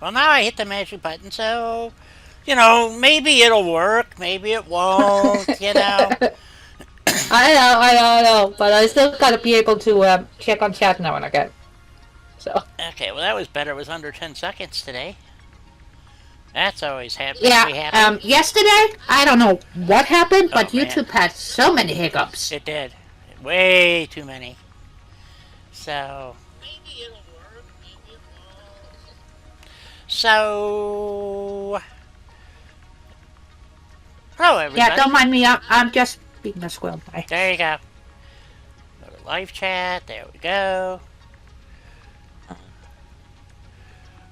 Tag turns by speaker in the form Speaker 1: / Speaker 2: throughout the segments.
Speaker 1: Well, now I hit the magic button, so, maybe it'll work, maybe it won't.
Speaker 2: I know, but I still gotta be able to check on chat now and again. So
Speaker 1: Okay, well, that was better. It was under 10 seconds today. That's always makes
Speaker 2: yeah,
Speaker 1: me happy.
Speaker 2: yesterday I don't know what happened, but
Speaker 1: Oh, man.
Speaker 2: YouTube had so many hiccups.
Speaker 1: It did. Way too many. So, maybe it'll work, maybe it won't. So, hello,
Speaker 2: Yeah, don't
Speaker 1: everybody.
Speaker 2: mind me. I'm just being a squirrel. Bye.
Speaker 1: There you go. Go to live chat. There we go.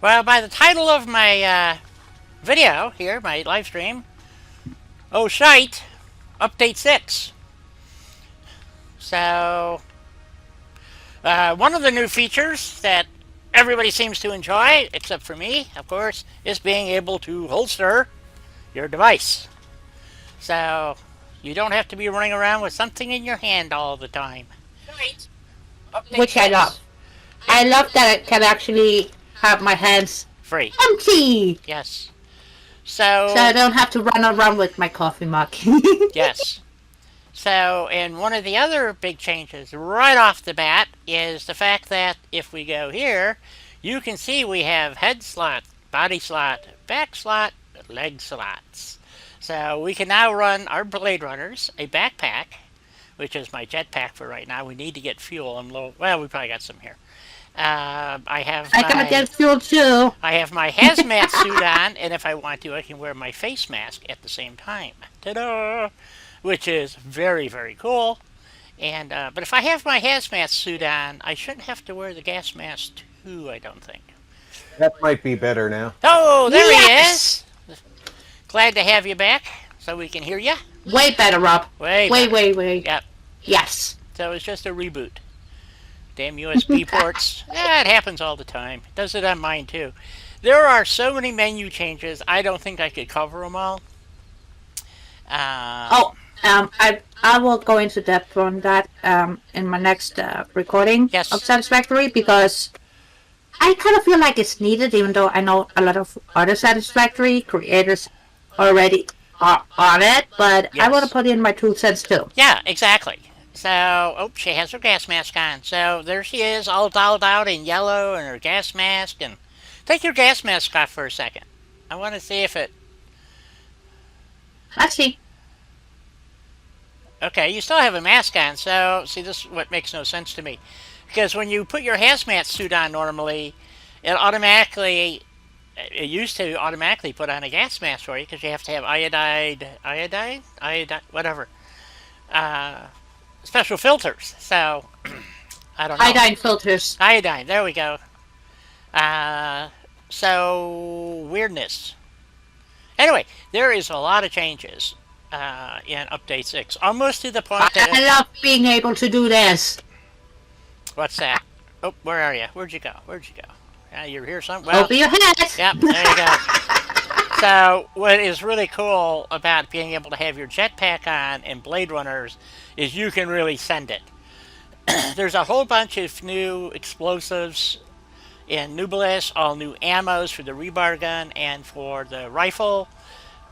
Speaker 1: Well, by the title of my video here, my live stream, oh, Shyte, Update 6. So, one of the new features that everybody seems to enjoy, except for me, of course, is being able to holster your device. So, you don't have to be running around with something in your hand all the time. Shyte, Update
Speaker 2: Which I
Speaker 1: 6.
Speaker 2: love. I love that I can actually have my hands
Speaker 1: Free.
Speaker 2: empty,
Speaker 1: Yes.
Speaker 2: so I
Speaker 1: So,
Speaker 2: don't have to run around with my coffee mug.
Speaker 1: yes. So, and one of the other big changes right off the bat is the fact that if we go here, you can see we have head slot, body slot, back slot, leg slots. So we can now run our Blade Runners, a backpack, which is my jetpack for right now. We need to get fuel. I'm low. Well, we probably got some here. I have
Speaker 2: I gotta
Speaker 1: my
Speaker 2: get fuel too.
Speaker 1: I have my hazmat suit on, and if I want to, I can wear my face mask at the same time. Ta-da! Which is very, very cool. And but if I have my hazmat suit on, I shouldn't have to wear the gas mask too. I don't think.
Speaker 3: That might be better now.
Speaker 1: Oh, there he
Speaker 2: Yes!
Speaker 1: is! Glad to have you back, so we can hear you.
Speaker 2: Way better, Rob.
Speaker 1: Way
Speaker 2: Way,
Speaker 1: better.
Speaker 2: way, way.
Speaker 1: Yep.
Speaker 2: Yes.
Speaker 1: So it's just a reboot. Damn USB ports. Yeah, it happens all the time. It does it on mine too. There are so many menu changes. I don't think I could cover them all.
Speaker 2: Oh, I will go into depth on that in my next recording of
Speaker 1: Yes.
Speaker 2: Satisfactory, because I kind of feel like it's needed, even though I know a lot of other Satisfactory creators already are on it. But I want to
Speaker 1: Yes.
Speaker 2: put in my 2 cents too.
Speaker 1: Yeah, exactly. So, oh, she has her gas mask on. So there she is, all dolled out in yellow, and her gas mask. And take your gas mask off for a second. I want to see if it.
Speaker 2: Let's see.
Speaker 1: Okay, you still have a mask on. So, see, this is what makes no sense to me, because when you put your hazmat suit on normally, it automatically. It used to automatically put on a gas mask for you because you have to have iodide, whatever, uh, special filters. So I don't know.
Speaker 2: Iodine filters.
Speaker 1: Iodine. There we go. Uh, so weirdness. Anyway, there is a lot of changes in Update 6, almost to the point that
Speaker 2: I love being able to do this.
Speaker 1: what's that? Oh, where are you? Where'd you go? Where'd you go? You're here somewhere. Well,
Speaker 2: Over your head.
Speaker 1: yep. There you go. So, what is really cool about being able to have your jetpack on in Blade Runners is you can really send it. There's a whole bunch of new explosives in Nubilis, all new ammos for the rebar gun and for the rifle,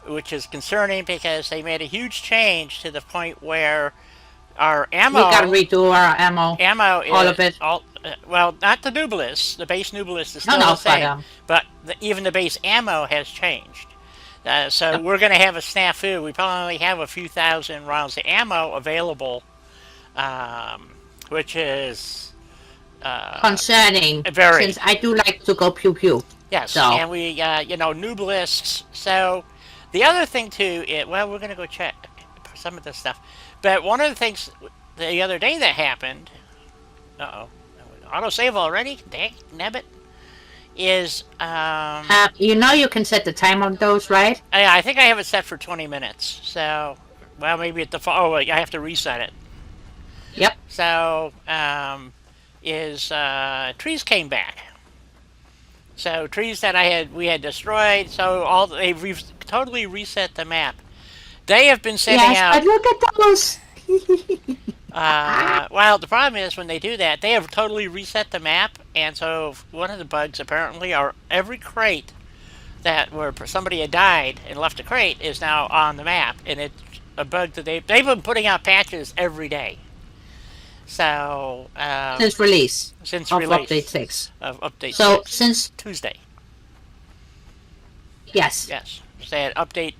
Speaker 1: which is concerning because they made a huge change to the point where our
Speaker 2: We gotta
Speaker 1: ammo
Speaker 2: redo our ammo.
Speaker 1: ammo
Speaker 2: All
Speaker 1: is
Speaker 2: of it.
Speaker 1: all well, not the Nubilis. The base Nubilis is
Speaker 2: No,
Speaker 1: still
Speaker 2: no,
Speaker 1: the same,
Speaker 2: but
Speaker 1: but even the base ammo has changed. So
Speaker 2: yep.
Speaker 1: we're going to have a snafu. We probably only have a few thousand rounds of ammo available, which is
Speaker 2: Concerning,
Speaker 1: very
Speaker 2: since I do like to go pew pew.
Speaker 1: yes.
Speaker 2: So
Speaker 1: And we, Nubilis. So the other thing too, well, we're going to go check some of this stuff. But one of the things the other day that happened, uh oh, autosave already? Dang, nabbit. Is
Speaker 2: you can set the time on those, right?
Speaker 1: I think I have it set for 20 minutes. So, well, maybe at the oh, wait, I have to reset it.
Speaker 2: Yep.
Speaker 1: So, trees came back. So trees that we had destroyed. So they've totally reset the map. They have been sending
Speaker 2: Yes,
Speaker 1: out.
Speaker 2: but look at those.
Speaker 1: Well, the problem is when they do that, they have totally reset the map, and so one of the bugs apparently are every crate that where somebody had died and left a crate is now on the map, and it's a bug that they've been putting out patches every day. So
Speaker 2: Since release
Speaker 1: since
Speaker 2: of
Speaker 1: release
Speaker 2: update 6.
Speaker 1: of update
Speaker 2: So
Speaker 1: 6,
Speaker 2: since
Speaker 1: Tuesday.
Speaker 2: yes,
Speaker 1: Yes, so they had update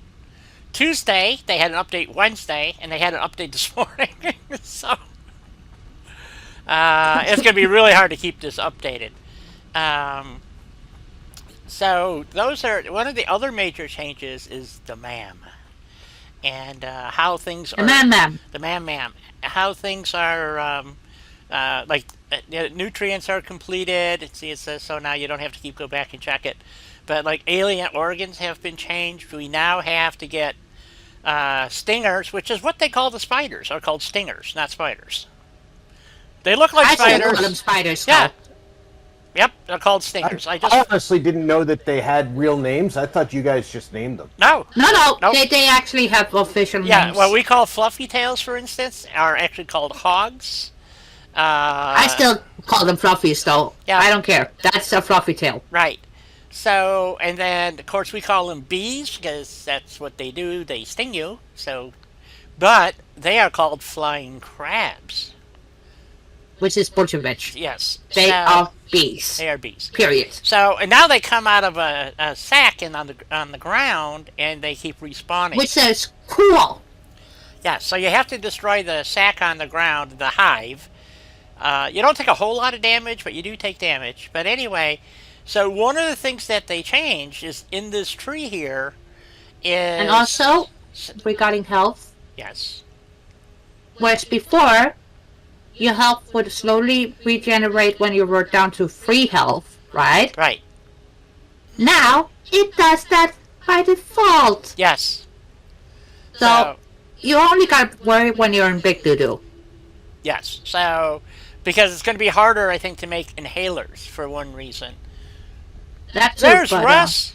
Speaker 1: Tuesday, they had an update Wednesday, and they had an update this morning. So it's going to be really hard to keep this updated. Um, so those are one of the other major changes is the MAM and how things are.
Speaker 2: ma'am.
Speaker 1: The MAM, how things are nutrients are completed. See, it says so now you don't have to go back and check it. But like alien organs have been changed. We now have to get stingers, which is what they call the spiders, are called stingers, not spiders. They look like
Speaker 2: I still
Speaker 1: spiders.
Speaker 2: call them spiders.
Speaker 1: Yeah.
Speaker 2: Though.
Speaker 1: Yep, they're called stingers.
Speaker 3: I honestly didn't know that they had real names. I thought you guys just named them.
Speaker 1: No.
Speaker 2: No.
Speaker 1: Nope.
Speaker 2: They actually have official
Speaker 1: Yeah,
Speaker 2: names.
Speaker 1: what we call fluffy tails, for instance, are actually called hogs.
Speaker 2: I still call them fluffies, though.
Speaker 1: Yeah.
Speaker 2: I don't care. That's a fluffy tail.
Speaker 1: Right. So, and then, of course, we call them bees because that's what they do. They sting you. So, but they are called flying crabs.
Speaker 2: Which is Bolshevik.
Speaker 1: Yes.
Speaker 2: They
Speaker 1: so,
Speaker 2: are bees.
Speaker 1: They are bees.
Speaker 2: Period.
Speaker 1: So, and now they come out of a sack and on the ground, and they keep respawning.
Speaker 2: Which is cool.
Speaker 1: Yeah. So you have to destroy the sack on the ground, the hive. You don't take a whole lot of damage, but you do take damage. But anyway, so one of the things that they changed is in this tree here is...
Speaker 2: And also, regarding health,
Speaker 1: Yes.
Speaker 2: whereas before, your health would slowly regenerate when you were down to 3 health, right?
Speaker 1: Right.
Speaker 2: Now, it does that by default.
Speaker 1: Yes.
Speaker 2: So, you only gotta worry when you're in big doo-doo.
Speaker 1: Yes. So, because it's going to be harder, I think, to make inhalers for one reason.
Speaker 2: That's
Speaker 1: There's
Speaker 2: but,
Speaker 1: Russ.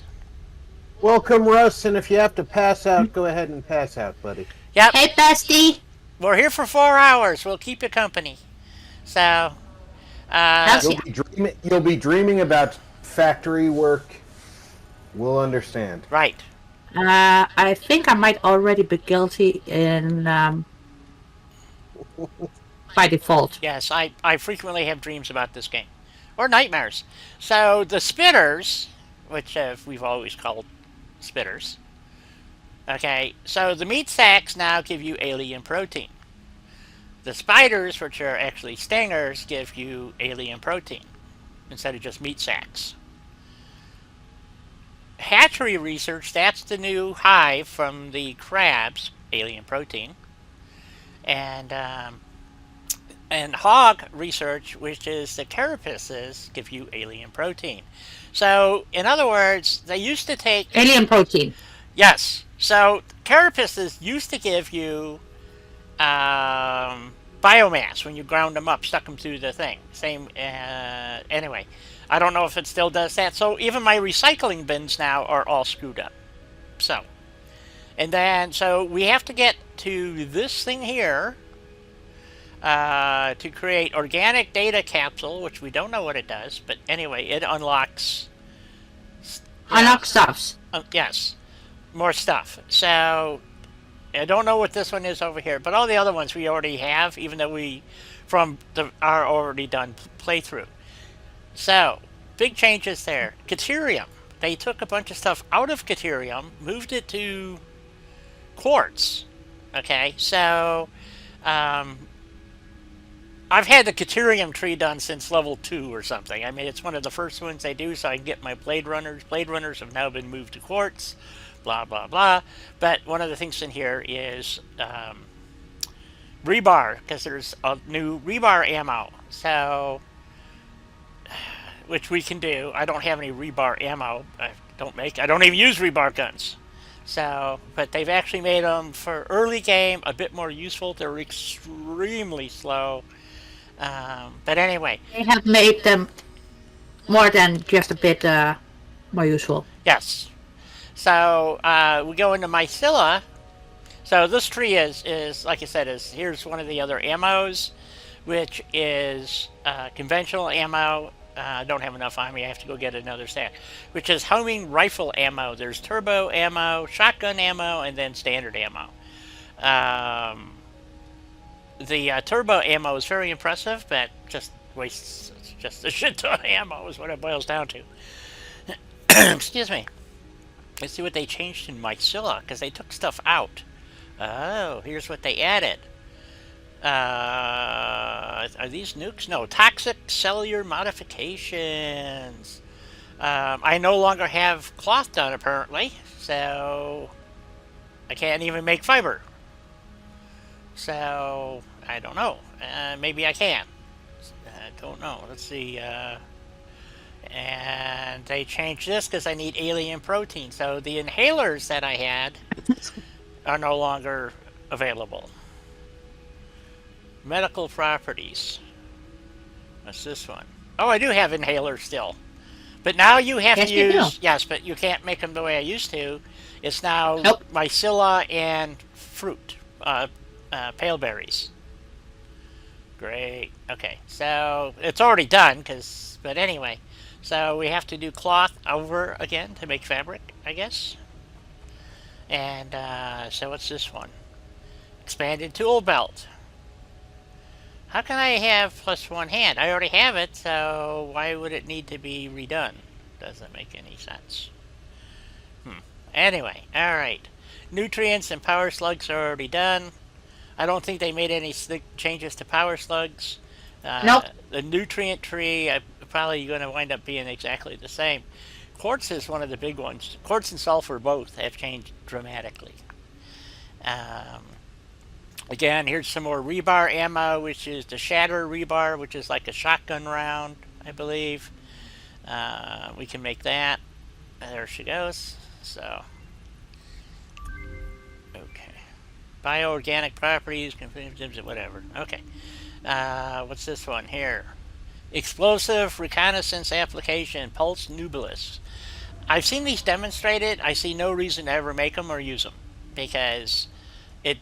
Speaker 3: Welcome, Russ, and if you have to pass out, go ahead and pass out, buddy.
Speaker 1: Yep.
Speaker 2: Hey, bestie.
Speaker 1: We're here for 4 hours. We'll keep you company. So,
Speaker 3: You'll be dreaming about factory work. We'll understand.
Speaker 1: right.
Speaker 2: I think I might already be guilty in by default.
Speaker 1: Yes, I frequently have dreams about this game. Or nightmares. So, the spitters, which we've always called spitters. Okay, so the meat sacks now give you alien protein. The spiders, which are actually stingers, give you alien protein instead of just meat sacks. Hatchery research, that's the new hive from the crabs, alien protein. And hog research, which is the carapaces, give you alien protein. So, in other words, they used to take...
Speaker 2: Alien protein.
Speaker 1: Yes. So, carapaces used to give you biomass when you ground them up, stuck them through the thing. Same, anyway. I don't know if it still does that. So, even my recycling bins now are all screwed up. So, and then, so we have to get to this thing here to create organic data capsule, which we don't know what it does, but anyway, it unlocks...
Speaker 2: Unlock stuffs.
Speaker 1: Yes. More stuff. So, I don't know what this one is over here, but all the other ones we already have, even though we, our already done playthrough. So, big changes there. Caterium. They took a bunch of stuff out of Caterium, moved it to quartz. Okay, so, I've had the Caterium tree done since level 2 or something. I mean, it's one of the first ones I do so I can get my Blade Runners. Blade Runners have now been moved to quartz. Blah, blah, blah. But one of the things in here is rebar, because there's a new rebar ammo. So, which we can do. I don't have any rebar ammo. I don't even use rebar guns. So, but they've actually made them for early game a bit more useful. They're extremely slow. But anyway.
Speaker 2: They have made them more than just a bit more useful.
Speaker 1: Yes. So, we go into Mycilla. So this tree is like I said, is here's one of the other ammos, which is conventional ammo. I don't have enough on me. I have to go get another stack. Which is homing rifle ammo. There's turbo ammo, shotgun ammo, and then standard ammo. Um, the turbo ammo is very impressive, but just wastes just a shit ton of ammo is what it boils down to. Excuse me. Let's see what they changed in Mycilla, because they took stuff out. Oh, here's what they added. Are these nukes? No, toxic cellular modifications. I no longer have cloth done, apparently, so I can't even make fiber. So, I don't know. Maybe I can. I don't know. Let's see. And they changed this because I need alien protein. So the inhalers that I had are no longer available. Medical properties. What's this one? Oh, I do have inhalers still. But now you have
Speaker 2: Yes,
Speaker 1: to
Speaker 2: you
Speaker 1: use...
Speaker 2: do.
Speaker 1: Yes, but you can't make them the way I used to. It's now
Speaker 2: Nope.
Speaker 1: mycilla and fruit. Pale berries. Great. Okay, so it's already done, but anyway. So we have to do cloth over again to make fabric, I guess. And so what's this one? Expanded tool belt. How can I have plus one hand? I already have it, so why would it need to be redone? Doesn't make any sense. Anyway, alright. Nutrients and power slugs are already done. I don't think they made any changes to power slugs.
Speaker 2: Nope.
Speaker 1: The nutrient tree probably going to wind up being exactly the same. Quartz is one of the big ones. Quartz and sulfur both have changed dramatically. Again, here's some more rebar ammo, which is the shatter rebar, which is like a shotgun round, I believe. We can make that. There she goes. So, okay. Bioorganic properties, whatever. Okay. What's this one here? Explosive reconnaissance application, Pulse Nubilis. I've seen these demonstrated. I see no reason to ever make them or use them because it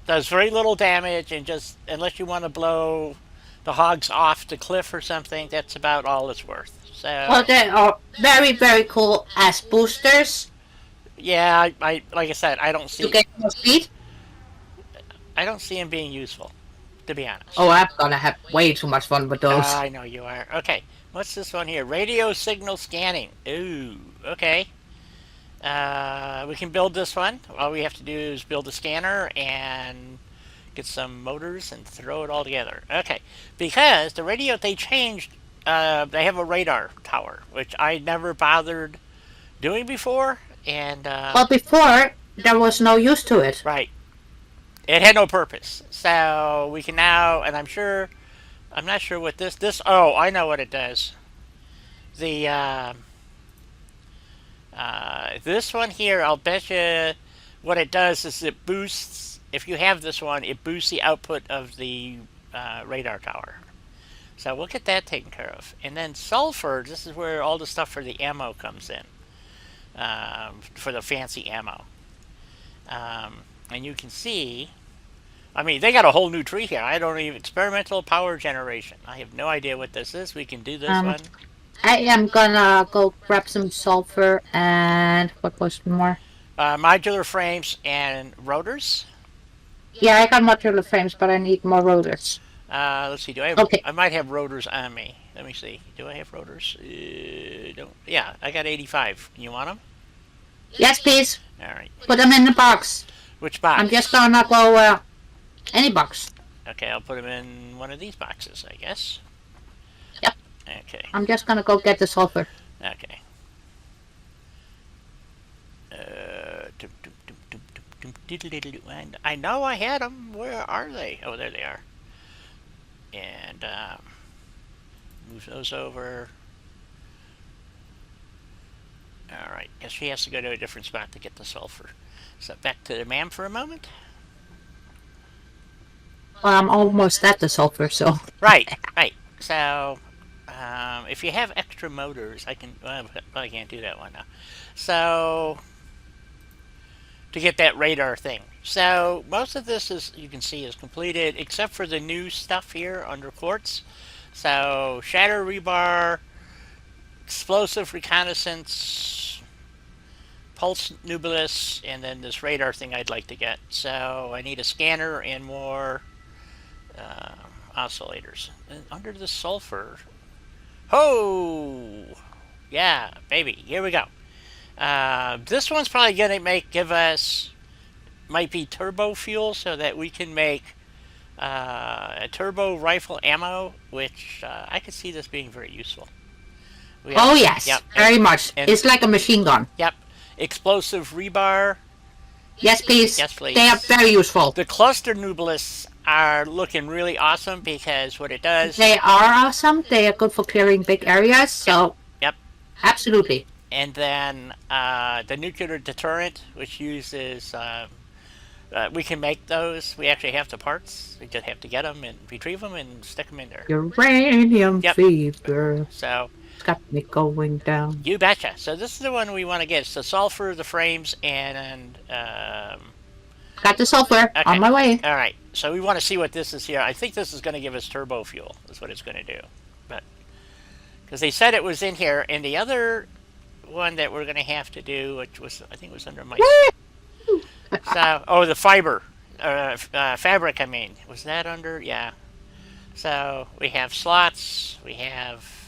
Speaker 1: does very little damage, and just unless you want to blow the hogs off the cliff or something, that's about all it's worth.
Speaker 2: Well,
Speaker 1: So
Speaker 2: they are very, very cool as boosters
Speaker 1: yeah, I like I said, I don't
Speaker 2: to
Speaker 1: see
Speaker 2: get more speed.
Speaker 1: them being useful, to be honest.
Speaker 2: Oh, I'm gonna have way too much fun with those.
Speaker 1: I know you are. Okay, what's this one here? Radio signal scanning. Ooh, okay. We can build this one. All we have to do is build a scanner and get some motors and throw it all together. Okay, because the radio, they changed. They have a radar tower, which I never bothered doing before. And
Speaker 2: Well, before, there was no use to it.
Speaker 1: right, it had no purpose. So we can now, and I'm not sure what this. Oh, I know what it does. The this one here, I'll bet you what it does is it boosts, if you have this one, it boosts the output of the radar tower. So we'll get that taken care of. And then sulfur, this is where all the stuff for the ammo comes in, for the fancy ammo. And you can see, I mean, they got a whole new tree here. I don't even, experimental power generation. I have no idea what this is. We can do this one.
Speaker 2: I am gonna go grab some sulfur and what was more?
Speaker 1: Modular frames and rotors.
Speaker 2: Yeah, I got modular frames, but I need more rotors.
Speaker 1: Let's see. Do I have?
Speaker 2: Okay.
Speaker 1: I might have rotors on me. Let me see. Do I have rotors? Don't. Yeah, I got 85. You want them?
Speaker 2: Yes, please.
Speaker 1: All right.
Speaker 2: Put them in the box.
Speaker 1: Which box?
Speaker 2: I'm just gonna go any box.
Speaker 1: Okay, I'll put them in one of these boxes, I guess.
Speaker 2: Yep.
Speaker 1: Okay.
Speaker 2: I'm just gonna go get the sulfur.
Speaker 1: Okay. And I know I had them. Where are they? Oh, there they are. And move those over. All right. Guess she has to go to a different spot to get the sulfur. So back to the ma'am for a moment.
Speaker 2: Well, I'm almost at the sulfur, so.
Speaker 1: Right. Right. So if you have extra motors, I can. Well, I can't do that one now. So to get that radar thing. So most of this is, you can see, is completed except for the new stuff here under quartz. So shatter rebar, explosive reconnaissance, pulse nucleus, and then this radar thing I'd like to get. So I need a scanner and more oscillators. And under the sulfur, ho! Yeah, baby, here we go. This one's probably gonna give us, might be turbo fuel, so that we can make a turbo rifle ammo, which I could see this being very useful.
Speaker 2: Oh yes,
Speaker 1: yep,
Speaker 2: very much. It's like a machine gun.
Speaker 1: Yep. Explosive rebar.
Speaker 2: Yes, please.
Speaker 1: Yes, please.
Speaker 2: They are very useful.
Speaker 1: The cluster nucleus are looking really awesome because what it does.
Speaker 2: They are awesome. They are good for clearing big areas. So.
Speaker 1: Yep.
Speaker 2: Absolutely.
Speaker 1: And then the nuclear deterrent, which uses. We can make those. We actually have the parts. We just have to get them and retrieve them and stick them in there.
Speaker 2: Uranium fever.
Speaker 1: So.
Speaker 2: It's got me going down.
Speaker 1: You betcha. So this is the one we want to get. It's the sulfur, the frames, and
Speaker 2: got the sulfur. Okay. On my way.
Speaker 1: All right. So we want to see what this is here. I think this is going to give us turbo fuel. That's what it's going to do. But because they said it was in here, and the other one that we're going to have to do, which was, I think, was under my. So, oh, the fiber, fabric. I mean, was that under? Yeah. So we have slots. We have.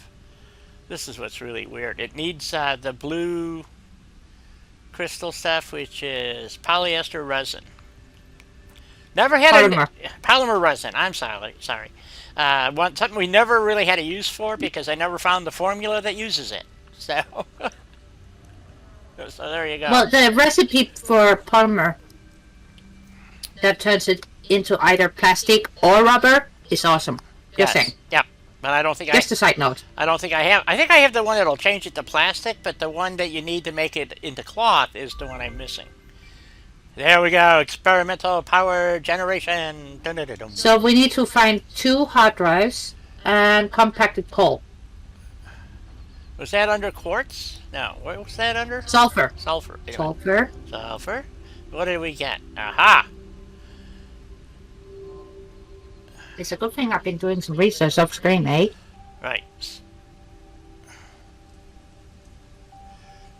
Speaker 1: This is what's really weird. It needs the blue crystal stuff, which is polyester resin. Never had polymer resin. I'm sorry. Something we never really had a use for because I never found the formula that uses it. So, so there you go.
Speaker 2: Well, the recipe for polymer that turns it into either plastic or rubber is awesome. Just saying.
Speaker 1: Yep. But I don't think
Speaker 2: just a side note.
Speaker 1: I don't think I have. I think I have the one that'll change it to plastic, but the one that you need to make it into cloth is the one I'm missing. There we go. Experimental power generation. Dun, dun, dun, dun.
Speaker 2: So we need to find 2 hard drives and compacted coal.
Speaker 1: Was that under quartz? No. What was that under?
Speaker 2: Sulfur.
Speaker 1: Sulfur. Anyway.
Speaker 2: Sulfur.
Speaker 1: Sulfur. What did we get? Aha!
Speaker 2: It's a good thing I've been doing some research off screen, eh?
Speaker 1: Right.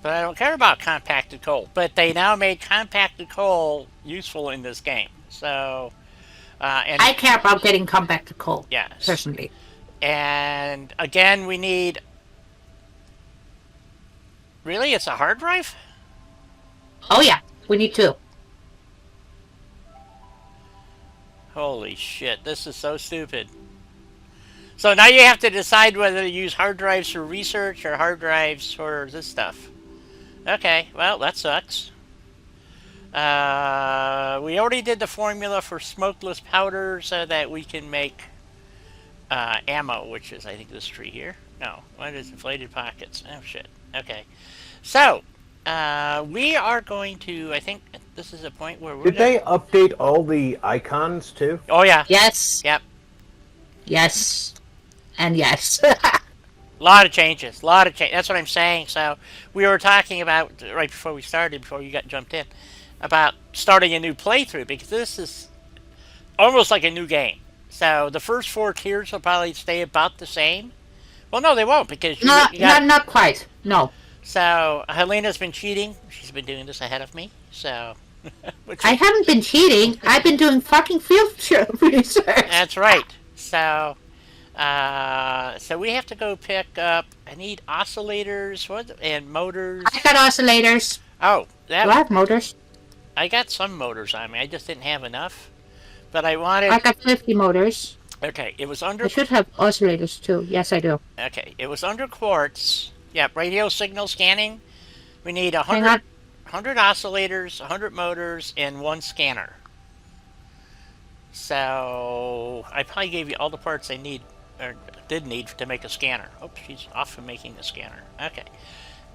Speaker 1: But I don't care about compacted coal. But they now made compacted coal useful in this game. So, and
Speaker 2: I care about getting compacted coal.
Speaker 1: Yes.
Speaker 2: Personally.
Speaker 1: And again, we need. Really, it's a hard drive?
Speaker 2: Oh yeah, we need 2.
Speaker 1: Holy shit, this is so stupid. So now you have to decide whether to use hard drives for research or hard drives for this stuff. Okay, well, that sucks. We already did the formula for smokeless powder so that we can make ammo, which is, I think, this tree here. No, what is inflated pockets? Oh, shit. Okay. So, we are going to, I think this is a point where we're
Speaker 3: Did they update all the icons too?
Speaker 1: Oh yeah.
Speaker 2: Yes.
Speaker 1: Yep.
Speaker 2: Yes. And yes.
Speaker 1: A lot of changes. That's what I'm saying. So we were talking about right before we started, before you got jumped in, about starting a new playthrough because this is almost like a new game. So the first 4 tiers will probably stay about the same. Well, no, they won't because
Speaker 2: not quite. No.
Speaker 1: So Helena's been cheating. She's been doing this ahead of me. So
Speaker 2: I haven't been cheating. I've been doing fucking field research.
Speaker 1: That's right. So, so we have to go pick up. I need oscillators and motors.
Speaker 2: I got oscillators.
Speaker 1: Oh,
Speaker 2: do I have motors?
Speaker 1: I got some motors on me. I just didn't have enough. But I wanted.
Speaker 2: I got 50 motors.
Speaker 1: Okay, it was under.
Speaker 2: I should have oscillators too. Yes, I do.
Speaker 1: Okay, it was under quartz. Yep, radio signal scanning. We need 100 oscillators, 100 motors, and 1 scanner. So I probably gave you all the parts I need, or did need to make a scanner. Oh, she's off from making the scanner. Okay,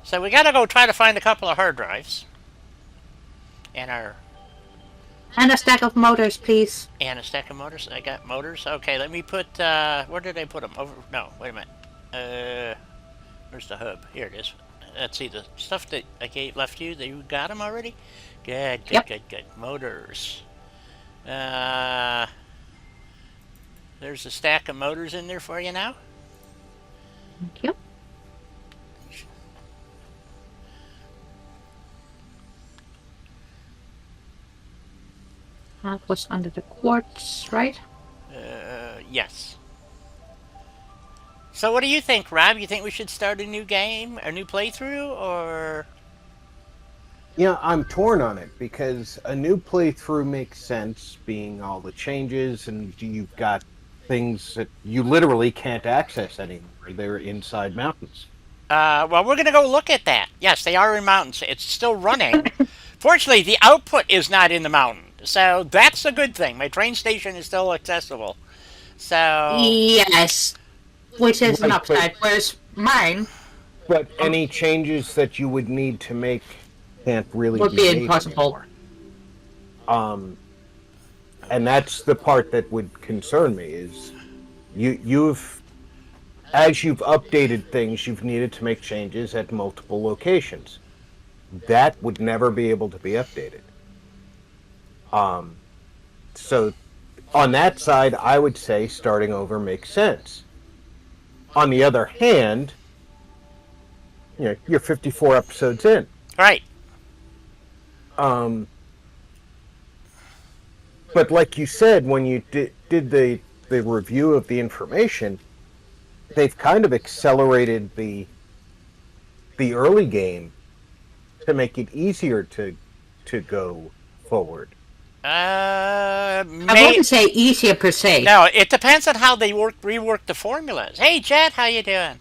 Speaker 1: so we got to go try to find a couple of hard drives. And
Speaker 2: a stack of motors, please.
Speaker 1: And a stack of motors. I got motors. Okay, let me put. Where did I put them? Over. No, wait a minute. Where's the hub? Here it is. let's see, the stuff that I left you, that you got them already? Good, good,
Speaker 2: Yep.
Speaker 1: good, good. Motors. Uh, there's a stack of motors in there for you now.
Speaker 2: Thank you. That was under the quartz, right?
Speaker 1: Yes. So what do you think, Rob? You think we should start a new game, a new playthrough, or...
Speaker 3: Yeah, I'm torn on it because a new playthrough makes sense, being all the changes, and you've got things that you literally can't access anymore. They're inside mountains.
Speaker 1: Well, we're going to go look at that. Yes, they are in mountains. It's still running. Fortunately, the output is not in the mountain. So that's a good thing. My train station is still accessible. So...
Speaker 2: Yes. Which is an
Speaker 3: Right,
Speaker 2: upside. Whereas mine
Speaker 3: But any changes that you would need to make can't really
Speaker 2: would be
Speaker 3: made
Speaker 2: impossible.
Speaker 3: anymore. And that's the part that would concern me is you've as you've updated things, you've needed to make changes at multiple locations. That would never be able to be updated. So on that side, I would say starting over makes sense. On the other hand, you're 54 episodes in.
Speaker 1: Right.
Speaker 3: But like you said, when you did the review of the information, they've kind of accelerated the early game to make it easier to go forward.
Speaker 2: I wouldn't say easier per se.
Speaker 1: No, it depends on how they rework the formulas. Hey, Jet, how you doing?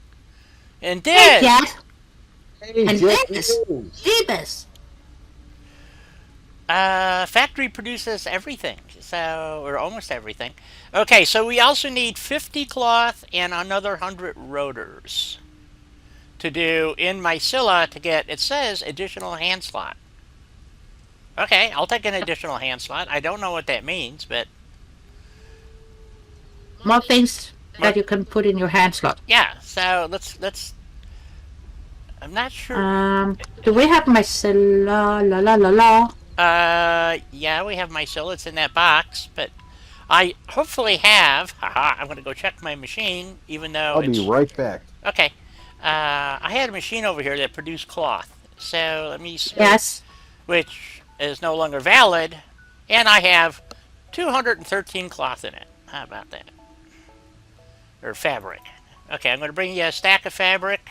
Speaker 1: And
Speaker 2: Hey,
Speaker 1: this.
Speaker 2: Jet.
Speaker 3: Hey,
Speaker 2: And
Speaker 3: Jeff,
Speaker 2: this. Jeebus.
Speaker 1: Factory produces everything, so or almost everything. Okay, so we also need 50 cloth and another 100 rotors to do in Mycilla to get, it says, additional hand slot. Okay, I'll take an additional hand slot. I don't know what that means, but
Speaker 2: More things that you can put in your hand slot.
Speaker 1: yeah. So let's. I'm not sure.
Speaker 2: Do we have Mycilla? La la la la.
Speaker 1: Yeah, we have Mycilla. It's in that box, but I hopefully have. Haha! I'm gonna go check my machine, even though
Speaker 3: I'll be right back.
Speaker 1: Okay. I had a machine over here that produced cloth. So let me see.
Speaker 2: Yes.
Speaker 1: Which is no longer valid. And I have 213 cloth in it. How about that? Or fabric. Okay, I'm going to bring you a stack of fabric.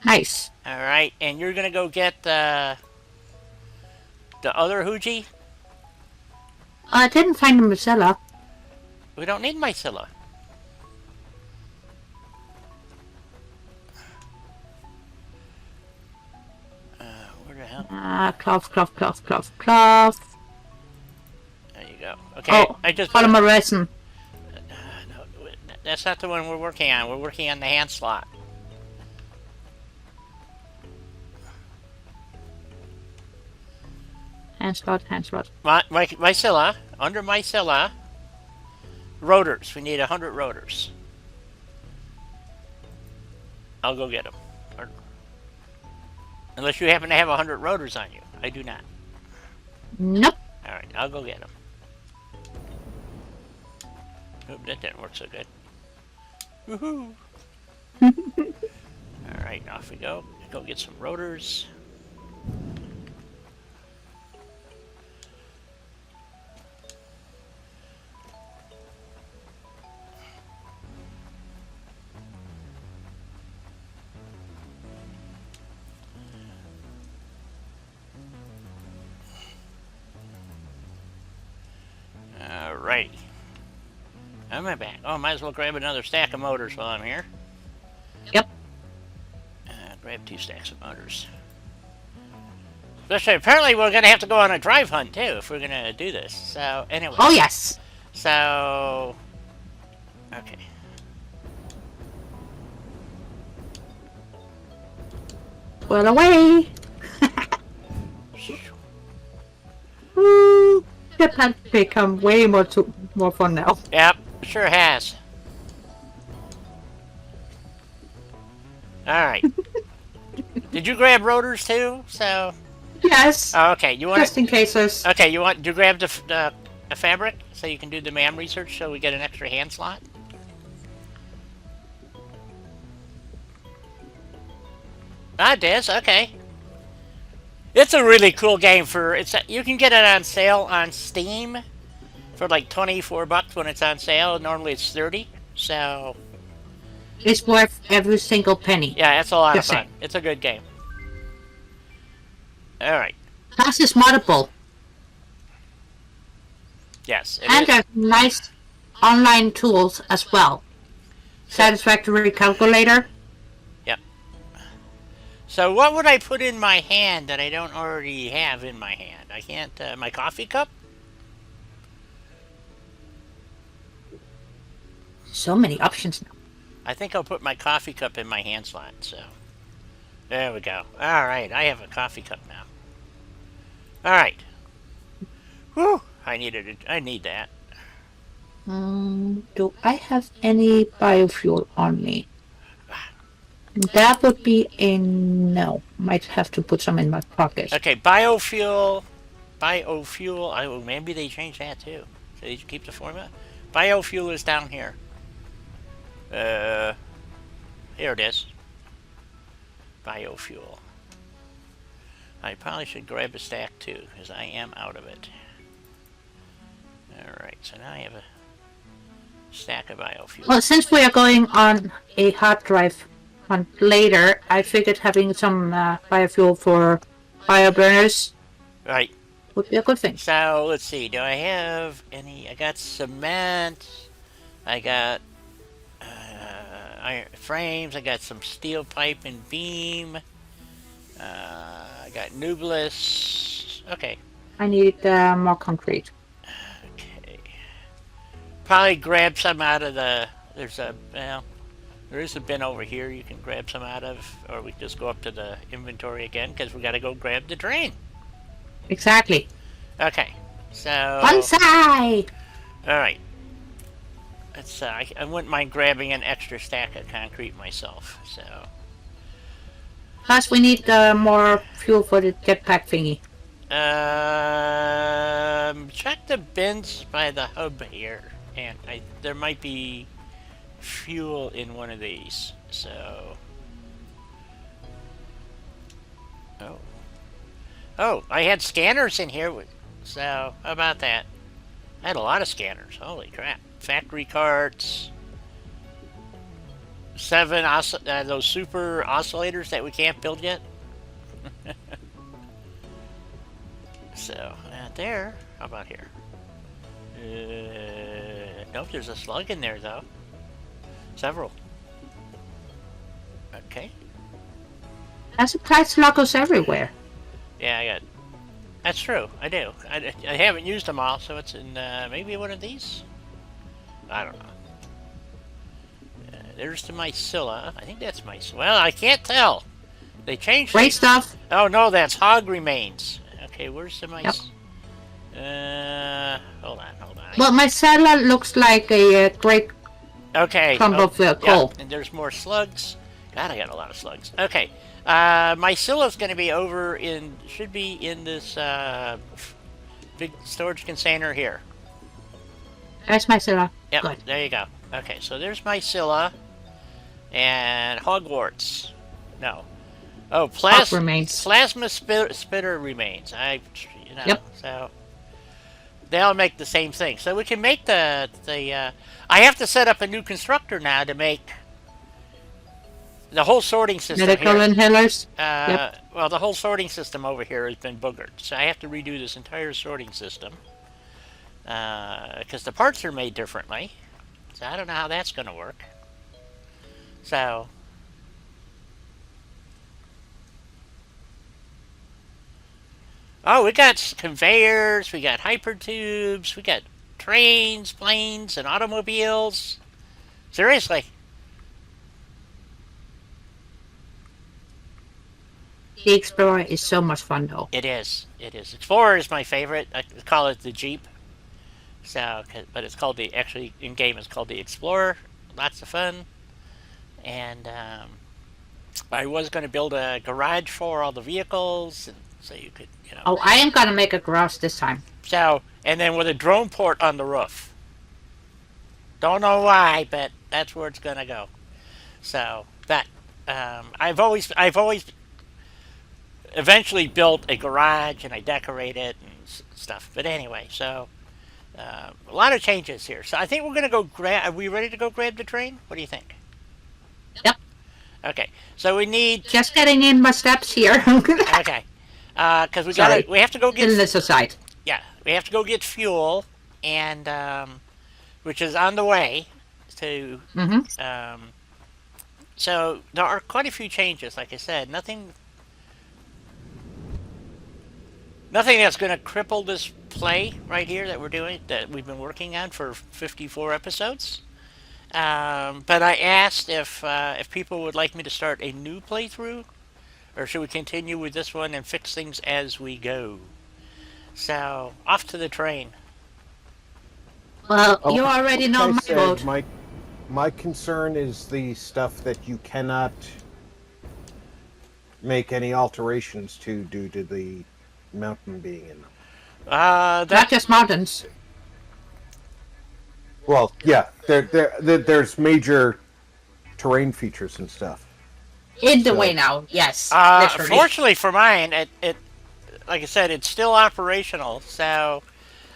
Speaker 2: Nice.
Speaker 1: Alright, and you're going to go get the other Hooji.
Speaker 2: I didn't find the Mycilla.
Speaker 1: We don't need Mycilla. Where the hell?
Speaker 2: Cloth.
Speaker 1: There you go. Okay,
Speaker 2: Oh,
Speaker 1: I just
Speaker 2: polymer resin.
Speaker 1: no, that's not the one we're working on. We're working on the hand slot.
Speaker 2: Hand slot.
Speaker 1: Mycilla, under Mycilla, rotors. We need 100 rotors. I'll go get them. Unless you happen to have 100 rotors on you. I do not.
Speaker 2: Nope.
Speaker 1: Alright, I'll go get them. Oop, that didn't work so good. Woohoo! Alright, off we go. Go get some rotors. Alrighty. I'm back. Oh, might as well grab another stack of motors while I'm here.
Speaker 2: Yep.
Speaker 1: Grab 2 stacks of motors. Especially, apparently we're going to have to go on a drive hunt, too, if we're going to do this. So, anyway.
Speaker 2: Oh, yes.
Speaker 1: So... Okay.
Speaker 2: Well, away. Woo. That has become way more fun now.
Speaker 1: Yep, sure has. Alright. Did you grab rotors too? So.
Speaker 2: Yes,
Speaker 1: Oh, okay. You want
Speaker 2: just in cases.
Speaker 1: Okay. You want? Do you grab the fabric so you can do the MAM research so we get an extra hand slot? Ah, it is. Okay. It's a really cool game for you can get it on sale on Steam for like $24 when it's on sale. Normally it's 30. So
Speaker 2: It's worth every single penny.
Speaker 1: yeah, it's a lot of
Speaker 2: Just
Speaker 1: fun.
Speaker 2: saying.
Speaker 1: It's a good game. All right.
Speaker 2: Plus, it's moddable.
Speaker 1: Yes, it
Speaker 2: And
Speaker 1: is.
Speaker 2: there's nice online tools as well. Satisfactory calculator.
Speaker 1: Yep. So what would I put in my hand that I don't already have in my hand? I can't. My coffee cup.
Speaker 2: So many options now.
Speaker 1: I think I'll put my coffee cup in my hand slot. So there we go. All right, I have a coffee cup now. All right. Whew. I need that.
Speaker 2: Do I have any biofuel on me? That would be a no. Might have to put some in my pocket.
Speaker 1: Okay, biofuel. Biofuel. Maybe they changed that too. So they keep the formula. Biofuel is down here. Here it is. Biofuel. I probably should grab a stack too, because I am out of it. Alright, so now I have a stack of biofuel.
Speaker 2: Well, since we are going on a hard drive hunt later, I figured having some biofuel for bioburners
Speaker 1: Right,
Speaker 2: would be a good thing.
Speaker 1: so let's see. Do I have any? I got cement. I got iron frames. I got some steel pipe and beam. I got nublus. Okay.
Speaker 2: I need more concrete.
Speaker 1: Okay. Probably grab some out of the. There is a bin over here you can grab some out of, or we can just go up to the inventory again because we got to go grab the drain.
Speaker 2: Exactly.
Speaker 1: Okay. So.
Speaker 2: Bonsai!
Speaker 1: All right. Let's. I wouldn't mind grabbing an extra stack of concrete myself. So.
Speaker 2: Plus, we need more fuel for the jetpack thingy.
Speaker 1: Check the bins by the hub here, and there might be fuel in one of these. So, oh, I had scanners in here. So, how about that? I had a lot of scanners. Holy crap! Factory carts, 7 those super oscillators that we can't build yet. So, there. How about here? Nope, there's a slug in there, though. Several. Okay.
Speaker 2: And supply sluggers everywhere.
Speaker 1: Yeah, I got... That's true, I do. I haven't used them all, so it's in maybe one of these? I don't know. There's the mycella. I think that's mycella. Well, I can't tell. They changed
Speaker 2: Great
Speaker 1: it.
Speaker 2: stuff.
Speaker 1: Oh, no, that's hog remains. Okay, where's the
Speaker 2: Yep.
Speaker 1: hold on.
Speaker 2: Well, my cellar looks like a great
Speaker 1: Okay.
Speaker 2: clump of coal.
Speaker 1: Yeah, and there's more slugs. God, I got a lot of slugs. Okay. Mycella's going to be should be in this big storage container here.
Speaker 2: There's my cellar.
Speaker 1: Yep,
Speaker 2: Good.
Speaker 1: there you go. Okay, so there's Mycella and hogwarts. No. Oh,
Speaker 2: Hog remains.
Speaker 1: plasma spitter remains.
Speaker 2: Yep.
Speaker 1: So they all make the same thing. So we can make the I have to set up a new constructor now to make the whole sorting system
Speaker 2: Medical
Speaker 1: here.
Speaker 2: inhalers. Yep.
Speaker 1: Well, the whole sorting system over here has been boogered, so I have to redo this entire sorting system because the parts are made differently. So I don't know how that's going to work. So. Oh, we got conveyors, we got hypertubes, we got trains, planes, and automobiles. Seriously.
Speaker 2: The Explorer is so much fun, though.
Speaker 1: It is. It is. Explorer is my favorite. I call it the Jeep. So, but it's called actually in game it's called the Explorer. Lots of fun. And, I was going to build a garage for all the vehicles, and so you could,
Speaker 2: Oh, I am gonna make a garage this time.
Speaker 1: So, and then with a drone port on the roof. Don't know why, but that's where it's going to go. So that I've always eventually built a garage and I decorate it and stuff. But anyway, so a lot of changes here. So I think we're gonna go grab. Are we ready to go grab the train? What do you think?
Speaker 2: Yep.
Speaker 1: Okay. So we need.
Speaker 2: Just getting in my steps here.
Speaker 1: Okay. Because we have to go
Speaker 2: In
Speaker 1: get.
Speaker 2: this aside.
Speaker 1: Yeah, we have to go get fuel, and which is on the way. To. So there are quite a few changes. Like I said, nothing that's going to cripple this play right here that we've been working on for 54 episodes. But I asked if people would like me to start a new playthrough, or should we continue with this one and fix things as we go? So off to the train.
Speaker 2: Well, you already know my vote.
Speaker 3: My concern is the stuff that you cannot make any alterations to due to the mountain being in them.
Speaker 2: Not just mountains.
Speaker 3: Well, yeah, there's major terrain features and stuff.
Speaker 2: In the way now, yes.
Speaker 1: Fortunately for mine, it like I said, it's still operational. So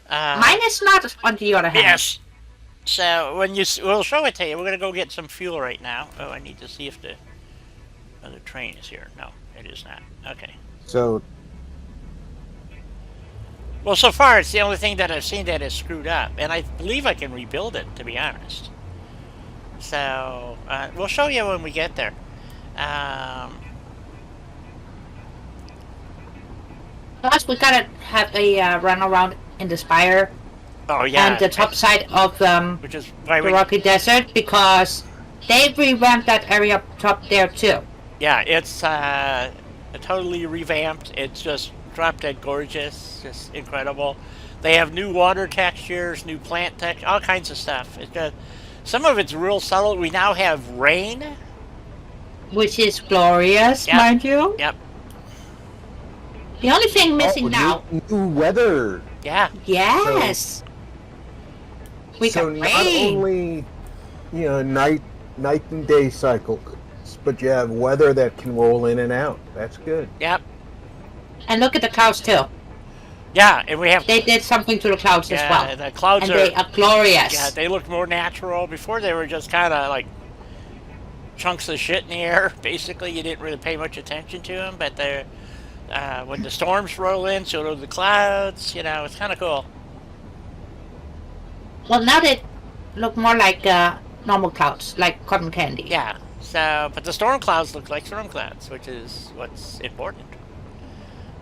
Speaker 2: mine is not. On the other hand,
Speaker 1: yes. So we'll show it to you. We're gonna go get some fuel right now. Oh, I need to see if the other train is here. No, it is not. Okay.
Speaker 3: So.
Speaker 1: Well, so far it's the only thing that I've seen that is screwed up, and I believe I can rebuild it, to be honest. So we'll show you when we get there.
Speaker 2: Plus, we gotta have a run around in the spire.
Speaker 1: Oh yeah.
Speaker 2: And the top side of
Speaker 1: which is why
Speaker 2: the Rocky Desert, because they revamped that area up top there too.
Speaker 1: Yeah, it's totally revamped. It's just drop dead gorgeous, just incredible. They have new water textures, new plant textures, all kinds of stuff. Some of it's real subtle. We now have rain,
Speaker 2: which is glorious, mind you.
Speaker 1: Yep.
Speaker 2: The only thing missing now.
Speaker 3: New weather.
Speaker 1: Yeah.
Speaker 2: Yes. We
Speaker 3: so
Speaker 2: got
Speaker 3: not
Speaker 2: rain.
Speaker 3: only night and day cycles, but you have weather that can roll in and out. That's good.
Speaker 1: Yep.
Speaker 2: And look at the clouds too.
Speaker 1: Yeah, and we have.
Speaker 2: They did something to the clouds as well.
Speaker 1: Yeah, the clouds
Speaker 2: they are glorious.
Speaker 1: Yeah, they look more natural. Before they were just kind of like chunks of shit in the air. Basically, you didn't really pay much attention to them, but they're when the storms roll in, so do the clouds. It's kind of cool.
Speaker 2: Well, now they look more like normal clouds, like cotton candy.
Speaker 1: Yeah. So, but the storm clouds look like storm clouds, which is what's important.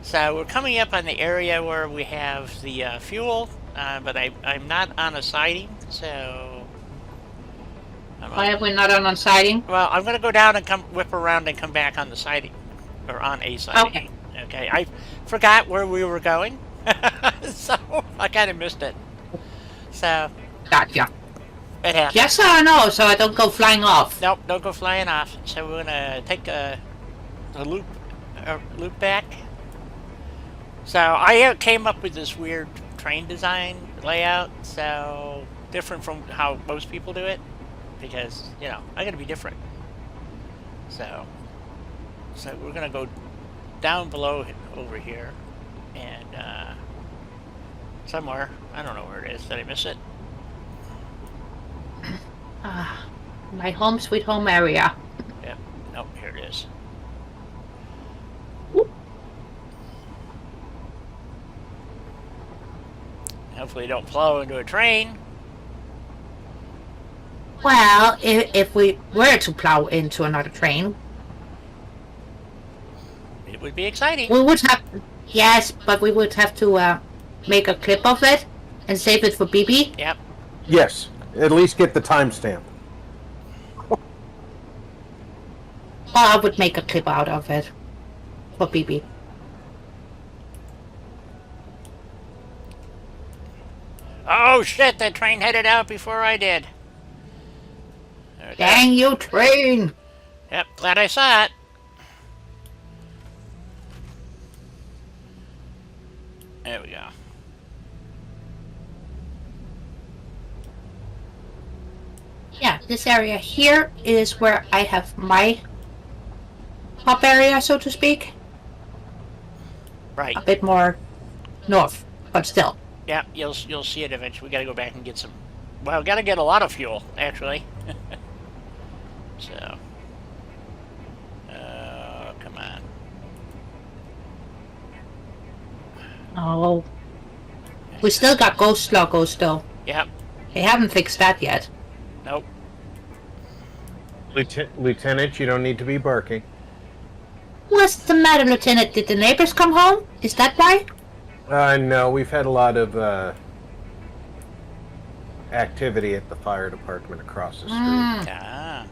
Speaker 1: So we're coming up on the area where we have the fuel, but I'm not on a siding, so.
Speaker 2: Why are we not on siding?
Speaker 1: Well, I'm going to go down and whip around and come back on the siding, or on a siding.
Speaker 2: Okay.
Speaker 1: Okay. I forgot where we were going, so I kind of missed it. So.
Speaker 2: Gotcha.
Speaker 1: It happens.
Speaker 2: Yes or no, so I don't go flying off.
Speaker 1: Nope, don't go flying off. So we're gonna take a loop back. So I came up with this weird train design layout, so different from how most people do it, because I gotta be different. So we're gonna go down below over here, and somewhere, I don't know where it is. Did I miss it?
Speaker 2: My home sweet home area.
Speaker 1: Yep. Nope, here it is.
Speaker 2: Whoop.
Speaker 1: Hopefully don't plow into a train.
Speaker 2: Well, if we were to plow into another train,
Speaker 1: It would be exciting.
Speaker 2: we would have... Yes, but we would have to make a clip of it and save it for BB.
Speaker 1: Yep.
Speaker 3: Yes, at least get the timestamp.
Speaker 2: Well, I would make a clip out of it for BB.
Speaker 1: Oh shit, that train headed out before I did.
Speaker 2: Dang you, train!
Speaker 1: Yep, glad I saw it. There we go.
Speaker 2: Yeah, this area here is where I have my hub area, so to speak.
Speaker 1: Right.
Speaker 2: A bit more north, but still.
Speaker 1: Yeah, you'll see it eventually. We gotta go back and get some. Well, gotta get a lot of fuel actually. So, come on.
Speaker 2: Oh, we still got ghost logos though.
Speaker 1: Yep.
Speaker 2: They haven't fixed that yet.
Speaker 1: Nope.
Speaker 3: Lieutenant, you don't need to be barking.
Speaker 2: What's the matter, Lieutenant? Did the neighbors come home? Is that why?
Speaker 3: No, we've had a lot of activity at the fire department across the street.
Speaker 1: Ah.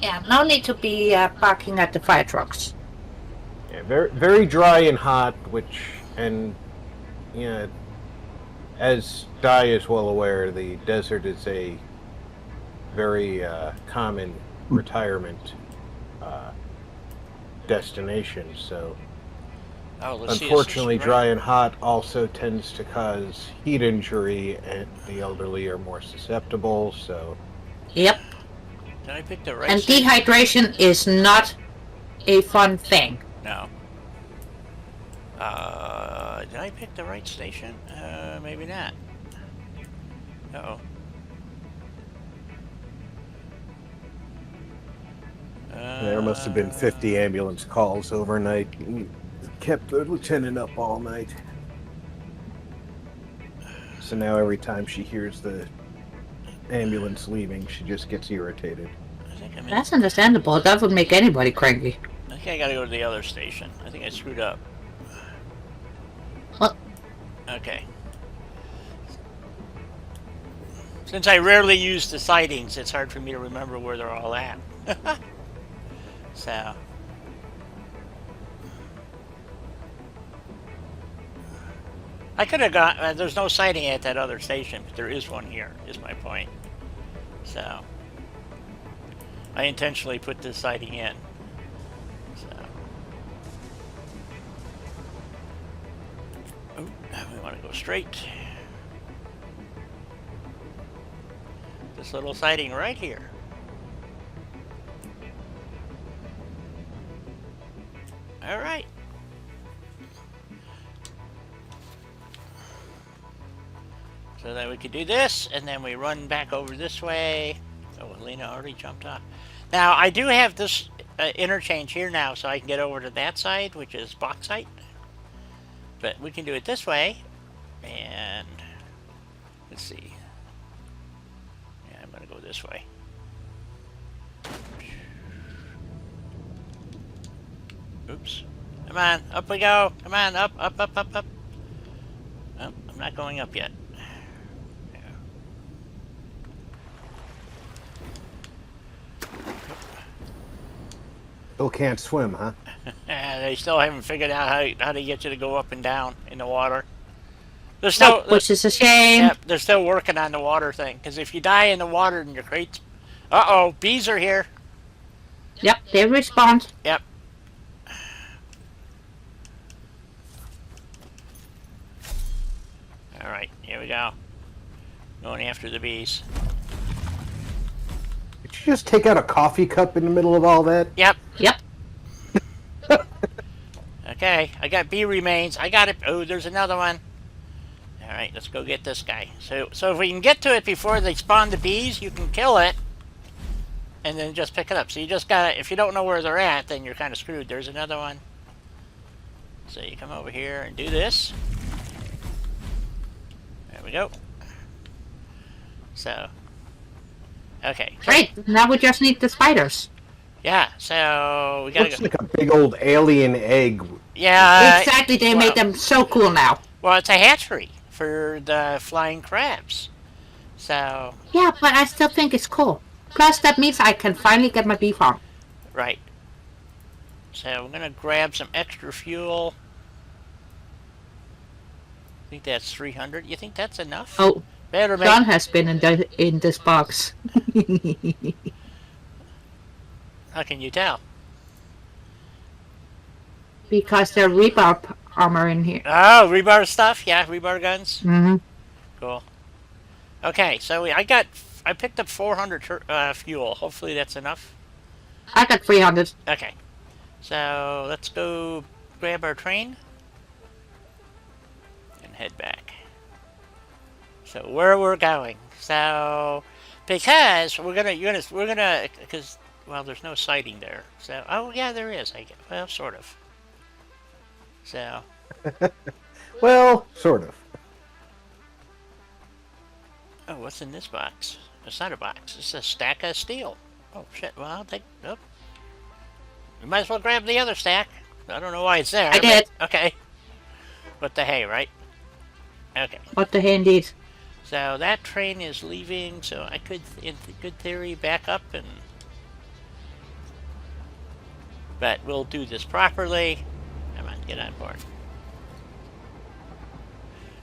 Speaker 2: Yeah, no need to be barking at the fire trucks.
Speaker 3: Yeah, very dry and hot, as Di is well aware, the desert is a very common retirement destination, so
Speaker 1: Oh, let's see.
Speaker 3: unfortunately dry and hot also tends to cause heat injury, and the elderly are more susceptible, so
Speaker 2: Yep.
Speaker 1: Did I pick the right?
Speaker 2: And
Speaker 1: station?
Speaker 2: dehydration is not a fun thing.
Speaker 1: No. Did I pick the right station? Maybe not. Uh-oh.
Speaker 3: there must have been 50 ambulance calls overnight. Kept the lieutenant up all night. So now every time she hears the ambulance leaving, she just gets irritated.
Speaker 1: I think I'm in.
Speaker 2: That's understandable. That would make anybody cranky.
Speaker 1: I think I gotta go to the other station. I think I screwed up.
Speaker 2: Well,
Speaker 1: Okay. Since I rarely use the sightings, it's hard for me to remember where they're all at. So. I could have got. There's no sighting at that other station, but there is one here, is my point. So. I intentionally put this sighting in. So. Oh, we want to go straight. This little sighting right here. All right. So then we could do this, and then we run back over this way. Oh, Helena already jumped off. Now, I do have this interchange here now, so I can get over to that side, which is bauxite. But we can do it this way, and let's see. Yeah, I'm going to go this way. Oops. Come on, up we go. Come on, up, up, up, up, up. Oh, I'm not going up yet.
Speaker 3: Still can't swim, huh?
Speaker 1: They still haven't figured out how to get you to go up and down in the water. They're still,
Speaker 2: which is a shame.
Speaker 1: yeah, they're still working on the water thing. Because if you die in the water in your crates, uh-oh, bees are here.
Speaker 2: Yep, they respond.
Speaker 1: Yep. All right, here we go. Going after the bees.
Speaker 3: Did you just take out a coffee cup in the middle of all that?
Speaker 1: Yep.
Speaker 2: Yep.
Speaker 1: Okay, I got bee remains. I got it. Oh, there's another one. All right, let's go get this guy. So if we can get to it before they spawn the bees, you can kill it, and then just pick it up. So you just gotta. If you don't know where they're at, then you're kind of screwed. There's another one. So you come over here and do this. There we go. So. Okay. So,
Speaker 2: Great. Now we just need the spiders.
Speaker 1: yeah. So we gotta
Speaker 3: Looks
Speaker 1: go.
Speaker 3: like a big old alien egg.
Speaker 1: Yeah.
Speaker 2: Exactly. They
Speaker 1: well-
Speaker 2: made them so cool now.
Speaker 1: Well, it's a hatchery for the flying crabs. So,
Speaker 2: Yeah, but I still think it's cool. Plus, that means I can finally get my bee farm.
Speaker 1: right. So we're gonna grab some extra fuel. I think that's 300. You think that's enough?
Speaker 2: Oh,
Speaker 1: Better make.
Speaker 2: John has been in this box.
Speaker 1: How can you tell?
Speaker 2: because there are rebar armor in here.
Speaker 1: Oh, rebar stuff? Yeah, rebar guns.
Speaker 2: Mm-hmm.
Speaker 1: Cool. Okay, so I picked up 400 fuel. Hopefully that's enough.
Speaker 2: I got 300.
Speaker 1: Okay, so let's go grab our train and head back. So where we're going? So because because well, there's no sighting there. So oh yeah, there is. I guess. Well, sort of. So
Speaker 3: Well, sort of.
Speaker 1: oh, what's in this box? It's not a box. It's a stack of steel. Oh shit. Well, I'll take. Nope. We might as well grab the other stack. I don't know why it's there.
Speaker 2: I did.
Speaker 1: Okay. What the hey, right? Okay.
Speaker 2: What the hell, indeed.
Speaker 1: So that train is leaving, so I could, in good theory, back up and... But we'll do this properly. Come on, get on board.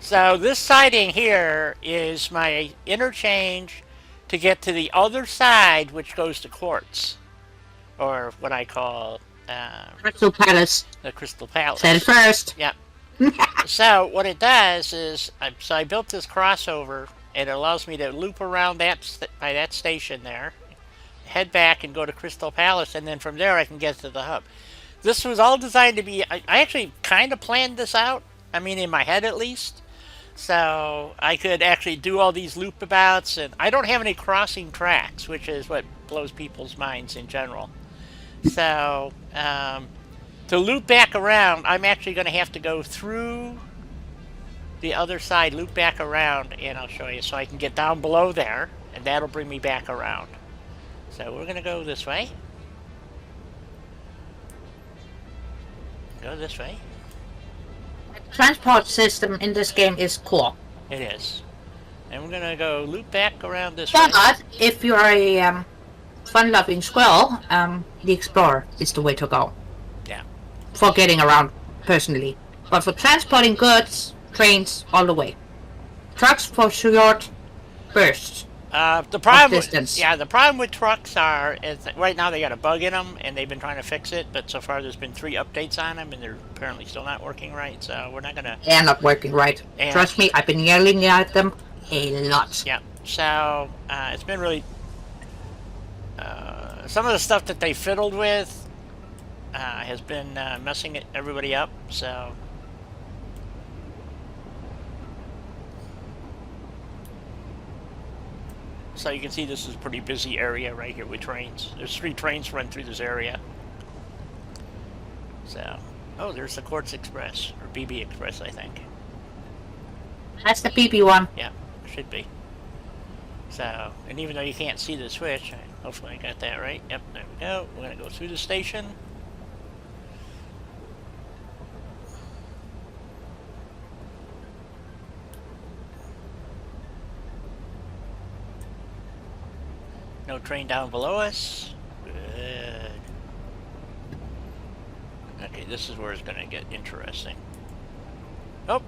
Speaker 1: So this siding here is my interchange to get to the other side, which goes to Quartz. Or what I call...
Speaker 2: Crystal Palace.
Speaker 1: the Crystal Palace.
Speaker 2: Said it first.
Speaker 1: Yep. So what it does is, I built this crossover, and it allows me to loop around by that station there, head back and go to Crystal Palace, and then from there I can get to the hub. This was all designed to be, I actually kind of planned this out, I mean in my head at least, so I could actually do all these loopabouts, and I don't have any crossing tracks, which is what blows people's minds in general. So, to loop back around, I'm actually going to have to go through the other side, loop back around, and I'll show you. So I can get down below there, and that'll bring me back around. So we're going to go this way. Go this way.
Speaker 2: The transport system in this game is cool.
Speaker 1: It is. And we're going to go loop back around this way.
Speaker 2: But if you're a fun-loving squirrel, the Explorer is the way to go.
Speaker 1: Yeah.
Speaker 2: For getting around, personally. But for transporting goods, trains, all the way. Trucks for short bursts.
Speaker 1: The problem,
Speaker 2: distance.
Speaker 1: the problem with trucks is that right now they got a bug in them, and they've been trying to fix it. But so far, there's been 3 updates on them, and they're apparently still not working right. So we're not gonna.
Speaker 2: They're not working right.
Speaker 1: And
Speaker 2: Trust me, I've been yelling at them a lot.
Speaker 1: Yeah. So it's been really some of the stuff that they fiddled with has been messing everybody up. So. So you can see this is a pretty busy area right here with trains. There's 3 trains run through this area. So, oh, there's the Quartz Express, or BB Express, I think.
Speaker 2: That's the PP one.
Speaker 1: Yeah, should be. So, and even though you can't see the switch, hopefully I got that right. Yep, there we go. We're going to go through the station. No train down below us. Good. Okay, this is where it's going to get interesting. Oh,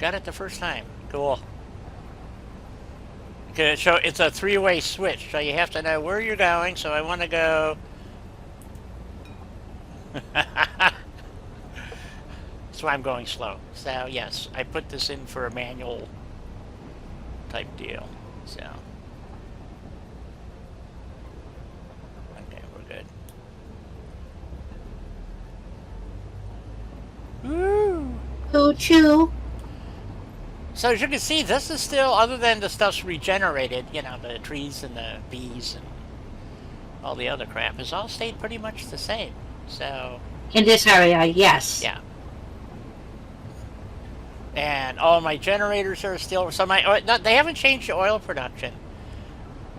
Speaker 1: got it the first time. Cool. Okay, so it's a 3-way switch, so you have to know where you're going. So I want to go. That's why I'm going slow. So yes, I put this in for a manual type deal. So. Woo!
Speaker 2: Choo-choo.
Speaker 1: So as you can see, this is still, other than the stuff's regenerated, you know, the trees and the bees and all the other crap has all stayed pretty much the same. So
Speaker 2: in this area, yes.
Speaker 1: Yeah. And all my generators are still, so they haven't changed the oil production.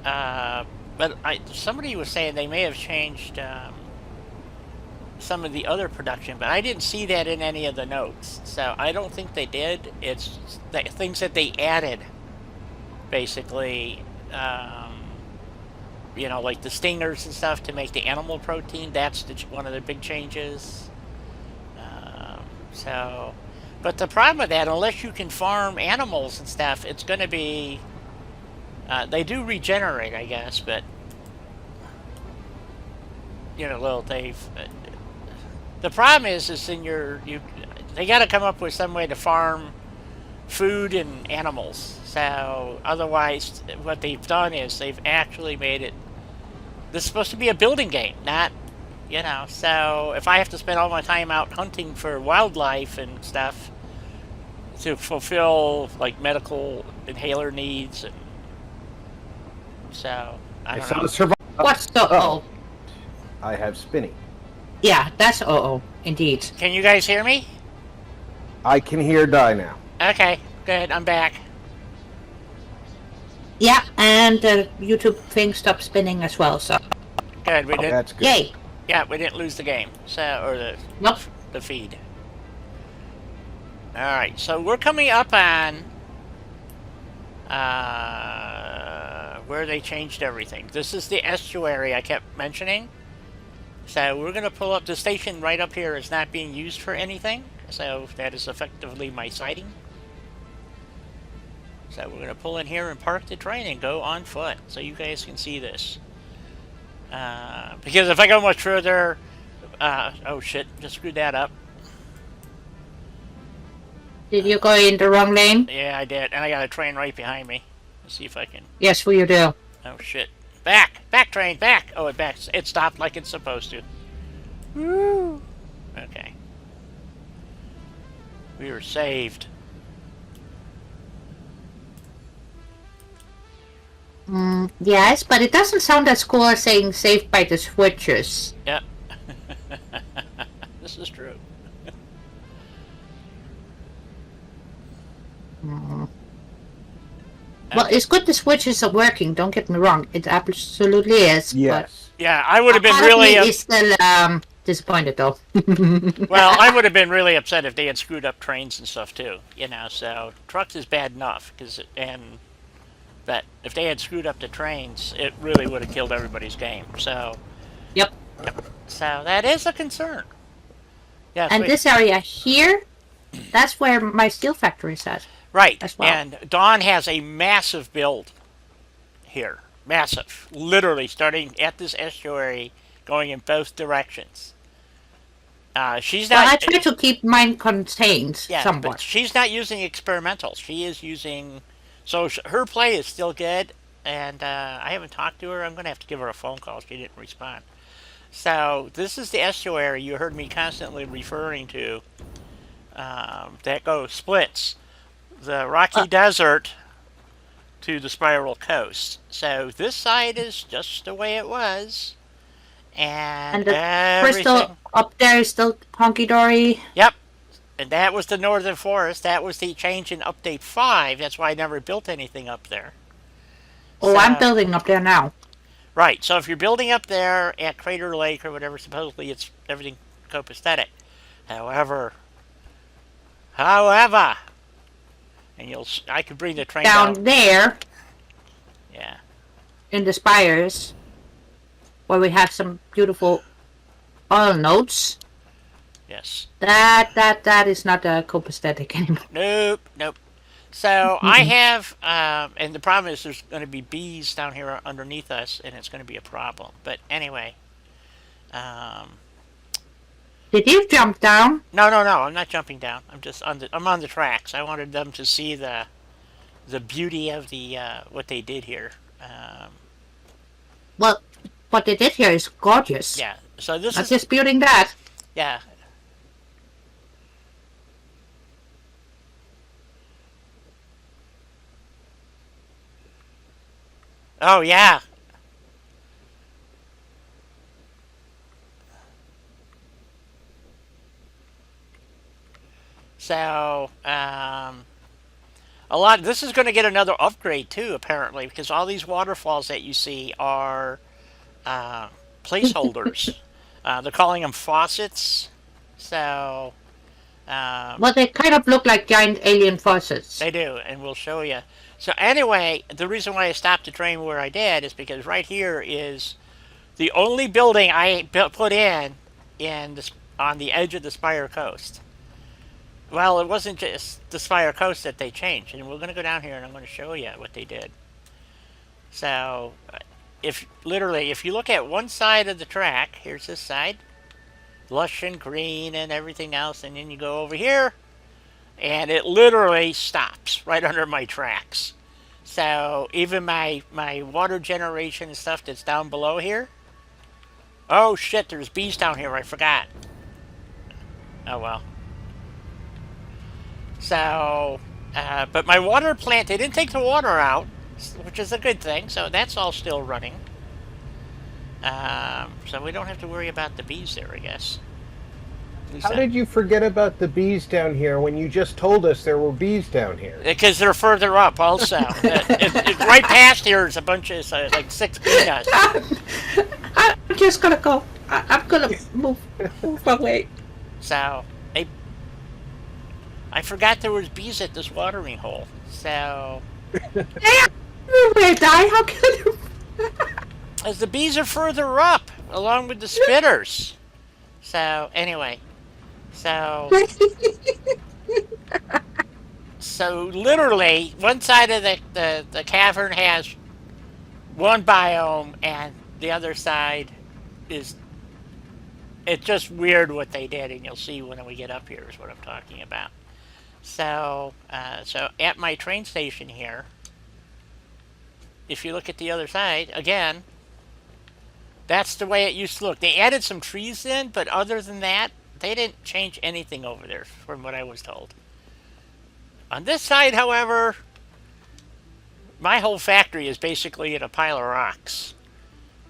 Speaker 1: But somebody was saying they may have changed some of the other production, but I didn't see that in any of the notes, so I don't think they did. It's things that they added, basically, you know, like the stingers and stuff to make the animal protein. That's one of the big changes. So, but the problem with that, unless you can farm animals and stuff, it's going to be, they do regenerate, I guess, but, you know, well, The problem is in they got to come up with some way to farm food and animals. So otherwise, what they've done is they've actually made it. This is supposed to be a building game, not, So if I have to spend all my time out hunting for wildlife and stuff to fulfill like medical inhaler needs, and so I don't know.
Speaker 2: What's the oh?
Speaker 3: I have spinny.
Speaker 2: Yeah, that's indeed.
Speaker 1: Can you guys hear me?
Speaker 3: I can hear die now.
Speaker 1: Okay, good. I'm back.
Speaker 2: Yeah, and the YouTube thing stopped spinning as well. So
Speaker 1: Good. We didn't.
Speaker 3: That's good.
Speaker 2: yay!
Speaker 1: Yeah, we didn't lose the game. Or
Speaker 2: Nope.
Speaker 1: the feed. All right. So we're coming up on where they changed everything. This is the estuary I kept mentioning. So we're going to pull up the station right up here. Is not being used for anything. So that is effectively my sighting. So we're going to pull in here and park the train and go on foot so you guys can see this. Because if I go much further... oh shit, just screwed that up.
Speaker 2: Did you go in the wrong lane?
Speaker 1: Yeah, I did. And I got a train right behind me. Let's see if I can...
Speaker 2: Yes, you do.
Speaker 1: Oh shit. Back! Back train, back! Oh, it stopped like it's supposed to. Woo! Okay. We were saved.
Speaker 2: Yes, but it doesn't sound as cool as saying saved by the switches.
Speaker 1: Yep. This is true.
Speaker 2: Well, it's good the switches are working, don't get me wrong. It absolutely is.
Speaker 3: Yes.
Speaker 1: Yeah, I would have
Speaker 2: But
Speaker 1: been really...
Speaker 2: he's still disappointed, though.
Speaker 1: Well, I would have been really upset if they had screwed up trains and stuff, too. So trucks is bad enough, but if they had screwed up the trains, it really would have killed everybody's game. So,
Speaker 2: Yep.
Speaker 1: So that is a concern. Yeah.
Speaker 2: And this area here, that's where my steel factory is at.
Speaker 1: Right.
Speaker 2: As well.
Speaker 1: And Dawn has a massive build here. Massive. Literally starting at this estuary, going in both directions. She's not...
Speaker 2: Well, I try to keep mine contained somewhat.
Speaker 1: But she's not using experimental. She is using... So her play is still good, and I haven't talked to her. I'm going to have to give her a phone call. She didn't respond. So this is the estuary you heard me constantly referring to. That splits the rocky desert to the spiral coast. So this side is just the way it was. And
Speaker 2: the crystal up there is still honky-dory.
Speaker 1: Yep. And that was the Northern Forest. That was the change in Update 5. That's why I never built anything up there.
Speaker 2: Oh, I'm building up there now.
Speaker 1: Right. So if you're building up there at Crater Lake or whatever, supposedly it's everything copacetic. However, and I could bring the train
Speaker 2: down there.
Speaker 1: Yeah.
Speaker 2: In the spires, where we have some beautiful oil notes.
Speaker 1: Yes.
Speaker 2: That is not a copacetic anymore.
Speaker 1: Nope. So I have, and the problem is there's going to be bees down here underneath us, and it's going to be a problem. But anyway.
Speaker 2: Did you jump down?
Speaker 1: No, I'm not jumping down. I'm on the tracks. I wanted them to see the beauty of the what they did here.
Speaker 2: Well, what they did here is gorgeous.
Speaker 1: Yeah. So this
Speaker 2: I'm
Speaker 1: is
Speaker 2: disputing that.
Speaker 1: Yeah. Oh yeah. So, this is going to get another upgrade too, apparently, because all these waterfalls that you see are placeholders. They're calling them faucets. So,
Speaker 2: well, they kind of look like giant alien faucets.
Speaker 1: They do, and we'll show you. So anyway, the reason why I stopped the train where I did is because right here is the only building I put in on the edge of the Spire Coast. Well, it wasn't just the Spire Coast that they changed, and we're going to go down here and I'm going to show you what they did. So, if you look at one side of the track, here's this side, lush and green and everything else, and then you go over here, and it literally stops right under my tracks. So even my water generation and stuff that's down below here. Oh shit, there's bees down here, I forgot. Oh well. So, but my water plant, they didn't take the water out, which is a good thing, so that's all still running. So we don't have to worry about the bees there, I guess.
Speaker 3: How did you forget about the bees down here when you just told us there were bees down here?
Speaker 1: Because they're further up, also. Right past here is a bunch of like 6 peanuts.
Speaker 2: I'm just gonna go. I'm gonna move away.
Speaker 1: So I forgot there was bees at this watering hole. So
Speaker 2: They die. How can you?
Speaker 1: as the bees are further up, along with the spitters. So anyway, so literally one side of the cavern has one biome, and the other side is, it's just weird what they did, and you'll see when we get up here is what I'm talking about. So so at my train station here, if you look at the other side again, that's the way it used to look. They added some trees in, but other than that, they didn't change anything over there, from what I was told. On this side, however, my whole factory is basically in a pile of rocks.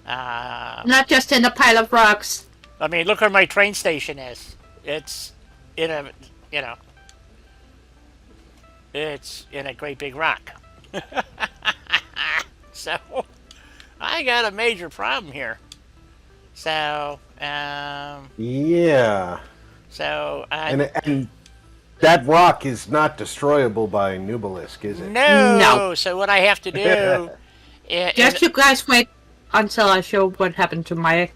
Speaker 2: Not just in a pile of rocks.
Speaker 1: I mean, look where my train station is. It's in a, it's in a great big rock. So, I got a major problem here. So,
Speaker 3: Yeah.
Speaker 1: So,
Speaker 3: And that rock is not destroyable by Nubelisk, is it?
Speaker 1: No. So what I have to do...
Speaker 2: Just you guys wait until I show what happened to my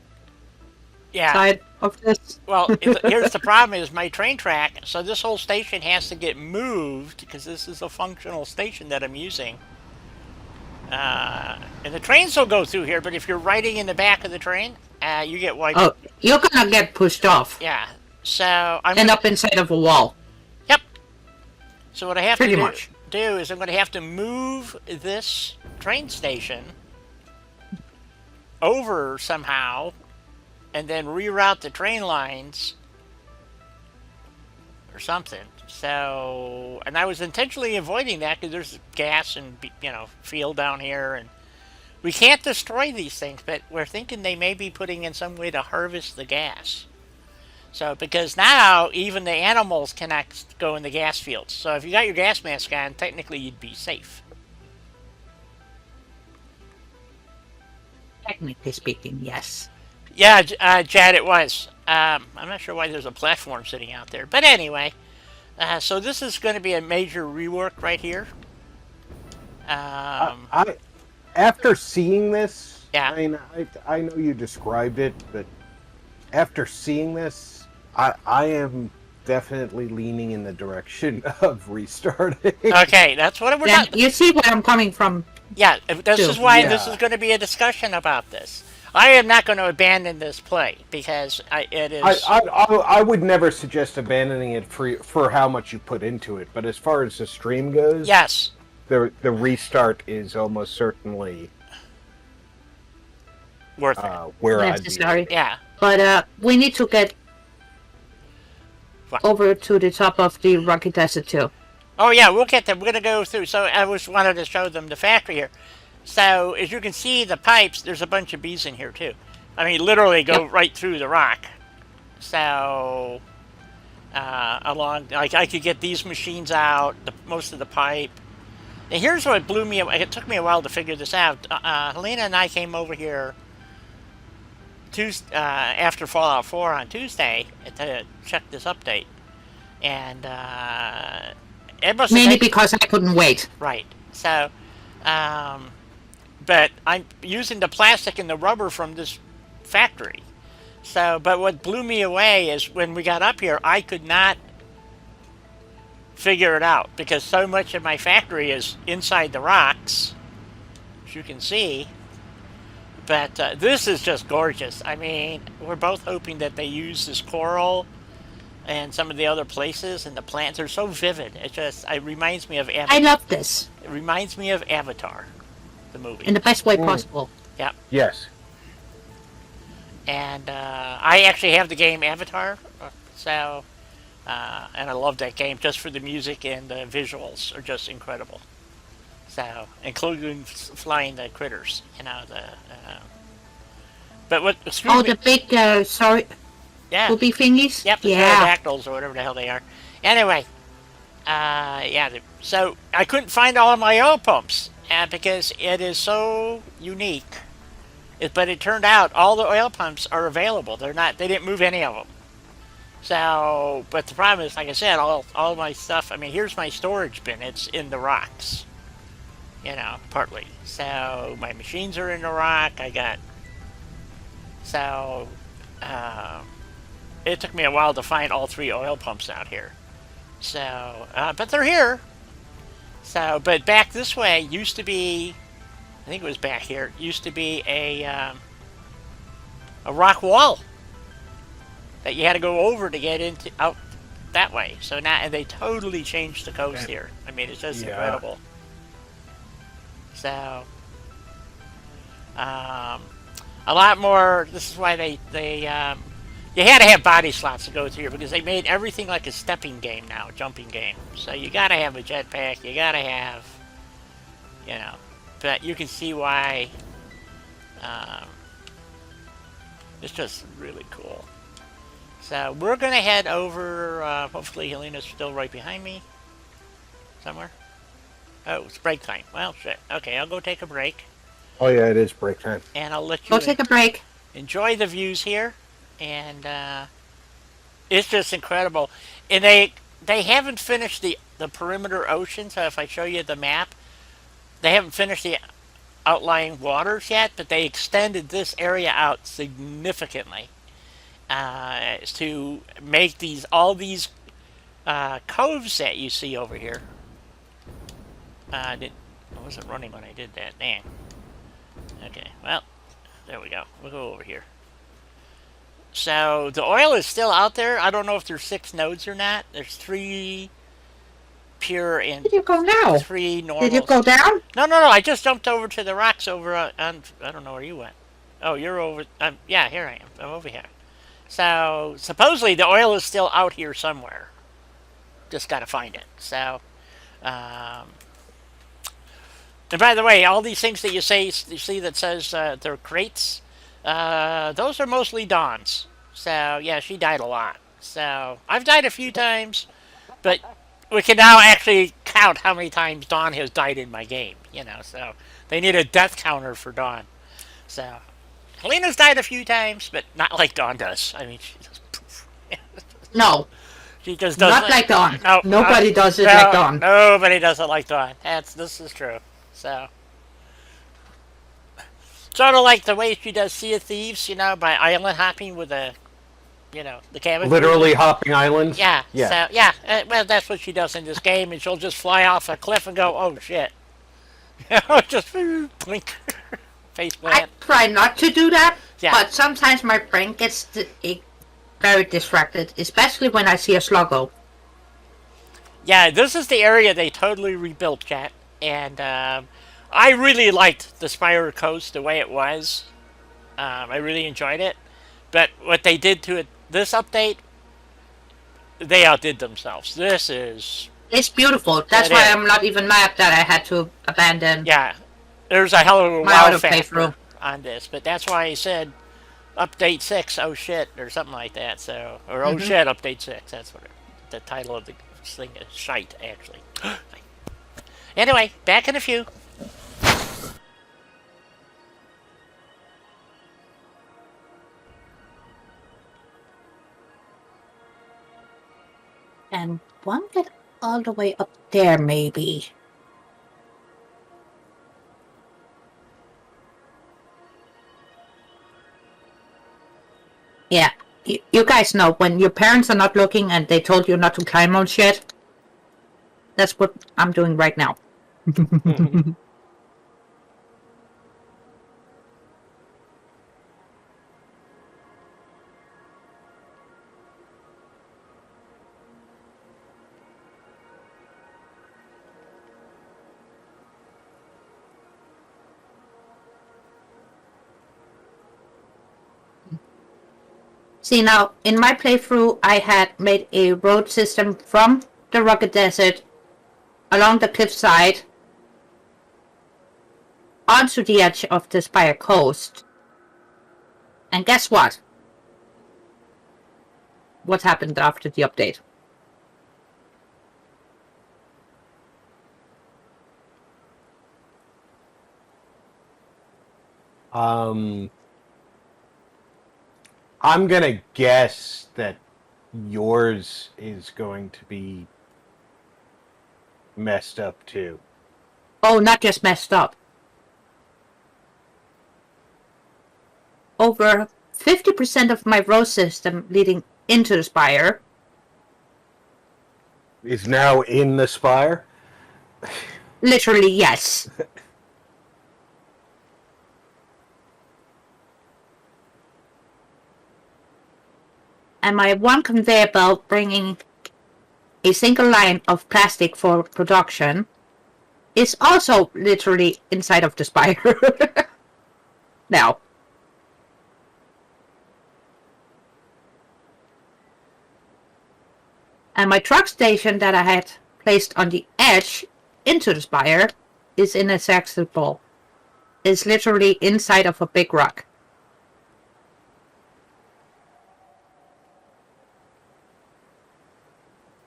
Speaker 2: side of this.
Speaker 1: Well, here's the problem is my train track, so this whole station has to get moved, because this is a functional station that I'm using. And the trains will go through here, but if you're riding in the back of the train, you get wiped.
Speaker 2: Oh, you're gonna get pushed off.
Speaker 1: Yeah. So I'm
Speaker 2: end up inside of a wall.
Speaker 1: Yep. So what I have
Speaker 2: Pretty
Speaker 1: to
Speaker 2: much.
Speaker 1: do is I'm going to have to move this train station over somehow, and then reroute the train lines or something. So, and I was intentionally avoiding that because there's gas and field down here, and we can't destroy these things, but we're thinking they may be putting in some way to harvest the gas. So, because now even the animals cannot go in the gas fields. So if you got your gas mask on, technically you'd be safe.
Speaker 2: Technically speaking, yes.
Speaker 1: Yeah, Jad, it was. I'm not sure why there's a platform sitting out there. But anyway, so this is going to be a major rework right here.
Speaker 3: After seeing this,
Speaker 1: yeah.
Speaker 3: I mean, I know you described it, but after seeing this, I am definitely leaning in the direction of restarting.
Speaker 1: Okay, that's what we're talking.
Speaker 2: You see where I'm coming from.
Speaker 1: Yeah, this is why this is going to be a discussion about this. I am not going to abandon this play because it is.
Speaker 3: I would never suggest abandoning it for how much you put into it, but as far as the stream goes,
Speaker 1: yes,
Speaker 3: the restart is almost certainly
Speaker 1: worth it.
Speaker 3: Where
Speaker 2: necessary.
Speaker 1: I'd be. Yeah,
Speaker 2: but we need to get over to the top of the Rocky Desert too.
Speaker 1: Oh yeah, we'll get them. We're gonna go through. So I just wanted to show them the factory here. So as you can see, the pipes. There's a bunch of bees in here too. I mean, literally go right through the rock. So along, like I could get these machines out, most of the pipe. And here's what blew me away. It took me a while to figure this out. Helena and I came over here after Fallout 4 on Tuesday to check this update, and it must
Speaker 2: mainly because I couldn't wait.
Speaker 1: Right. So, but I'm using the plastic and the rubber from this factory. So, but what blew me away is when we got up here, I could not figure it out because so much of my factory is inside the rocks, as you can see. But this is just gorgeous. I mean, we're both hoping that they use this coral and some of the other places, and the plants are so vivid. It reminds me of
Speaker 2: I love this
Speaker 1: It reminds me of Avatar, the movie.
Speaker 2: in the best way possible.
Speaker 1: Yep.
Speaker 3: Yes.
Speaker 1: And I actually have the game Avatar, so and I love that game just for the music, and the visuals are just incredible. So, including flying the critters, but what?
Speaker 2: Oh, the big
Speaker 1: yeah,
Speaker 2: booby thingies.
Speaker 1: yep, the pterodactyls or whatever the hell they are. Anyway, yeah. So I couldn't find all of my oil pumps because it is so unique. But it turned out all the oil pumps are available. They didn't move any of them. So, but the problem is, like I said, all my stuff. I mean, here's my storage bin. It's in the rocks. Partly. So my machines are in the rock. So it took me a while to find all 3 oil pumps out here. So, but they're here. So, but back this way used to be, I think it was back here, used to be a rock wall that you had to go over to get out that way. So now, and they totally changed the coast here. I mean, it's just incredible. So, a lot more. This is why they you had to have body slots to go through here, because they made everything like a stepping game now, a jumping game. So you got to have a jetpack. You got to have, but you can see why. It's just really cool. So we're gonna head over. Hopefully, Helena's still right behind me somewhere. Oh, it's break time. Well, shit. Okay, I'll go take a break.
Speaker 3: Oh yeah, it is break time.
Speaker 1: And I'll let you
Speaker 2: Go take a break.
Speaker 1: Enjoy the views here, and it's just incredible. And they haven't finished the perimeter ocean. So if I show you the map, they haven't finished the outlying waters yet, but they extended this area out significantly to make all these coves that you see over here. I wasn't running when I did that. Dang. Okay, well, there we go. We'll go over here. So the oil is still out there. I don't know if there's 6 nodes or not. There's 3 pure and
Speaker 2: Did you go now?
Speaker 1: 3 normal.
Speaker 2: Did you go down?
Speaker 1: No. I just jumped over to the rocks over on. I don't know where you went. Oh, you're over. Yeah, here I am. I'm over here. So supposedly the oil is still out here somewhere. Just got to find it. So. And by the way, all these things that you see that says they're crates, those are mostly Dawn's. So, yeah, she died a lot. So, I've died a few times, but we can now actually count how many times Dawn has died in my game, so they need a death counter for Dawn. So, Helena's died a few times, but not like Dawn does. I mean, she just poof.
Speaker 2: No.
Speaker 1: She just does
Speaker 2: Not like Dawn.
Speaker 1: No,
Speaker 2: Nobody does it like Dawn.
Speaker 1: Nobody does it like Dawn. This is true. So, sort of like the way she does Sea of Thieves, by island hopping with the cabin.
Speaker 3: Literally hopping islands?
Speaker 1: Yeah.
Speaker 3: Yeah.
Speaker 1: So, yeah. Well, that's what she does in this game, and she'll just fly off a cliff and go, oh, shit. Just blink. Face plant.
Speaker 2: I try not to do that,
Speaker 1: Yeah.
Speaker 2: but sometimes my brain gets very distracted, especially when I see a sluggo.
Speaker 1: Yeah, this is the area they totally rebuilt, chat. And I really liked the Spire Coast the way it was. I really enjoyed it. But what they did to it, this update, they outdid themselves.
Speaker 2: It's beautiful. That's why I'm not even mad that I had to abandon.
Speaker 1: Yeah, there's a hell of a
Speaker 2: my
Speaker 1: wow
Speaker 2: auto
Speaker 1: factor
Speaker 2: playthrough
Speaker 1: on this. But that's why I said update 6, oh shit, or something like that. So, or oh shit, update 6. That's what the title of the thing is. Shyte, actually. Anyway, back in a few.
Speaker 2: And one get all the way up there, maybe. Yeah, you guys know when your parents are not looking and they told you not to climb on shit. That's what I'm doing right now. See, now, in my playthrough, I had made a road system from the rugged desert along the cliffside onto the edge of the Spire coast. And guess what? What happened after the update?
Speaker 3: I'm gonna guess that yours is going to be messed up too.
Speaker 2: Oh, not just messed up. Over 50% of my road system leading into the Spire
Speaker 3: Is now in the Spire?
Speaker 2: literally, yes. And my one conveyor belt bringing a single line of plastic for production is also literally inside of the Spire. Now. And my truck station that I had placed on the edge into the Spire is inaccessible. It's literally inside of a big rock.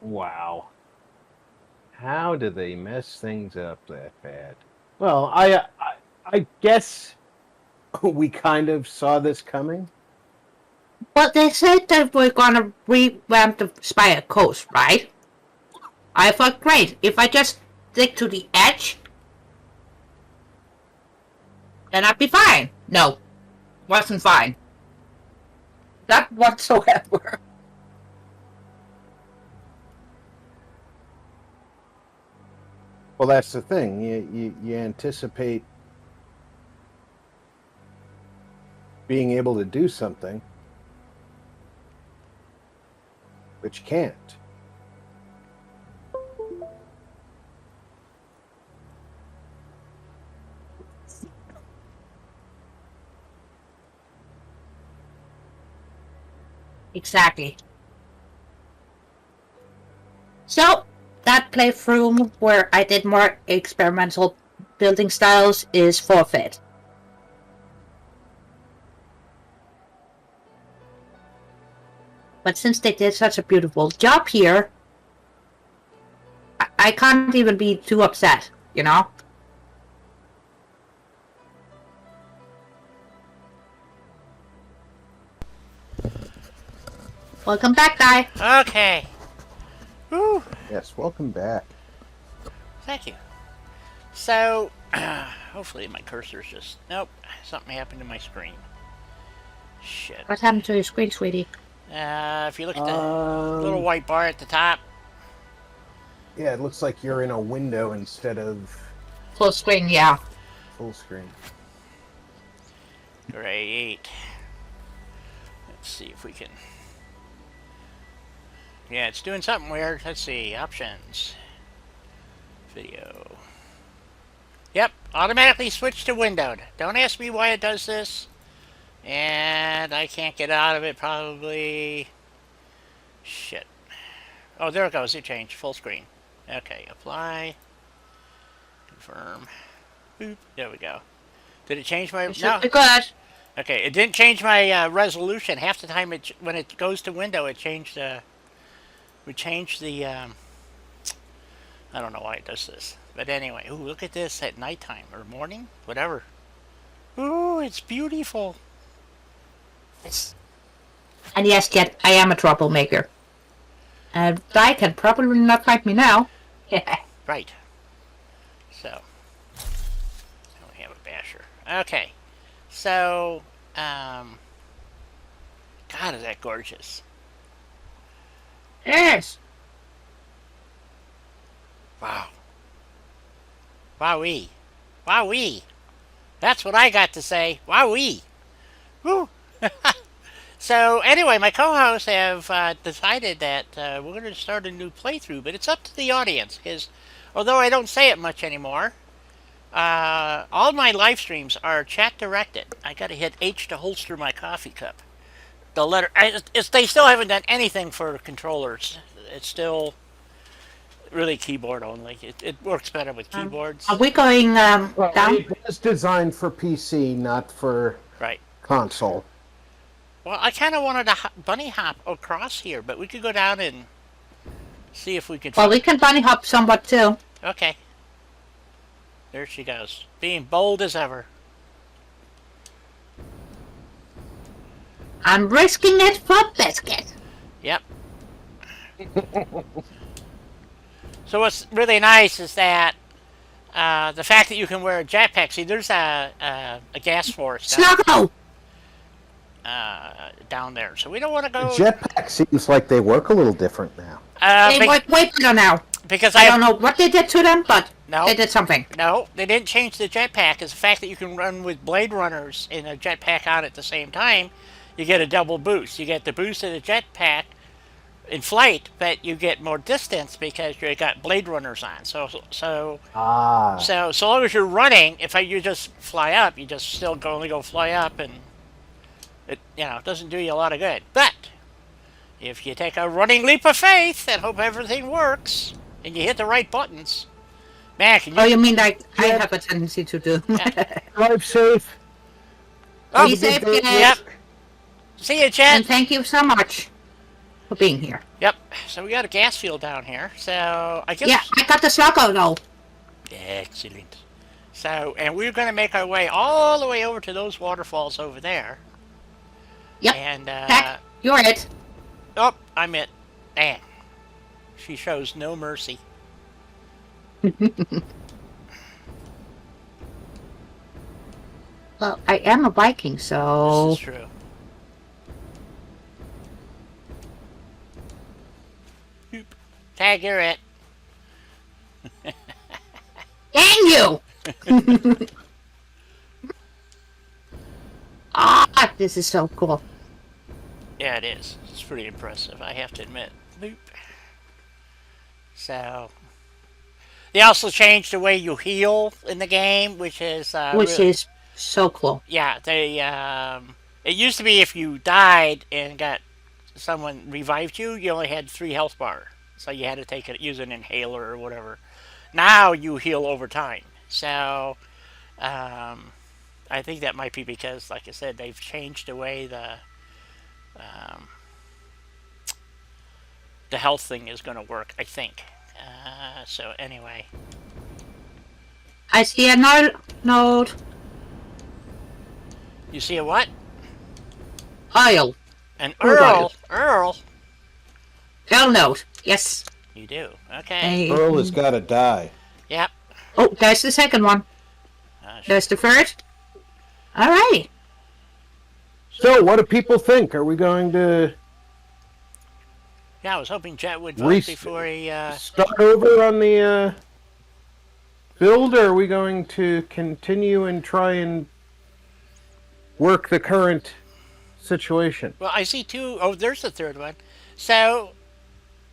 Speaker 3: Wow. How do they mess things up that bad? Well, I guess we kind of saw this coming.
Speaker 2: But they said that we're gonna revamp the Spire coast, right? I thought, great, if I just stick to the edge, then I'd be fine. No, wasn't fine. Not whatsoever.
Speaker 3: Well, that's the thing. You anticipate being able to do something, but you can't.
Speaker 2: Exactly. So, that playthrough where I did more experimental building styles is forfeit. But since they did such a beautiful job here, I can't even be too upset, you know? Welcome back, Guy.
Speaker 1: Okay. Woo.
Speaker 3: Yes, welcome back.
Speaker 1: Thank you. So, hopefully my cursor's just... Nope, something happened to my screen. Shit.
Speaker 2: What happened to your screen, sweetie?
Speaker 1: If you look at the little white bar at the top.
Speaker 3: Yeah, it looks like you're in a window instead of
Speaker 2: Full screen, yeah.
Speaker 3: full screen.
Speaker 1: Great. Let's see if we can... Yeah, it's doing something weird. Let's see. Options. Video. Yep, automatically switched to windowed. Don't ask me why it does this. And I can't get out of it probably. Shit. Oh, there it goes. It changed. Full screen. Okay, apply. Confirm. Boop. There we go. Did it change my... No.
Speaker 2: Good.
Speaker 1: Okay, it didn't change my resolution. Half the time when it goes to window, it changed... we changed the... I don't know why it does this. But anyway, ooh, look at this at nighttime or morning, whatever. Ooh, it's beautiful.
Speaker 2: Yes. And yes, yet I am a troublemaker. And Guy can probably not fight me now.
Speaker 1: Right. So, we have a basher. Okay. So, God, is that gorgeous.
Speaker 2: Yes.
Speaker 1: Wow. Wowee. Wowee. That's what I got to say. Wowee. Woo. So, anyway, my co-hosts have decided that we're going to start a new playthrough, but it's up to the audience, because although I don't say it much anymore, all my live streams are chat-directed. I got to hit H to holster my coffee cup. the letter. They still haven't done anything for controllers. It's still really keyboard only. It works better with
Speaker 2: Are
Speaker 1: keyboards.
Speaker 2: we going
Speaker 3: Well,
Speaker 2: down?
Speaker 3: it was designed for PC, not for
Speaker 1: Right.
Speaker 3: console.
Speaker 1: Well, I kind of wanted to bunny hop across here, but we could go down and see if we could.
Speaker 2: Well, we can bunny hop somewhat too.
Speaker 1: Okay. There she goes, being bold as ever.
Speaker 2: I'm risking it for biscuit.
Speaker 1: Yep. So what's really nice is that the fact that you can wear a jetpack. See, there's a gas force
Speaker 2: Snuggle!
Speaker 1: down there, so we don't want to go.
Speaker 3: Jetpack seems like they work a little different now.
Speaker 2: They work way better now.
Speaker 1: Because
Speaker 2: I don't know what they did to them, but
Speaker 1: No.
Speaker 2: they did something.
Speaker 1: No, they didn't change the jetpack. It's the fact that you can run with Blade Runners and a jetpack on at the same time. You get a double boost. You get the boost of the jetpack in flight, but you get more distance because you got Blade Runners on. So long as you're running, if you just fly up, you just still only go fly up, and it doesn't do you a lot of good. But if you take a running leap of faith and hope everything works, and you hit the right buttons, man, can you?
Speaker 2: Oh, you mean like I have a tendency to do?
Speaker 3: Drive safe.
Speaker 1: Oh,
Speaker 2: Be safe,
Speaker 1: yep.
Speaker 2: guys.
Speaker 1: See you,
Speaker 2: And
Speaker 1: Jen.
Speaker 2: thank you so much for being here.
Speaker 1: Yep. So we got a gas field down here. So I guess.
Speaker 2: Yeah, I got the Snuggle though.
Speaker 1: Excellent. So, and we're going to make our way all the way over to those waterfalls over there.
Speaker 2: Yep.
Speaker 1: And
Speaker 2: Heck, you're it.
Speaker 1: oh, I'm it. Damn. She shows no mercy.
Speaker 2: Well, I am a Viking, so
Speaker 1: This is true. Boop. Tag, you're it.
Speaker 2: dang you! Ah, this is so cool.
Speaker 1: Yeah, it is. It's pretty impressive, I have to admit. Boop. So, they also changed the way you heal in the game, which is
Speaker 2: Is so cool.
Speaker 1: yeah. It used to be if you died and got someone revived you, you only had 3 health bar, so you had to use an inhaler or whatever. Now you heal over time. So, I think that might be because, like I said, they've changed the way the health thing is going to work, I think. So anyway.
Speaker 2: I see a node.
Speaker 1: You see a what?
Speaker 2: Oil.
Speaker 1: An
Speaker 2: Crude oil.
Speaker 1: Earl.
Speaker 2: Earl node. Yes.
Speaker 1: You do. Okay.
Speaker 2: Hey.
Speaker 3: Earl has got to die.
Speaker 1: Yep.
Speaker 2: Oh, there's the second one. There's the third. Alrighty.
Speaker 3: So, what do people think? Are we going to
Speaker 1: Yeah, I was hoping Jet would vote before he...
Speaker 3: start over on the build, or are we going to continue and try and work the current situation?
Speaker 1: Well, I see 2... Oh, there's the third one. So,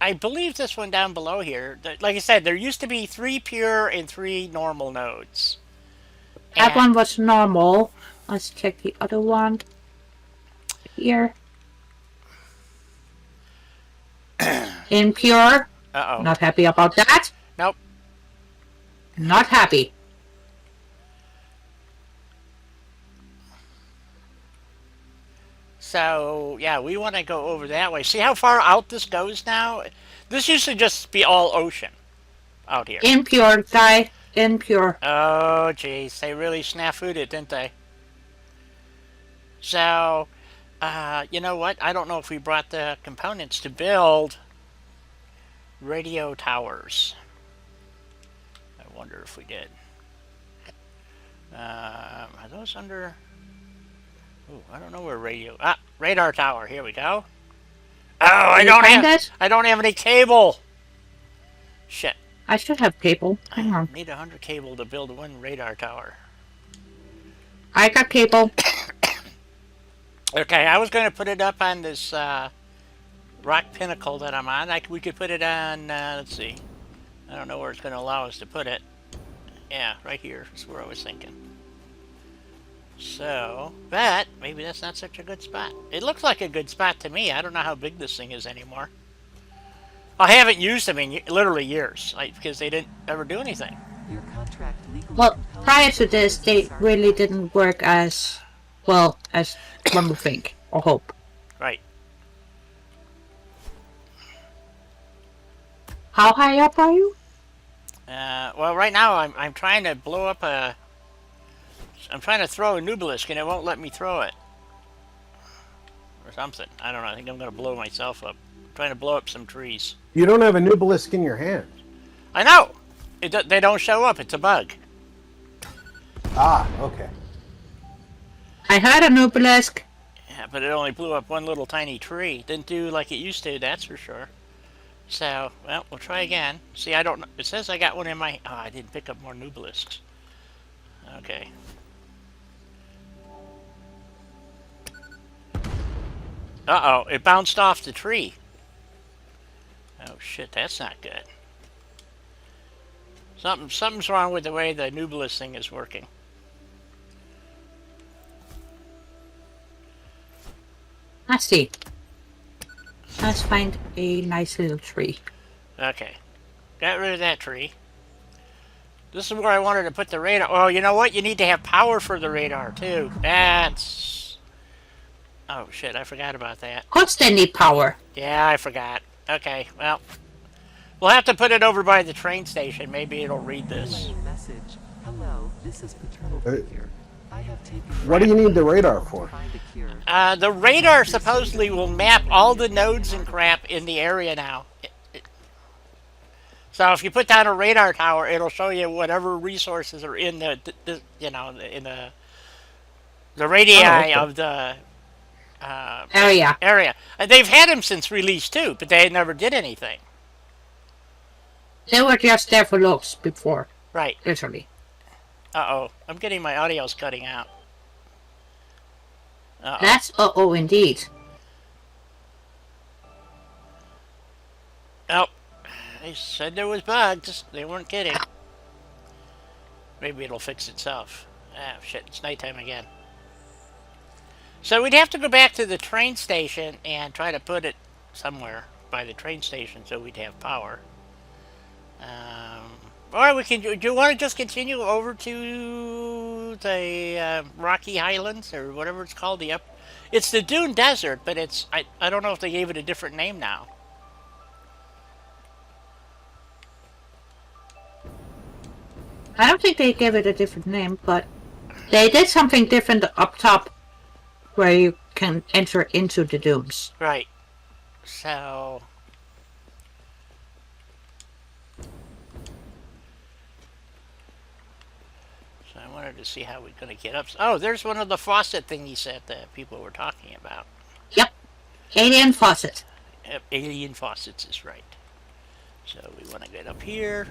Speaker 1: I believe this one down below here, like I said, there used to be 3 pure and 3 normal nodes.
Speaker 2: That one was normal. Let's check the other one. Here. Impure.
Speaker 1: Uh-oh.
Speaker 2: Not happy about that.
Speaker 1: Nope.
Speaker 2: Not happy.
Speaker 1: So, yeah, we want to go over that way. See how far out this goes now? This used to just be all ocean out here.
Speaker 2: Impure, guy. Impure.
Speaker 1: Oh, jeez. They really snafu'd it, didn't they? So, you know what? I don't know if we brought the components to build radio towers. I wonder if we did. Are those under... Ooh, I don't know where radio... Ah, radar tower. Here we go. Oh, I don't have any cable. Shit.
Speaker 2: I should have cable. Hang on.
Speaker 1: Need 100 cable to build 1 radar tower.
Speaker 2: I got cable.
Speaker 1: Okay, I was going to put it up on this rock pinnacle that I'm on. We could put it on, let's see. I don't know where it's going to allow us to put it. Yeah, right here is where I was thinking. So, but maybe that's not such a good spot. It looks like a good spot to me. I don't know how big this thing is anymore. I haven't used them in literally years, like because they didn't ever do anything.
Speaker 4: Your contract legally
Speaker 2: Well,
Speaker 4: compels
Speaker 2: prior
Speaker 4: you
Speaker 2: to this, they
Speaker 4: discharge
Speaker 2: really
Speaker 4: all
Speaker 2: didn't work as well as one would think or hope.
Speaker 1: Right.
Speaker 2: How high up are you?
Speaker 1: Well, right now I'm trying to blow up a. I'm trying to throw a nubelisk and it won't let me throw it. Or something. I don't know. I think I'm going to blow myself up. I'm trying to blow up some trees.
Speaker 3: You don't have a nubelisk in your hand.
Speaker 1: I know! They don't show up. It's a bug.
Speaker 3: Ah, okay.
Speaker 2: I heard a nubelisk.
Speaker 1: Yeah, but it only blew up one little tiny tree. Didn't do like it used to, that's for sure. So, well, we'll try again. See, I don't know. It says I got one in my... Oh, I didn't pick up more nubelisks. Okay. Uh-oh, it bounced off the tree. Oh, shit, that's not good. Something's wrong with the way the nubelist thing is working.
Speaker 2: Let's see. Let's find a nice little tree.
Speaker 1: Okay. Got rid of that tree. This is where I wanted to put the radar. Oh, you know what? You need to have power for the radar, too. That's... Oh, shit, I forgot about that.
Speaker 2: Of course they need power.
Speaker 1: Yeah, I forgot. Okay, well... We'll have to put it over by the train station. Maybe it'll read this.
Speaker 4: main message. Hello, this is paternal figure. I have taken.
Speaker 3: What do you need the radar for?
Speaker 4: Find a cure.
Speaker 1: The radar supposedly will map all the nodes and crap in the area now. So if you put down a radar tower, it'll show you whatever resources are in the you know, in the radii
Speaker 3: okay.
Speaker 1: of the
Speaker 2: Area.
Speaker 1: area. They've had them since release too, but they never did anything.
Speaker 2: They were just there for looks before,
Speaker 1: Right.
Speaker 2: literally.
Speaker 1: Uh-oh. I'm getting my audio's cutting out. Uh-oh.
Speaker 2: That's uh-oh indeed.
Speaker 1: Oh. They said there was bugs. They weren't kidding. Maybe it'll fix itself. Ah, shit. It's nighttime again. So we'd have to go back to the train station and try to put it somewhere by the train station so we'd have power. Or we can. Do you want to just continue over to the Rocky Highlands or whatever it's called? It's the Dune Desert, but it's. I don't know if they gave it a different name now.
Speaker 2: I don't think they gave it a different name, but they did something different up top where you can enter into the dunes.
Speaker 1: Right. So. I wanted to see how we're going to get up. Oh, there's one of the faucet thingies that people were talking about.
Speaker 2: Yep. Alien faucet.
Speaker 1: Yep, alien faucets is right. So we want to get up here.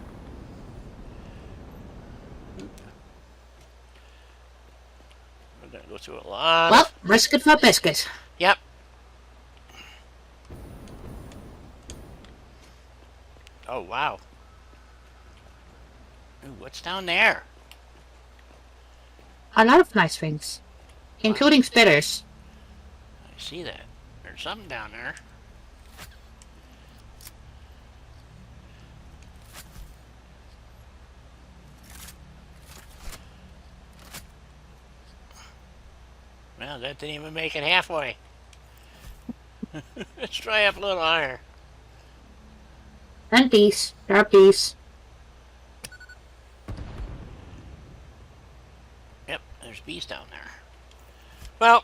Speaker 1: We're going to go through a lot.
Speaker 2: Well, risk it for biscuit.
Speaker 1: Yep. Oh, wow. Ooh, what's down there?
Speaker 2: A lot of nice things, including spitters.
Speaker 1: I see that. There's something down there. Well, that didn't even make it halfway. Let's try up a little higher.
Speaker 2: And bees. There are bees.
Speaker 1: Yep, there's bees down there. Well,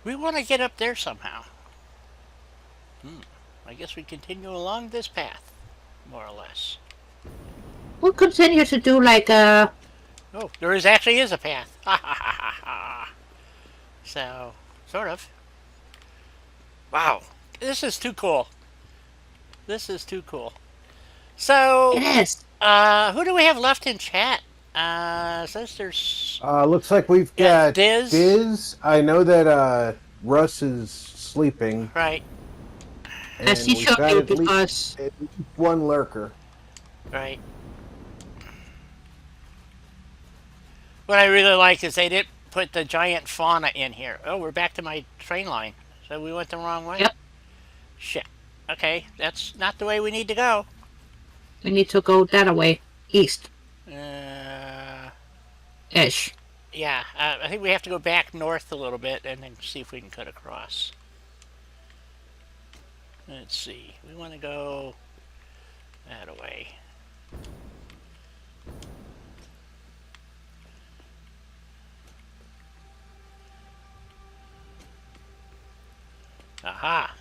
Speaker 1: we want to get up there somehow. I guess we continue along this path, more or less.
Speaker 2: We'll continue to do like a...
Speaker 1: Oh, there actually is a path. Ha ha ha ha ha. So, sort of. Wow, this is too cool. This is too cool. So,
Speaker 2: It is.
Speaker 1: who do we have left in chat? Says there's...
Speaker 3: Looks like we've
Speaker 1: Yeah,
Speaker 3: got
Speaker 1: Diz.
Speaker 3: I know that Russ is sleeping.
Speaker 1: Right,
Speaker 2: As he
Speaker 3: we've
Speaker 2: showed
Speaker 3: got
Speaker 2: you,
Speaker 3: at least
Speaker 2: because...
Speaker 3: one lurker.
Speaker 1: right. What I really like is they didn't put the giant fauna in here. Oh, we're back to my train line. So we went the wrong way?
Speaker 2: Yep.
Speaker 1: Shit. Okay, that's not the way we need to go.
Speaker 2: We need to go that way. East.
Speaker 1: Uh,
Speaker 2: Ish.
Speaker 1: yeah, I think we have to go back north a little bit and then see if we can cut across. Let's see. We want to go that way. Aha.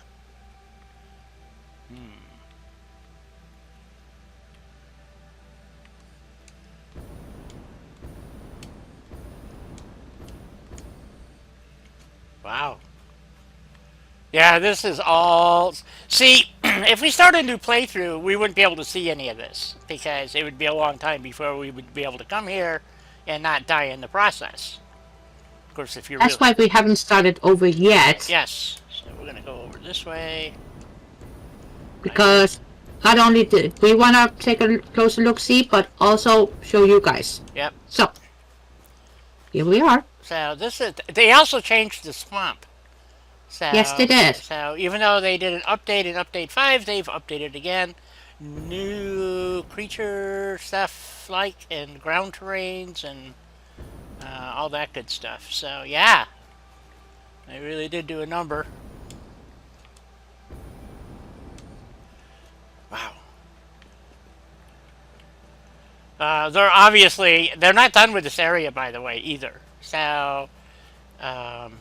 Speaker 1: Wow. Yeah, this is all... See, if we start a new playthrough, we wouldn't be able to see any of this, because it would be a long time before we would be able to come here and not die in the process. Of course, if you're
Speaker 2: That's why we haven't started over yet.
Speaker 1: Yes. So we're going to go over this way.
Speaker 2: Because not only did we want to take a closer look, see, but also show you guys.
Speaker 1: Yep.
Speaker 2: So, here we are.
Speaker 1: So this is... They also changed the swamp. So,
Speaker 2: Yes, they did.
Speaker 1: So even though they did an update in Update 5, they've updated again. New creature stuff like, and ground terrains, and all that good stuff. So yeah, they really did do a number. Wow. They're not done with this area, by the way, either. So, as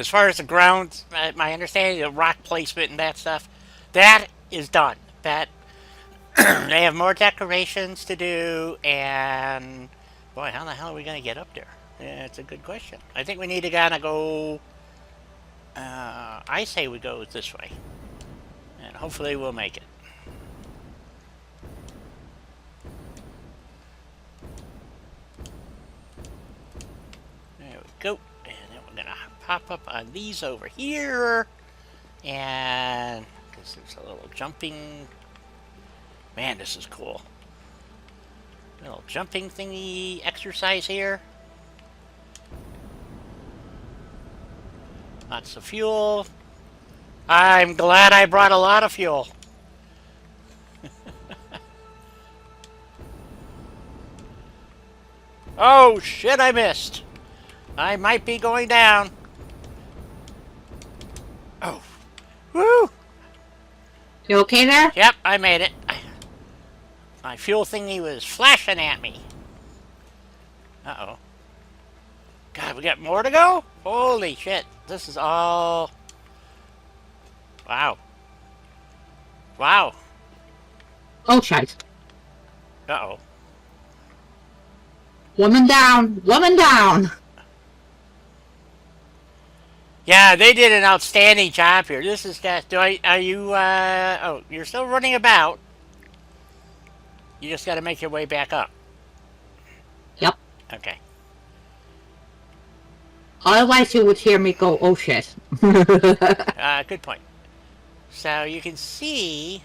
Speaker 1: far as the ground, my understanding, the rock placement and that stuff, that is done. That they have more decorations to do, and boy, how the hell are we going to get up there? Yeah, it's a good question. I think we need to kind of go. I say we go this way, and hopefully we'll make it. There we go, and then we're gonna pop up on these over here, and because there's a little jumping. Man, this is cool. Little jumping thingy exercise here. Lots of fuel. I'm glad I brought a lot of fuel. Oh shit, I missed. I might be going down. Oh. Woo!
Speaker 2: You okay there?
Speaker 1: Yep, I made it. My fuel thingy was flashing at me. Uh-oh. God, we got more to go? Holy shit. This is all... Wow. Wow.
Speaker 2: Oh, shite.
Speaker 1: Uh-oh.
Speaker 2: Woman down! Woman down!
Speaker 1: Yeah, they did an outstanding job here. This is... Are you... Oh, you're still running about. You just got to make your way back up.
Speaker 2: Yep.
Speaker 1: Okay.
Speaker 2: Otherwise you would hear me go, oh shit.
Speaker 1: Good point. So you can see...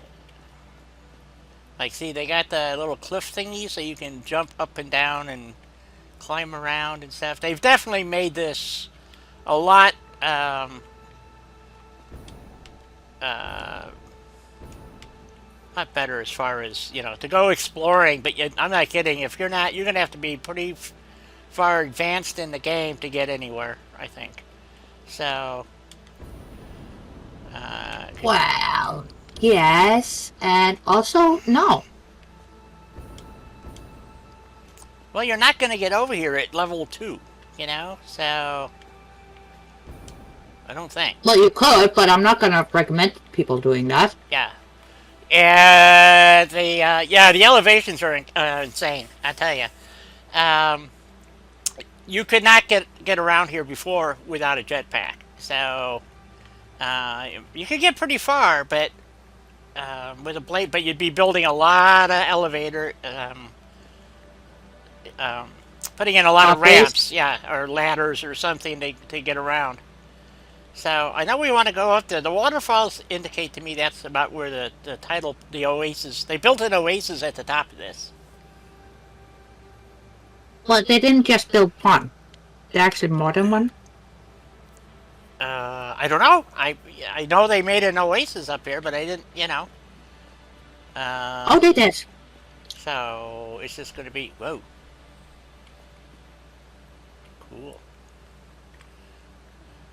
Speaker 1: Like, see, they got the little cliff thingy so you can jump up and down and climb around and stuff. They've definitely made this a lot... lot better as far as, you know, to go exploring, but I'm not kidding. If you're not, you're going to have to be pretty far advanced in the game to get anywhere, I think. So,
Speaker 2: Well, yes, and also no.
Speaker 1: well, you're not going to get over here at level 2, you know, so I don't think.
Speaker 2: Well, you could, but I'm not gonna recommend people doing that.
Speaker 1: Yeah. And the elevations are insane, I tell you. You could not get around here before without a jetpack. So you could get pretty far, but with a blade, but you'd be building a lot of elevator, putting in a lot of ramps, yeah, or ladders or something to get around. So I know we want to go up there. The waterfalls indicate to me that's about where the oasis. They built an oasis at the top of this.
Speaker 2: Well, they didn't just build one. They actually more than one.
Speaker 1: I don't know. I know they made an oasis up here, but I didn't, you know.
Speaker 2: Oh, they did.
Speaker 1: So it's just going to be whoa, cool.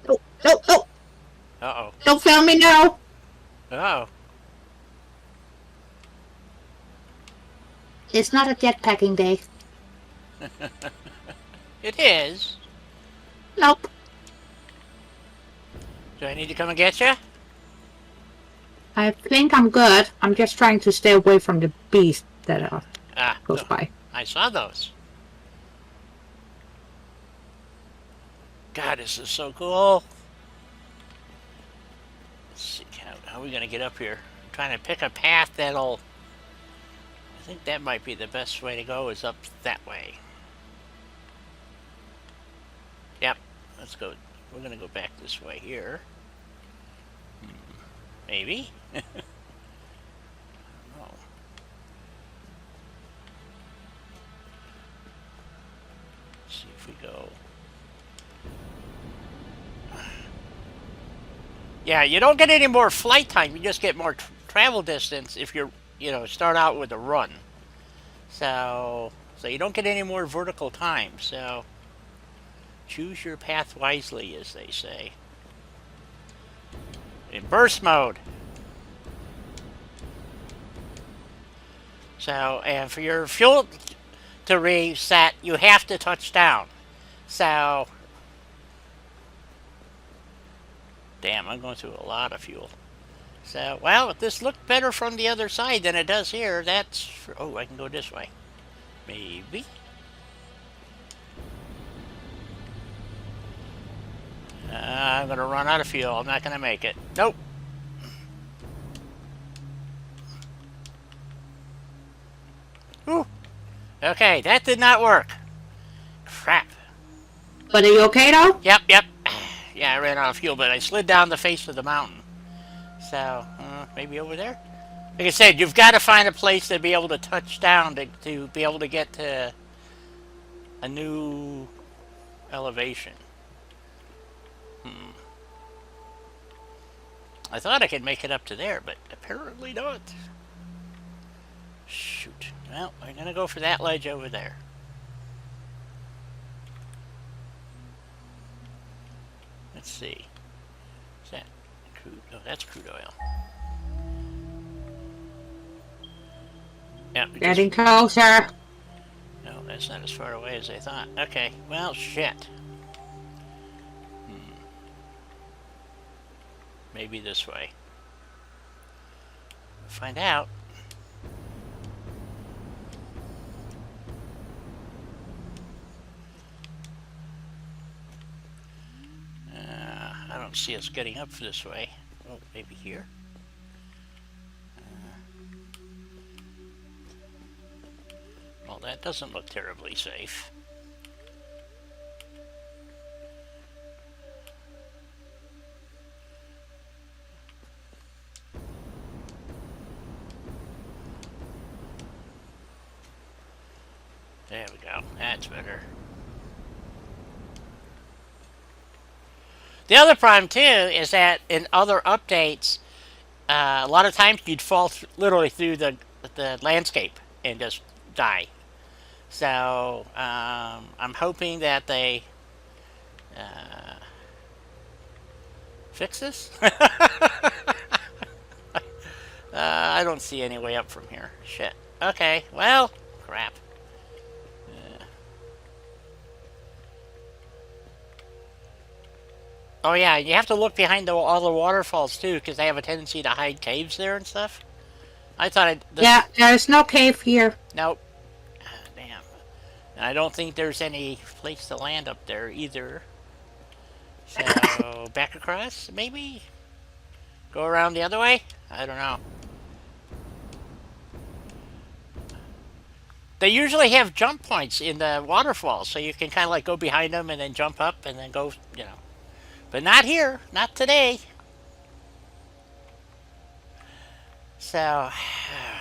Speaker 2: Oh, oh, oh!
Speaker 1: Uh
Speaker 2: Don't fail me now.
Speaker 1: oh. Oh.
Speaker 2: It's not a jetpacking day.
Speaker 1: It is.
Speaker 2: Nope.
Speaker 1: Do I need to come and get you?
Speaker 2: I think I'm good. I'm just trying to stay away from the beast that are close
Speaker 1: No,
Speaker 2: by.
Speaker 1: I saw those. God, this is so cool. Let's see, how are we gonna get up here? I'm trying to pick a path that'll. I think that might be the best way to go. Is up that way. Yep. Let's go. We're gonna go back this way here. Maybe. Oh. Let's see if we go. Yeah, you don't get any more flight time. You just get more travel distance if you're, start out with a run. So you don't get any more vertical time. So choose your path wisely, as they say. In burst mode. So, and for your fuel to reset, you have to touch down. So, damn, I'm going through a lot of fuel. So, well, if this looked better from the other side than it does here, that's... Oh, I can go this way. Maybe. I'm going to run out of fuel. I'm not going to make it. Nope. Whew. Okay, that did not work. Crap.
Speaker 2: But are you okay though?
Speaker 1: Yep. Yeah, I ran out of fuel, but I slid down the face of the mountain. So, maybe over there? Like I said, you've got to find a place to be able to touch down to be able to get to a new elevation. I thought I could make it up to there, but apparently not. Shoot. Well, I'm going to go for that ledge over there. Let's see. Is that crude? Oh, that's crude oil. Yeah.
Speaker 2: Getting closer.
Speaker 1: No, that's not as far away as I thought. Okay. Well, shit. Maybe this way. Find out. I don't see us getting up this way. Oh, maybe here. Well, that doesn't look terribly safe. There we go. That's better. The other problem, too, is that in other updates, a lot of times you'd fall literally through the landscape and just die. So, I'm hoping that they fix this. I don't see any way up from here. Shit. Okay, well, crap. Oh yeah, you have to look behind all the waterfalls too, because they have a tendency to hide caves there and stuff. I thought
Speaker 2: Yeah, there's no cave here.
Speaker 1: Nope. Damn. And I don't think there's any place to land up there either. So, back across, maybe? Go around the other way? I don't know. They usually have jump points in the waterfalls, so you can kind of like go behind them and then jump up and then go, But not here. Not today. So,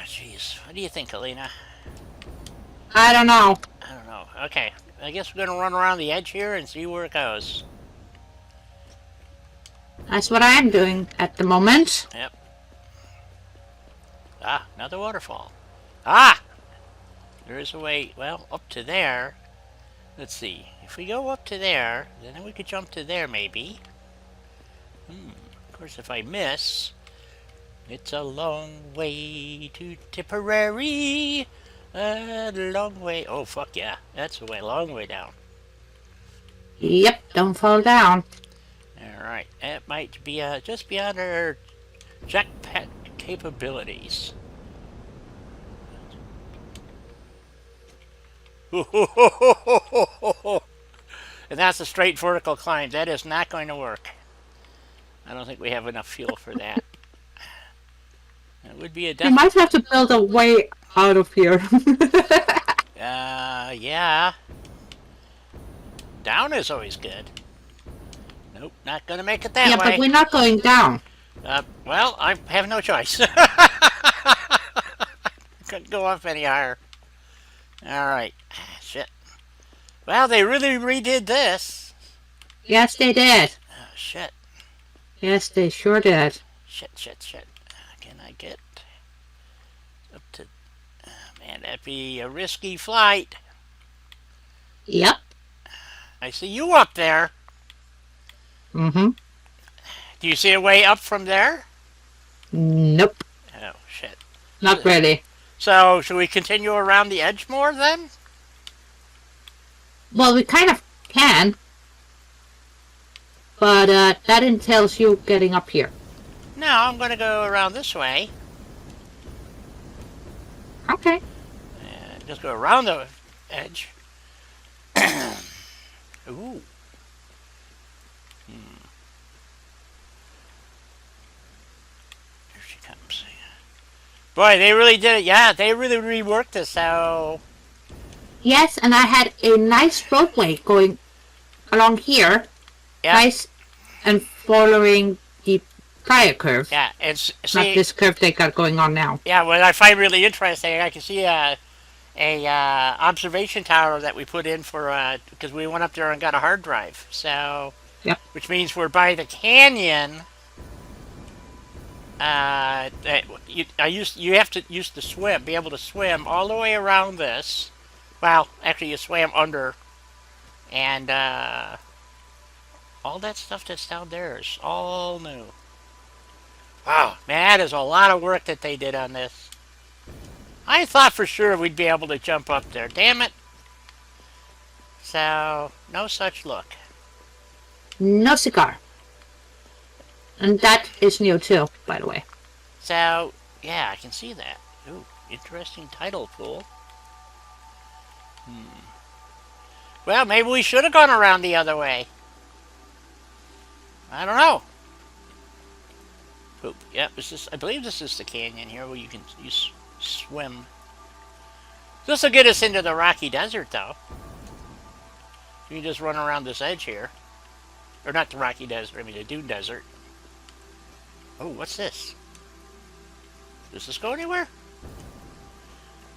Speaker 1: jeez. What do you think, Alina?
Speaker 2: I don't know.
Speaker 1: I don't know. Okay. I guess we're gonna run around the edge here and see where it goes.
Speaker 2: That's what I am doing at the moment.
Speaker 1: Yep. Ah, another waterfall. Ah! There is a way, well, up to there. Let's see. If we go up to there, then we could jump to there, maybe. Of course, if I miss, it's a long way to Tipperary. A long way. Oh, fuck yeah. That's a way, long way down.
Speaker 2: Yep, don't fall down.
Speaker 1: Alright, that might be just beyond our jetpack capabilities. And that's a straight vertical climb. That is not going to work. I don't think we have enough fuel for that. It would be a
Speaker 2: You might have to build a way out of here.
Speaker 1: Yeah. Down is always good. Nope, not gonna make it that
Speaker 2: Yeah,
Speaker 1: way.
Speaker 2: but we're not going down.
Speaker 1: Well, I have no choice. Couldn't go up any higher. Alright. Shit. Well, they really redid this.
Speaker 2: Yes, they did.
Speaker 1: Oh, shit.
Speaker 2: Yes, they sure did.
Speaker 1: Shit. Can I get up to... man, that'd be a risky flight.
Speaker 2: Yep.
Speaker 1: I see you up there.
Speaker 2: Mm-hmm.
Speaker 1: Do you see a way up from there?
Speaker 2: Nope.
Speaker 1: Oh, shit.
Speaker 2: Not really.
Speaker 1: So, should we continue around the edge more then?
Speaker 2: Well, we kind of can. But that entails you getting up here.
Speaker 1: No, I'm going to go around this way.
Speaker 2: Okay.
Speaker 1: And just go around the edge. Ooh. Here she comes. Boy, they really did it. Yeah, they really reworked this. So,
Speaker 2: Yes, and I had a nice roadway going along here.
Speaker 1: yeah,
Speaker 2: Nice and following the prior curve.
Speaker 1: yeah, and
Speaker 2: Not
Speaker 1: see,
Speaker 2: this curve they got going on now.
Speaker 1: yeah. What I find really interesting, I can see a observation tower that we put in for because we went up there and got a hard drive. So,
Speaker 2: Yep.
Speaker 1: which means we're by the canyon. You have to use to swim, be able to swim all the way around this. Well, actually, you swam under, and all that stuff that's down there is all new. Wow, man, that is a lot of work that they did on this. I thought for sure we'd be able to jump up there. Damn it. So, no such luck.
Speaker 2: No cigar. And that is new too, by the way.
Speaker 1: So, yeah, I can see that. Ooh, interesting tidal pool. Well, maybe we should have gone around the other way. I don't know. Poop. Yep, I believe this is the canyon here where you swim. This will get us into the rocky desert, though. You can just run around this edge here. Or not the rocky desert, I mean the dune desert. Oh, what's this? Does this go anywhere?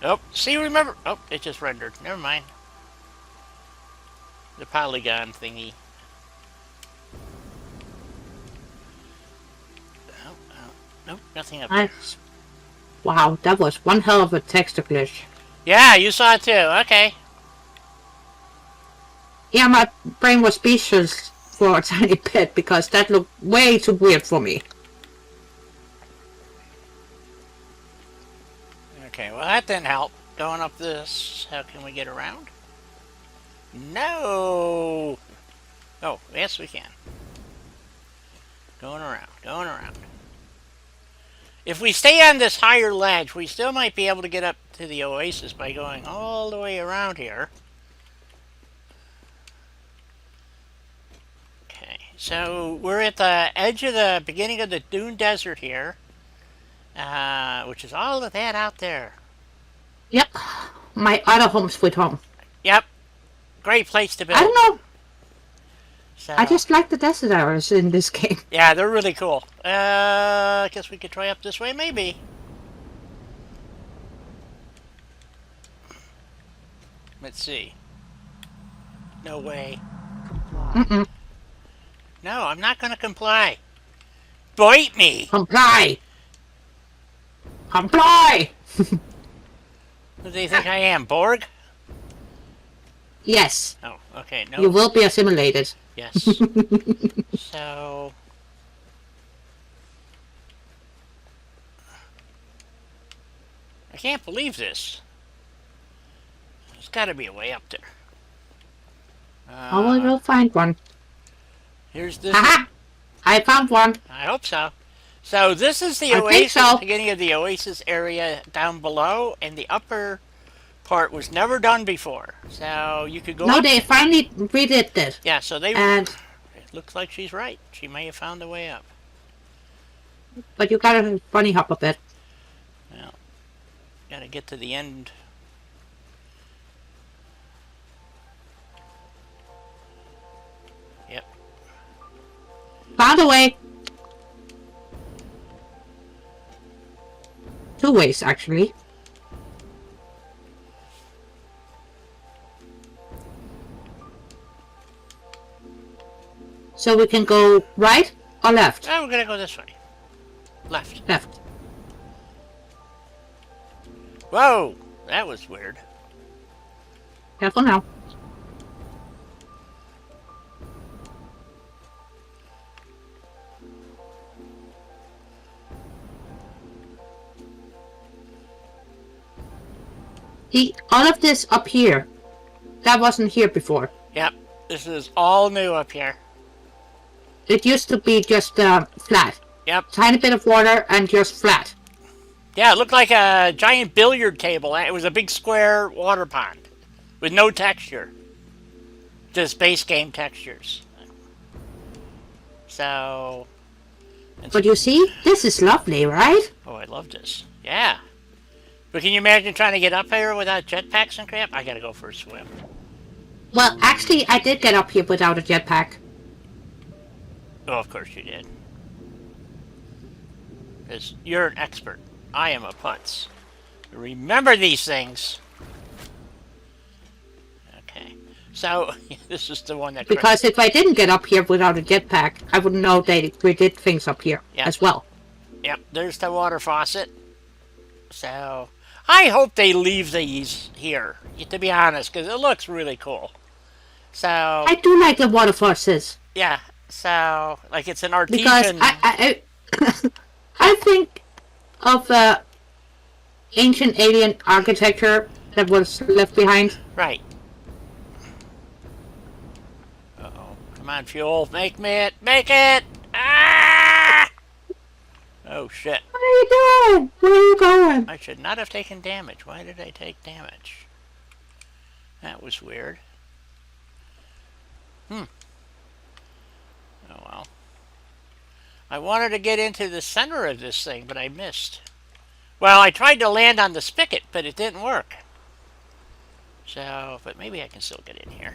Speaker 1: Nope. See, remember? Oh, it just rendered. Never mind. The polygon thingy. Nope, nothing up there.
Speaker 2: Wow, that was one hell of a texture glitch.
Speaker 1: Yeah, you saw it too. Okay.
Speaker 2: Yeah, my brain was speechless for a tiny bit because that looked way too weird for me.
Speaker 1: Okay, well that didn't help. Going up this, how can we get around? No! Oh, yes we can. Going around, going around. If we stay on this higher ledge, we still might be able to get up to the oasis by going all the way around here. Okay, so we're at the edge of the beginning of the dune desert here, which is all of that out there.
Speaker 2: Yep, my other home sweet home.
Speaker 1: Yep, great place to build.
Speaker 2: I don't know.
Speaker 1: So,
Speaker 2: I just like the desert areas in this game.
Speaker 1: yeah, they're really cool. I guess we could try up this way, maybe. Let's see. No way.
Speaker 4: Comply.
Speaker 2: Mm-mm.
Speaker 1: No, I'm not going to comply. Bite me!
Speaker 2: Comply! Comply!
Speaker 1: Who do you think I am, Borg?
Speaker 2: Yes,
Speaker 1: Oh, okay,
Speaker 2: you
Speaker 1: no.
Speaker 2: will be assimilated.
Speaker 1: Yes. So... I can't believe this. There's got to be a way up there.
Speaker 2: I will find one.
Speaker 1: Here's this.
Speaker 2: Haha! I found one.
Speaker 1: I hope so. So this is the
Speaker 2: I think
Speaker 1: oasis,
Speaker 2: so.
Speaker 1: beginning of the oasis area down below, and the upper part was never done before. So you could go
Speaker 2: No,
Speaker 1: up.
Speaker 2: they finally redid it.
Speaker 1: Yeah, so they.
Speaker 2: And
Speaker 1: It looks like she's right. She may have found a way up.
Speaker 2: but you gotta bunny hop a bit.
Speaker 1: Well, gotta get to the end. Yep.
Speaker 2: Found a way. 2 ways, actually. So we can go right or left?
Speaker 1: Oh, we're gonna go this way. Left.
Speaker 2: Left.
Speaker 1: Whoa, that was weird.
Speaker 2: Careful now. See, all of this up here, that wasn't here before.
Speaker 1: Yep. This is all new up here.
Speaker 2: It used to be just flat.
Speaker 1: Yep.
Speaker 2: Tiny bit of water and just flat.
Speaker 1: Yeah, it looked like a giant billiard table. It was a big square water pond with no texture. Just base game textures. So...
Speaker 2: But you see, this is lovely, right?
Speaker 1: Oh, I love this. Yeah. But can you imagine trying to get up here without jetpacks and crap? I gotta go for a swim.
Speaker 2: Well, actually, I did get up here without a jetpack.
Speaker 1: Oh, of course you did. Because you're an expert. I am a putz. Remember these things. Okay. So, this is the one that...
Speaker 2: Because if I didn't get up here without a jetpack, I wouldn't know they did things up here as well.
Speaker 1: Yep, there's the water faucet. So, I hope they leave these here, to be honest, because it looks really cool. So...
Speaker 2: I do like the water faucets.
Speaker 1: Yeah, so, like it's an artesian...
Speaker 2: Because I think of ancient alien architecture that was left behind.
Speaker 1: Right. Uh-oh. Come on, fuel. Make it! Make it! Ah! Oh, shit.
Speaker 2: What are you doing? Where are you going?
Speaker 1: I should not have taken damage. Why did I take damage? That was weird. Oh, well. I wanted to get into the center of this thing, but I missed. Well, I tried to land on the spigot, but it didn't work. So, but maybe I can still get in here.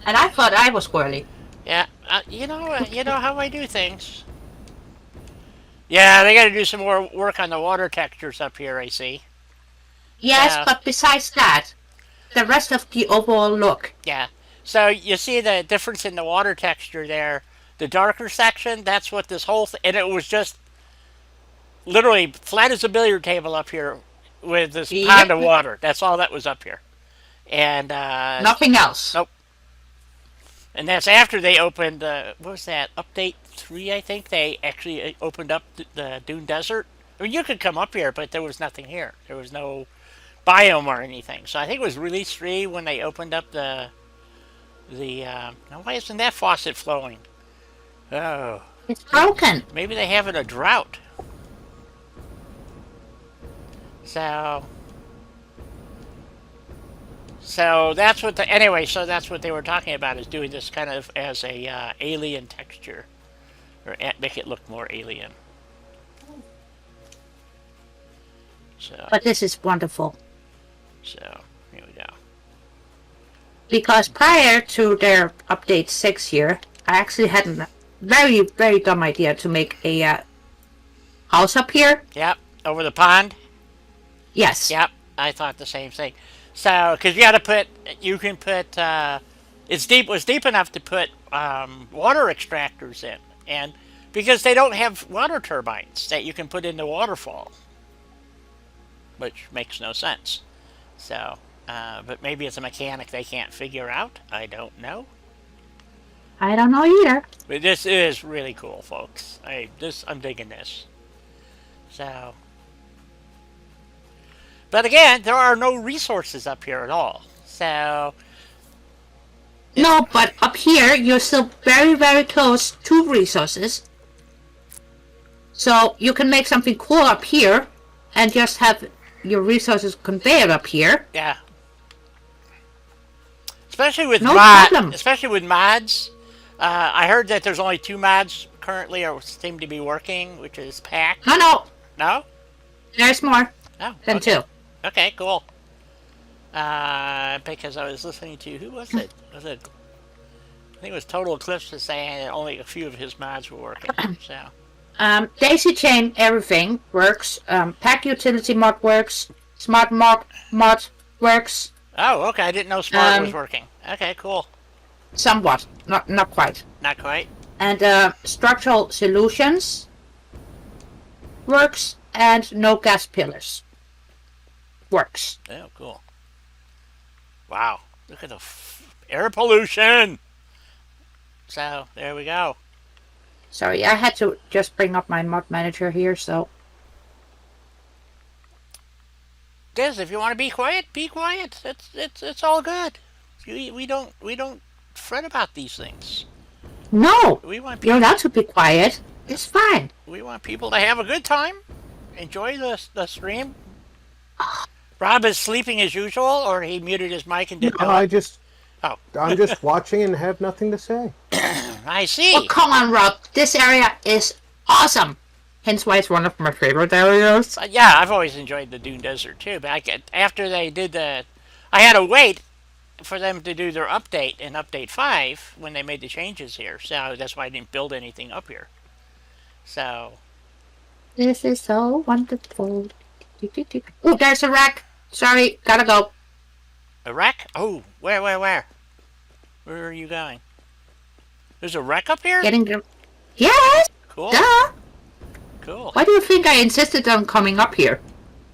Speaker 2: And I thought I was squirrely.
Speaker 1: Yeah, you know how I do things. Yeah, they got to do some more work on the water textures up here, I see.
Speaker 2: Yes, but besides that, the rest of the overall look.
Speaker 1: Yeah. So you see the difference in the water texture there. The darker section, that's what this whole thing... And it was just literally flat as a billiard table up here with this pond of water. That's all that was up here. And...
Speaker 2: nothing else.
Speaker 1: Nope. And that's after they opened, what was that, Update 3, I think? They actually opened up the Dune Desert. I mean, you could come up here, but there was nothing here. There was no biome or anything. So I think it was Release 3 when they opened up now, why isn't that faucet flowing? Oh.
Speaker 2: It's broken.
Speaker 1: Maybe they have it a drought. So that's what so that's what they were talking about, is doing this kind of as a alien texture, or make it look more alien. So,
Speaker 2: But this is wonderful.
Speaker 1: so here we go.
Speaker 2: Because prior to their update 6 here, I actually had a very, very dumb idea to make a house up here.
Speaker 1: Yep, over the pond.
Speaker 2: Yes.
Speaker 1: Yep, I thought the same thing. So, because you can put, was deep enough to put water extractors in, and because they don't have water turbines that you can put in the waterfall, which makes no sense. So, but maybe it's a mechanic they can't figure out. I don't know.
Speaker 2: I don't know either.
Speaker 1: But this is really cool, folks. I'm digging this. So, but again, there are no resources up here at all. So,
Speaker 2: No, but up here, you're still very, very close to resources. So you can make something cool up here and just have your resources conveyed up here.
Speaker 1: yeah. Especially with
Speaker 2: No problem.
Speaker 1: especially with mods. I heard that there's only 2 mods currently or seem to be working, which is pack.
Speaker 2: No,
Speaker 1: No?
Speaker 2: there's more
Speaker 1: Oh,
Speaker 2: than
Speaker 1: okay.
Speaker 2: 2.
Speaker 1: Okay, cool. Because I was listening to, who was it? Was it? I think it was Total Eclipse was saying that only a few of his mods were working. So.
Speaker 2: Daisy Chain everything works. Pack Utility mod works. Smart mod works.
Speaker 1: Oh, okay. I didn't know Smart was working. Okay, cool.
Speaker 2: Somewhat, not quite.
Speaker 1: Not quite.
Speaker 2: And Structural Solutions works, and No Gas Pillars works.
Speaker 1: Oh, cool. Wow. Look at the air pollution. So, there we go.
Speaker 2: Sorry, I had to just bring up my mod manager here, so...
Speaker 1: Diz, if you want to be quiet, be quiet. It's all good. We don't fret about these things.
Speaker 2: No!
Speaker 1: We want
Speaker 2: You're
Speaker 1: people,
Speaker 2: allowed to be quiet. It's fine.
Speaker 1: we want people to have a good time. Enjoy the stream. Rob is sleeping as usual, or he muted his mic and didn't
Speaker 3: No,
Speaker 1: know it? Oh,
Speaker 3: I'm just watching and have nothing to say.
Speaker 1: I see.
Speaker 2: Oh, come on, Rob. This area is awesome. Hence why it's one of my favorite areas.
Speaker 1: Yeah, I've always enjoyed the Dune Desert too, but after they did I had to wait for them to do their update in Update 5 when they made the changes here. So that's why I didn't build anything up here. So,
Speaker 2: This is so wonderful. Oh, there's a wreck. Sorry, gotta go.
Speaker 1: a wreck? Oh, where? Where are you going? There's a wreck up here?
Speaker 2: Getting the... Yes!
Speaker 1: Cool.
Speaker 2: Duh!
Speaker 1: Cool.
Speaker 2: Why do you think I insisted on coming up here?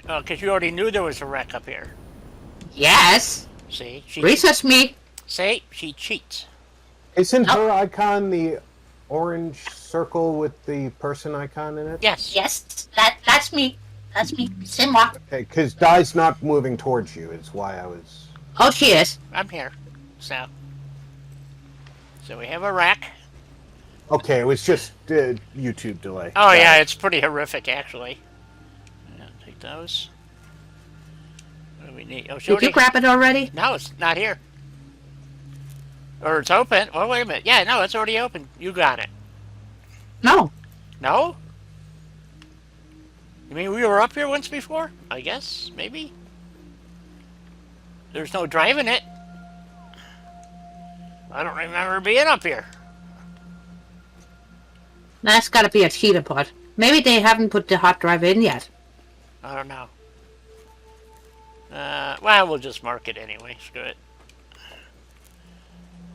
Speaker 1: Oh, because you already knew there was a wreck up here.
Speaker 2: Yes!
Speaker 1: See?
Speaker 2: Research me.
Speaker 1: See? She cheats.
Speaker 3: Isn't
Speaker 2: Nope.
Speaker 3: her icon the orange circle with the person icon in it?
Speaker 1: Yes.
Speaker 2: Yes, that's me. That's me. Simwa.
Speaker 3: Okay, because Dai's not moving towards you is why I was...
Speaker 2: Oh, she is.
Speaker 1: I'm here. So we have a wreck.
Speaker 3: Okay, it was just YouTube delay.
Speaker 1: Oh, yeah, it's pretty horrific, actually. Yeah, take those. What do we need? Oh,
Speaker 2: Did you grab it already?
Speaker 1: No, it's not here. Or it's open. Oh, wait a minute. Yeah, no, it's already open. You got it.
Speaker 2: No.
Speaker 1: No? You mean we were up here once before? I guess, maybe. There's no driving it. I don't remember being up here.
Speaker 2: That's gotta be a cheetah pod. Maybe they haven't put the hard drive in yet.
Speaker 1: I don't know. Well, we'll just mark it anyway. Screw it.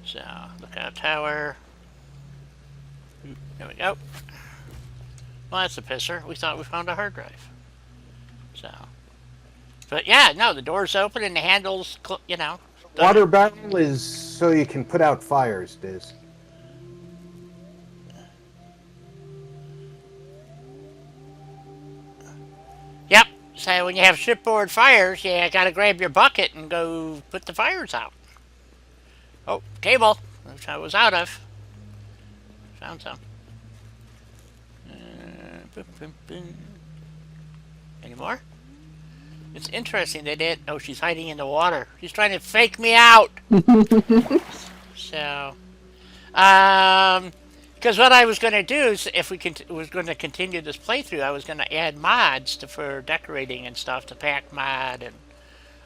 Speaker 1: So, lookout tower. There we go. Well, that's a pisser. We thought we found a hard drive. So, but yeah, no, the door's open and the handle's,
Speaker 3: Water barrel is so you can put out fires, Diz.
Speaker 1: Yep. So when you have shipboard fires, you gotta grab your bucket and go put the fires out. Oh, cable, which I was out of. Found some. Any more? It's interesting they did. Oh, she's hiding in the water. She's trying to fake me out. So, because what I was going to do is, if we was going to continue this playthrough, I was going to add mods for decorating and stuff, the pack mod, and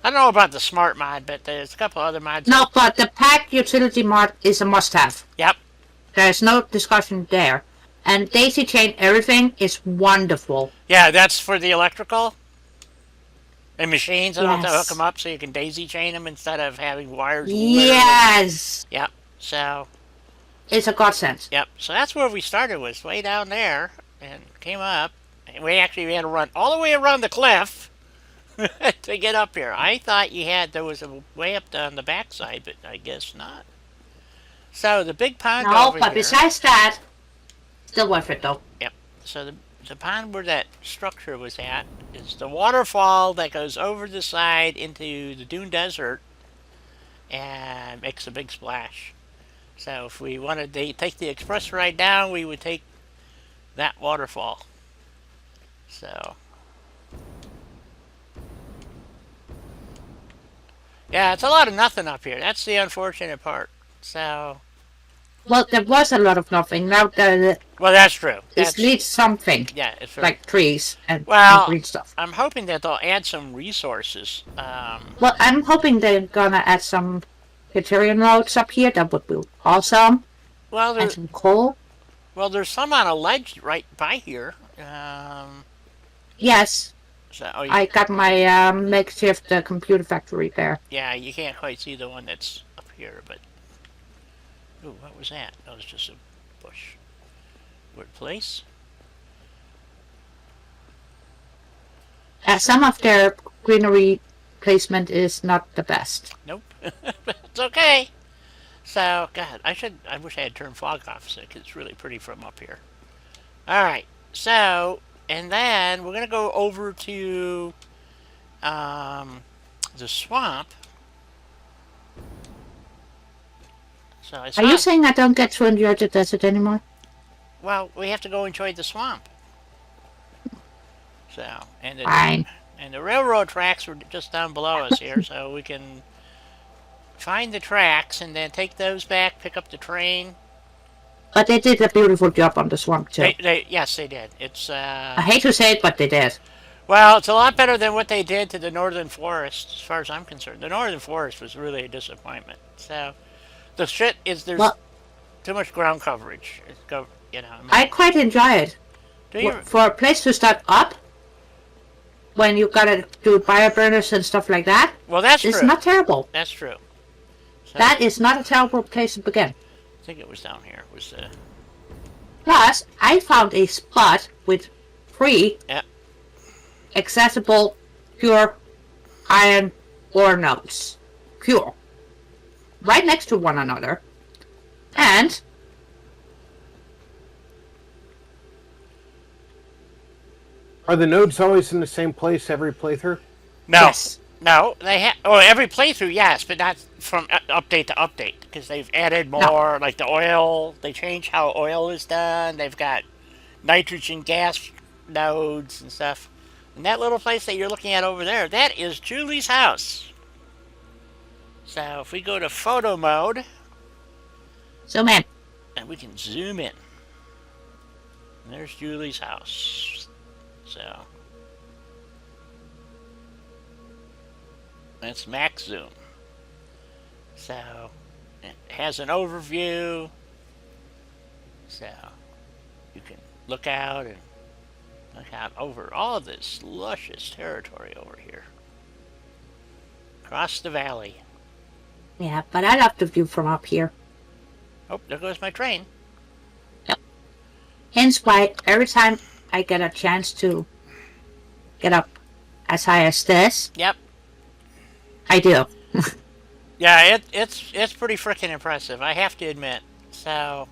Speaker 1: I don't know about the smart mod, but there's a couple other mods.
Speaker 2: No, but the pack utility mod is a must-have.
Speaker 1: Yep.
Speaker 2: There's no discussion there. And daisy chain everything is wonderful.
Speaker 1: Yeah, that's for the electrical. And machines that have to hook them
Speaker 2: Yes.
Speaker 1: up so you can daisy chain them instead of having wires literally.
Speaker 2: Yes.
Speaker 1: Yep. So,
Speaker 2: It's a godsend.
Speaker 1: yep. So that's where we started, was way down there and came up. And we actually had to run all the way around the cliff to get up here. I thought there was a way up on the backside, but I guess not. So the big pond
Speaker 2: No,
Speaker 1: over
Speaker 2: but
Speaker 1: here.
Speaker 2: besides that, still worth it though.
Speaker 1: Yep. So the pond where that structure was at is the waterfall that goes over the side into the dune desert and makes a big splash. So if we wanted to take the express ride down, we would take that waterfall. So yeah, it's a lot of nothing up here. That's the unfortunate part. So
Speaker 2: Well, there was a lot of nothing. Now there
Speaker 1: well, that's true.
Speaker 2: is
Speaker 1: That's
Speaker 2: leads something
Speaker 1: yeah, it's very,
Speaker 2: like trees and
Speaker 1: well.
Speaker 2: green stuff.
Speaker 1: I'm hoping that they'll add some resources.
Speaker 2: Well, I'm hoping they're gonna add some Criterion roads up here. That would be awesome.
Speaker 1: Well,
Speaker 2: And some coal.
Speaker 1: there's some on a ledge right by here.
Speaker 2: Yes,
Speaker 1: So oh,
Speaker 2: I got my makeshift computer factory there.
Speaker 1: yeah, you can't quite see the one that's up here, but ooh, what was that? That was just a bush. Weird place.
Speaker 2: Some of their greenery placement is not the best.
Speaker 1: Nope. It's okay. So, God, I wish I had turned fog off so it's really pretty from up here. Alright, so, and then we're going to go over to the swamp. So I
Speaker 2: Are you saying I don't get to enjoy the desert anymore?
Speaker 1: well, we have to go enjoy the swamp. So,
Speaker 2: Fine.
Speaker 1: and the railroad tracks were just down below us here, so we can find the tracks and then take those back, pick up the train.
Speaker 2: But they did a beautiful job on the swamp too.
Speaker 1: Yes, they did. It's
Speaker 2: I hate to say it, but they did.
Speaker 1: well, it's a lot better than what they did to the northern forest, as far as I'm concerned. The northern forest was really a disappointment. So, the shit is there's too much ground coverage. You know,
Speaker 2: I quite enjoy it.
Speaker 1: do you?
Speaker 2: For a place to start up, when you gotta do bioburners and stuff like that,
Speaker 1: Well, that's
Speaker 2: it's
Speaker 1: true.
Speaker 2: not terrible.
Speaker 1: That's true. So,
Speaker 2: That is not a terrible place to begin.
Speaker 1: I think it was down here. It was
Speaker 2: Plus, I found a spot with free,
Speaker 1: Yep.
Speaker 2: accessible, pure iron ore nodes. Pure. Right next to one another. And
Speaker 3: Are the nodes always in the same place every playthrough?
Speaker 1: no.
Speaker 2: yes.
Speaker 1: No, they have. Oh, every playthrough, yes, but not from update to update because they've added more, like the oil. They changed how oil is done. They've got nitrogen gas nodes and stuff. And that little place that you're looking at over there, that is Julie's house. So if we go to photo mode,
Speaker 2: So man,
Speaker 1: and we can zoom in, and there's Julie's house. So that's max zoom. So it has an overview. So you can look out over all of this luscious territory over here. Across the valley.
Speaker 2: yeah, but I love the view from up here.
Speaker 1: Oh, there goes my train.
Speaker 2: Hence why every time I get a chance to get up as high as this,
Speaker 1: Yep.
Speaker 2: I do.
Speaker 1: Yeah, it's pretty freaking impressive, I have to admit. So,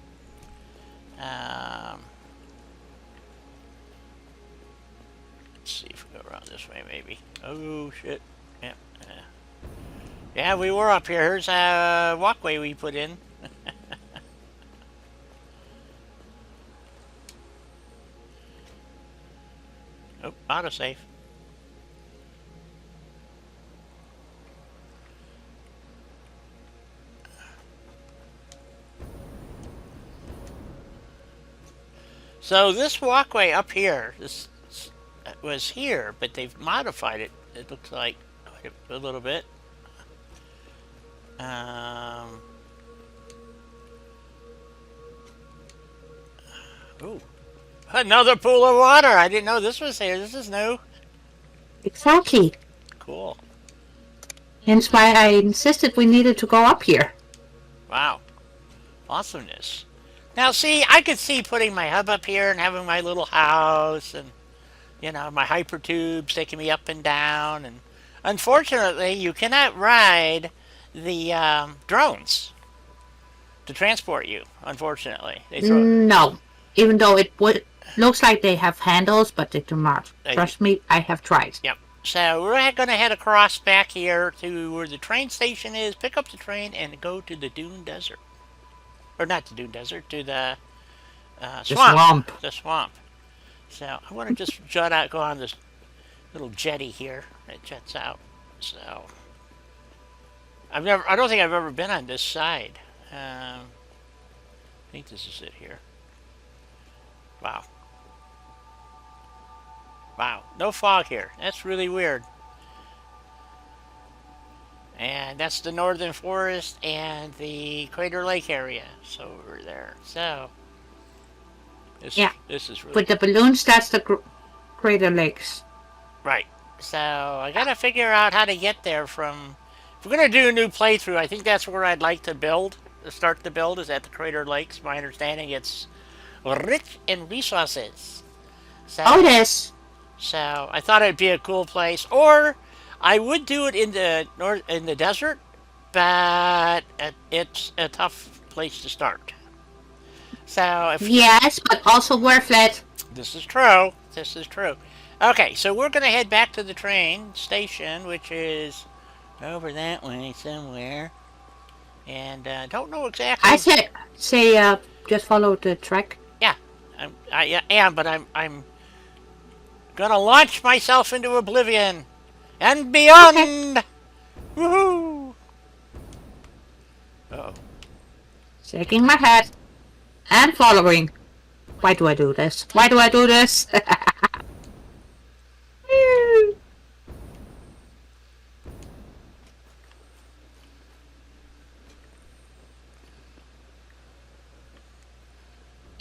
Speaker 1: let's see if we go around this way, maybe. Oh shit! Yep. Yeah, we were up here. Here's a walkway we put in. Oh, autosave. So this walkway up here, this was here, but they've modified it. It looks like a little bit. Ooh, another pool of water. I didn't know this was here. This is new.
Speaker 2: Exactly.
Speaker 1: Cool.
Speaker 2: Hence why I insisted we needed to go up here.
Speaker 1: Wow. Awesomeness. Now, see, I could see putting my hub up here and having my little house and, you know, my hyper tubes taking me up and down. And unfortunately, you cannot ride the drones to transport you, unfortunately. They throw
Speaker 2: No. Even though it looks like they have handles, but they do not. Trust me, I have tried.
Speaker 1: Yep. So we're going to head across back here to where the train station is, pick up the train, and go to the Dune Desert. Or not the Dune Desert, to the swamp. The swamp. So I want to just go on this little jetty here that jets out. So I don't think I've ever been on this side. I think this is it here. Wow. Wow, no fog here. That's really weird. And that's the Northern Forest and the Crater Lake area. So we're there. So this is really
Speaker 2: With the balloons, that's the Crater Lakes.
Speaker 1: right. So I gotta figure out how to get there from. If we're gonna do a new playthrough, I think that's where I'd like to build. Start the build is at the Crater Lakes. My understanding, it's rich in resources. So,
Speaker 2: Oh, it is.
Speaker 1: So I thought it'd be a cool place, or I would do it in the desert, but it's a tough place to start. So
Speaker 2: Yes, but also worth it.
Speaker 1: This is true. This is true. Okay, so we're gonna head back to the train station, which is over that way somewhere, and don't know exactly.
Speaker 2: I say just follow the track.
Speaker 1: Yeah, I am, but I'm gonna launch myself into oblivion and beyond. Okay. Woohoo! Uh-oh.
Speaker 2: Shaking my head and following. Why do I do this? Why do I do this?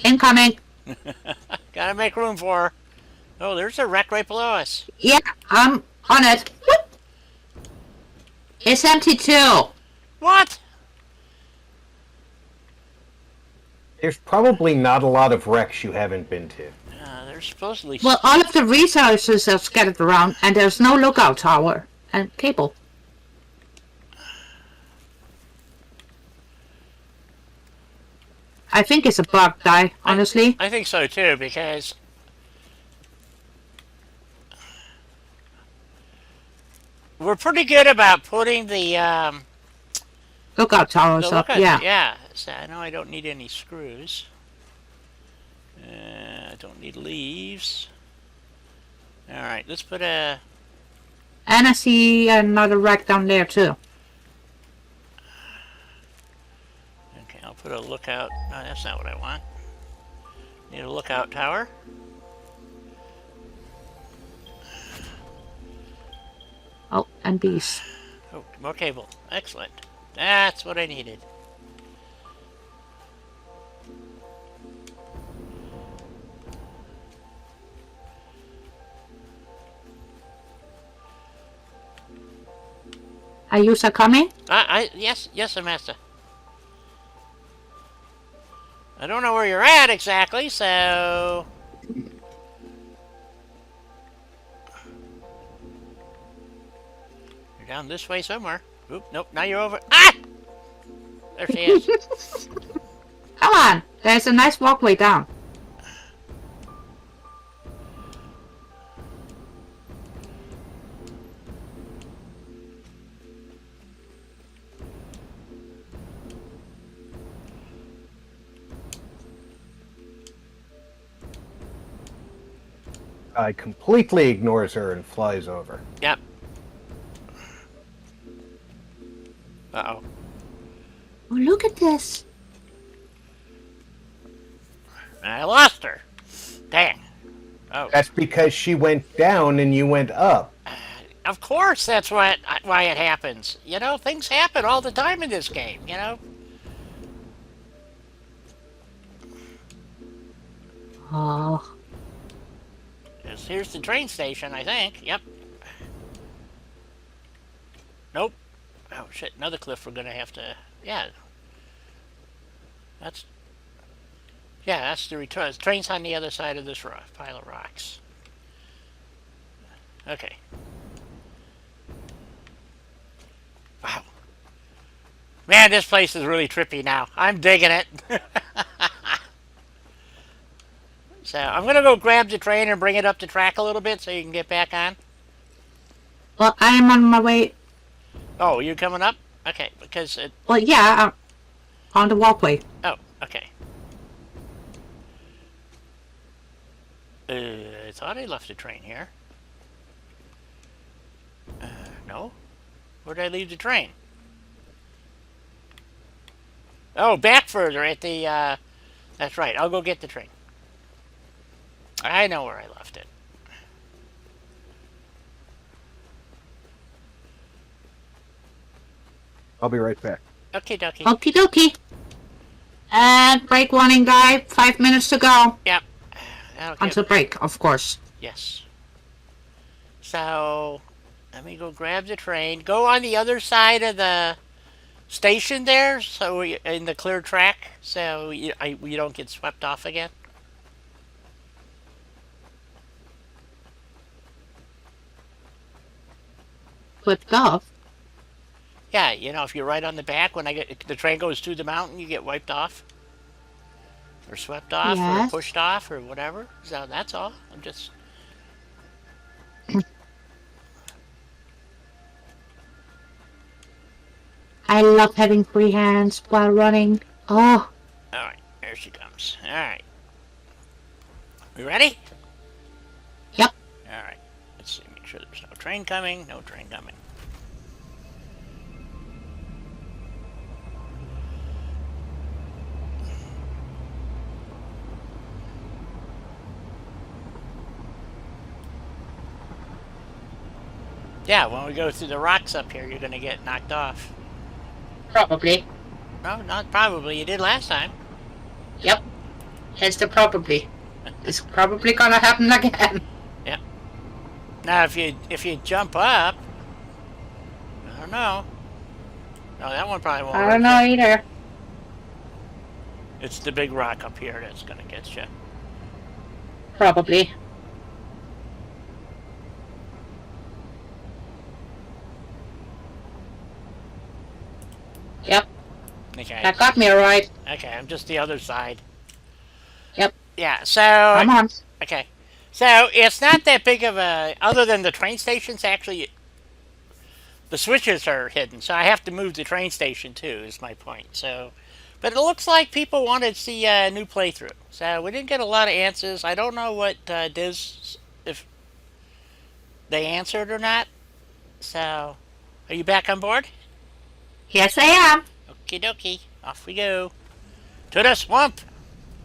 Speaker 2: Incoming.
Speaker 1: Gotta make room for her. Oh, there's a wreck right below us.
Speaker 2: Yeah, I'm on it. It's empty too.
Speaker 1: What?
Speaker 3: There's probably not a lot of wrecks you haven't been to.
Speaker 1: There's supposedly...
Speaker 2: Well, all of the resources are scattered around, and there's no lookout tower and cable. I think it's a bug, Di, honestly.
Speaker 1: I think so too, because... we're pretty good about putting the
Speaker 2: lookout towers up, yeah.
Speaker 1: Yeah, so I know I don't need any screws. I don't need leaves. Alright, let's put a...
Speaker 2: And I see another wreck down there too.
Speaker 1: Okay, I'll put a lookout... No, that's not what I want. Need a lookout tower.
Speaker 2: Oh, and bees.
Speaker 1: Oh, more cable. Excellent. That's what I needed.
Speaker 2: Are you coming?
Speaker 1: Yes, master. I don't know where you're at exactly, so... You're down this way somewhere. Oop, nope, now you're over... Ah! There she is.
Speaker 2: Come on, there's a nice walkway down.
Speaker 3: I completely ignores her and flies over.
Speaker 1: Yep. Uh-oh.
Speaker 2: Oh, look at this.
Speaker 1: I lost her. Dang. Oh.
Speaker 3: That's because she went down and you went up.
Speaker 1: Of course that's why it happens. You know, things happen all the time in this game, you know?
Speaker 2: Oh.
Speaker 1: Here's the train station, I think. Yep. shit, another cliff we're gonna have to... Yeah. That's... Yeah, that's the return. The train's on the other side of this pile of rocks. Okay. Wow. Man, this place is really trippy now. I'm digging it. So, I'm going to go grab the train and bring it up the track a little bit so you can get back on.
Speaker 2: Well, I am on my way.
Speaker 1: Oh, you coming up? Okay, because it...
Speaker 2: Well, yeah, I'm on the walkway.
Speaker 1: Oh, okay. I thought I left the train here. No? Where did I leave the train? Oh, back further at the, That's right, I'll go get the train. I know where I left it.
Speaker 3: I'll be right back.
Speaker 1: Okie dokie.
Speaker 2: Okie dokie. And break warning, guy. 5 minutes to go.
Speaker 1: Yep.
Speaker 2: Until break, of course.
Speaker 1: Yes. So, let me go grab the train. Go on the other side of the station there, so in the clear track, so you don't get swept off again.
Speaker 2: Flipped off.
Speaker 1: Yeah, you know, if you're right on the back, when the train goes through the mountain, you get wiped off. Or swept off,
Speaker 2: Yes.
Speaker 1: or pushed off, or whatever. So that's all. I'm just...
Speaker 2: I love having free hands while running. Oh.
Speaker 1: Alright, there she comes. Alright. We ready?
Speaker 2: Yep.
Speaker 1: Alright. Let's see, make sure there's no train coming. No train coming. Yeah, when we go through the rocks up here, you're gonna get knocked off.
Speaker 2: Probably.
Speaker 1: No, not probably. You did last time.
Speaker 2: Yep. Hence the probably. It's probably gonna happen again.
Speaker 1: Yep. Now, if you jump up, I don't know. No, that one probably won't.
Speaker 2: I don't know either.
Speaker 1: It's the big rock up here that's gonna get you.
Speaker 2: Probably. Yep.
Speaker 1: Okay.
Speaker 2: That got me right.
Speaker 1: Okay, I'm just the other side.
Speaker 2: Yep.
Speaker 1: Yeah. So.
Speaker 2: Come on.
Speaker 1: Okay. So it's not that big of a. Other than the train stations, actually, the switches are hidden. So I have to move the train station too. Is my point. So, but it looks like people wanted to see a new playthrough. So we didn't get a lot of answers. I don't know what if they answered or not. So, are you back on board?
Speaker 2: Yes, I am.
Speaker 1: Okie dokie. Off we go. To the swamp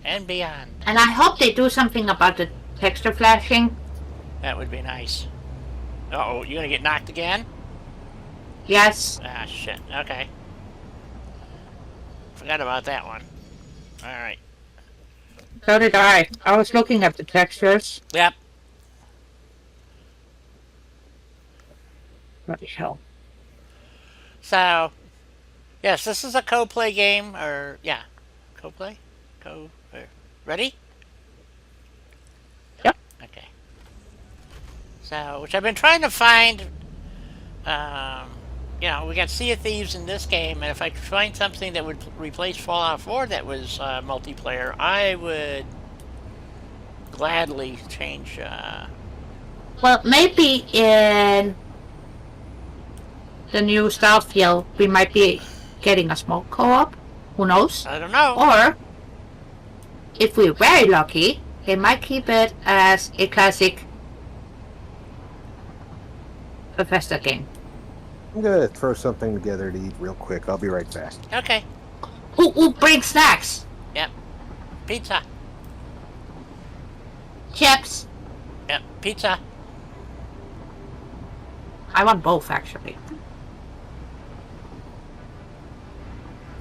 Speaker 1: and beyond.
Speaker 2: And I hope they do something about the texture flashing.
Speaker 1: That would be nice. Uh-oh, you gonna get knocked again?
Speaker 2: Yes.
Speaker 1: Ah, shit. Okay. Forgot about that one. Alright.
Speaker 2: So did I. I was looking at the textures.
Speaker 1: Yep.
Speaker 2: Bloody hell.
Speaker 1: So, yes, this is a co-play game, or, yeah. Co-play? Ready?
Speaker 2: Yep.
Speaker 1: Okay. So, which I've been trying to find, you know, we got Sea of Thieves in this game, and if I could find something that would replace Fallout 4 that was multiplayer, I would gladly change,
Speaker 2: Well, maybe in the new Starfield, we might be getting a small co-op. Who knows?
Speaker 1: I don't know.
Speaker 2: Or, if we're very lucky, they might keep it as a classic Bethesda game.
Speaker 3: I'm gonna throw something together to eat real quick. I'll be right back.
Speaker 1: Okay.
Speaker 2: Who brings snacks?
Speaker 1: Yep. Pizza.
Speaker 2: Chips.
Speaker 1: Yep. Pizza.
Speaker 2: I want both, actually.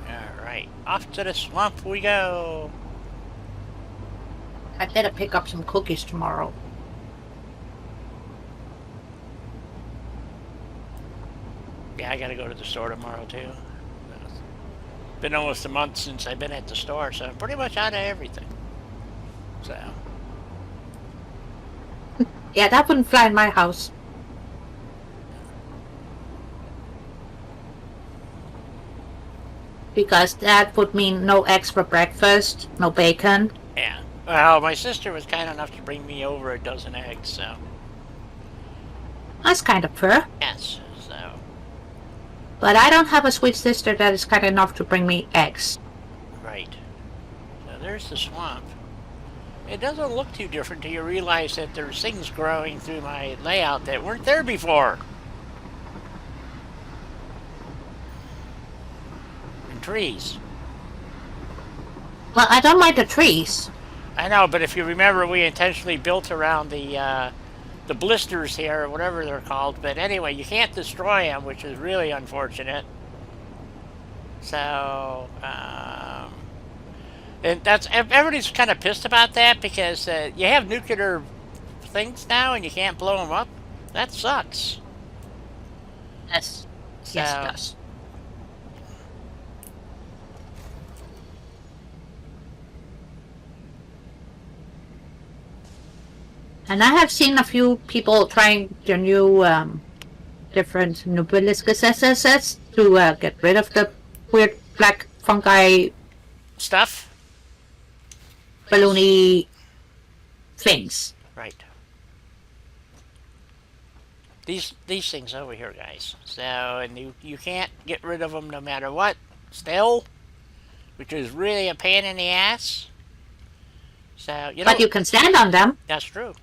Speaker 1: Alright. Off to the swamp we go.
Speaker 2: I better pick up some cookies tomorrow.
Speaker 1: Yeah, I gotta go to the store tomorrow too. Been almost a month since I've been at the store, so I'm pretty much out of everything. So,
Speaker 2: Yeah, that wouldn't fly in my house. Because that would mean no eggs for breakfast, no bacon.
Speaker 1: yeah. Well, my sister was kind enough to bring me over a dozen eggs, so
Speaker 2: That's kind of fair.
Speaker 1: yes. So,
Speaker 2: But I don't have a sweet sister that is kind enough to bring me eggs.
Speaker 1: right. So there's the swamp. It doesn't look too different till you realize that there's things growing through my layout that weren't there before. And trees.
Speaker 2: Well, I don't mind the trees.
Speaker 1: I know, but if you remember, we intentionally built around the blisters here, or whatever they're called. But anyway, you can't destroy them, which is really unfortunate. So, and that's everybody's kind of pissed about that because you have nuclear things now and you can't blow them up. That sucks.
Speaker 2: Yes.
Speaker 1: So,
Speaker 2: Yes, it does. And I have seen a few people trying the new different Nobiliscus to get rid of the weird black fungi
Speaker 1: stuff.
Speaker 2: balloony things.
Speaker 1: Right. These things over here, guys. So, and you can't get rid of them no matter what. Still, which is really a pain in the ass. So you know.
Speaker 2: But you can stand on them.
Speaker 1: That's true.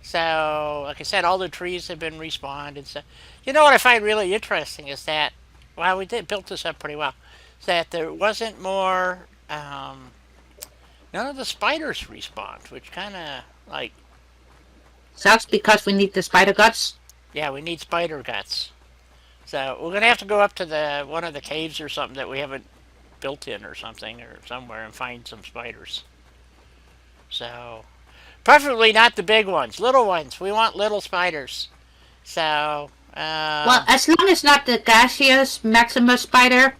Speaker 1: So, like I said, all the trees have been respawned and stuff. You know what I find really interesting is that, well, we did built this up pretty well, is that there wasn't more, none of the spiders respawned, which kind of, like,
Speaker 2: Sucks because we need the spider guts.
Speaker 1: yeah, we need spider guts. So, we're going to have to go up to one of the caves or something that we haven't built in or something, or somewhere, and find some spiders. So, preferably not the big ones, little ones. We want little spiders. So,
Speaker 2: Well, as long as not the gaseous Maximus spider,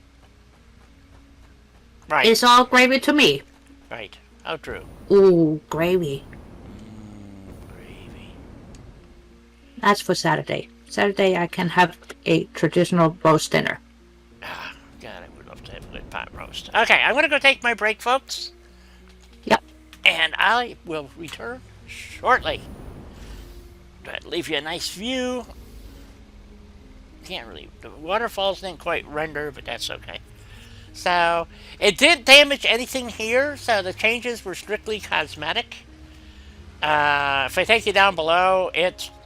Speaker 1: right,
Speaker 2: it's all gravy to me.
Speaker 1: right. How true.
Speaker 2: Ooh, gravy.
Speaker 1: Gravy.
Speaker 2: That's for Saturday. Saturday I can have a traditional roast dinner.
Speaker 1: Ah, God, I would love to have a good pot roast. Okay, I'm gonna go take my break, folks.
Speaker 2: Yep.
Speaker 1: And I will return shortly. But leave you a nice view. Can't really. The waterfalls didn't quite render, but that's okay. So, it didn't damage anything here, so the changes were strictly cosmetic. If I take you down below,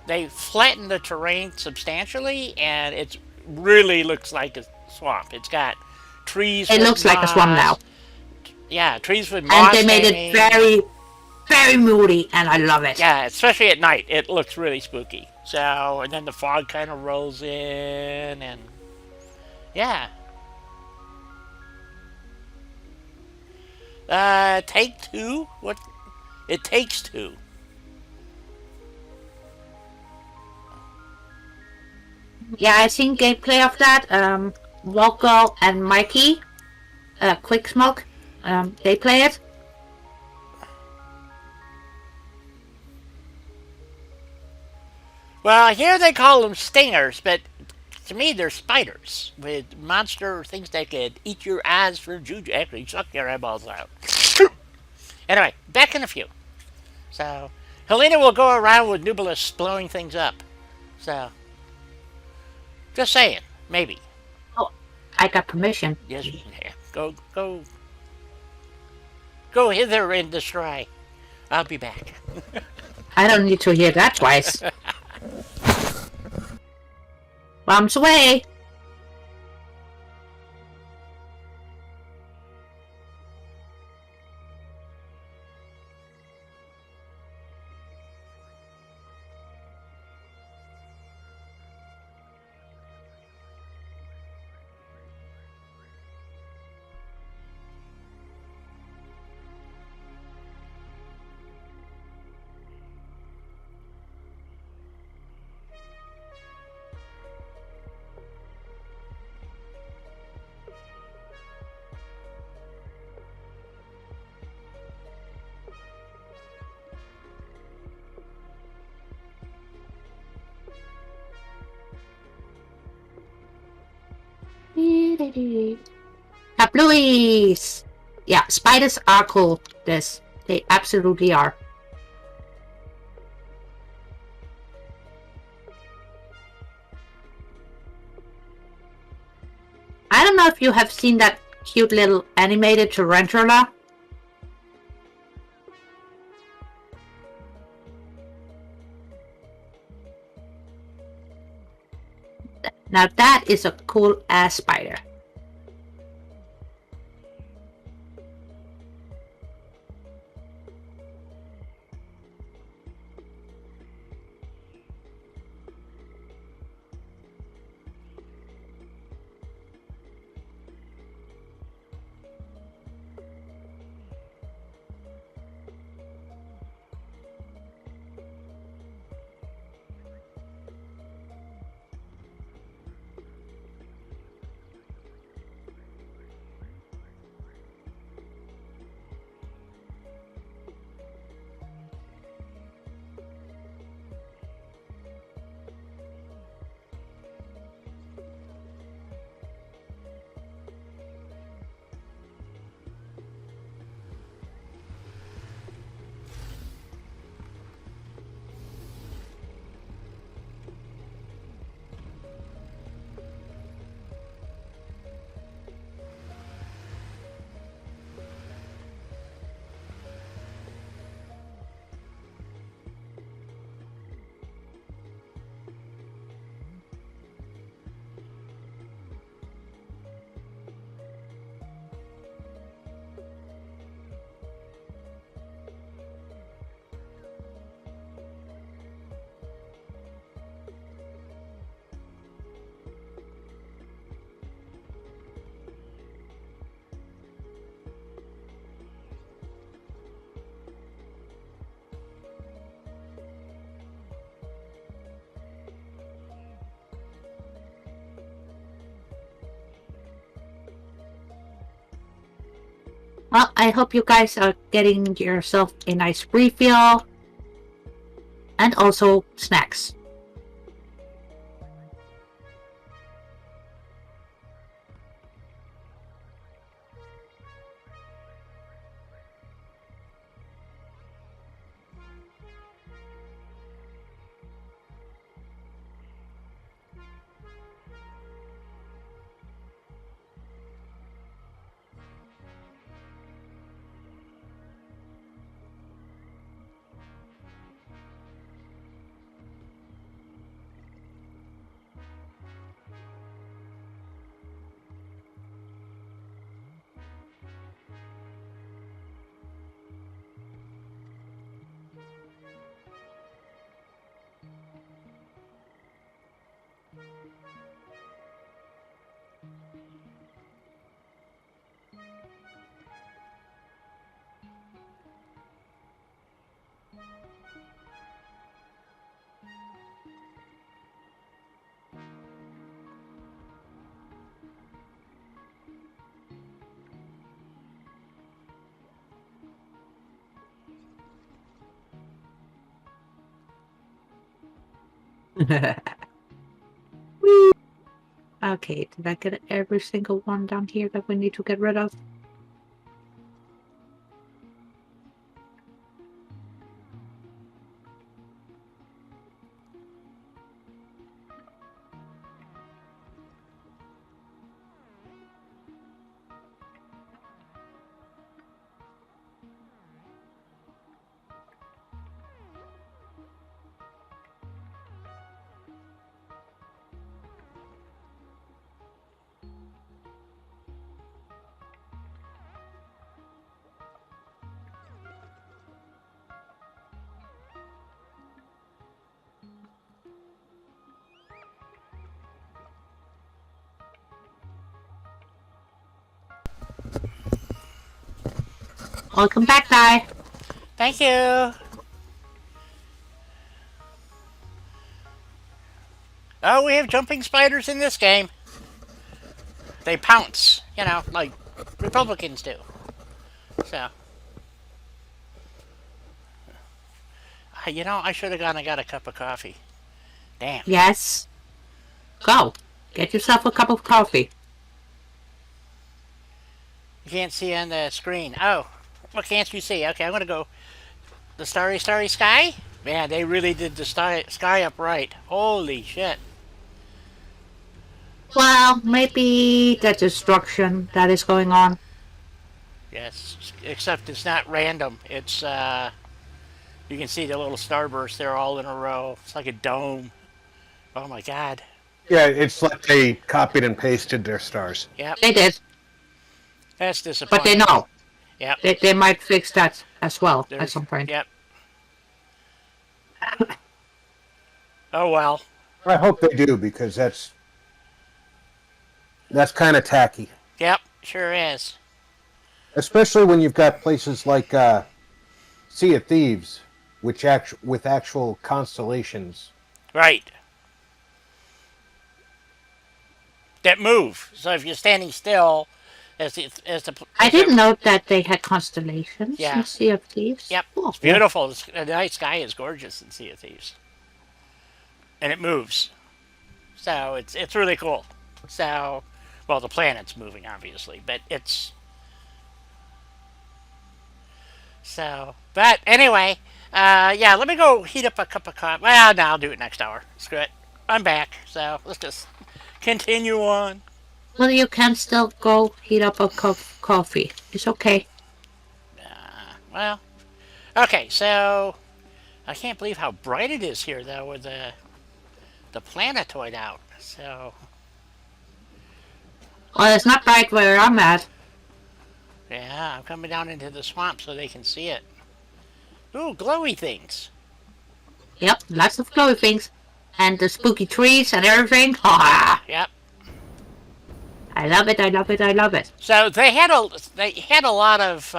Speaker 1: they flattened the terrain substantially, and it really looks like a swamp. It's got trees.
Speaker 2: It looks like a swamp now.
Speaker 1: Yeah, trees with
Speaker 2: And
Speaker 1: moss
Speaker 2: they made
Speaker 1: hanging.
Speaker 2: it very, very moody, and I love it.
Speaker 1: Yeah, especially at night, it looks really spooky. So, and then the fog kind of rolls in, and yeah. Take two? What? It takes two.
Speaker 2: Yeah, I seen gameplay of that. Local and Mikey, Quick Smoke, they play it.
Speaker 1: Well, here they call them stingers, but to me they're spiders with monster things that could eat your eyes for juju. Actually, suck your eyeballs out. Anyway, back in a few. So, Helena will go around with Nubilis blowing things up. So, just saying, maybe.
Speaker 2: Oh, I got permission.
Speaker 1: Yes, yeah. Go hither and destroy. I'll be back.
Speaker 2: I don't need to hear that twice. Bombs away. Kablooies! Yeah, spiders are cool. This. They absolutely are. I don't know if you have seen that cute little animated tarantula. Now that is a cool ass spider. Well, I hope you guys are getting yourself a nice refill and also snacks. Okay, did I get every single one down here that we need to get rid of? Welcome back, Ty.
Speaker 1: Thank you. Oh, we have jumping spiders in this game. They pounce, you know, like Republicans do. So, you know, I should have gone and got a cup of coffee. Damn.
Speaker 2: Yes. Go. Get yourself a cup of coffee.
Speaker 1: You can't see on the screen. Oh, what can't you see? Okay, I'm gonna go the starry, starry sky. Man, they really did the sky up right. Holy shit!
Speaker 2: Well, maybe the destruction that is going on.
Speaker 1: Yes, except it's not random. It's you can see the little starbursts. They're all in a row. It's like a dome. Oh my god.
Speaker 3: Yeah, it's like they copied and pasted their stars.
Speaker 1: Yep,
Speaker 2: They did,
Speaker 1: that's
Speaker 2: but they
Speaker 1: disappointing.
Speaker 2: know.
Speaker 1: Yep,
Speaker 2: They might fix that as well at
Speaker 1: there's.
Speaker 2: some point.
Speaker 1: Yep. Oh well.
Speaker 3: I hope they do because that's kind of tacky,
Speaker 1: Yep, sure is.
Speaker 3: especially when you've got places like Sea of Thieves, with actual constellations.
Speaker 1: Right. That move. So if you're standing still, as the
Speaker 2: I didn't know that they had constellations
Speaker 1: Yeah.
Speaker 2: in Sea of Thieves.
Speaker 1: Yep,
Speaker 2: Oh,
Speaker 1: it's beautiful. The night sky is gorgeous in Sea of Thieves, and it moves. So it's really cool. So, well, the planet's moving obviously, but it's so. But anyway, yeah. Let me go heat up a cup of coffee. Well, no, I'll do it next hour. Screw it. I'm back. So let's just continue on.
Speaker 2: well, you can still go heat up a cup of coffee. It's okay.
Speaker 1: Well, okay. So I can't believe how bright it is here, though, with the planetoid out. So
Speaker 2: Well, it's not right where I'm at.
Speaker 1: yeah, I'm coming down into the swamp so they can see it. Ooh, glowy things.
Speaker 2: Yep, lots of glowy things. And the spooky trees and everything. Ah,
Speaker 1: Yep.
Speaker 2: I love it, I love it, I love it.
Speaker 1: So they had a lot of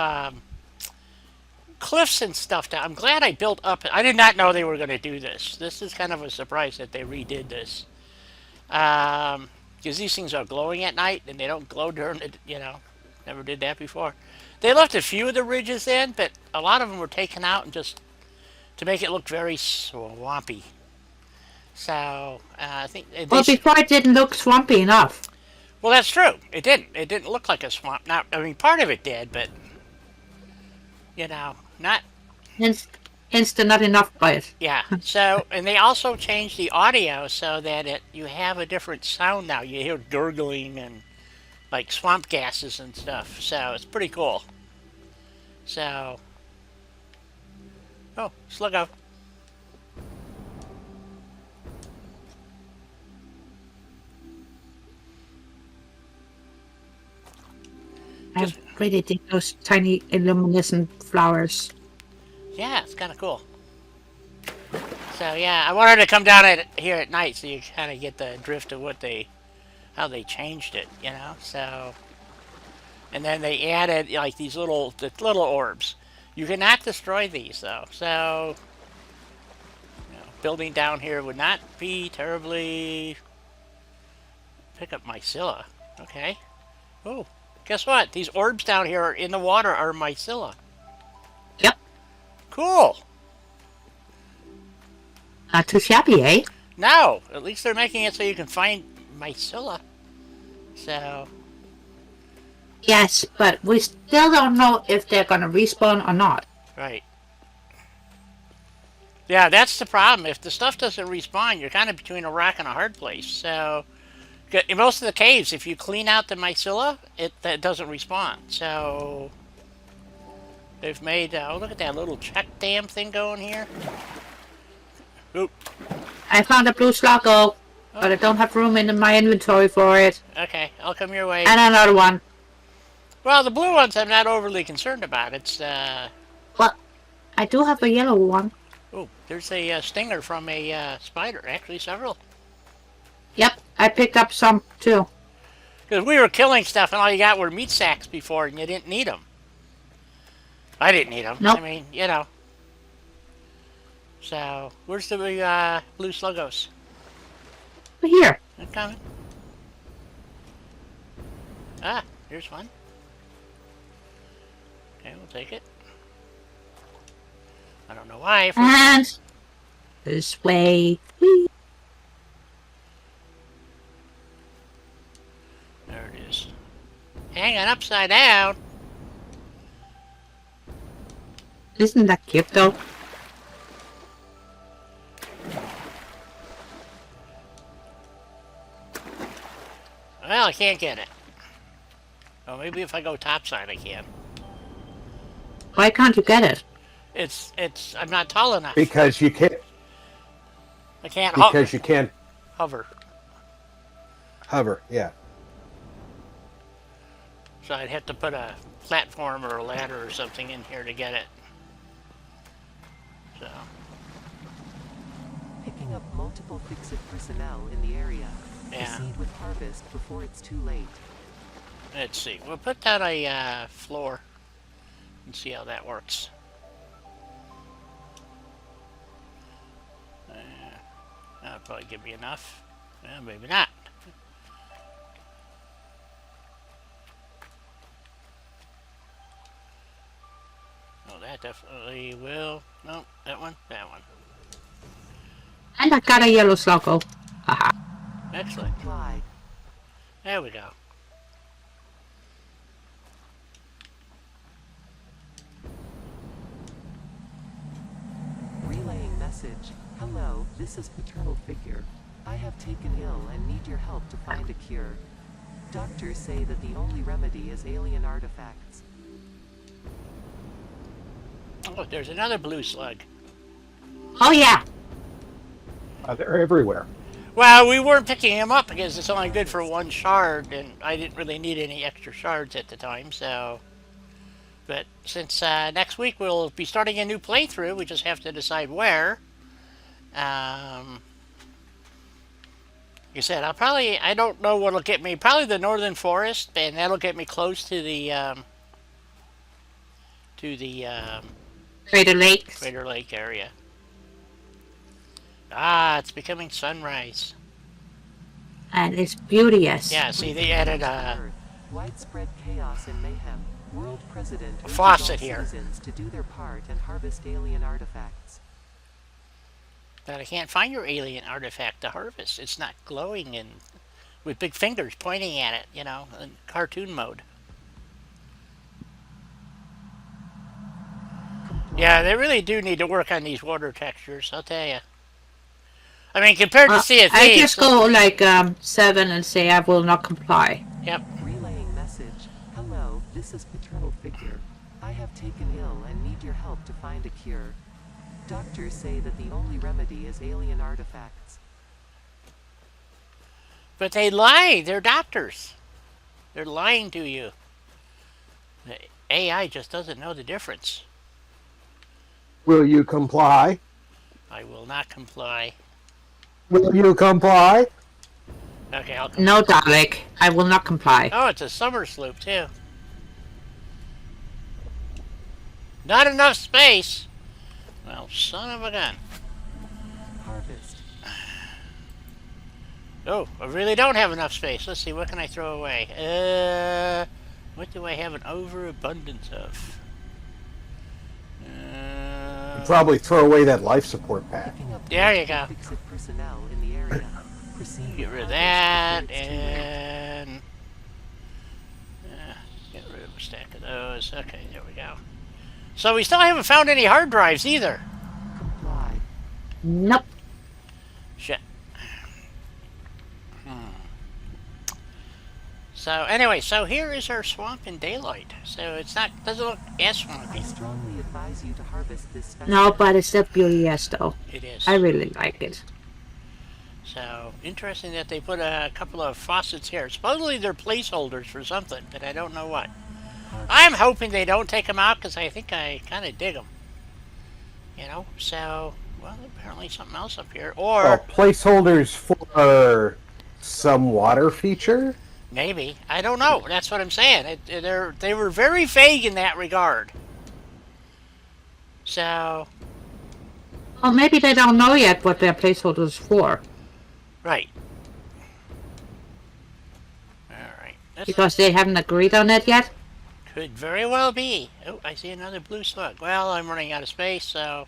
Speaker 1: cliffs and stuff down. I'm glad I built up. I did not know they were going to do this. This is kind of a surprise that they redid this. Because these things are glowing at night and they don't glow during the, never did that before. They left a few of the ridges in, but a lot of them were taken out and just to make it look very swampy. So I think
Speaker 2: Well, before it didn't look swampy enough.
Speaker 1: well, that's true. It didn't. It didn't look like a swamp. Not, I mean, part of it did, but not.
Speaker 2: Hence the not enough bite.
Speaker 1: Yeah. So, and they also changed the audio so that you have a different sound now. You hear gurgling and like swamp gases and stuff. So it's pretty cool. So, oh, Sluggo.
Speaker 2: I really dig those tiny luminescent flowers.
Speaker 1: Yeah, it's kind of cool. So yeah, I wanted to come down here at night so you kind of get the drift of how they changed it, So, and then they added like the little orbs. You cannot destroy these though. So, building down here would not be terribly. Pick up mycella. Okay. Oh, guess what? These orbs down here in the water are mycella.
Speaker 2: Yep.
Speaker 1: Cool.
Speaker 2: Not too shabby, eh?
Speaker 1: No, at least they're making it so you can find mycella. So,
Speaker 2: Yes, but we still don't know if they're gonna respawn or not.
Speaker 1: right. Yeah, that's the problem. If the stuff doesn't respawn, you're kind of between a rock and a hard place. So, in most of the caves, if you clean out the mycella, that doesn't respawn. So, they've made. Oh, look at that little check dam thing going here. Oop.
Speaker 2: I found a blue sluggo, but I don't have room in my inventory for it.
Speaker 1: Okay, I'll come your way.
Speaker 2: And another one.
Speaker 1: Well, the blue ones I'm not overly concerned about. It's
Speaker 2: Well, I do have a yellow one.
Speaker 1: oh, there's a stinger from a spider. Actually, several.
Speaker 2: Yep, I picked up some too.
Speaker 1: Because we were killing stuff and all you got were meat sacks before and you didn't need them. I didn't need them.
Speaker 2: Nope.
Speaker 1: I mean, So, where's the blue sluggos?
Speaker 2: Here.
Speaker 1: They're coming. Ah, here's one. Okay, we'll take it. I don't know why.
Speaker 2: And this way. Whee.
Speaker 1: There it is. Hang hanging upside down.
Speaker 2: Isn't that cute though?
Speaker 1: Well, I can't get it. Oh, maybe if I go topside I can.
Speaker 2: Why can't you get it?
Speaker 1: I'm not tall enough.
Speaker 3: Because you can't.
Speaker 1: I can't
Speaker 3: Because you can't
Speaker 1: hover.
Speaker 3: hover. Yeah.
Speaker 1: So I'd have to put a platform or a ladder or something in here to get it. So.
Speaker 4: Picking up multiple fix-it personnel in the area.
Speaker 1: Yeah.
Speaker 4: Proceed with harvest before it's too late.
Speaker 1: Let's see. We'll put down a floor and see how that works. That'll probably give me enough. Maybe not. Oh, that definitely will. No, that one, that one.
Speaker 2: And I got a yellow sluggo. Haha.
Speaker 1: Excellent.
Speaker 4: Fly.
Speaker 1: There we go.
Speaker 4: Relaying message. Hello, this is paternal figure. I have taken ill and need your help to find a cure. Doctors say that the only remedy is alien artifacts.
Speaker 1: Oh, there's another blue slug.
Speaker 2: Oh yeah.
Speaker 3: They're everywhere.
Speaker 1: Well, we weren't picking him up because it's only good for one shard, and I didn't really need any extra shards at the time, so... But since next week we'll be starting a new playthrough, we just have to decide where. Like I said, I don't know what'll get me. Probably the Northern Forest, and that'll get me close to the
Speaker 2: Crater Lake.
Speaker 1: Crater Lake area. Ah, it's becoming sunrise.
Speaker 2: And it's beauteous.
Speaker 1: Yeah, see, they added
Speaker 4: Earth. Widespread chaos and mayhem. World President urges
Speaker 1: faucet
Speaker 4: all
Speaker 1: here.
Speaker 4: citizens to do their part and harvest alien artifacts.
Speaker 1: But I can't find your alien artifact to harvest. It's not glowing and with big fingers pointing at it, you know, in cartoon mode. Yeah, they really do need to work on these water textures, I'll tell you. I mean, compared to CFA...
Speaker 2: I just go like 7 and say I will not comply.
Speaker 1: Yep.
Speaker 4: Relaying message. Hello, this is paternal figure. I have taken ill and need your help to find a cure. Doctors say that the only remedy is alien artifacts.
Speaker 1: But they lie. They're doctors. They're lying to you. The AI just doesn't know the difference.
Speaker 3: Will you comply?
Speaker 1: I will not comply.
Speaker 3: Will you comply?
Speaker 1: Okay, I'll comply.
Speaker 2: No, Dalek. I will not comply.
Speaker 1: Oh, it's a summer sloop, too. Not enough space. Well, son of a gun.
Speaker 4: Harvest.
Speaker 1: Oh, I really don't have enough space. Let's see, what can I throw away? What do I have an overabundance of?
Speaker 3: Probably throw away that life support pack.
Speaker 4: Picking up
Speaker 1: There you go.
Speaker 4: fix-it personnel in the area. Proceed
Speaker 1: Get
Speaker 4: with
Speaker 1: rid of
Speaker 4: harvest
Speaker 1: that,
Speaker 4: before it's too late.
Speaker 1: and... get rid of a stack of those. Okay, there we go. So we still haven't found any hard drives either.
Speaker 4: Comply.
Speaker 2: Nope.
Speaker 1: Shit. So anyway, so here is our swamp in daylight. So it's not, doesn't look as swampy.
Speaker 4: I strongly advise you to harvest this specimen.
Speaker 2: No, but it's still beauteous though.
Speaker 1: It is.
Speaker 2: I really like it.
Speaker 1: So interesting that they put a couple of faucets here. Supposedly they're placeholders for something, but I don't know what. I'm hoping they don't take them out because I think I kind of dig them. You know, so, well, apparently something else up here. Or
Speaker 3: Oh, placeholders for some water feature?
Speaker 1: maybe. I don't know. That's what I'm saying. They were very vague in that regard. So,
Speaker 2: Well, maybe they don't know yet what their placeholders for.
Speaker 1: right. Alright.
Speaker 2: Because they haven't agreed on it yet.
Speaker 1: Could very well be. Oh, I see another blue slug. Well, I'm running out of space, so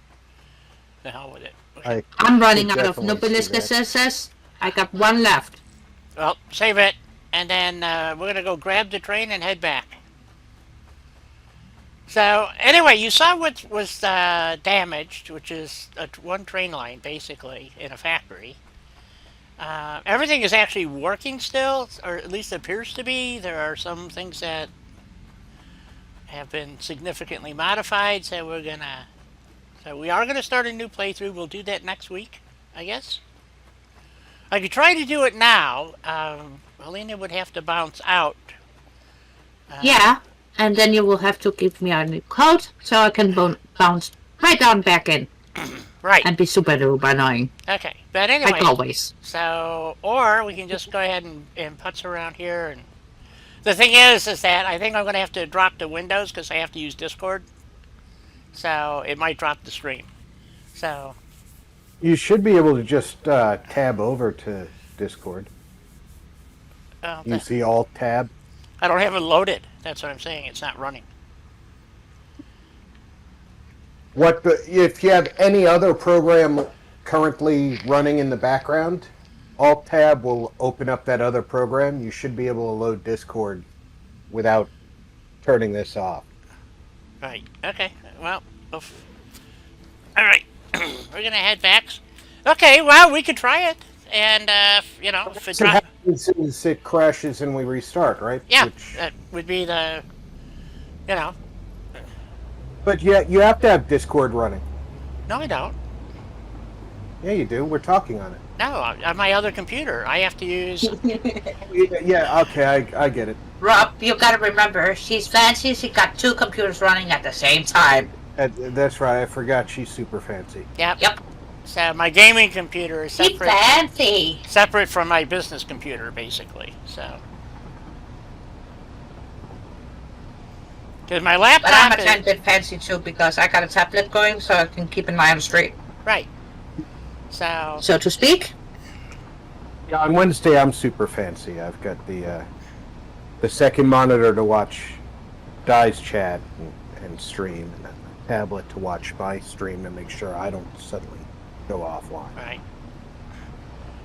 Speaker 1: the hell with it. Okay.
Speaker 2: I'm running out of
Speaker 3: definitely see that.
Speaker 2: Nobiliscuses. I got one left.
Speaker 1: Well, save it. and then we're gonna go grab the train and head back. So anyway, you saw what was damaged, which is one train line basically in a factory. Everything is actually working still, or at least appears to be. There are some things that have been significantly modified, so we are gonna start a new playthrough. We'll do that next week, I guess. I could try to do it now. Helena would have to bounce out.
Speaker 2: Yeah, and then you will have to give me a new code so I can bounce right on back in
Speaker 1: Right.
Speaker 2: and be super duper annoying,
Speaker 1: Okay. But anyway,
Speaker 2: like always.
Speaker 1: so or we can just go ahead and putz around here. And the thing is that I think I'm going to have to drop the Windows because I have to use Discord. So it might drop the stream. So
Speaker 3: You should be able to just tab over to Discord. Use the Alt tab.
Speaker 1: I don't have it loaded. That's what I'm saying. It's not running.
Speaker 3: If you have any other program currently running in the background, Alt tab will open up that other program. You should be able to load Discord without turning this off.
Speaker 1: Right. Okay. Well. Oof. All right. We're gonna head back. Okay. Well, we could try it, and if it
Speaker 3: So what happens is it crashes and we restart, right?
Speaker 1: yeah, that would be you know.
Speaker 3: But you have to have Discord running.
Speaker 1: No, I don't.
Speaker 3: Yeah, you do. We're talking on it.
Speaker 1: No, on my other computer, I have to use.
Speaker 3: Yeah, okay, I get it.
Speaker 2: Rob, you gotta remember, she's fancy. She got 2 computers running at the same time.
Speaker 3: That's right. I forgot she's super fancy.
Speaker 1: Yep. So my gaming computer is
Speaker 2: She's fancy.
Speaker 1: separate from my business computer, basically. So. Because my laptop
Speaker 2: But I'm a
Speaker 1: is
Speaker 2: tiny bit fancy too because I got a tablet going so I can keep an eye on the street,
Speaker 1: right. So
Speaker 2: so to speak.
Speaker 3: Yeah, on Wednesday I'm super fancy. I've got the second monitor to watch Di's chat and stream, and a tablet to watch my stream and make sure I don't suddenly go offline.
Speaker 1: right.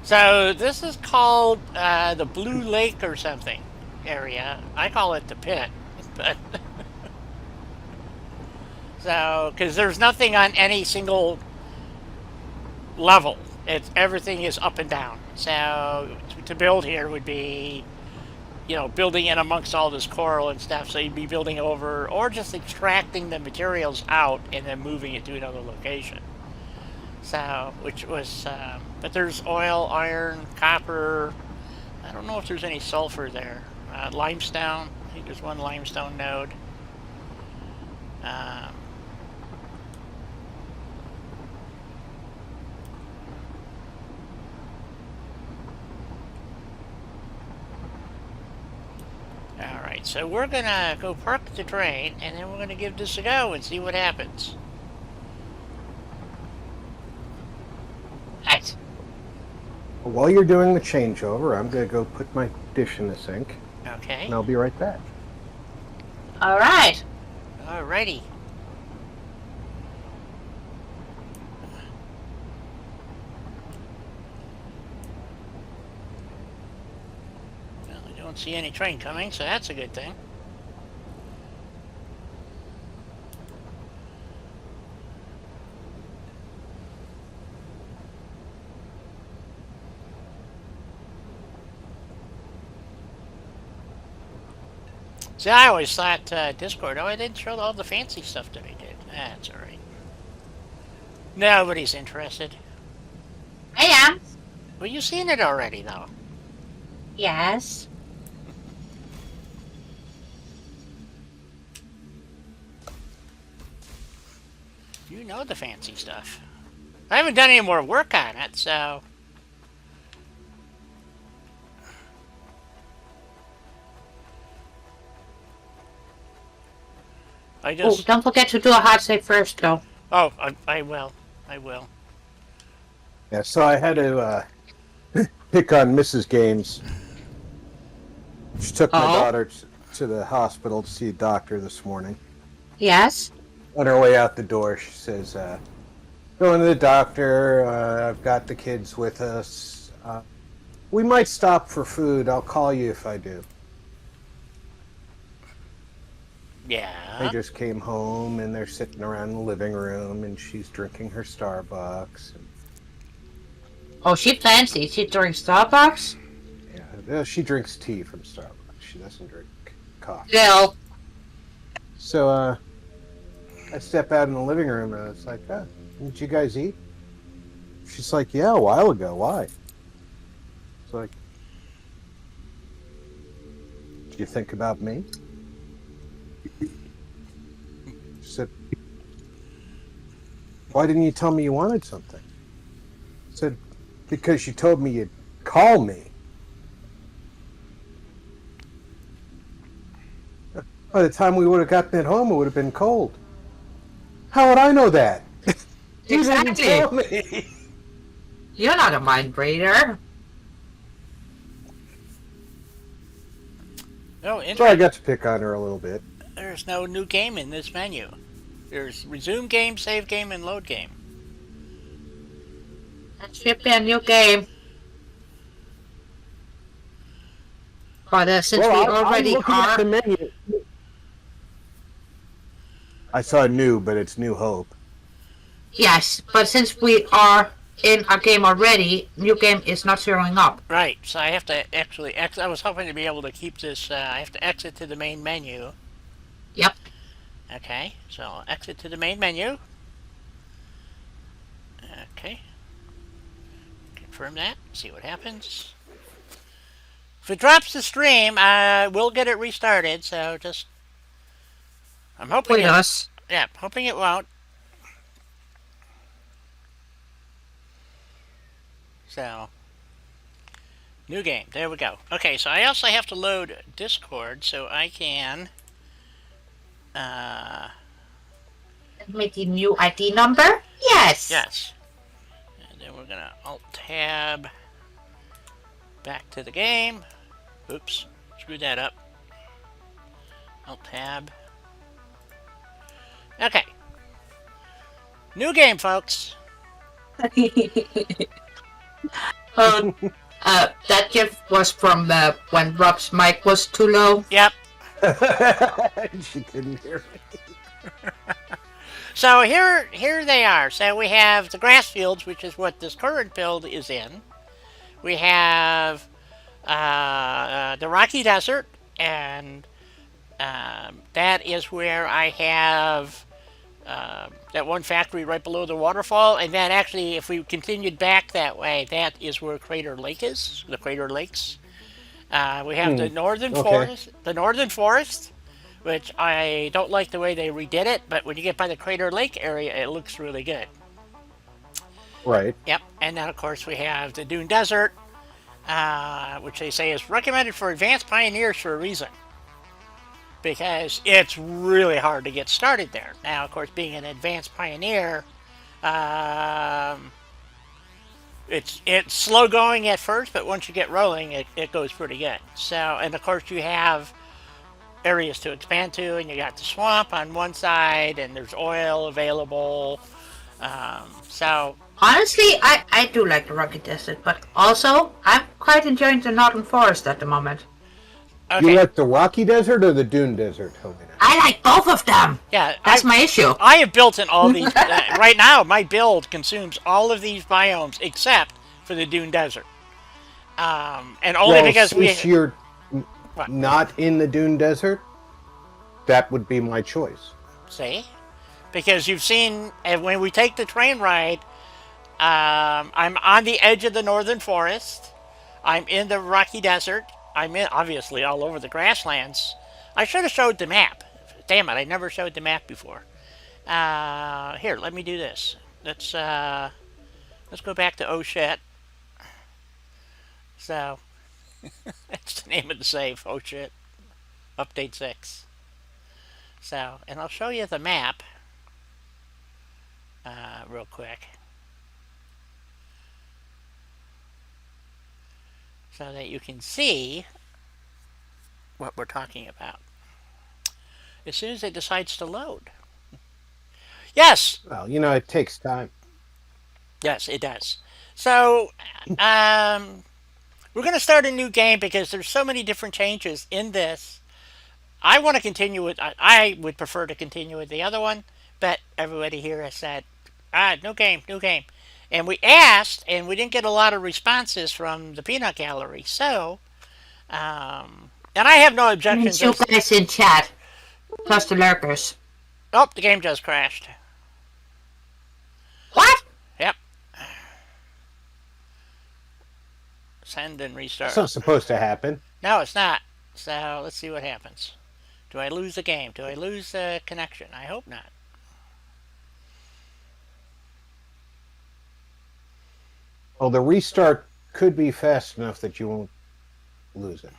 Speaker 1: So this is called the Blue Lake or something area. I call it the pit, but so because there's nothing on any single level. Everything is up and down. So to build here would be, building in amongst all this coral and stuff. So you'd be building over or just extracting the materials out and then moving it to another location. So, but there's oil, iron, copper. I don't know if there's any sulfur there. Limestone. I think there's one limestone node. Alright, so we're gonna go park the train and then we're gonna give this a go and see what happens.
Speaker 2: Right.
Speaker 3: While you're doing the changeover, I'm going to go put my dish in the sink,
Speaker 1: Okay.
Speaker 3: and I'll be right back.
Speaker 2: All right.
Speaker 1: Alrighty. Well, I don't see any train coming, so that's a good thing. See, I always thought Discord, I didn't show all the fancy stuff that I did. That's alright. Nobody's interested.
Speaker 2: I am.
Speaker 1: Well, you've seen it already, though.
Speaker 2: Yes.
Speaker 1: You know the fancy stuff. I haven't done any more work on it, so... I
Speaker 2: Oh,
Speaker 1: just...
Speaker 2: don't forget to do a hard save first, though.
Speaker 1: Oh, I will. I will.
Speaker 3: Yeah, so I had to pick on Mrs. Games. She took my daughter to the hospital to see a doctor this morning.
Speaker 2: Yes.
Speaker 3: On her way out the door, she says, going to the doctor, I've got the kids with us. We might stop for food. I'll call you if I do. They
Speaker 1: Yeah.
Speaker 3: just came home and they're sitting around the living room and she's drinking her Starbucks. And,
Speaker 2: Oh, she fancy. She drinks Starbucks?
Speaker 3: yeah, she drinks tea from Starbucks. She doesn't drink coffee.
Speaker 2: Girl.
Speaker 3: So I step out in the living room and it's like, did you guys eat? She's like, yeah, a while ago. Why? It's like, do you think about me? She said, why didn't you tell me you wanted something? I said, because you told me you'd call me. By the time we would have gotten it home, it would have been cold. How would I know that? You didn't
Speaker 2: Exactly.
Speaker 3: tell me.
Speaker 2: You're not a mind reader.
Speaker 1: Oh,
Speaker 3: So I
Speaker 1: interesting.
Speaker 3: got to pick on her a little bit.
Speaker 1: There's no new game in this menu. There's resume game, save game, and load game.
Speaker 2: That should be a new game. But since we
Speaker 3: I'm
Speaker 2: already
Speaker 3: looking at the
Speaker 2: are...
Speaker 3: menu. I saw new, but it's New Hope.
Speaker 2: Yes, but since we are in a game already, new game is not showing up.
Speaker 1: Right, so I have to actually exit. I was hoping to be able to keep this. I have to exit to the main menu.
Speaker 2: Yep.
Speaker 1: Okay, so I'll exit to the main menu. Okay. Confirm that. See what happens. If it drops the stream, we'll get it restarted. So just, I'm hoping
Speaker 2: With us.
Speaker 1: Yeah, hoping it won't. So, new game. There we go. Okay, so I also have to load Discord so I can.
Speaker 2: With the new ID number? Yes.
Speaker 1: Yes. And then we're gonna Alt Tab back to the game. Oops, screwed that up. Alt Tab. Okay. New game, folks.
Speaker 2: That gift was from when Rob's mic was too low.
Speaker 1: Yep.
Speaker 3: She couldn't hear me.
Speaker 1: So here they are. So we have the grass fields, which is what this current build is in. We have the Rocky Desert, and that is where I have that one factory right below the waterfall. And then actually, if we continued back that way, that is where Crater Lake is. The Crater Lakes. We have the northern forest. The northern forest, which I don't like the way they redid it, but when you get by the Crater Lake area, it looks really good.
Speaker 3: Right.
Speaker 1: Yep, and then of course we have the Dune Desert, which they say is recommended for advanced pioneers for a reason. Because it's really hard to get started there. Now, of course, being an advanced pioneer, it's slow going at first, but once you get rolling, it goes pretty good. So, and of course you have areas to expand to, and you got the swamp on one side, and there's oil available. So
Speaker 2: Honestly, I do like the Rocky Desert, but also I'm quite enjoying the Northern Forest at the moment.
Speaker 1: okay,
Speaker 3: You like the Rocky Desert or the Dune Desert, Helena?
Speaker 2: I like both of them.
Speaker 1: yeah,
Speaker 2: That's my issue.
Speaker 1: I have built in all these. Right now, my build consumes all of these biomes except for the Dune Desert, and only because
Speaker 3: since you're
Speaker 1: What?
Speaker 3: not in the Dune Desert, that would be my choice.
Speaker 1: see, because you've seen when we take the train ride. I'm on the edge of the northern forest. I'm in the Rocky Desert. I'm in, obviously, all over the grasslands. I should have showed the map. Damn it, I never showed the map before. Here, let me do this. Let's go back to Oh Shit. So, that's the name of the save. Oh Shit. Update 6. So, and I'll show you the map real quick. So that you can see what we're talking about as soon as it decides to load. Yes,
Speaker 3: Well, it takes time.
Speaker 1: yes, it does. So we're going to start a new game because there's so many different changes in this. I want to continue with. I would prefer to continue with the other one, but everybody here has said, new game, new game. And we asked, and we didn't get a lot of responses from the peanut gallery. So, and I have no objections.
Speaker 2: Means you guys in chat, plus the lurkers.
Speaker 1: Oh, the game just crashed.
Speaker 2: What?
Speaker 1: Yep. Send and restart.
Speaker 3: It's not supposed to happen.
Speaker 1: No, it's not. So let's see what happens. Do I lose the game? Do I lose the connection? I hope not.
Speaker 3: Well, the restart could be fast enough that you won't lose it.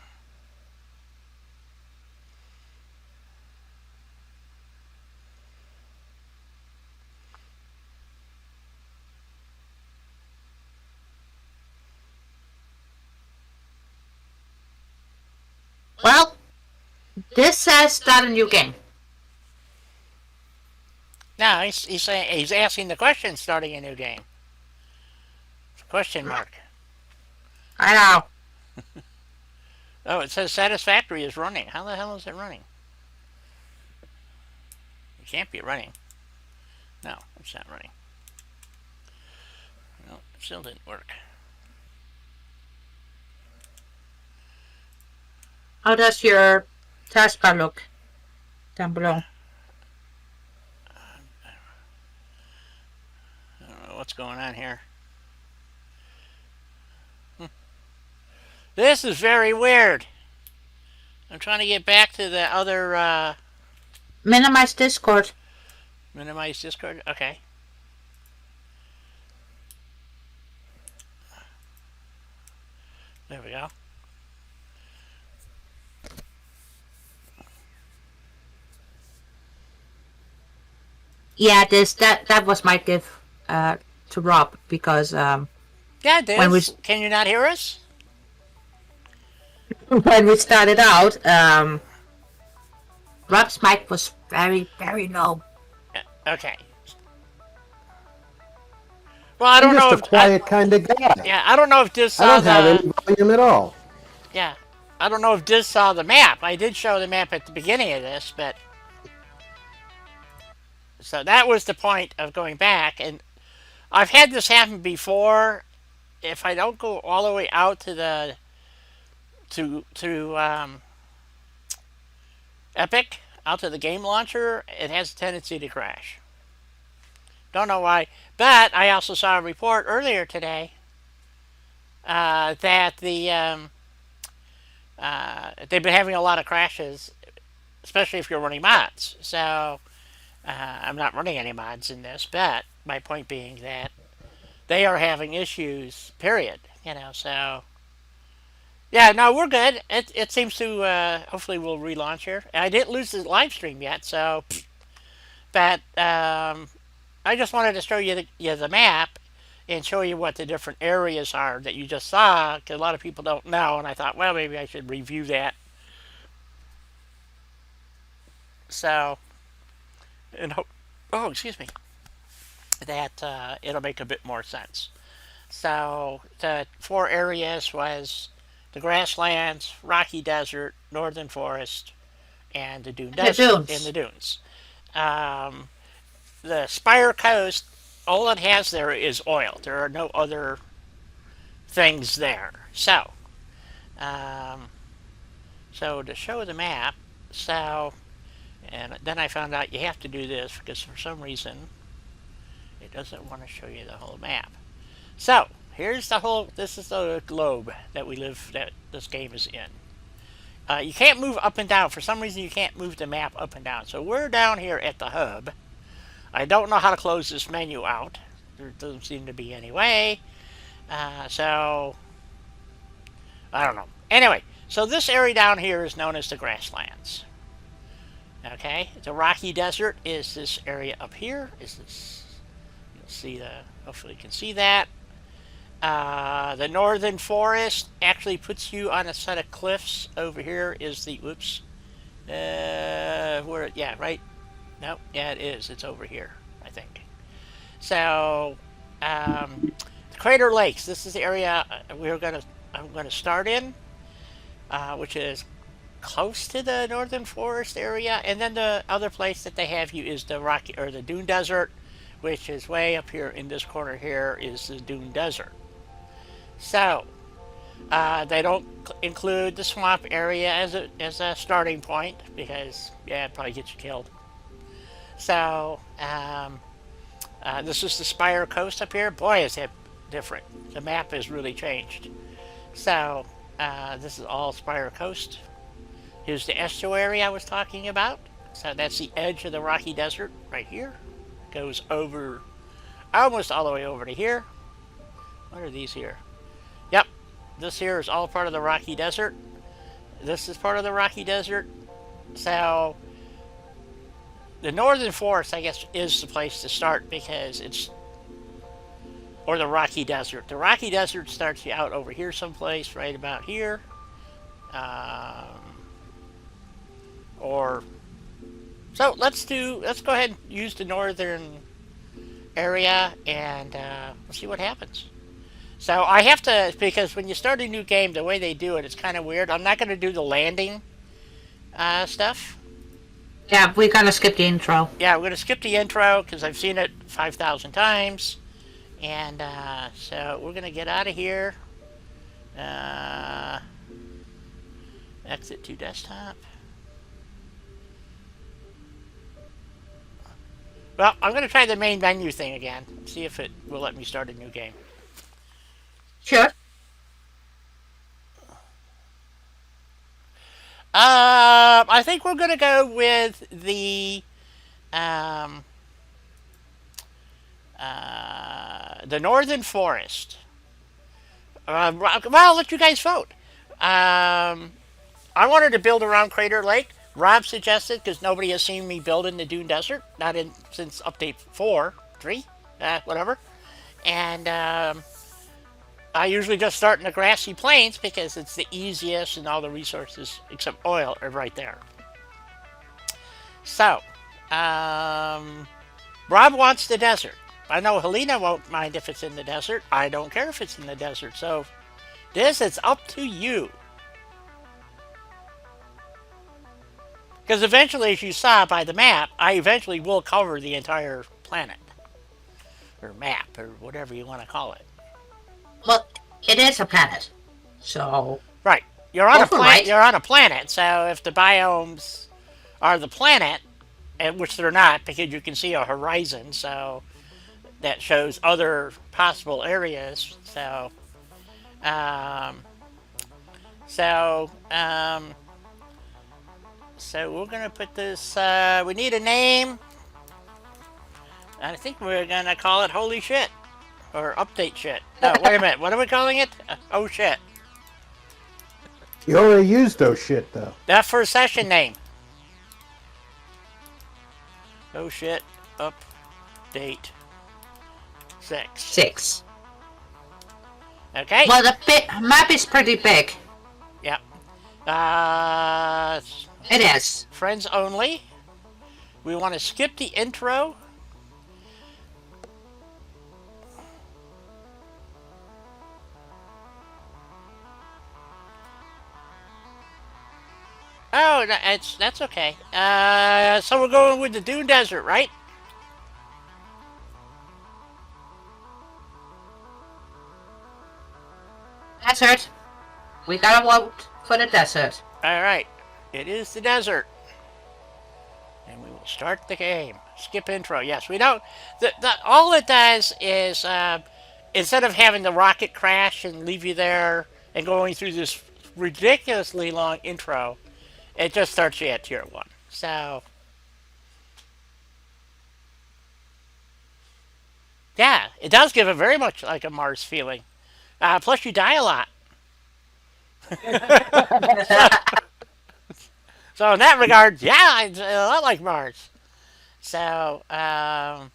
Speaker 2: Well, this says start a new game.
Speaker 1: No, he's saying he's asking the question, starting a new game. Question mark.
Speaker 2: I know.
Speaker 1: Oh, it says Satisfactory is running. How the hell is it running? It can't be running. No, it's not running. No, it still didn't work.
Speaker 2: How does your taskbar look down below?
Speaker 1: I don't know what's going on here. This is very weird. I'm trying to get back to the other
Speaker 2: Minimize Discord.
Speaker 1: minimize Discord. Okay. There we go.
Speaker 2: Yeah, that was my gift to Rob because
Speaker 1: Yeah, it is.
Speaker 2: When we-
Speaker 1: Can you not hear us?
Speaker 2: when we started out, Rob's mic was very, very low.
Speaker 1: Okay. Well, I don't
Speaker 3: I'm
Speaker 1: know
Speaker 3: just
Speaker 1: if
Speaker 3: a quiet kind of guy.
Speaker 1: yeah, I don't know if Diz
Speaker 3: I
Speaker 1: saw
Speaker 3: don't have
Speaker 1: the
Speaker 3: any volume at all.
Speaker 1: yeah, I don't know if Diz saw the map. I did show the map at the beginning of this, but so that was the point of going back. And I've had this happen before. If I don't go all the way out to the Epic, out to the game launcher, it has a tendency to crash. Don't know why, but I also saw a report earlier today that they've been having a lot of crashes, especially if you're running mods. So I'm not running any mods in this, but my point being that they are having issues. Period. So yeah, no, we're good. It seems to hopefully we'll relaunch here. I didn't lose the live stream yet, so but I just wanted to show you the map and show you what the different areas are that you just saw, because a lot of people don't know, and I thought, well, maybe I should review that. So, and excuse me, that it'll make a bit more sense. So, the 4 areas was the grasslands, rocky desert, northern forest, and the dune desert, and the dunes. The Spire Coast, all it has there is oil. There are no other things there. So, so to show the map, and then I found out you have to do this because for some reason it doesn't want to show you the whole map. So, here's this is the globe that this game is in. You can't move up and down. For some reason you can't move the map up and down. So we're down here at the hub. I don't know how to close this menu out. There doesn't seem to be any way. So, I don't know. Anyway, so this area down here is known as the grasslands. Okay, the rocky desert is this area up here. You'll see hopefully you can see that. The northern forest actually puts you on a set of cliffs. Over here is the, right? No, yeah, it is. It's over here, I think. So, the Crater Lakes. This is the area we're going to I'm going to start in, which is close to the northern forest area, and then the other place that they have you is the rocky or the dune desert, which is way up here in this corner. Here is the dune desert. So they don't include the swamp area as a starting point because yeah, it probably gets you killed. So this is the Spire Coast up here. Boy, is it different. The map has really changed. So this is all Spire Coast. Here's the estuary I was talking about. So that's the edge of the Rocky Desert right here. Goes over almost all the way over to here. What are these here? Yep, this here is all part of the Rocky Desert. This is part of the Rocky Desert. So the northern forest, I guess, is the place to start because it's, or the Rocky Desert. The Rocky Desert starts you out over here someplace, right about here. Or so let's go ahead and use the northern area and we'll see what happens. So I have to, because when you start a new game, the way they do it, it's kind of weird. I'm not going to do the landing stuff.
Speaker 2: Yeah, we're gonna skip the intro.
Speaker 1: Yeah, we're going to skip the intro because I've seen it 5,000 times. And so we're going to get out of here. Exit to desktop. Well, I'm going to try the main menu thing again. See if it will let me start a new game.
Speaker 2: Sure.
Speaker 1: I think we're going to go with the Northern Forest. Well, I'll let you guys vote. I wanted to build around Crater Lake. Rob suggested because nobody has seen me build in the Dune Desert, not in since update 4, 3, whatever. And I usually just start in the grassy plains because it's the easiest and all the resources except oil are right there. So, Rob wants the desert. I know Helena won't mind if it's in the desert. I don't care if it's in the desert. So, this is up to you. Because eventually, as you saw by the map, I eventually will cover the entire planet. Or map, or whatever you want to call it.
Speaker 2: Well, it is a planet, so
Speaker 1: Right. You're on a planet.
Speaker 2: right.
Speaker 1: You're on a planet. So if the biomes are the planet, and which they're not, because you can see a horizon, so that shows other possible areas. Um, so, um, so we're gonna put this. We need a name. I think we're gonna call it "Holy Shit" or "Update Shit." No, wait a minute. What are we calling it? Oh shit.
Speaker 3: You already used those shit though.
Speaker 1: That first session name. Oh shit. Update 6.
Speaker 2: 6.
Speaker 1: Okay.
Speaker 2: Well, the map is pretty big.
Speaker 1: Yep.
Speaker 2: It is.
Speaker 1: Friends only. We want to skip the intro. Oh, that's okay. So we're going with the Dune Desert, right?
Speaker 2: Desert. We gotta vote for the desert.
Speaker 1: All right. It is the desert. And we will start the game. Skip intro. Yes, we don't. All it does is instead of having the rocket crash and leave you there and going through this ridiculously long intro, it just starts you at tier 1. So, yeah, it does give it very much like a Mars feeling. Plus, you die a lot. So in that regard, yeah, it's a lot like Mars. So, and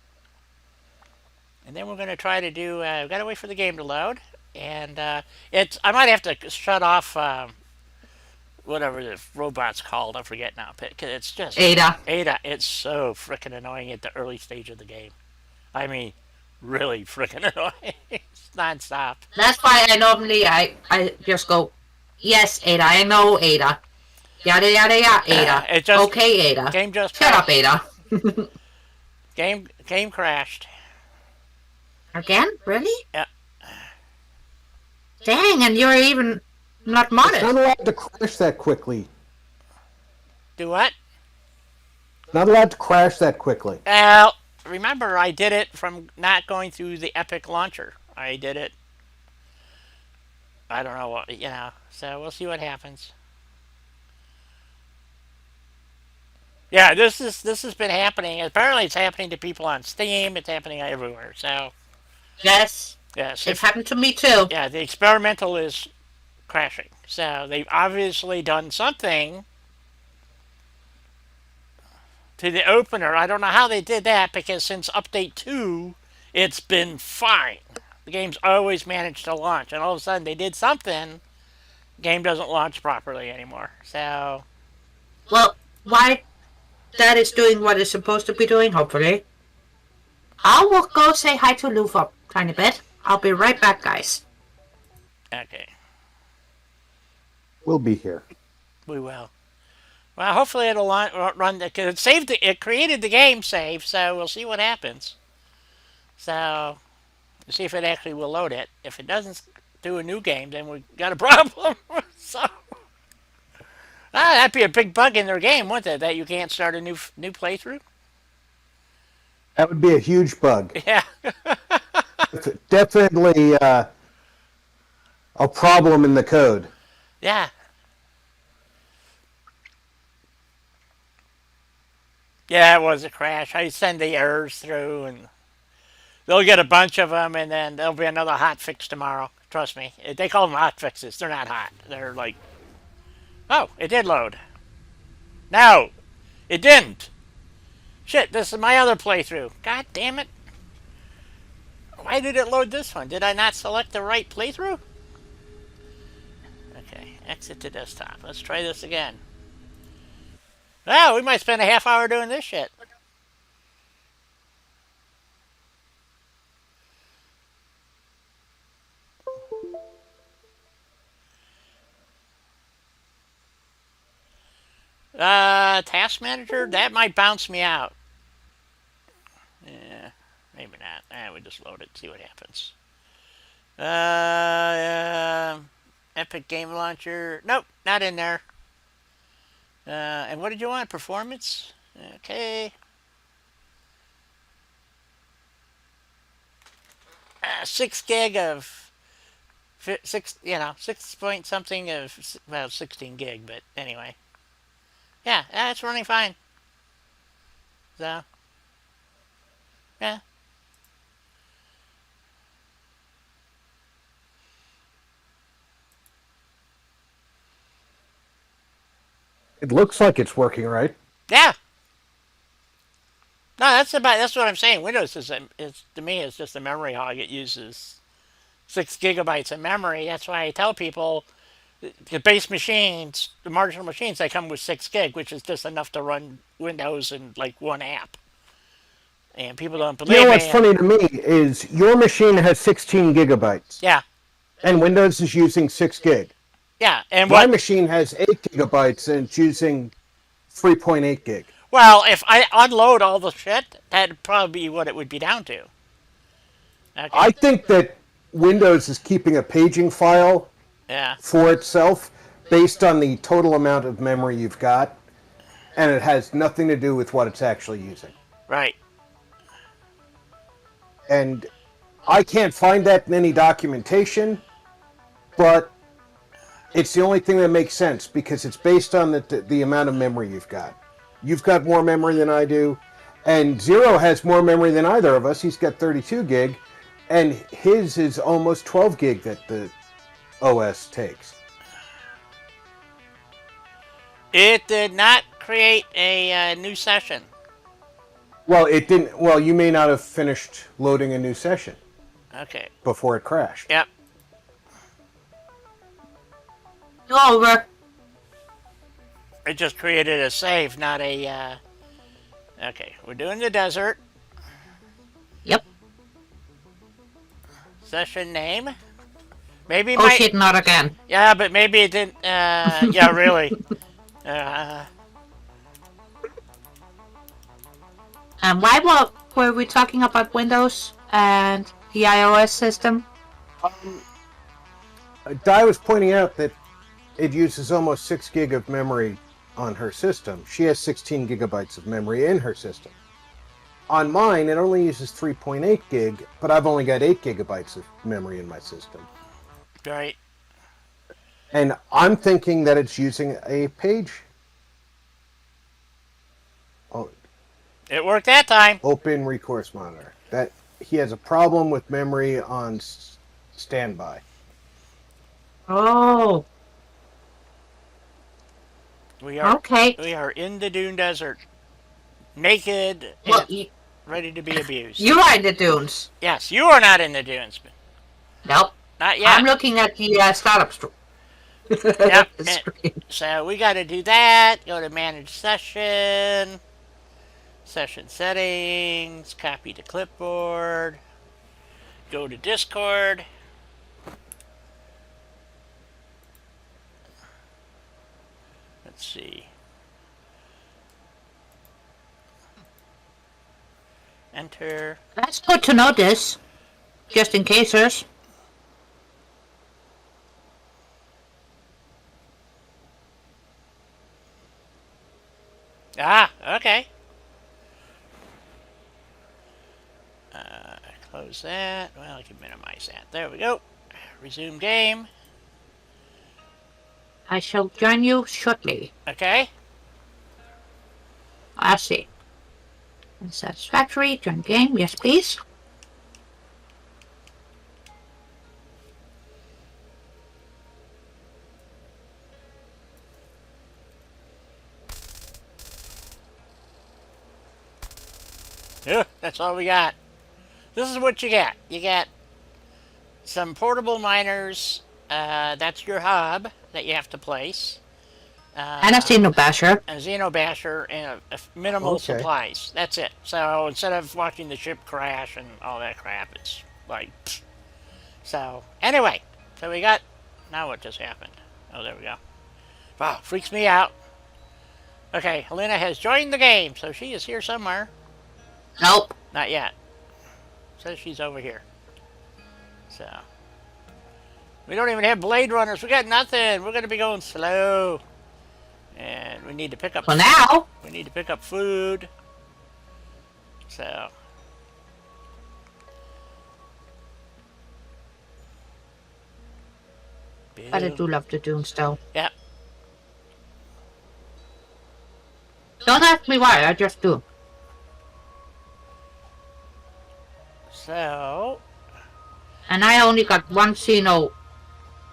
Speaker 1: then we're going to try to do, we've got to wait for the game to load. And I might have to shut off whatever the robot's called. I forget now. Because it's just...
Speaker 2: Ada.
Speaker 1: Ada, it's so freaking annoying at the early stage of the game. I mean, really freaking annoying. It's nonstop.
Speaker 2: That's why I normally I just go, yes, Ada, I know, Ada. Yada yada yada, Ada.
Speaker 1: It just
Speaker 2: Okay, Ada.
Speaker 1: game just
Speaker 2: Shut up,
Speaker 1: crashed.
Speaker 2: Ada.
Speaker 1: Game crashed.
Speaker 2: Again? Really?
Speaker 1: Yeah.
Speaker 2: Dang, and you're even not
Speaker 3: It's not
Speaker 2: modest.
Speaker 3: allowed to crash that quickly.
Speaker 1: Do what?
Speaker 3: Not allowed to crash that quickly.
Speaker 1: Well, remember I did it from not going through the Epic launcher. I did it. I don't know what So we'll see what happens. Yeah, this has been happening. Apparently, it's happening to people on Steam. It's happening everywhere. So
Speaker 2: Yes,
Speaker 1: yes,
Speaker 2: it
Speaker 1: if
Speaker 2: happened to me too.
Speaker 1: yeah, the experimental is crashing. So they've obviously done something to the opener. I don't know how they did that because since update 2, it's been fine. The game's always managed to launch, and all of a sudden they did something. The game doesn't launch properly anymore. So
Speaker 2: Well, why that is doing what it's supposed to be doing, hopefully. I will go say hi to Lou for a tiny bit. I'll be right back, guys.
Speaker 1: okay,
Speaker 3: We'll be here.
Speaker 1: we will. Well, hopefully it'll run because it saved it created the game save. So we'll see what happens. So we'll see if it actually will load it. If it doesn't do a new game, then we got a problem. So. That'd be a big bug in their game, wouldn't it? That you can't start a new playthrough.
Speaker 3: That would be a huge bug.
Speaker 1: Yeah,
Speaker 3: Definitely a problem in the code.
Speaker 1: yeah, yeah. It was a crash. I send the errors through, and they'll get a bunch of them, and then there'll be another hot fix tomorrow. Trust me. They call them hot fixes. They're not hot. They're like, oh, it did load. No, it didn't. Shit, this is my other playthrough. God damn it. Why did it load this one? Did I not select the right playthrough? Okay, exit to desktop. Let's try this again. Oh, we might spend a half hour doing this shit. Task manager? That might bounce me out. Yeah, maybe not. We just load it, see what happens. Epic Game Launcher. Nope, not in there. And what did you want? Performance? Okay. 6 gig of 6 point something of 16 gig, but anyway. Yeah, it's running fine. So, yeah.
Speaker 3: It looks like it's working right.
Speaker 1: Yeah. No, that's what I'm saying. Windows is to me it's just a memory hog. It uses 6 gigabytes of memory. That's why I tell people the base machines, the marginal machines, they come with 6 gig, which is just enough to run Windows and like one app. And people don't believe
Speaker 3: You know
Speaker 1: me.
Speaker 3: what's funny to me is your machine has 16 gigabytes.
Speaker 1: Yeah,
Speaker 3: And Windows is using 6 gig.
Speaker 1: yeah. And
Speaker 3: My
Speaker 1: what?
Speaker 3: machine has 8 gigabytes and it's using 3.8 gig.
Speaker 1: Well, if I unload all the shit, that'd probably be what it would be down to. Okay.
Speaker 3: I think that Windows is keeping a paging file
Speaker 1: Yeah.
Speaker 3: for itself based on the total amount of memory you've got, and it has nothing to do with what it's actually using.
Speaker 1: Right.
Speaker 3: And I can't find that in any documentation, but it's the only thing that makes sense because it's based on the amount of memory you've got. You've got more memory than I do, and Zero has more memory than either of us. He's got 32 gig, and his is almost 12 gig that the OS takes.
Speaker 1: It did not create a new session.
Speaker 3: Well, it didn't. Well, you may not have finished loading a new session
Speaker 1: Okay.
Speaker 3: before it crashed.
Speaker 1: Yep.
Speaker 2: Over.
Speaker 1: It just created a save, not a. Okay, we're doing the desert.
Speaker 2: Yep.
Speaker 1: Session name. Maybe
Speaker 2: Oh
Speaker 1: my
Speaker 2: shit, not again.
Speaker 1: yeah, but maybe it didn't. Yeah, really. Uh,
Speaker 2: And why were we talking about Windows and the iOS system?
Speaker 3: Di was pointing out that it uses almost 6 gig of memory on her system. She has 16 gigabytes of memory in her system. On mine, it only uses 3.8 gig, but I've only got 8 gigabytes of memory in my system.
Speaker 1: right.
Speaker 3: And I'm thinking that it's using a page. Oh,
Speaker 1: It worked that time.
Speaker 3: open recourse monitor. That he has a problem with memory on standby.
Speaker 2: Oh,
Speaker 1: We are
Speaker 2: okay.
Speaker 1: we are in the Dune Desert, naked
Speaker 2: Well,
Speaker 1: and ready to be abused.
Speaker 2: you are in the dunes.
Speaker 1: Yes, you are not in the dunes, but
Speaker 2: Nope.
Speaker 1: not
Speaker 2: I'm
Speaker 1: yet.
Speaker 2: looking at the startup
Speaker 1: Yep.
Speaker 2: screen.
Speaker 1: So we got to do that. Go to manage session, session settings, copy to clipboard, go to Discord. Let's see. Enter.
Speaker 2: That's good to know this, just in cases.
Speaker 1: Ah, okay. Close that. Well, I can minimize that. There we go. Resume game.
Speaker 2: I shall join you shortly.
Speaker 1: Okay.
Speaker 2: I see. Satisfactory, join game, yes please.
Speaker 1: Yeah, that's all we got. This is what you get. You get some portable miners. That's your hub that you have to place.
Speaker 2: And I've seen no basher.
Speaker 1: A Xenobasher and a minimal
Speaker 3: Okay.
Speaker 1: supplies. That's it. So instead of watching the ship crash and all that crap, it's like. Pfft. So anyway, so we got. Now what just happened? Oh, there we go. Wow, freaks me out. Okay, Helena has joined the game, so she is here somewhere.
Speaker 2: Nope.
Speaker 1: Not yet. Says she's over here. So we don't even have Blade Runners. We got nothing. We're gonna be going slow. And we need to pick up.
Speaker 2: For now.
Speaker 1: We need to pick up food. So.
Speaker 2: But I do love the dunes though.
Speaker 1: Yeah.
Speaker 2: Don't ask me why, I just do.
Speaker 1: So.
Speaker 2: And I only got one Xeno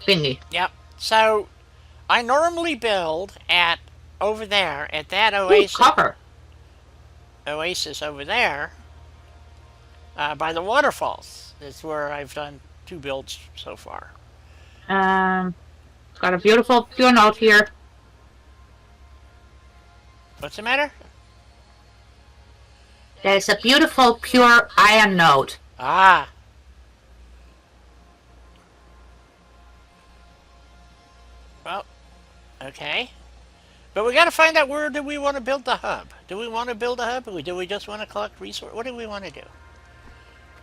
Speaker 2: thingy.
Speaker 1: Yep. So I normally build at over there at that
Speaker 2: Ooh, copper.
Speaker 1: oasis over there by the waterfalls. That's where I've done 2 builds so far.
Speaker 2: Got a beautiful pure note here.
Speaker 1: What's the matter?
Speaker 2: There's a beautiful pure iron node.
Speaker 1: Ah. Well, okay. But we got to find out where do we want to build the hub. Do we want to build a hub, or do we just want to collect resources? What do we want to do?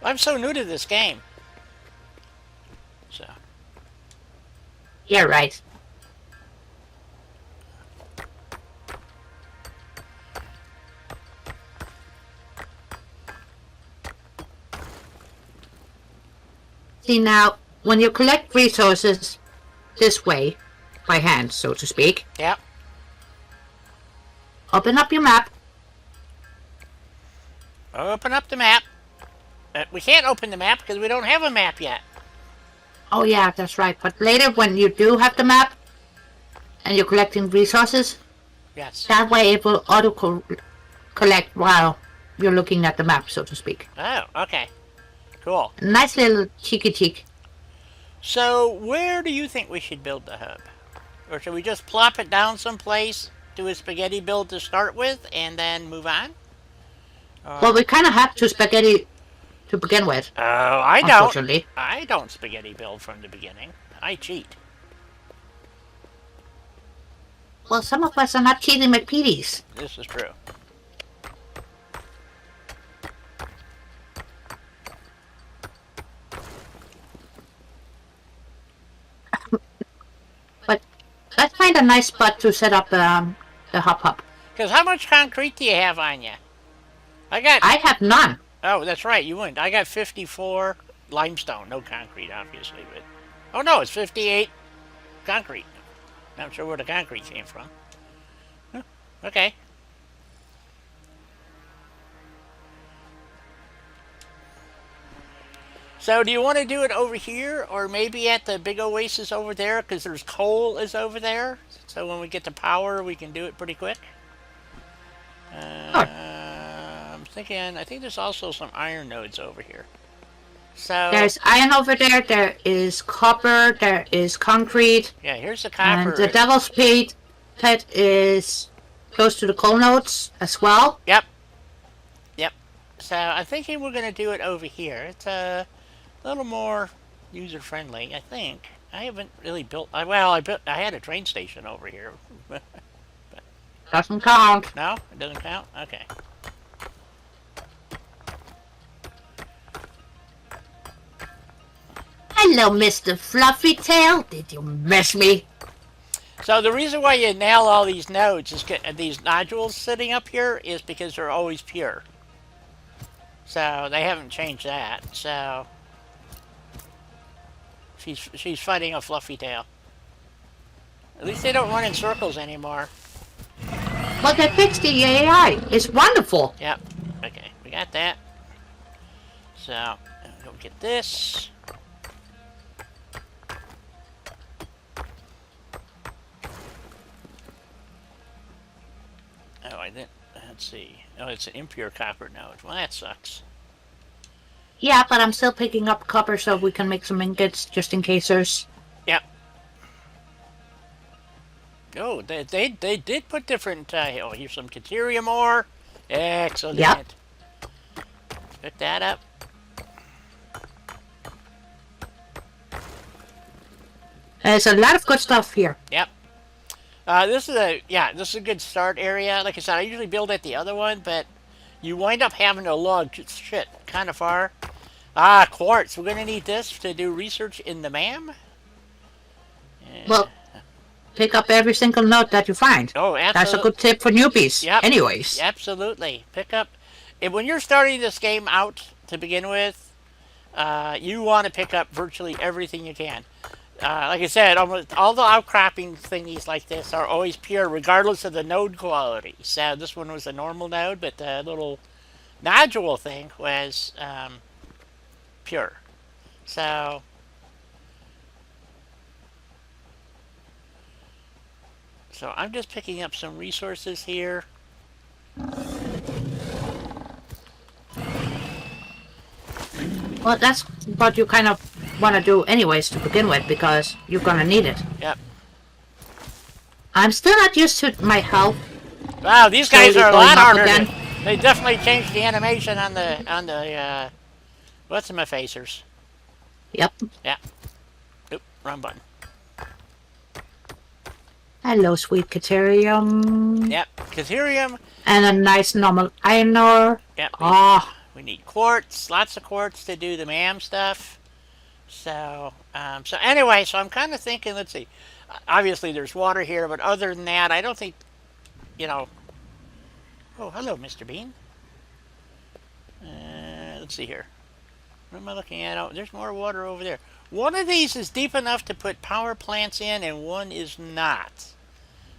Speaker 1: I'm so new to this game. So.
Speaker 2: Yeah, right. See now, when you collect resources this way, by hand, so to speak,
Speaker 1: Yep.
Speaker 2: open up your map.
Speaker 1: Open up the map. We can't open the map because we don't have a map yet.
Speaker 2: Oh yeah, that's right. But later when you do have the map, and you're collecting resources,
Speaker 1: Yes.
Speaker 2: that way it will auto-collect while you're looking at the map, so to speak.
Speaker 1: Oh, okay. Cool.
Speaker 2: Nice little cheeky cheek.
Speaker 1: So, where do you think we should build the hub? Or should we just plop it down someplace, do a spaghetti build to start with, and then move on?
Speaker 2: Well, we kind of have to spaghetti to begin with.
Speaker 1: Oh, I don't.
Speaker 2: Unfortunately.
Speaker 1: I don't spaghetti build from the beginning. I cheat.
Speaker 2: Well, some of us are not cheating McPeedies.
Speaker 1: This is true.
Speaker 2: But let's find a nice spot to set up the hop.
Speaker 1: Because how much concrete do you have on you? I got...
Speaker 2: I have none.
Speaker 1: Oh, that's right, you wouldn't. I got 54 limestone. No concrete, obviously, but... Oh, no, it's 58 concrete. Not sure where the concrete came from. Huh, okay. So, do you want to do it over here, or maybe at the big oasis over there? Because there's coal is over there. So when we get the power, we can do it pretty quick. I'm thinking, I think there's also some iron nodes over here. So
Speaker 2: there's iron over there. There is copper. There is concrete.
Speaker 1: Yeah, here's the copper.
Speaker 2: And the devil's pit is close to the coal nodes as well.
Speaker 1: Yep. Yep. So I'm thinking we're going to do it over here. It's a little more user friendly, I think. I haven't really built. I had a train station over here.
Speaker 2: Doesn't count.
Speaker 1: No, it doesn't count. Okay.
Speaker 2: Hello, Mr. Fluffy Tail. Did you miss me?
Speaker 1: So the reason why you nail all these nodes is these nodules sitting up here is because they're always pure. So they haven't changed that. So she's fighting a fluffy tail. At least they don't run in circles anymore.
Speaker 2: Well, they fixed the AI. It's wonderful.
Speaker 1: Yep. Okay, we got that. So go get this. Oh, I didn't. Let's see. Oh, it's an impure copper node. Well, that sucks.
Speaker 2: Yeah, but I'm still picking up copper so we can make some ingots just in case there's...
Speaker 1: Yep. Oh, they did put different... oh, here's some Caterium ore. Excellent.
Speaker 2: Yep.
Speaker 1: Pick that up.
Speaker 2: There's a lot of good stuff here.
Speaker 1: Yep. This is a good start area. Like I said, I usually build at the other one, but you wind up having to lug shit kind of far. Ah, quartz. We're gonna need this to do research in the MAM.
Speaker 2: Well, pick up every single note that you find.
Speaker 1: Oh, absolutely.
Speaker 2: That's a good tip for newbies.
Speaker 1: Yep.
Speaker 2: Anyways.
Speaker 1: Absolutely. Pick up. When you're starting this game out to begin with, you want to pick up virtually everything you can. Like I said, almost all the outcropping thingies like this are always pure, regardless of the node quality. So this one was a normal node, but the little nodule thing was pure. So I'm just picking up some resources here.
Speaker 2: Well, that's what you kind of want to do anyways to begin with, because you're going to need it.
Speaker 1: Yep.
Speaker 2: I'm still not used to my health.
Speaker 1: Wow, these guys
Speaker 2: Slowly
Speaker 1: are a
Speaker 2: going
Speaker 1: lot
Speaker 2: up
Speaker 1: harder.
Speaker 2: again.
Speaker 1: They definitely changed the animation on the what's my facers?
Speaker 2: Yep.
Speaker 1: Yeah. Oop, wrong button.
Speaker 2: Hello, sweet Caterium.
Speaker 1: Yep, Caterium.
Speaker 2: And a nice normal iron ore.
Speaker 1: Yep.
Speaker 2: Ah.
Speaker 1: We need quartz, lots of quartz to do the MAM stuff. So anyway, so I'm kind of thinking, let's see. Obviously, there's water here, but other than that, I don't think, Oh, hello, Mr. Bean. Let's see here. What am I looking at? Oh, there's more water over there. One of these is deep enough to put power plants in, and one is not.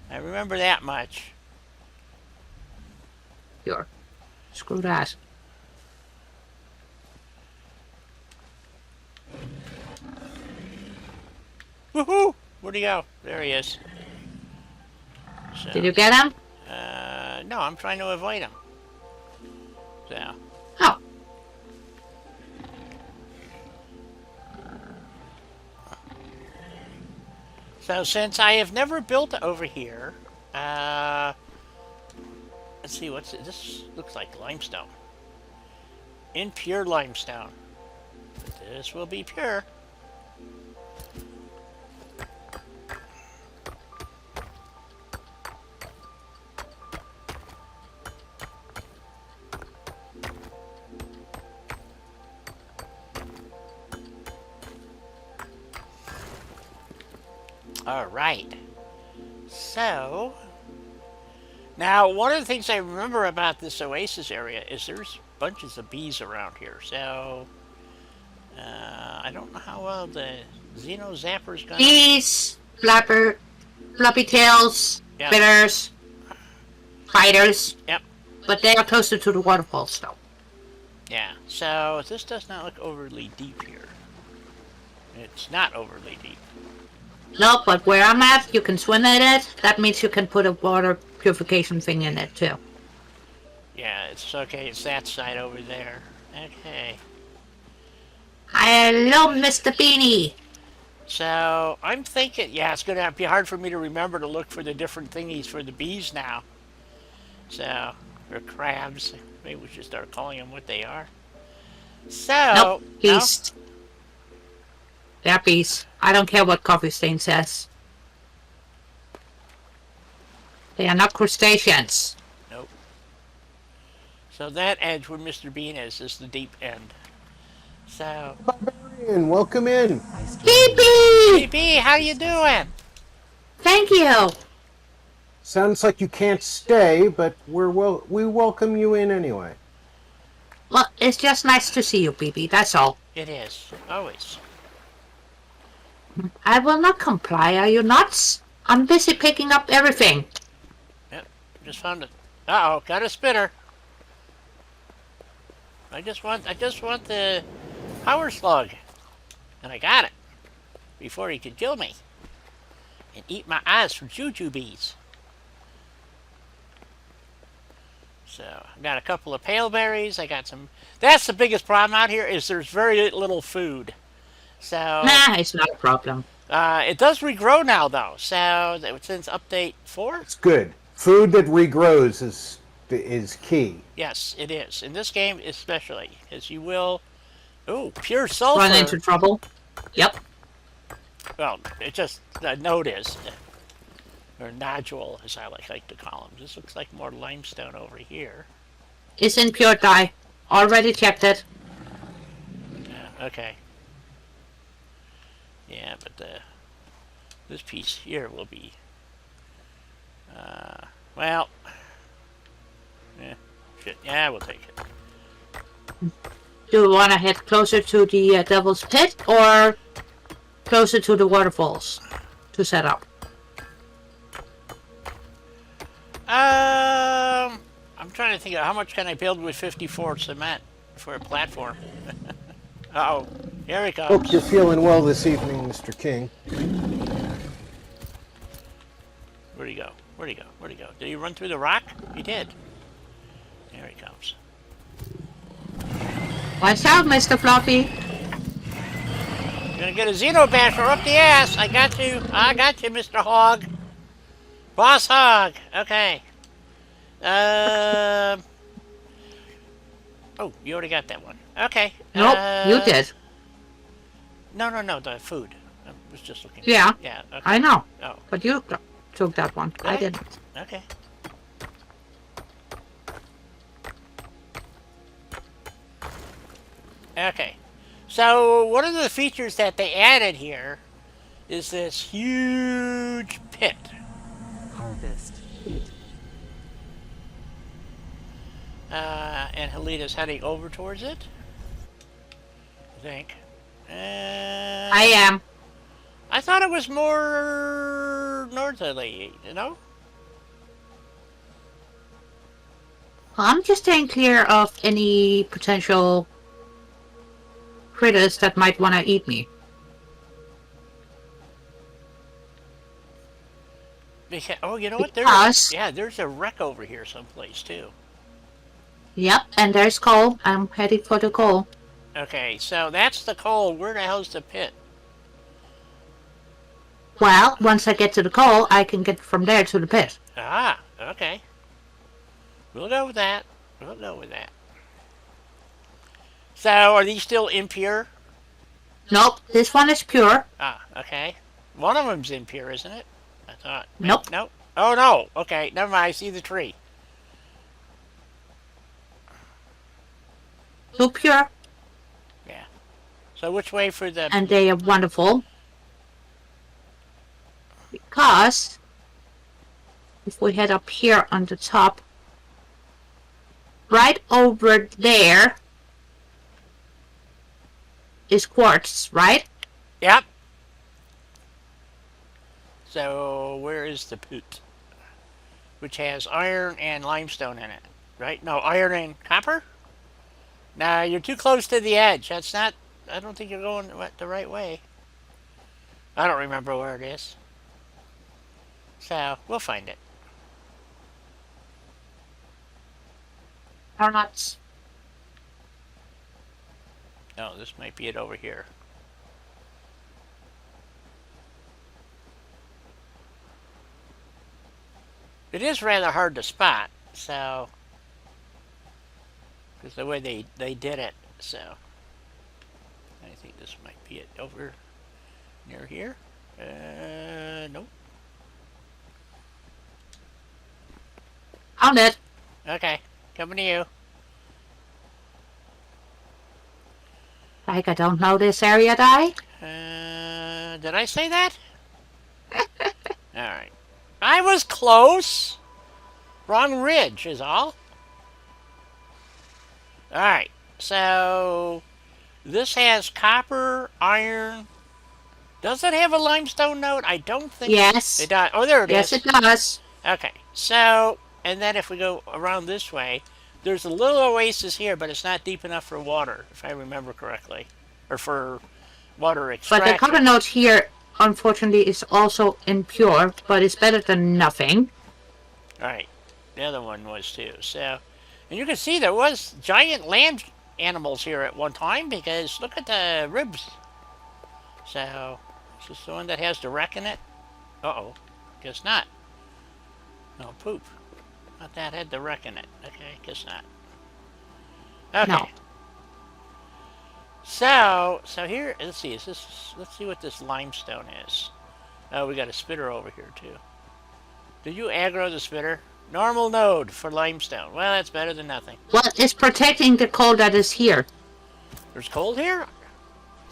Speaker 1: I remember that much.
Speaker 2: Sure. Screw that.
Speaker 1: Woohoo! Where'd he go? There he is. So,
Speaker 2: Did you get him?
Speaker 1: no, I'm trying to avoid him. So.
Speaker 2: Oh.
Speaker 1: So since I have never built over here, let's see, what's it? This looks like limestone. Impure limestone. This will be pure. All right. So, now one of the things I remember about this oasis area is there's bunches of bees around here. So, I don't know how well the Xeno Zapper's gonna.
Speaker 2: Bees, floppy tails,
Speaker 1: Yeah.
Speaker 2: critters, spiders.
Speaker 1: Yep.
Speaker 2: But they are closer to the waterfalls, though.
Speaker 1: Yeah. So this does not look overly deep here. It's not overly deep.
Speaker 2: No, but where I'm at, you can swim in it. That means you can put a water purification thing in it, too.
Speaker 1: Yeah, it's okay. It's that side over there. Okay.
Speaker 2: Hello, Mr. Beanie.
Speaker 1: So I'm thinking, yeah, it's gonna be hard for me to remember to look for the different thingies for the bees now. So, or crabs. Maybe we should start calling them what they are. So,
Speaker 2: Nope,
Speaker 1: no?
Speaker 2: bees. They're bees. I don't care what Coffee Stain says. They are not crustaceans.
Speaker 1: Nope. So that edge where Mr. Bean is the deep end. So,
Speaker 3: Barbarian, welcome in.
Speaker 2: Pee-pee!
Speaker 1: BB, how you doing?
Speaker 2: Thank you.
Speaker 3: Sounds like you can't stay, but we welcome you in anyway.
Speaker 2: Well, it's just nice to see you, BB. That's all.
Speaker 1: It is, always.
Speaker 2: I will not comply. Are you nuts? I'm busy picking up everything.
Speaker 1: Yep, just found it. Uh-oh, got a spinner. I just want the power slug. And I got it. Before he could kill me. And eat my eyes for jujubes. So, I got a couple of pale berries. I got some... That's the biggest problem out here, is there's very little food. So...
Speaker 2: Nah, it's not a problem.
Speaker 1: It does regrow now, though. So, since update 4?
Speaker 3: It's good. Food that regrows is key.
Speaker 1: Yes, it is. In this game, especially. As you will... Ooh, pure sulfur.
Speaker 2: Run into trouble. Yep.
Speaker 1: Well, it just... The node is. Or nodule, as I like to call them. This looks like more limestone over here.
Speaker 2: It's in pure dye. Already checked it.
Speaker 1: Yeah, okay. Yeah, but this piece here will be... well... Yeah, shit. Yeah, we'll take it.
Speaker 2: Do you want to head closer to the Devil's Pit or closer to the waterfalls to set up?
Speaker 1: I'm trying to think of how much can I build with 54 cement for a platform. Uh-oh, here it comes.
Speaker 3: Hope you're feeling well this evening, Mr. King.
Speaker 1: Where'd he go? Where'd he go? Where'd he go? Did he run through the rock? He did. Here he comes.
Speaker 2: Watch out, Mr. Fluffy.
Speaker 1: You're gonna get a Xeno Basher up the ass. I got you. I got you, Mr. Hog. Boss Hog. Okay. Oh, you already got that one. Okay.
Speaker 2: Nope, you did.
Speaker 1: No, the food. I was just looking.
Speaker 2: Yeah.
Speaker 1: Yeah. Okay.
Speaker 2: I know.
Speaker 1: Oh,
Speaker 2: But you took that one. I
Speaker 1: Really?
Speaker 2: didn't.
Speaker 1: okay. Okay. So, one of the features that they added here is this huge pit.
Speaker 4: Harvest.
Speaker 1: And Halita's heading over towards it. I think.
Speaker 2: I am.
Speaker 1: I thought it was more northerly, you know?
Speaker 2: I'm just staying clear of any potential critters that might want to eat me.
Speaker 1: Because, oh, you know what?
Speaker 2: Because-
Speaker 1: There's a wreck over here someplace, too.
Speaker 2: Yep, and there's coal. I'm heading for the coal.
Speaker 1: Okay, so that's the coal. Where the hell's the pit?
Speaker 2: Well, once I get to the coal, I can get from there to the pit.
Speaker 1: Ah, okay. We'll go with that. We'll go with that. So are these still impure?
Speaker 2: Nope, this one is pure.
Speaker 1: Ah, okay. One of them's impure, isn't it? I thought. Maybe,
Speaker 2: Nope,
Speaker 1: no. Oh no. Okay, never mind. I see the tree.
Speaker 2: two pure,
Speaker 1: Yeah. So which way for the?
Speaker 2: and they are wonderful. Because if we head up here on the top, right over there is quartz, right?
Speaker 1: Yep. So where is the poot? Which has iron and limestone in it, right? No, iron and copper. Nah, you're too close to the edge. That's not. I don't think you're going the right way. I don't remember where it is. So we'll find it.
Speaker 2: Or not?
Speaker 1: No, this might be it over here. It is rather hard to spot, so because the way they did it. So I think this might be it over near here. Nope.
Speaker 2: Found it.
Speaker 1: Okay, coming to you.
Speaker 2: Like I don't know this area, die.
Speaker 1: Did I say that? All right. I was close. Wrong ridge is all. All right. So this has copper, iron. Does it have a limestone note? I don't think
Speaker 2: Yes.
Speaker 1: it does. Oh, there it
Speaker 2: Yes,
Speaker 1: is.
Speaker 2: it does.
Speaker 1: Okay. So, and then if we go around this way, there's a little oasis here, but it's not deep enough for water, if I remember correctly, or for water
Speaker 2: But
Speaker 1: extraction.
Speaker 2: the copper note here, unfortunately, is also impure, but it's better than nothing.
Speaker 1: All right. The other one was too. So, and you can see there was giant land animals here at one time because look at the ribs. So, is this the one that has the wreck in it? Uh-oh. Guess not. No, poop. Thought that had the wreck in it. Okay, guess not. Okay.
Speaker 2: No.
Speaker 1: So here, let's see, let's see what this limestone is. Oh, we got a spitter over here too. Did you aggro the spitter? Normal node for limestone. Well, that's better than nothing.
Speaker 2: Well, it's protecting the coal that is here.
Speaker 1: There's cold here?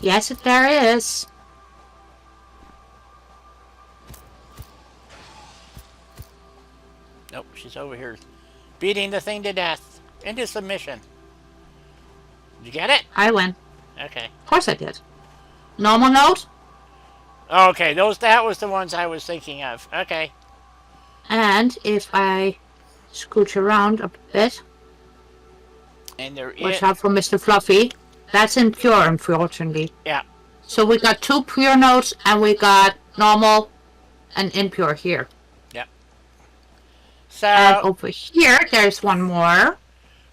Speaker 2: Yes, there is.
Speaker 1: Nope, she's over here beating the thing to death. Into submission. Did you get it?
Speaker 2: I win.
Speaker 1: Okay.
Speaker 2: Of course I did. Normal note.
Speaker 1: Okay, that was the ones I was thinking of. Okay.
Speaker 2: And if I scooch around a bit,
Speaker 1: And there
Speaker 2: watch
Speaker 1: is...
Speaker 2: out for Mr. Fluffy. That's impure, unfortunately.
Speaker 1: Yeah.
Speaker 2: So we got two pure notes, and we got normal and impure here.
Speaker 1: Yep.
Speaker 2: And
Speaker 1: So,
Speaker 2: over here, there's one more.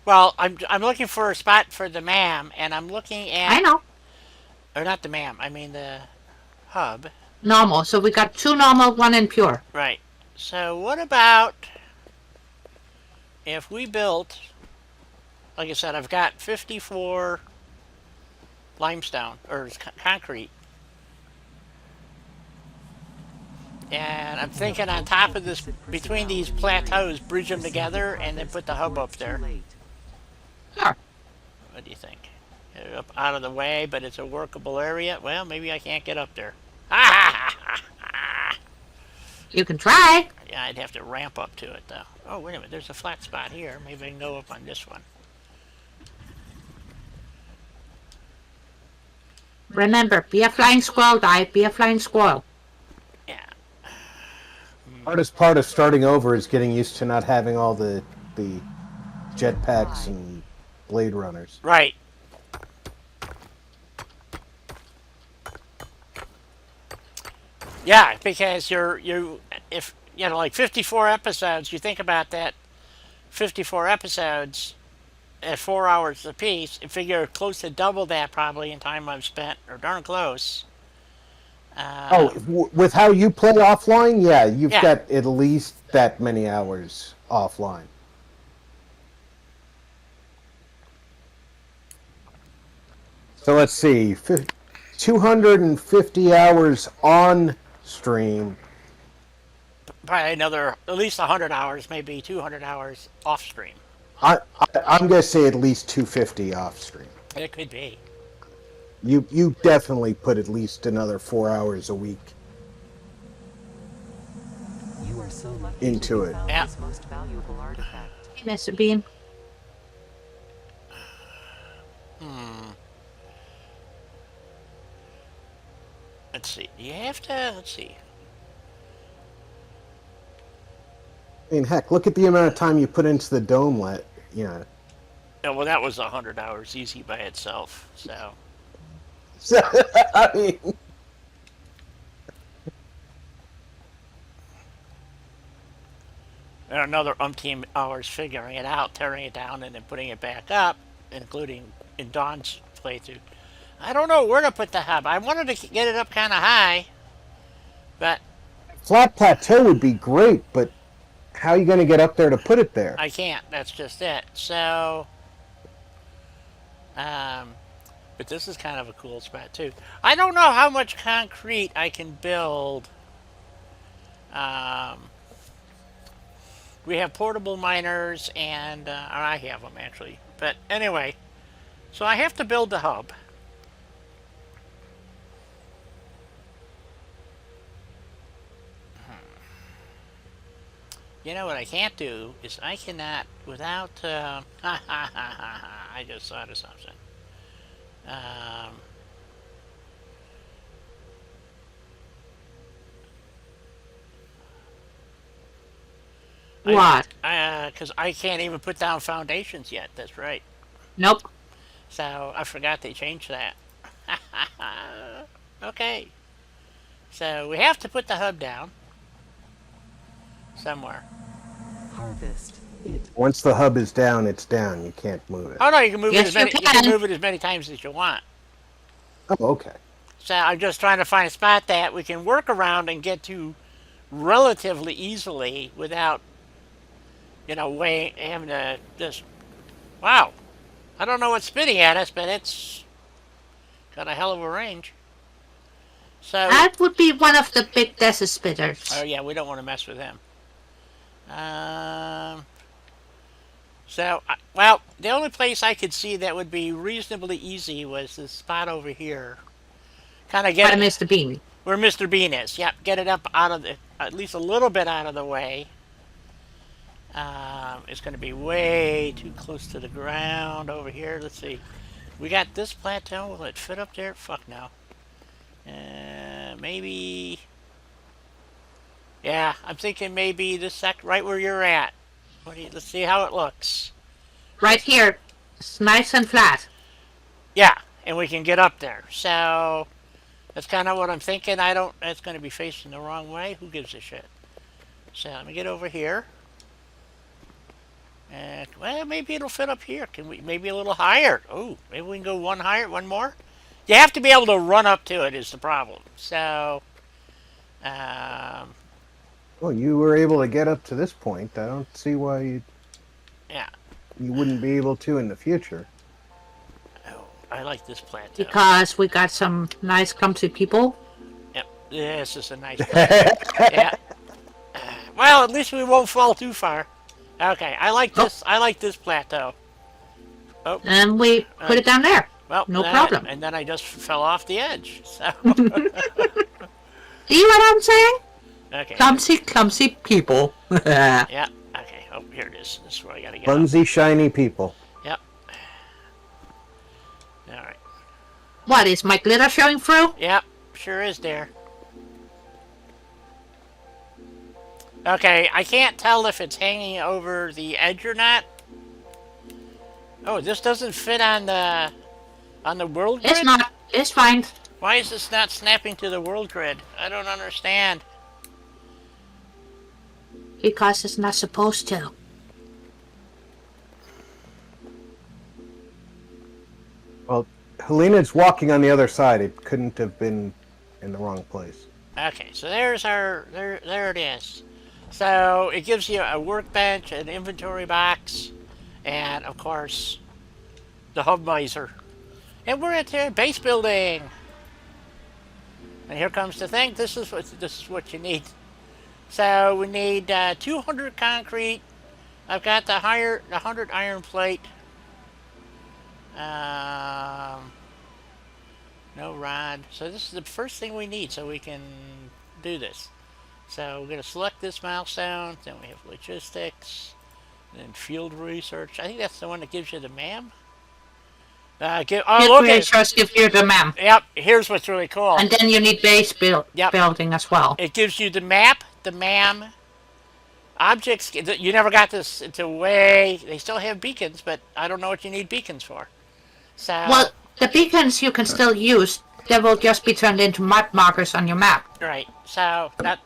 Speaker 1: well, I'm looking for a spot for the MAM, and I'm looking at...
Speaker 2: I know.
Speaker 1: Or not the MAM, I mean the hub.
Speaker 2: Normal. So we got two normal, one impure.
Speaker 1: Right. So what about if we built, like I said, I've got 54 limestone, or concrete. And I'm thinking on top of this, between these plateaus, bridge them together and then put the hub up there.
Speaker 2: Sure.
Speaker 1: What do you think? Up out of the way, but it's a workable area? Well, maybe I can't get up there.
Speaker 2: You can try.
Speaker 1: Yeah, I'd have to ramp up to it, though. Oh, wait a minute. There's a flat spot here. Maybe I can go up on this one.
Speaker 2: Remember, be a flying squirrel, die. Be a flying squirrel.
Speaker 1: Yeah.
Speaker 3: Hardest part of starting over is getting used to not having all the jetpacks and blade runners.
Speaker 1: Right. Yeah, because if you know, like 54 episodes, you think about that, 54 episodes at 4 hours apiece, and figure close to double that probably in time I've spent, or darn close.
Speaker 3: With how you play offline, yeah, you've
Speaker 1: Yeah.
Speaker 3: got at least that many hours offline. So let's see, 250 hours on stream.
Speaker 1: Probably another, at least 100 hours, maybe 200 hours off stream.
Speaker 3: I'm gonna say at least 250 off stream.
Speaker 1: It could be.
Speaker 3: You definitely put at least another 4 hours a week
Speaker 4: You are so lucky
Speaker 3: into
Speaker 4: to
Speaker 3: it.
Speaker 4: have found
Speaker 1: Yeah.
Speaker 4: this most valuable artifact.
Speaker 2: Hey, Mr. Bean.
Speaker 1: Let's see. You have to, let's see.
Speaker 3: I mean, heck, look at the amount of time you put into the dome.
Speaker 1: Yeah, well, that was 100 hours easy by itself, so.
Speaker 3: So, I mean,
Speaker 1: And another umpteen hours figuring it out, tearing it down, and then putting it back up, including in Dawn's playthrough. I don't know where to put the hub. I wanted to get it up kind of high, but
Speaker 3: flat plateau would be great, but how are you going to get up there to put it there?
Speaker 1: I can't. That's just it. So, but this is kind of a cool spot too. I don't know how much concrete I can build. We have portable miners, and or I have them actually. But anyway, so I have to build the hub. You know what I can't do is I cannot without. I just thought of something.
Speaker 2: What?
Speaker 1: Because I can't even put down foundations yet. That's right.
Speaker 2: Nope.
Speaker 1: So I forgot they changed that. Okay. So we have to put the hub down somewhere.
Speaker 4: Harvest. It.
Speaker 3: Once the hub is down, it's down. You can't move it.
Speaker 1: Oh no, you can move it
Speaker 2: Yes,
Speaker 1: as many.
Speaker 2: you
Speaker 1: You can
Speaker 2: can.
Speaker 1: move it as many times as you want.
Speaker 3: Oh, okay.
Speaker 1: So I'm just trying to find a spot that we can work around and get to relatively easily without, having to just. Wow, I don't know what's spitting at us, but it's got a hell of a range. So,
Speaker 2: That would be one of the big desert spitters.
Speaker 1: oh yeah, we don't want to mess with him. Well, the only place I could see that would be reasonably easy was this spot over here. Kind of
Speaker 2: By
Speaker 1: get it
Speaker 2: Mr. Bean.
Speaker 1: where Mr. Bean is. Yep, get it up out of at least a little bit out of the way. It's going to be way too close to the ground over here. Let's see. We got this plateau. Will it fit up there? Fuck no. Maybe. Yeah, I'm thinking maybe this right where you're at. Let's see how it looks.
Speaker 2: Right here. It's nice and flat.
Speaker 1: Yeah, and we can get up there. So that's kind of what I'm thinking. It's going to be facing the wrong way. Who gives a shit? So let me get over here. And well, maybe it'll fit up here. Can we maybe a little higher? Oh, maybe we can go one higher, one more. You have to be able to run up to it is the problem. So,
Speaker 3: Well, you were able to get up to this point. I don't see why
Speaker 1: yeah.
Speaker 3: you wouldn't be able to in the future.
Speaker 1: Oh, I like this plateau.
Speaker 2: Because we got some nice clumsy people.
Speaker 1: Yep, this is a nice plateau. Yeah. Well, at least we won't fall too far. Okay, I like this. I like this plateau. Oh,
Speaker 2: And we put it down there.
Speaker 1: well,
Speaker 2: no problem.
Speaker 1: And then I just fell off the edge. So,
Speaker 2: Do you know what I'm saying?
Speaker 1: okay.
Speaker 2: Clumsy people.
Speaker 1: Yeah. Okay. Oh, here it is. This is where I gotta get. Up.
Speaker 3: Clumsy, shiny people.
Speaker 1: Yep. All right.
Speaker 2: What, is my glitter showing through?
Speaker 1: Yep. Sure is there. Okay, I can't tell if it's hanging over the edge or not. Oh, this doesn't fit on the world grid?
Speaker 2: It's not. It's fine.
Speaker 1: Why is this not snapping to the world grid? I don't understand.
Speaker 2: Because it's not supposed to.
Speaker 3: Well, Helena's walking on the other side. It couldn't have been in the wrong place.
Speaker 1: Okay, so there's there it is. So it gives you a workbench, an inventory box, and of course the hub miser. And we're at the base building. And here comes the thing. This is what you need. So we need 200 concrete. I've got the 100 iron plate. Um, no rod. So this is the first thing we need so we can do this. So we're going to select this milestone. Then we have logistics. Then field research. I think that's the one that gives you the map.
Speaker 2: Field
Speaker 1: Look at
Speaker 2: research gives you the map.
Speaker 1: Yep. Here's what's really cool.
Speaker 2: And then you need base
Speaker 1: Yep.
Speaker 2: building as well.
Speaker 1: It gives you the map, the MAM, objects. You never got this into way. They still have beacons, but I don't know what you need beacons for. So
Speaker 2: Well, the beacons you can still use. They will just be turned into map markers on your map.
Speaker 1: right. So that.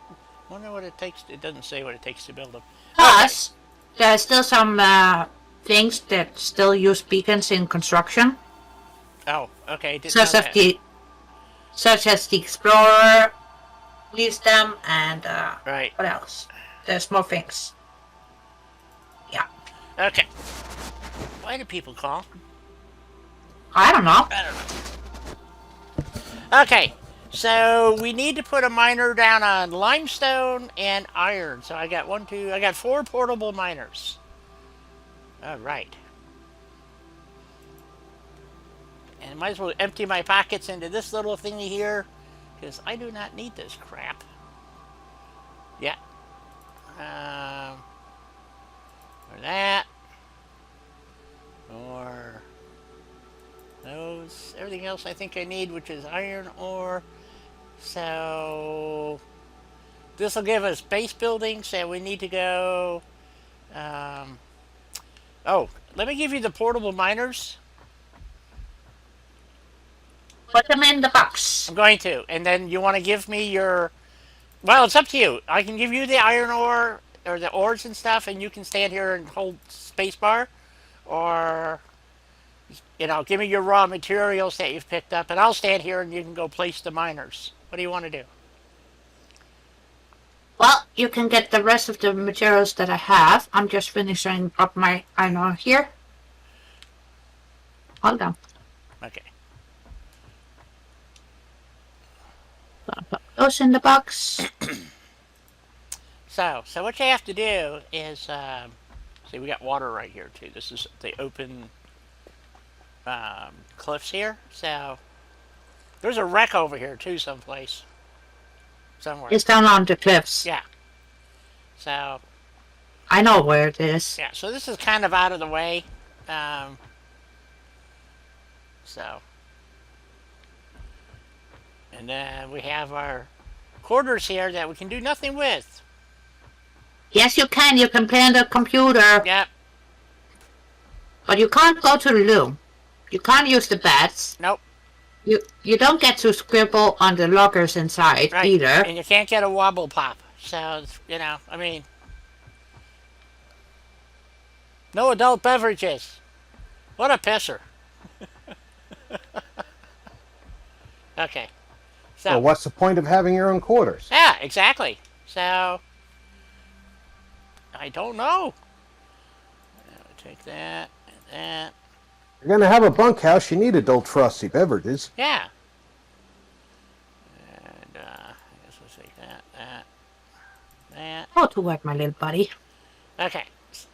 Speaker 1: Wonder what it takes. It doesn't say what it takes to build them.
Speaker 2: Plus, there are still some things that still use beacons in construction,
Speaker 1: Oh, okay. Didn't know
Speaker 2: such as
Speaker 1: that.
Speaker 2: the explorer, wisdom, and
Speaker 1: Right.
Speaker 2: what else? There's more things. Yeah,
Speaker 1: Okay. Why do people call?
Speaker 2: I don't know.
Speaker 1: I don't know. Okay. So we need to put a miner down on limestone and iron. So I got I got 4 portable miners. All right. And I might as well empty my pockets into this little thingy here, because I do not need this crap. Yeah. Or that. Or those. Everything else I think I need, which is iron ore. So this will give us base building. So we need to go. Oh, let me give you the portable miners.
Speaker 2: Put them in the box.
Speaker 1: I'm going to, and then you want to give me your. Well, it's up to you. I can give you the iron ore or the ores and stuff, and you can stand here and hold spacebar, or give me your raw materials that you've picked up, and I'll stand here and you can go place the miners. What do you want to do?
Speaker 2: Well, you can get the rest of the materials that I have. I'm just finishing up my iron ore here. Hold on.
Speaker 1: Okay.
Speaker 2: Put those in the box.
Speaker 1: So what you have to do is, see, we got water right here too. This is the open cliffs here. So there's a wreck over here too, someplace, somewhere.
Speaker 2: It's down on the cliffs.
Speaker 1: Yeah. So
Speaker 2: I know where it is.
Speaker 1: yeah. So this is kind of out of the way. So. And then we have our quarters here that we can do nothing with.
Speaker 2: Yes, you can. You can play on the computer.
Speaker 1: Yep.
Speaker 2: But you can't go to the loom. You can't use the beds.
Speaker 1: Nope.
Speaker 2: You don't get to scribble on the lockers inside
Speaker 1: Right.
Speaker 2: either.
Speaker 1: And you can't get a wobble pop. So, I mean. No adult beverages. What a pisser. Okay. So.
Speaker 3: Well, what's the point of having your own quarters?
Speaker 1: Yeah, exactly. So. I don't know. Take that and that.
Speaker 3: You're going to have a bunkhouse, you need adult frosty beverages.
Speaker 1: Yeah. And I guess we'll take that.
Speaker 2: Go to work, my little buddy.
Speaker 1: Okay. So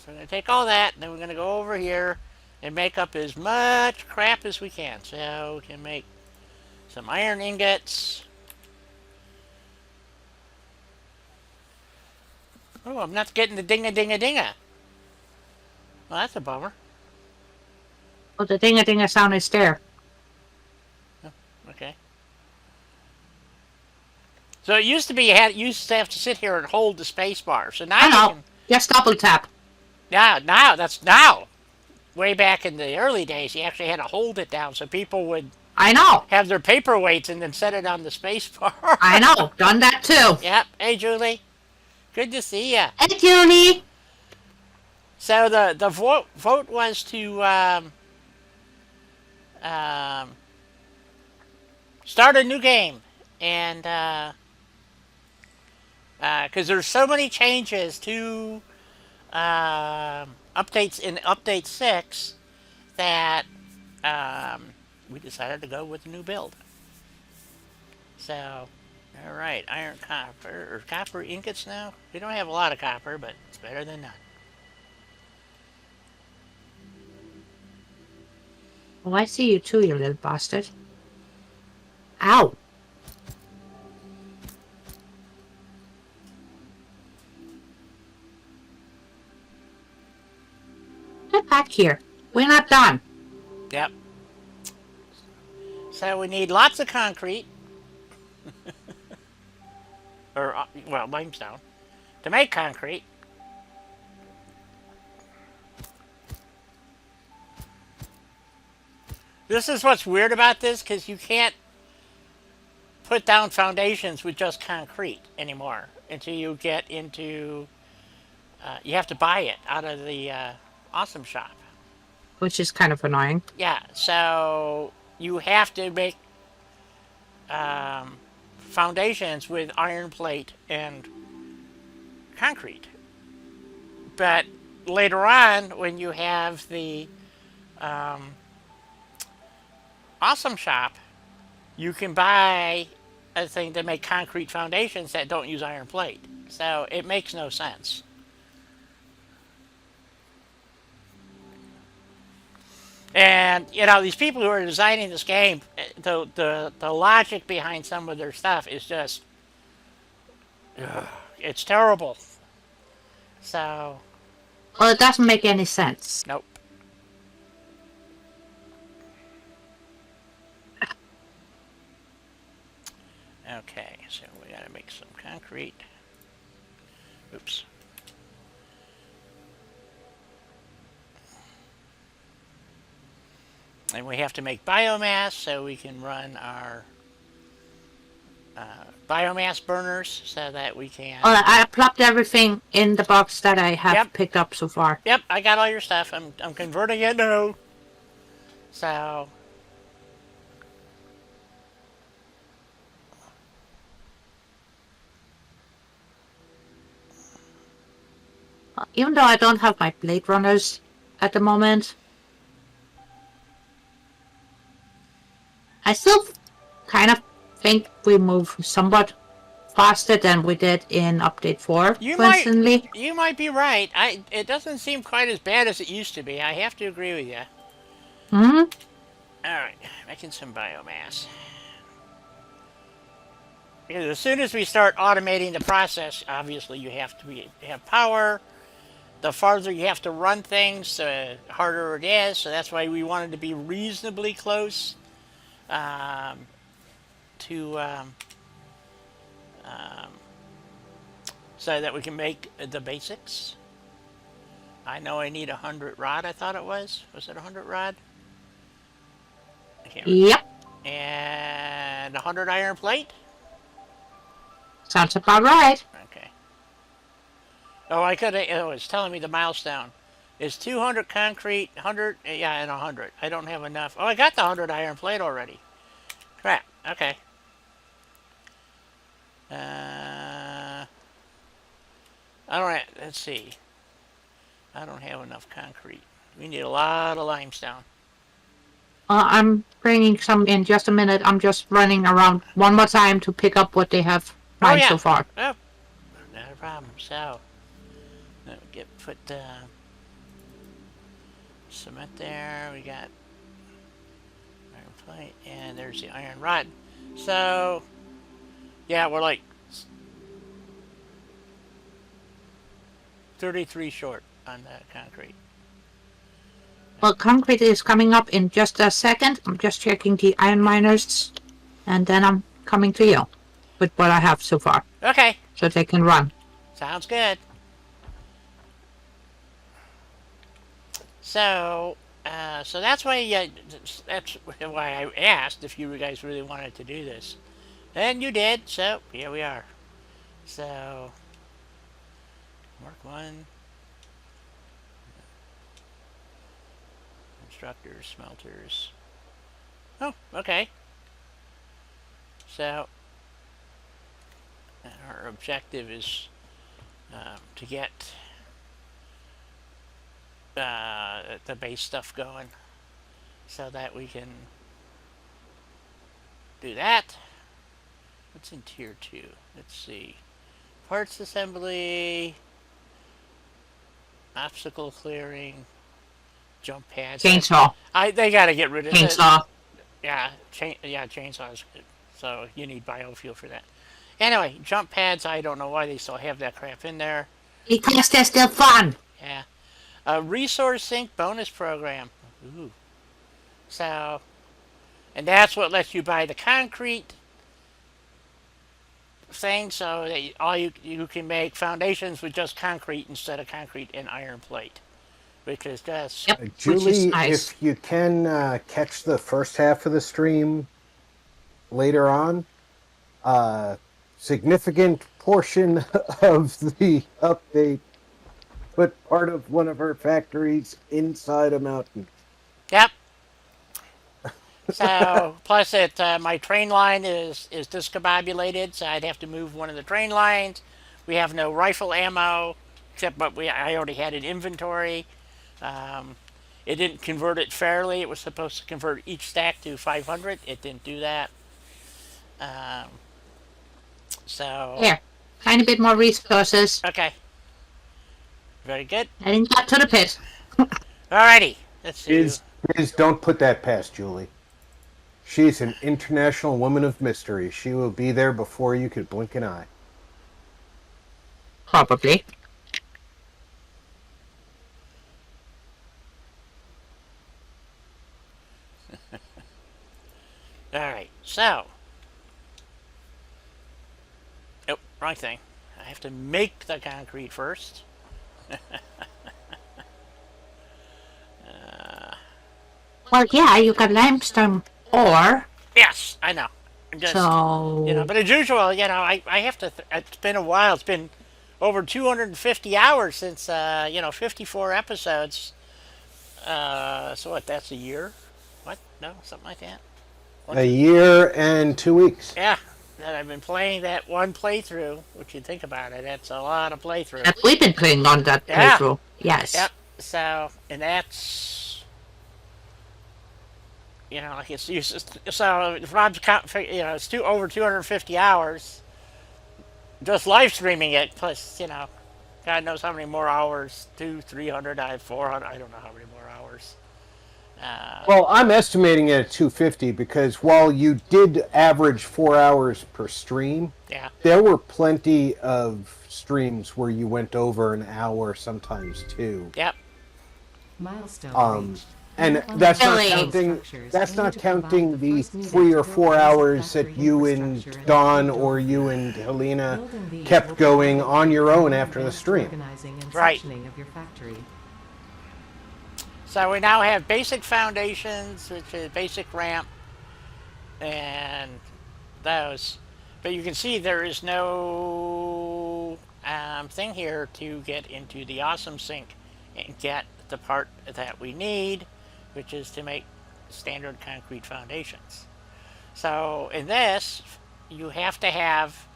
Speaker 1: we're going to take all that, and then we're going to go over here and make up as much crap as we can. So we can make some iron ingots. Oh, I'm not getting the dinga. Well, that's a bummer.
Speaker 2: Oh, the dinga sound is there.
Speaker 1: Okay. So it used to be you used to have to sit here and hold the space bar. So now
Speaker 2: I
Speaker 1: you
Speaker 2: know.
Speaker 1: can.
Speaker 2: Just double tap.
Speaker 1: Yeah, now. Way back in the early days, you actually had to hold it down so people would
Speaker 2: I know.
Speaker 1: have their paperweights and then set it on the space bar.
Speaker 2: I know. Done that too.
Speaker 1: Yep. Hey, Julie. Good to see ya.
Speaker 2: Hey, Julie.
Speaker 1: So the vote was to start a new game, and because there's so many changes to updates in Update 6 that we decided to go with a new build. So, all right, iron copper or copper ingots now. We don't have a lot of copper, but it's better than none.
Speaker 2: Oh, I see you too, you little bastard. Ow! Get back here. We're not done.
Speaker 1: Yep. So we need lots of concrete, or well, limestone, to make concrete. This is what's weird about this, because you can't put down foundations with just concrete anymore until you get into. You have to buy it out of the Awesome Shop.
Speaker 2: Which is kind of annoying.
Speaker 1: Yeah, so you have to make foundations with iron plate and concrete. But later on, when you have the Awesome Shop, you can buy a thing to make concrete foundations that don't use iron plate. So it makes no sense. And you know, these people who are designing this game, the logic behind some of their stuff is just, it's terrible. So
Speaker 2: Well, it doesn't make any sense.
Speaker 1: nope. Okay, so we gotta make some concrete. Oops. And we have to make biomass so we can run our biomass burners so that we can.
Speaker 2: Well, I plopped everything in the box that I have
Speaker 1: Yep.
Speaker 2: picked up so far.
Speaker 1: Yep, I got all your stuff. I'm converting it now. So
Speaker 2: Even though I don't have my Blade Runners at the moment, I still kind of think we move somewhat faster than we did in update 4, coincidentally.
Speaker 1: you might be right. It doesn't seem quite as bad as it used to be. I have to agree with you.
Speaker 2: Hmm?
Speaker 1: All right, making some biomass. Because as soon as we start automating the process, obviously you have to have power. The farther you have to run things, the harder it is. So that's why we wanted to be reasonably close to so that we can make the basics. I know I need 100 rod. I thought it was. Was it 100 rod? I can't remember.
Speaker 2: Yep.
Speaker 1: And 100 iron plate.
Speaker 2: Sounds about right.
Speaker 1: Okay. Oh, I could. Oh, it's telling me the milestone is 200 concrete, 100. Yeah, and 100. I don't have enough. Oh, I got the 100 iron plate already. Crap. Okay. I don't have, let's see. I don't have enough concrete. We need a lot of limestone.
Speaker 2: I'm bringing some in just a minute. I'm just running around one more time to pick up what they have mined so far.
Speaker 1: Oh, not a problem. So, put cement there. We got iron plate, and there's the iron rod. So, yeah, we're like 33 short on the concrete.
Speaker 2: Well, concrete is coming up in just a second. I'm just checking the iron miners, and then I'm coming to you with what I have so far.
Speaker 1: Okay.
Speaker 2: So they can run.
Speaker 1: Sounds good. So, so that's why I asked if you guys really wanted to do this, and you did. So here we are. So, mark 1. Constructors, smelters. Oh, okay. So, our objective is to get the base stuff going. so that we can do that. What's in tier 2? Let's see. Parts assembly, obstacle clearing, jump pads.
Speaker 2: Chainsaw.
Speaker 1: They got to get rid of it.
Speaker 2: Chainsaw.
Speaker 1: Yeah, chainsaws. So you need biofuel for that. Anyway, jump pads. I don't know why they still have that crap in there.
Speaker 2: Because they're still fun.
Speaker 1: Yeah, a resource sink bonus program. Ooh. So, and that's what lets you buy the concrete thing, so that you can make foundations with just concrete instead of concrete and iron plate, which is just
Speaker 2: Yep, which is
Speaker 3: Julie,
Speaker 2: nice.
Speaker 3: if you can catch the first half of the stream later on, significant portion of the update put part of one of our factories inside a mountain.
Speaker 1: yep. So plus it my train line is discombobulated, so I'd have to move one of the train lines. We have no rifle ammo, except but I already had an inventory. It didn't convert it fairly. It was supposed to convert each stack to 500. It didn't do that. So
Speaker 2: Here, tiny bit more resources.
Speaker 1: okay, very good.
Speaker 2: Heading back to the pit.
Speaker 1: Alrighty, let's see.
Speaker 3: Is don't put that past Julie. She's an international woman of mystery. She will be there before you could blink an eye.
Speaker 2: Probably.
Speaker 1: Alright, so. Oh, wrong thing. I have to make the concrete first.
Speaker 2: Well, yeah, you got limestone ore.
Speaker 1: Yes, I know. Just,
Speaker 2: So,
Speaker 1: but as usual, I have to. It's been a while. It's been over 250 hours since 54 episodes. So what? That's a year? What? No, something like that.
Speaker 3: A year and 2 weeks.
Speaker 1: Yeah, that I've been playing that one playthrough. What you think about it? That's a lot of playthrough.
Speaker 2: that we've been playing on that
Speaker 1: Yeah.
Speaker 2: playthrough. Yes.
Speaker 1: Yep. So, and that's. Like it's so if Rob's count, it's over 250 hours. Just live streaming it, plus God knows how many more hours, 200, 300, 400. I don't know how many more hours.
Speaker 3: Well, I'm estimating it at 250 because while you did average 4 hours per stream,
Speaker 1: Yeah.
Speaker 3: there were plenty of streams where you went over an hour, sometimes 2.
Speaker 1: Yep.
Speaker 4: Milestone reached.
Speaker 3: And that's not
Speaker 2: Really?
Speaker 3: counting. That's not counting the 3 or 4 hours that you and Dawn or you and Helena kept going on your own after the stream.
Speaker 4: Organizing and
Speaker 1: Right.
Speaker 4: sectioning of your factory.
Speaker 1: So we now have basic foundations, which is basic ramp, and those. But you can see there is no thing here to get into the awesome sink and get the part that we need, which is to make standard concrete foundations. So in this, you have to have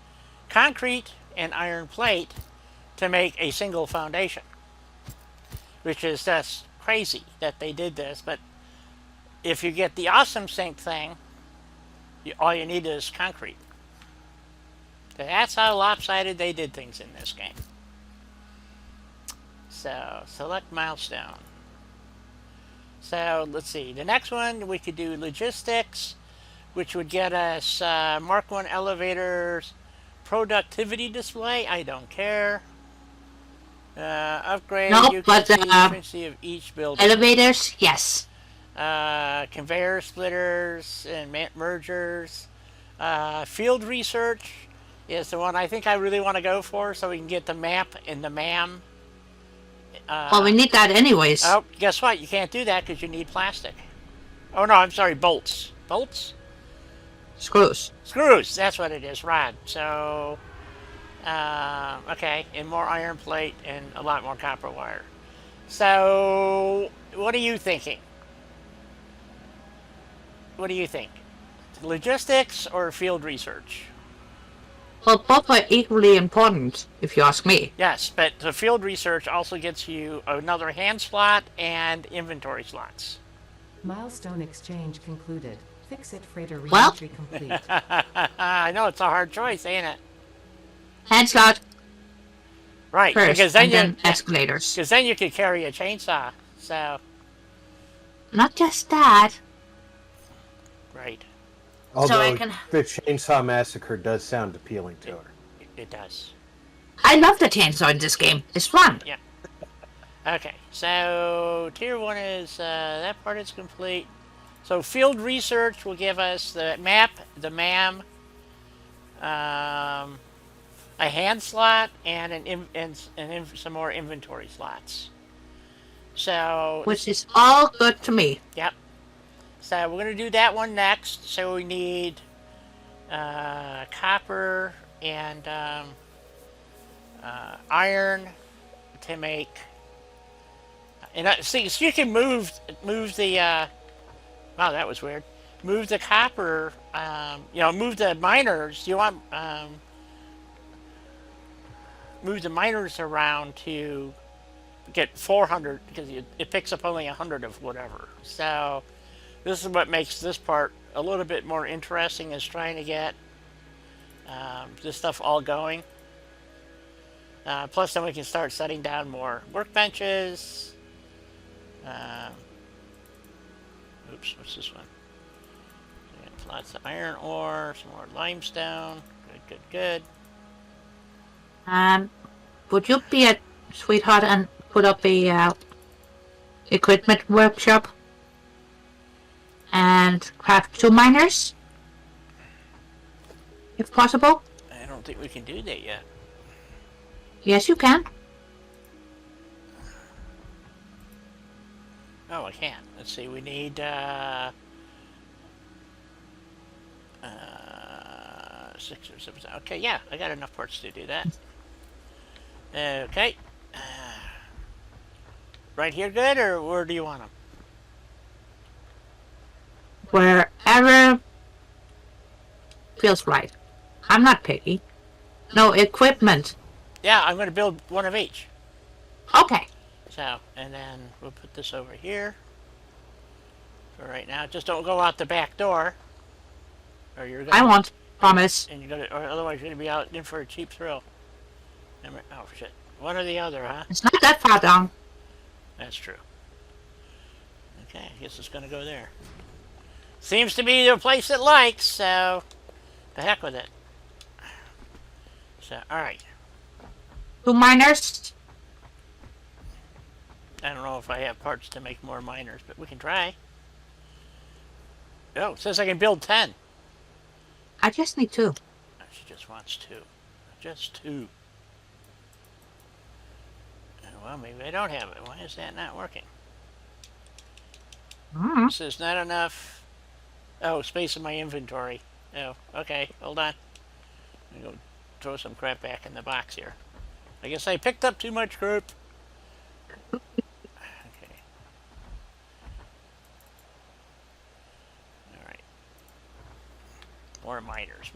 Speaker 1: concrete and iron plate to make a single foundation, which is just crazy that they did this. But if you get the awesome sink thing, all you need is concrete. That's how lopsided they did things in this game. So select milestone. So let's see. The next one we could do logistics, which would get us Mark 1 elevators productivity display. I don't care. Upgrade
Speaker 2: No,
Speaker 1: you
Speaker 2: but,
Speaker 1: can see the efficiency of each building.
Speaker 2: Elevators, yes.
Speaker 1: Conveyor splitters and mergers. Field research is the one I think I really want to go for, so we can get the map and the MAM.
Speaker 2: Well, we need that anyways.
Speaker 1: Oh, guess what? You can't do that because you need plastic. Oh no, I'm sorry, bolts. Bolts?
Speaker 2: Screws.
Speaker 1: Screws. That's what it is. Rod. So, okay, and more iron plate and a lot more copper wire. So, what are you thinking? What do you think? Logistics or field research?
Speaker 2: Well, both are equally important, if you ask me.
Speaker 1: Yes, but the field research also gets you another hand slot and inventory slots.
Speaker 4: Milestone exchange concluded. Fix-it freighter
Speaker 2: Well-
Speaker 4: re-entry complete.
Speaker 1: I know it's a hard choice, ain't it?
Speaker 2: Hand slot
Speaker 1: Right,
Speaker 2: first,
Speaker 1: because then
Speaker 2: and then escalators.
Speaker 1: because then you could carry a chainsaw. So,
Speaker 2: Not just that.
Speaker 1: right,
Speaker 3: Although
Speaker 2: I can-
Speaker 3: the Chainsaw Massacre does sound appealing to her.
Speaker 1: it does.
Speaker 2: I love the chainsaw in this game. It's fun.
Speaker 1: Okay, so tier 1 is, that part is complete. So field research will give us the map, the MAM, a hand slot, and some more inventory slots. So,
Speaker 2: Which is all good to me.
Speaker 1: yep. So we're going to do that one next. So we need copper and iron to make. And see, so you can move the. Wow, that was weird. Move the copper. Move the miners. You want move the miners around to get 400 because it picks up only 100 of whatever. So this is what makes this part a little bit more interesting, is trying to get this stuff all going. Plus, then we can start setting down more workbenches. Oops, what's this one? Lots of iron ore, some more limestone. Good.
Speaker 2: Would you be a sweetheart and put up a equipment workshop and craft 2 miners, if possible?
Speaker 1: I don't think we can do that yet.
Speaker 2: Yes, you can.
Speaker 1: Oh, I can. Let's see. We need 6 or 7. Okay, yeah, I got enough parts to do that. Okay. Right here, good, or where do you want them?
Speaker 2: Wherever feels right. I'm not picky. No equipment.
Speaker 1: Yeah, I'm going to build one of each.
Speaker 2: Okay.
Speaker 1: So, and then we'll put this over here for right now. Just don't go out the back door, or you're gonna.
Speaker 2: I won't. Promise.
Speaker 1: And you're gonna, or otherwise you're gonna be out in for a cheap thrill. Oh shit! One or the other, huh?
Speaker 2: It's not that far down.
Speaker 1: That's true. Okay, I guess it's gonna go there. Seems to be the place it likes, so the heck with it. So, all right.
Speaker 2: 2 miners.
Speaker 1: I don't know if I have parts to make more miners, but we can try. Oh, it says I can build 10.
Speaker 2: I just need 2.
Speaker 1: Oh, she just wants 2. Just 2. Well, maybe I don't have it. Why is that not working?
Speaker 2: Mm.
Speaker 1: It says not enough. Oh, space in my inventory. Oh, okay. Hold on. I'm going to go throw some crap back in the box here. I guess I picked up too much crap. Okay. Alright. More miners.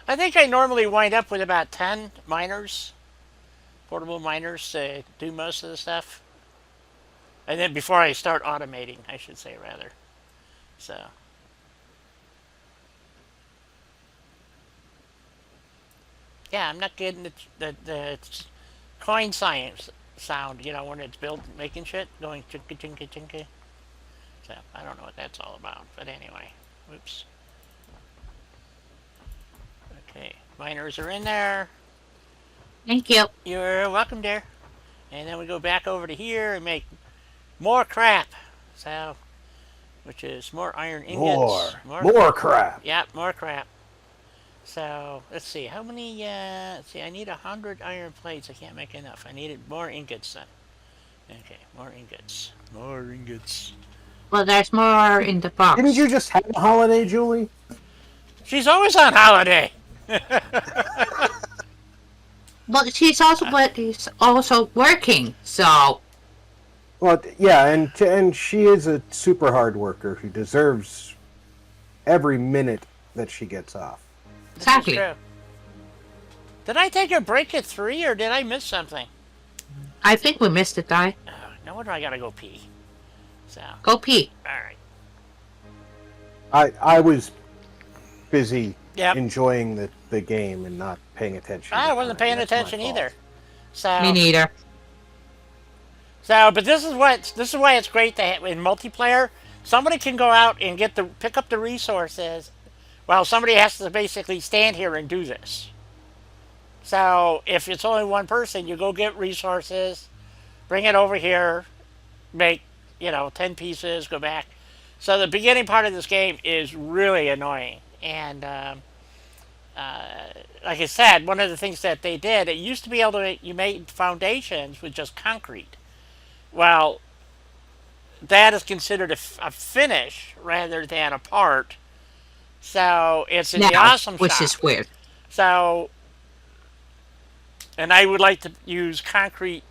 Speaker 1: I think I normally wind up with about 10 miners. Portable miners to do most of the stuff. And then before I start automating, I should say, rather. So. Yeah, I'm not getting the coin science sound, when it's built, making shit, going chinka chinka chinka. So, I don't know what that's all about, but anyway. Whoops. Okay, miners are in there.
Speaker 2: Thank you.
Speaker 1: You're welcome, dear. And then we go back over to here and make more crap. So, which is more iron ingots.
Speaker 3: More crap.
Speaker 1: Yep, more crap. So, let's see, how many, let's see, I need 100 iron plates. I can't make enough. I needed more ingots then. Okay, more ingots. More ingots.
Speaker 2: Well, there's more in the box.
Speaker 3: Didn't you just have a holiday, Julie?
Speaker 1: She's always on holiday.
Speaker 2: But she's also working, so.
Speaker 3: Well, yeah, and she is a super hard worker who deserves every minute that she gets off.
Speaker 2: Exactly.
Speaker 1: This is true. Did I take a break at 3 or did I miss something?
Speaker 2: I think we missed it, Di.
Speaker 1: No wonder I gotta go pee. So,
Speaker 2: Go pee.
Speaker 1: all right.
Speaker 3: I was busy
Speaker 1: Yep.
Speaker 3: enjoying the game and not paying attention to
Speaker 1: I wasn't
Speaker 3: her.
Speaker 1: paying
Speaker 3: That's my
Speaker 1: attention
Speaker 3: fault.
Speaker 1: either.
Speaker 2: Me
Speaker 1: So,
Speaker 2: neither.
Speaker 1: but this is why it's great to have in multiplayer. Somebody can go out and pick up the resources, while somebody has to basically stand here and do this. So if it's only one person, you go get resources, bring it over here, make 10 pieces, go back. So the beginning part of this game is really annoying, and like I said, one of the things that they did, it used to be able to you made foundations with just concrete. Well, that is considered a finish rather than a part. So it's in the
Speaker 2: Now,
Speaker 1: awesome
Speaker 2: which
Speaker 1: shop.
Speaker 2: is weird.
Speaker 1: So, and I would like to use concrete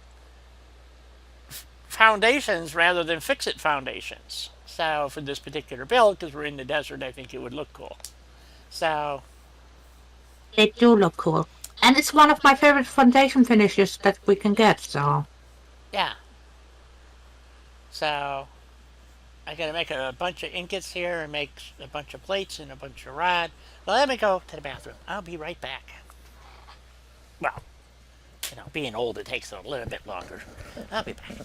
Speaker 1: foundations rather than fix it foundations. So for this particular build, because we're in the desert, I think it would look cool. So
Speaker 2: They do look cool. And it's one of my favorite foundation finishes that we can get, so.
Speaker 1: yeah. So I gotta make a bunch of ingots here and make a bunch of plates and a bunch of rod. Well, let me go to the bathroom. I'll be right back. Well, being old, it takes a little bit longer. I'll be back.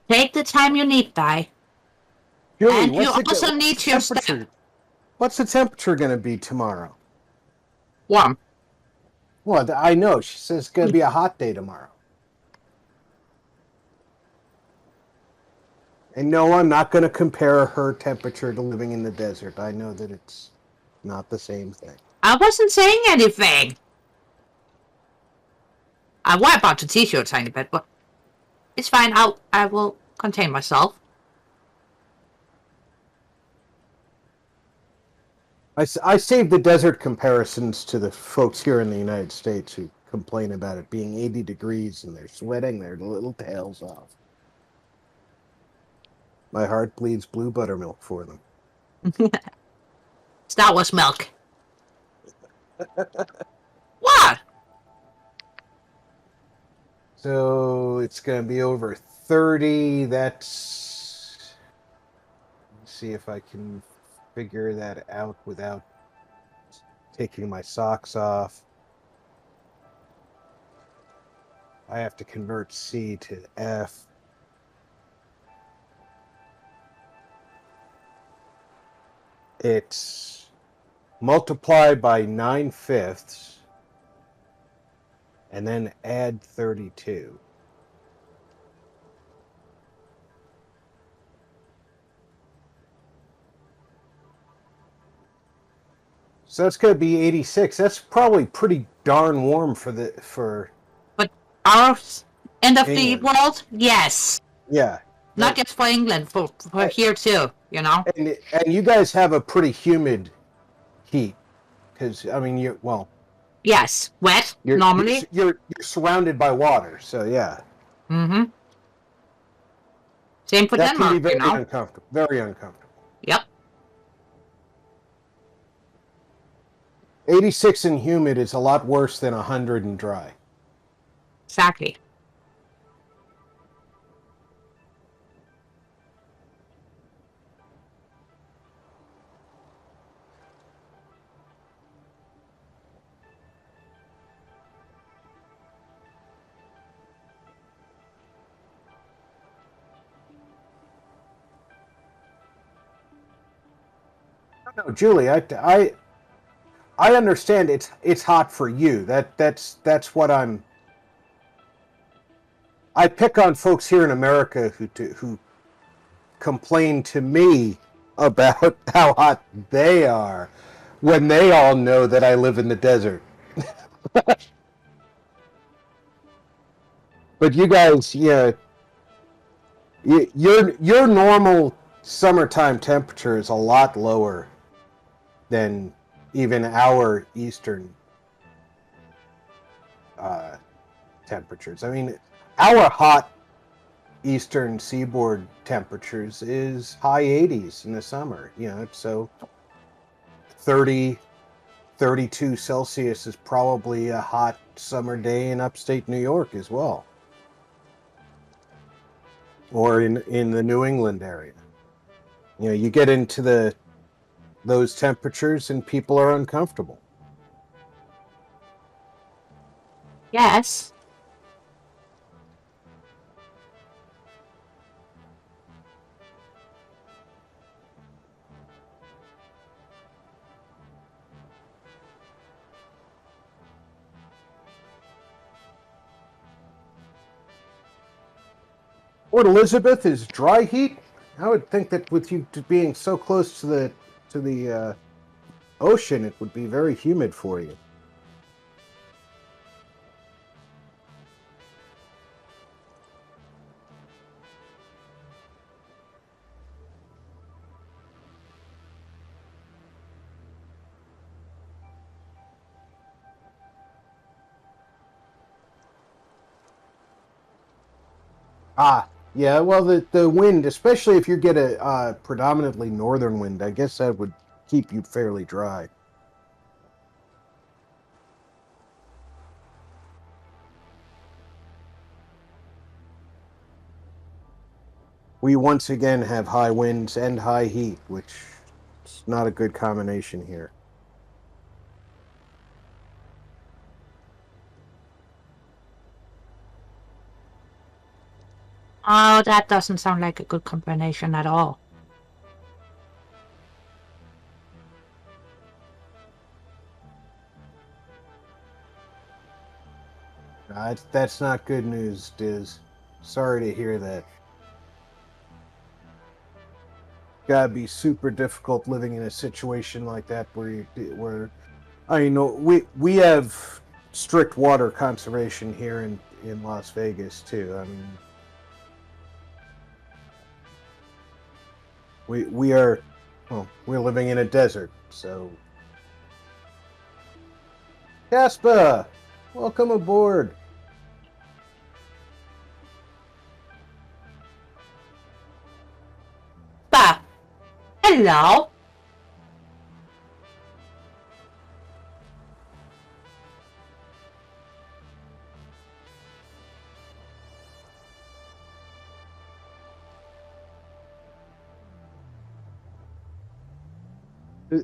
Speaker 2: Take the time you need, Di.
Speaker 3: Julie,
Speaker 2: And you
Speaker 3: what's
Speaker 2: also
Speaker 3: the
Speaker 2: need your
Speaker 3: temperature? What's the temperature going to be tomorrow?
Speaker 2: warm.
Speaker 3: Well, I know. She says it's going to be a hot day tomorrow. And no, I'm not going to compare her temperature to living in the desert. I know that it's not the same thing.
Speaker 2: I wasn't saying anything. I was about to tease you a tiny bit, but it's fine. I will contain myself.
Speaker 3: I saved the desert comparisons to the folks here in the United States who complain about it being 80 degrees and they're sweating their little tails off. My heart bleeds blue buttermilk for them.
Speaker 2: Star Wars milk. What?
Speaker 3: So it's going to be over 30. Let's see if I can figure that out without taking my socks off. I have to convert C to F. It's multiplied by 9/5 and then add 32. So that's going to be 86. That's probably pretty darn warm for
Speaker 2: But our end of
Speaker 3: England.
Speaker 2: the world? Yes.
Speaker 3: Yeah.
Speaker 2: Not just for England, for here too, you know?
Speaker 3: And you guys have a pretty humid heat. Because, I mean,
Speaker 2: Yes. Wet, normally.
Speaker 3: You're surrounded by water, so yeah.
Speaker 2: Mm-hmm. Same for
Speaker 3: That
Speaker 2: Denmark,
Speaker 3: can be very
Speaker 2: you know?
Speaker 3: uncomfortable. Very uncomfortable.
Speaker 2: Yep.
Speaker 3: 86 and humid is a lot worse than 100 and dry.
Speaker 2: Exactly.
Speaker 3: No, Julie, I understand it's hot for you. That's what I pick on folks here in America who complain to me about how hot they are when they all know that I live in the desert. But you guys, yeah, your normal summertime temperature is a lot lower than even our eastern temperatures. I mean, our hot eastern seaboard temperatures is high 80s in the summer. So 30, 32 Celsius is probably a hot summer day in upstate New York as well. or in the New England area. You get into those temperatures and people are uncomfortable.
Speaker 2: Yes.
Speaker 3: Port Elizabeth is dry heat. I would think that with you being so close to the ocean, it would be very humid for you. Ah, yeah. Well, the wind, especially if you get a predominantly northern wind, I guess that would keep you fairly dry. We once again have high winds and high heat, which is not a good combination here.
Speaker 2: Oh, that doesn't sound like a good combination at all.
Speaker 3: That's not good news, Diz. Sorry to hear that. Gotta be super difficult living in a situation like that where I know we have strict water conservation here in Las Vegas too. I mean, we are we're living in a desert, so Caspa, welcome aboard.
Speaker 2: Bah! Hello!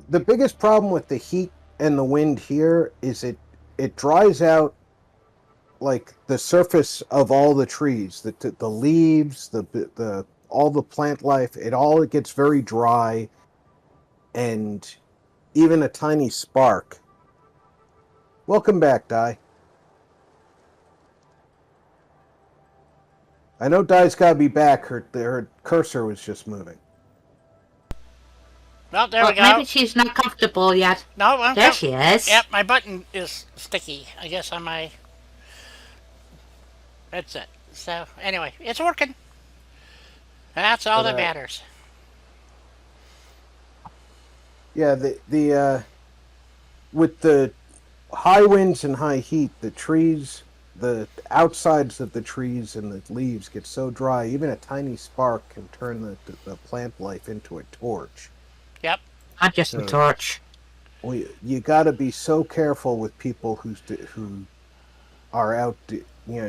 Speaker 3: The biggest problem with the heat and the wind here is it dries out like the surface of all the trees, the leaves, the all the plant life. It gets very dry, and even a tiny spark. Welcome back, Di. I know Di's got to be back. Her cursor was just moving.
Speaker 1: Well, there
Speaker 2: Well,
Speaker 1: we go.
Speaker 2: maybe she's not comfortable yet.
Speaker 1: No, I'm
Speaker 2: There she is.
Speaker 1: Yep, my button is sticky, I guess, on my headset. So, anyway, it's working. That's all
Speaker 3: But,
Speaker 1: that matters.
Speaker 3: Yeah, the with the high winds and high heat, the trees, the outsides of the trees and the leaves get so dry, even a tiny spark can turn the plant life into a torch.
Speaker 1: Yep.
Speaker 2: Not just a
Speaker 3: So-
Speaker 2: torch.
Speaker 3: You got to be so careful with people who are out,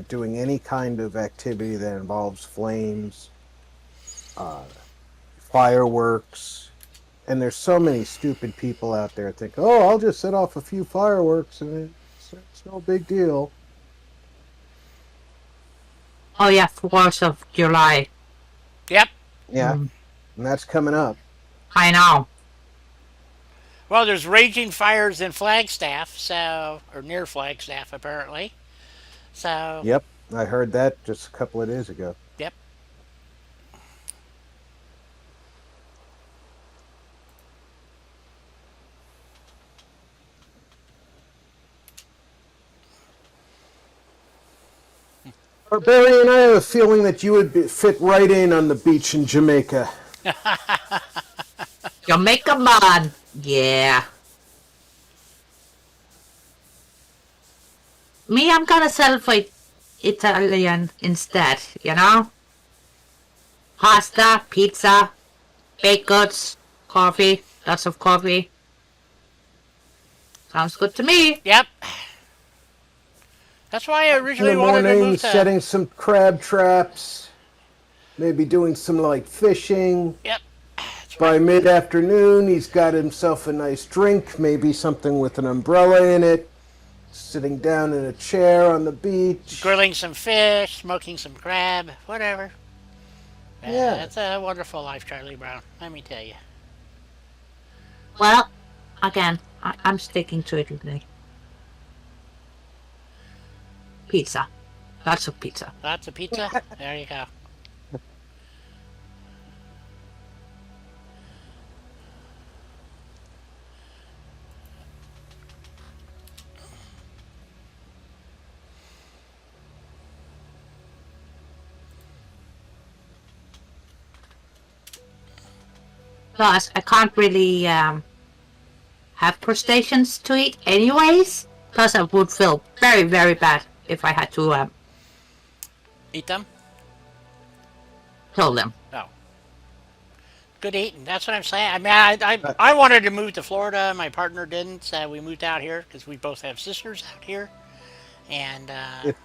Speaker 3: doing any kind of activity that involves flames, fireworks, and there's so many stupid people out there think, oh, I'll just set off a few fireworks and it's no big deal.
Speaker 2: Oh yeah, 4th of July.
Speaker 1: Yep.
Speaker 3: Yeah, and that's coming up.
Speaker 2: I know.
Speaker 1: Well, there's raging fires in Flagstaff, or near Flagstaff, apparently. So,
Speaker 3: Yep, I heard that just a couple of days ago.
Speaker 1: yep.
Speaker 3: Barbarian, I have a feeling that you would fit right in on the beach in Jamaica.
Speaker 2: Jamaica man. Yeah. Me, I'm gonna celebrate Italian instead, you know? Pasta, pizza, baked goods, coffee, lots of coffee. Sounds good to me.
Speaker 1: Yep. That's why I
Speaker 3: In
Speaker 1: originally
Speaker 3: the
Speaker 1: wanted to
Speaker 3: morning,
Speaker 1: move to...
Speaker 3: setting some crab traps. maybe doing some light fishing.
Speaker 1: Yep. That's
Speaker 3: By
Speaker 1: right.
Speaker 3: mid-afternoon, he's got himself a nice drink, maybe something with an umbrella in it, sitting down in a chair on the beach.
Speaker 1: Grilling some fish, smoking some crab, whatever.
Speaker 3: Yeah.
Speaker 1: It's a wonderful life, Charlie Brown. Let me tell you.
Speaker 2: Well, again, I'm sticking to it today. Pizza. Lots of pizza.
Speaker 1: Lots of pizza. There you go.
Speaker 2: Plus, I can't really have crustaceans to eat anyways. Plus, I would feel very, very bad if I had to
Speaker 1: Eat them?
Speaker 2: kill them.
Speaker 1: No. Good eating. That's what I'm saying. I mean, I wanted to move to Florida. My partner didn't. So we moved out here because we both have sisters out here. And,
Speaker 3: If,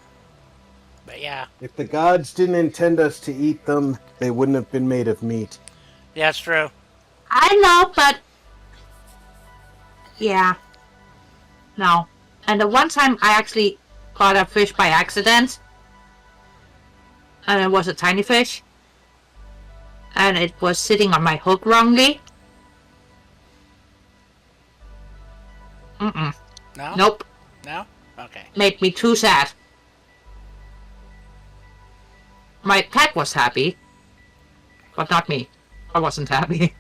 Speaker 1: but yeah.
Speaker 3: if the gods didn't intend us to eat them, they wouldn't have been made of meat.
Speaker 1: Yeah, that's true.
Speaker 2: I know, but yeah, no. And the one time I actually caught a fish by accident, and it was a tiny fish, and it was sitting on my hook wrongly.
Speaker 1: No?
Speaker 2: Nope.
Speaker 1: No? Okay.
Speaker 2: Made me too sad. My cat was happy, but not me. I wasn't happy.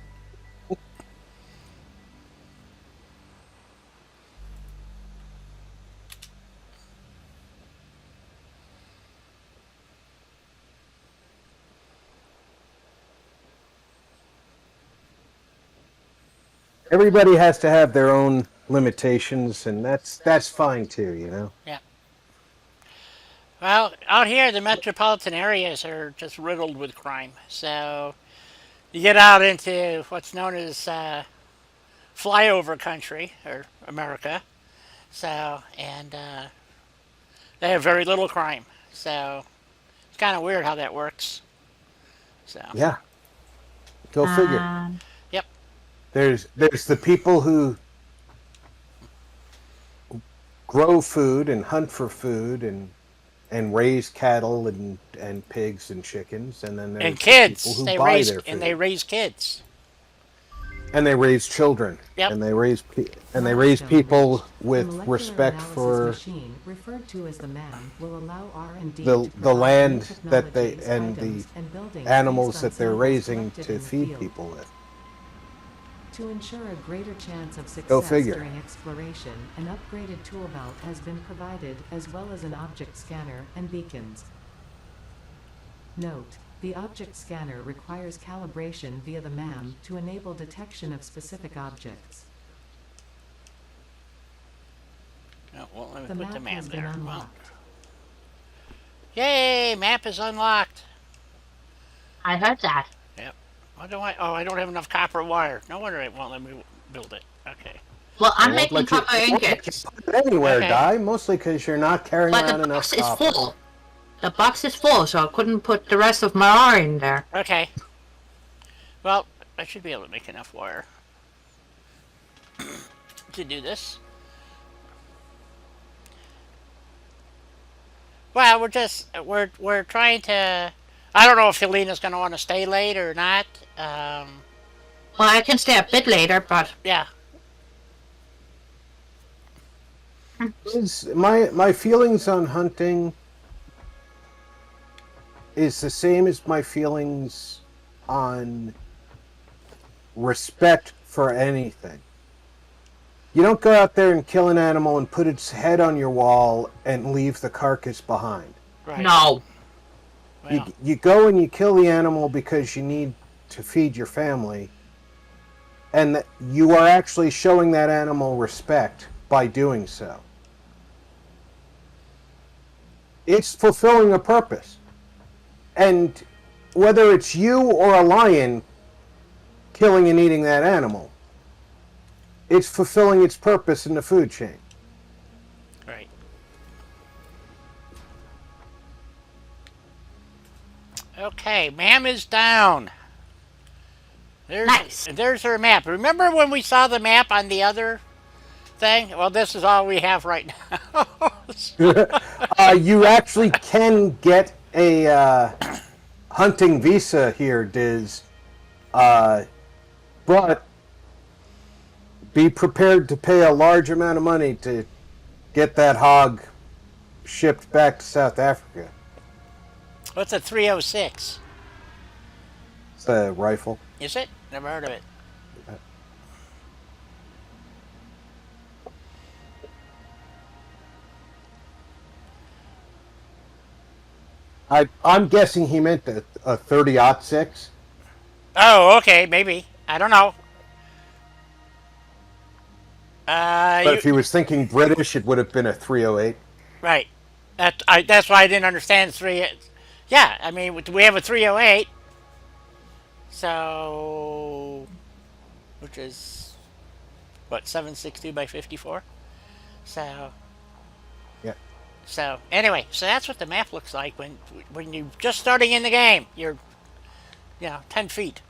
Speaker 3: Everybody has to have their own limitations, and that's fine too, you know.
Speaker 1: Yeah. Well, out here, the metropolitan areas are just riddled with crime. So you get out into what's known as flyover country, or America. So, and they have very little crime. So it's kind of weird how that works. So,
Speaker 3: Yeah, go figure.
Speaker 1: yep.
Speaker 3: There's the people who grow food and hunt for food and raise cattle and pigs and chickens, and then there's
Speaker 1: And
Speaker 3: the
Speaker 1: kids.
Speaker 3: people who
Speaker 1: They
Speaker 3: buy
Speaker 1: raise
Speaker 3: their food.
Speaker 1: and they raise kids.
Speaker 3: And they raise children.
Speaker 1: Yep.
Speaker 3: And they raise
Speaker 4: Milestone
Speaker 3: people
Speaker 4: reached. The
Speaker 3: with
Speaker 4: molecular
Speaker 3: respect
Speaker 4: analysis
Speaker 3: for
Speaker 4: machine, referred to as the MAM, will allow R&D
Speaker 3: the
Speaker 4: to provide
Speaker 3: land
Speaker 4: new
Speaker 3: that they
Speaker 4: technologies,
Speaker 3: and
Speaker 4: items,
Speaker 3: the
Speaker 4: and buildings
Speaker 3: animals
Speaker 4: based on
Speaker 3: that they're
Speaker 4: samples
Speaker 3: raising
Speaker 4: collected
Speaker 3: to
Speaker 4: in the
Speaker 3: feed
Speaker 4: field.
Speaker 3: people with.
Speaker 4: To ensure a greater chance of
Speaker 3: Go
Speaker 4: success
Speaker 3: figure.
Speaker 4: during exploration, an upgraded tool belt has been provided, as well as an object scanner and beacons. Note: the object scanner requires calibration via the MAM to enable detection of specific objects.
Speaker 1: Oh, well, let me
Speaker 4: The
Speaker 1: put the
Speaker 4: map
Speaker 1: map
Speaker 4: has been
Speaker 1: there. Well,
Speaker 4: unlocked.
Speaker 1: yay! Map is unlocked.
Speaker 2: I heard that.
Speaker 1: Yep. What do I? Oh, I don't have enough copper wire. No wonder it won't let me build it. Okay.
Speaker 2: Well, I'm
Speaker 3: They won't
Speaker 2: making
Speaker 3: let you-
Speaker 2: copper
Speaker 3: they won't let you
Speaker 2: ingots,
Speaker 3: put it anywhere,
Speaker 1: Okay.
Speaker 3: Di. Mostly because you're not carrying
Speaker 2: but
Speaker 3: around
Speaker 2: the
Speaker 3: enough
Speaker 2: box is
Speaker 3: copper.
Speaker 2: full. The box is full, so I couldn't put the rest of my ore in there.
Speaker 1: Okay. Well, I should be able to make enough wire to do this. Well, we're trying to. I don't know if Helena's going to want to stay late or not.
Speaker 2: Well, I can stay a bit later, but
Speaker 1: Yeah.
Speaker 3: My feelings on hunting is the same as my feelings on respect for anything. You don't go out there and kill an animal and put its head on your wall and leave the carcass behind.
Speaker 1: Right.
Speaker 2: no.
Speaker 1: Well,
Speaker 3: You go and you kill the animal because you need to feed your family, and that you are actually showing that animal respect by doing so. It's fulfilling a purpose. And whether it's you or a lion killing and eating that animal, it's fulfilling its purpose in the food chain.
Speaker 1: right. Okay, ma'am is down.
Speaker 2: Nice.
Speaker 1: There's her map. Remember when we saw the map on the other thing? Well, this is all we have right now.
Speaker 3: You actually can get a hunting visa here, Diz. But be prepared to pay a large amount of money to get that hog shipped back to South Africa.
Speaker 1: What's a 306?
Speaker 3: It's a rifle.
Speaker 1: Is it? Never heard of it.
Speaker 3: I'm guessing he meant a 30-06.
Speaker 1: Oh, okay, maybe. I don't know.
Speaker 3: But if he was thinking British, it would have been a 308.
Speaker 1: Right. That's why I didn't understand three. Yeah, I mean, we have a 308. So, which is what, 760 by 54. So
Speaker 3: Yeah.
Speaker 1: Anyway, so that's what the map looks like when you're just starting in the game. You're 10 feet.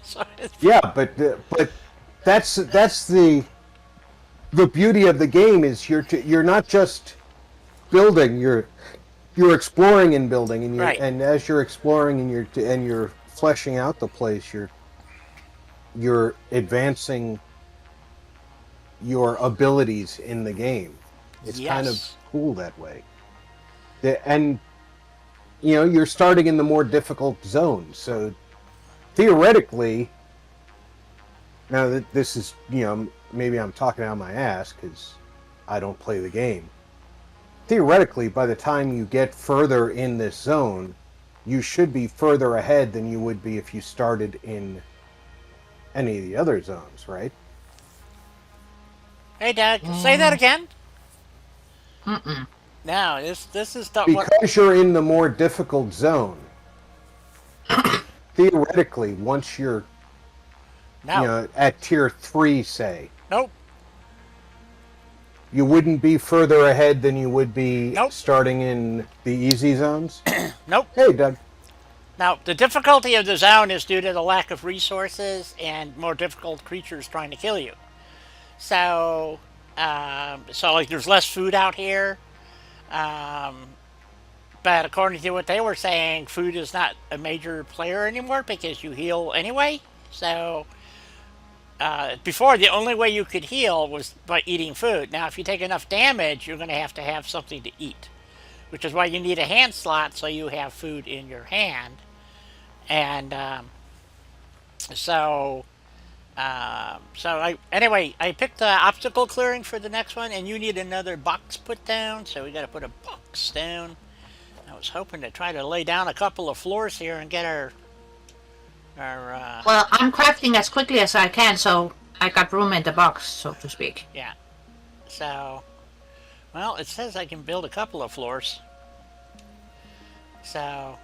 Speaker 1: So
Speaker 3: Yeah, but that's the beauty of the game is you're not just building, you're exploring and building, and
Speaker 1: Right.
Speaker 3: and as you're exploring and you're fleshing out the place, you're advancing your abilities in the game. It's kind of
Speaker 1: Yes.
Speaker 3: cool that way. And you're starting in the more difficult zone, so theoretically, now that this is maybe I'm talking out my ass because I don't play the game. Theoretically, by the time you get further in this zone, you should be further ahead than you would be if you started in any of the other zones, right?
Speaker 1: Hey, Doug, say that again.
Speaker 2: Mm-mm.
Speaker 1: No, this is what.
Speaker 3: Because you're in the more difficult zone. Theoretically, once you're
Speaker 1: No.
Speaker 3: at tier 3, say,
Speaker 1: Nope.
Speaker 3: you wouldn't be further ahead than you would be
Speaker 1: Nope.
Speaker 3: starting in the easy zones.
Speaker 1: Nope.
Speaker 3: Hey, Doug.
Speaker 1: Now, the difficulty of the zone is due to the lack of resources and more difficult creatures trying to kill you. So, like, there's less food out here. But according to what they were saying, food is not a major player anymore because you heal anyway. So, before, the only way you could heal was by eating food. Now, if you take enough damage, you're going to have something to eat, which is why you need a hand slot so you have food in your hand. And I picked the obstacle clearing for the next one, and you need another box put down, so we got to put a box down. I was hoping to try to lay down a couple of floors here and get our
Speaker 2: Well, I'm crafting as quickly as I can, so I got room in the box, so to speak.
Speaker 1: yeah. So, well, it says I can build a couple of floors. So,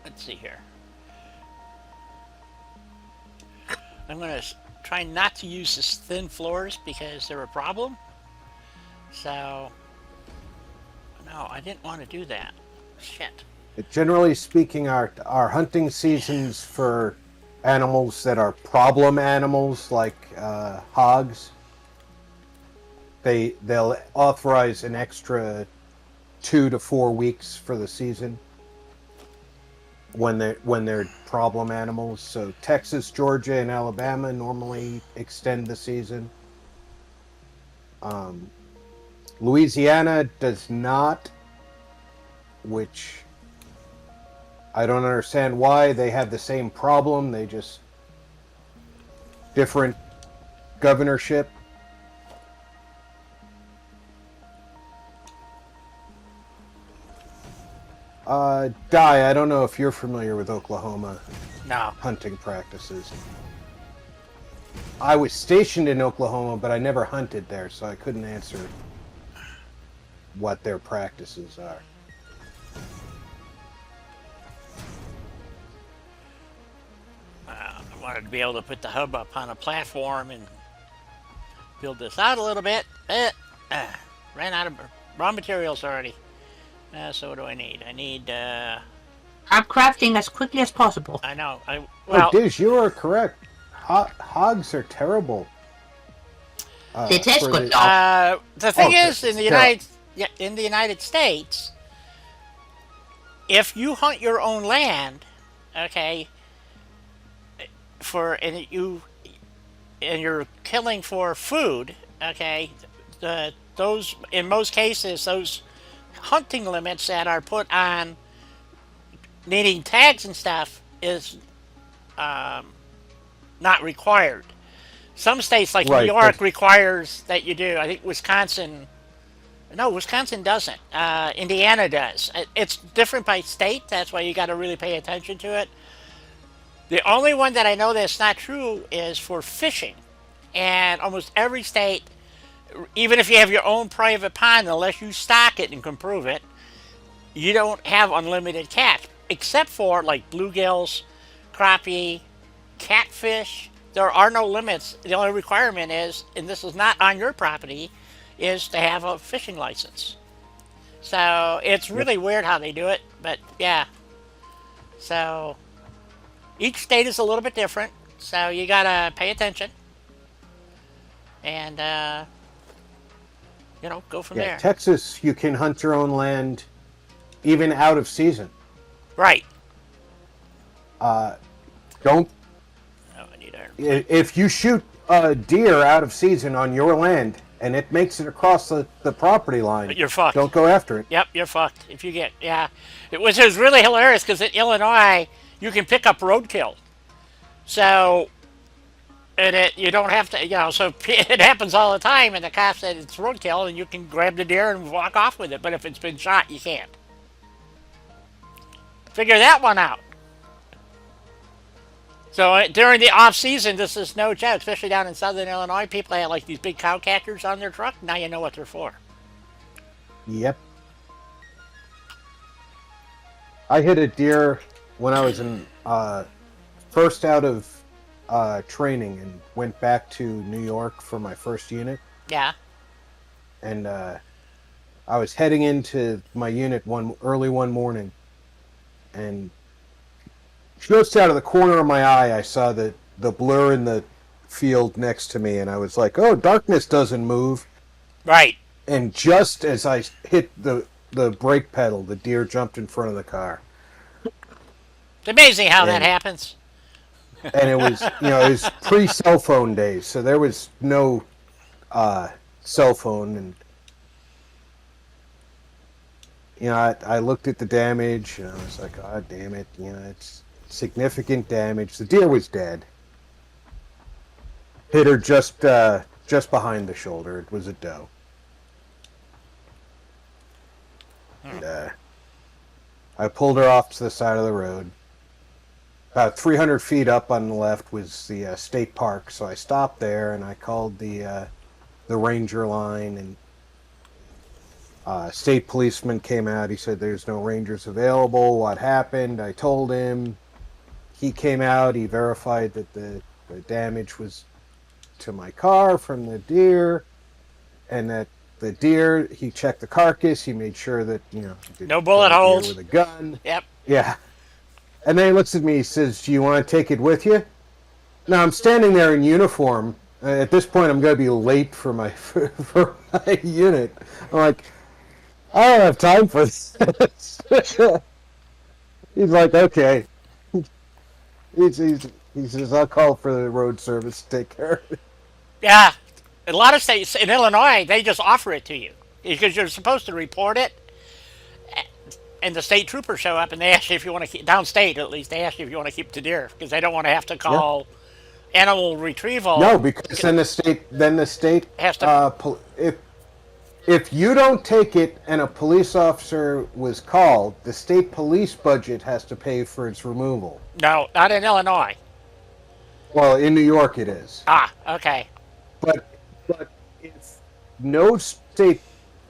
Speaker 1: let's see here. I'm going to try not to use this thin floors because they're a problem. So, no, I didn't want to do that. Shit.
Speaker 3: Generally speaking, our hunting seasons for animals that are problem animals like hogs, they'll authorize an extra 2 to 4 weeks for the season when they're problem animals. So Texas, Georgia, and Alabama normally extend the season. Louisiana does not, which I don't understand why. They have the same problem. They just different governorship. Di, I don't know if you're familiar with Oklahoma
Speaker 1: No.
Speaker 3: hunting practices. I was stationed in Oklahoma, but I never hunted there, so I couldn't answer what their practices are.
Speaker 1: I wanted to be able to put the hub up on a platform and build this out a little bit. Ran out of raw materials already. So what do I need? I need
Speaker 2: I'm crafting as quickly as possible.
Speaker 1: I know.
Speaker 3: Oh, Diz, you are correct. Hogs are terrible.
Speaker 2: They taste
Speaker 3: for
Speaker 2: good,
Speaker 3: the-
Speaker 2: though.
Speaker 1: The thing
Speaker 3: Oh,
Speaker 1: is, in the
Speaker 3: terrible.
Speaker 1: United States, if you hunt your own land, okay, and you're killing for food, okay, those in most cases those hunting limits that are put on needing tags and stuff is not required. Some states like New
Speaker 3: Right, but
Speaker 1: York requires that you do. I think Wisconsin. No, Wisconsin doesn't. Indiana does. It's different by state. That's why you got to really pay attention to it. The only one that I know that's not true is for fishing. And almost every state, even if you have your own private pond, unless you stock it and can prove it, you don't have unlimited catch. Except for like bluegills, crappie, catfish. There are no limits. The only requirement is, and this is not on your property, is to have a fishing license. So it's really weird how they do it, but yeah. So each state is a little bit different, so you gotta pay attention and go from
Speaker 3: yeah,
Speaker 1: there.
Speaker 3: Texas, you can hunt your own land even out of season.
Speaker 1: Right.
Speaker 3: Don't
Speaker 1: Oh, I need iron.
Speaker 3: if you shoot a deer out of season on your land and it makes it across the property line,
Speaker 1: You're fucked.
Speaker 3: don't go after it.
Speaker 1: Yep, you're fucked. If you get, yeah. It was really hilarious because in Illinois, you can pick up roadkill. So, you don't have to, so it happens all the time, and the cop said it's roadkill, and you can grab the deer and walk off with it. But if it's been shot, you can't. Figure that one out. So during the off season, this is no joke, especially down in southern Illinois. People have like these big cow catchers on their truck. Now you know what they're for.
Speaker 3: Yep. I hit a deer when I was in first out of training and went back to New York for my first unit.
Speaker 1: Yeah.
Speaker 3: And I was heading into my unit early one morning, and just out of the corner of my eye, I saw the blur in the field next to me, and I was like, "Oh, darkness doesn't move."
Speaker 1: Right.
Speaker 3: And just as I hit the brake pedal, the deer jumped in front of the car.
Speaker 1: It's amazing how that happens.
Speaker 3: And it was, it was pre-cell phone days, so there was no cell phone, and I looked at the damage, and I was like, "God damn it!" It's significant damage. The deer was dead. Hit her just behind the shoulder. It was a doe. And I pulled her off to the side of the road. About 300 feet up on the left was the state park, so I stopped there and I called the ranger line, and state policeman came out. He said there's no rangers available. What happened? I told him. He came out. He verified that the damage was to my car from the deer, and that the deer, he checked the carcass. He made sure that
Speaker 1: No bullet holes
Speaker 3: with a gun.
Speaker 1: Yep.
Speaker 3: Yeah. And then he looks at me. He says, "Do you want to take it with you?" Now I'm standing there in uniform. At this point, I'm going to be late for my for my unit. I'm like, I don't have time for this. He's like, "Okay." He says, "I'll call for the road service to take care of it."
Speaker 1: Yeah. A lot of states in Illinois, they just offer it to you because you're supposed to report it, and the state troopers show up and they ask you if you want to keep downstate. At least they ask you if you want to keep the deer because they don't want to have to call animal retrieval.
Speaker 3: No, because then the state
Speaker 1: has to.
Speaker 3: If you don't take it and a police officer was called, the state police budget has to pay for its removal.
Speaker 1: No, not in Illinois.
Speaker 3: Well, in New York it is.
Speaker 1: Ah, okay.
Speaker 3: But if no state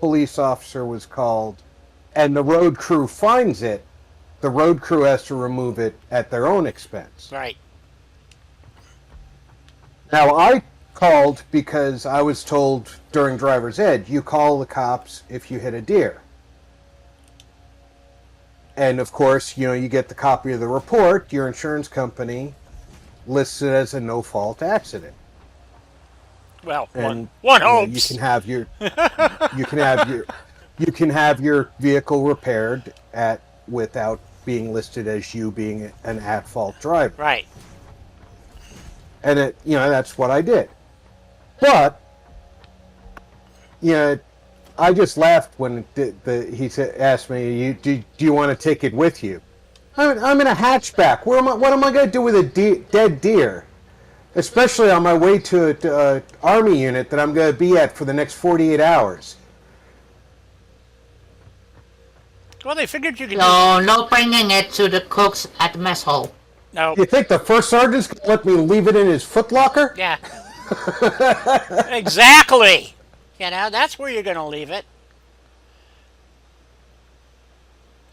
Speaker 3: police officer was called and the road crew finds it, the road crew has to remove it at their own expense.
Speaker 1: Right.
Speaker 3: Now, I called because I was told during driver's ed, you call the cops if you hit a deer. And of course, you get the copy of the report. Your insurance company lists it as a no-fault accident,
Speaker 1: Well,
Speaker 3: and
Speaker 1: one
Speaker 3: you
Speaker 1: hopes.
Speaker 3: can have your you can have your you can have your vehicle repaired at without being listed as you being an at-fault driver.
Speaker 1: Right.
Speaker 3: And that's what I did. But I just laughed when he asked me, do you want to take it with you? I'm in a hatchback. What am I going to do with a dead deer? Especially on my way to an army unit that I'm going to be at for the next 48 hours.
Speaker 1: Well, they figured you could
Speaker 2: No, no bringing it to the cooks at the mess hall.
Speaker 1: No.
Speaker 3: You think the first sergeant's going to let me leave it in his footlocker?
Speaker 1: Yeah. Exactly. That's where you're going to leave it.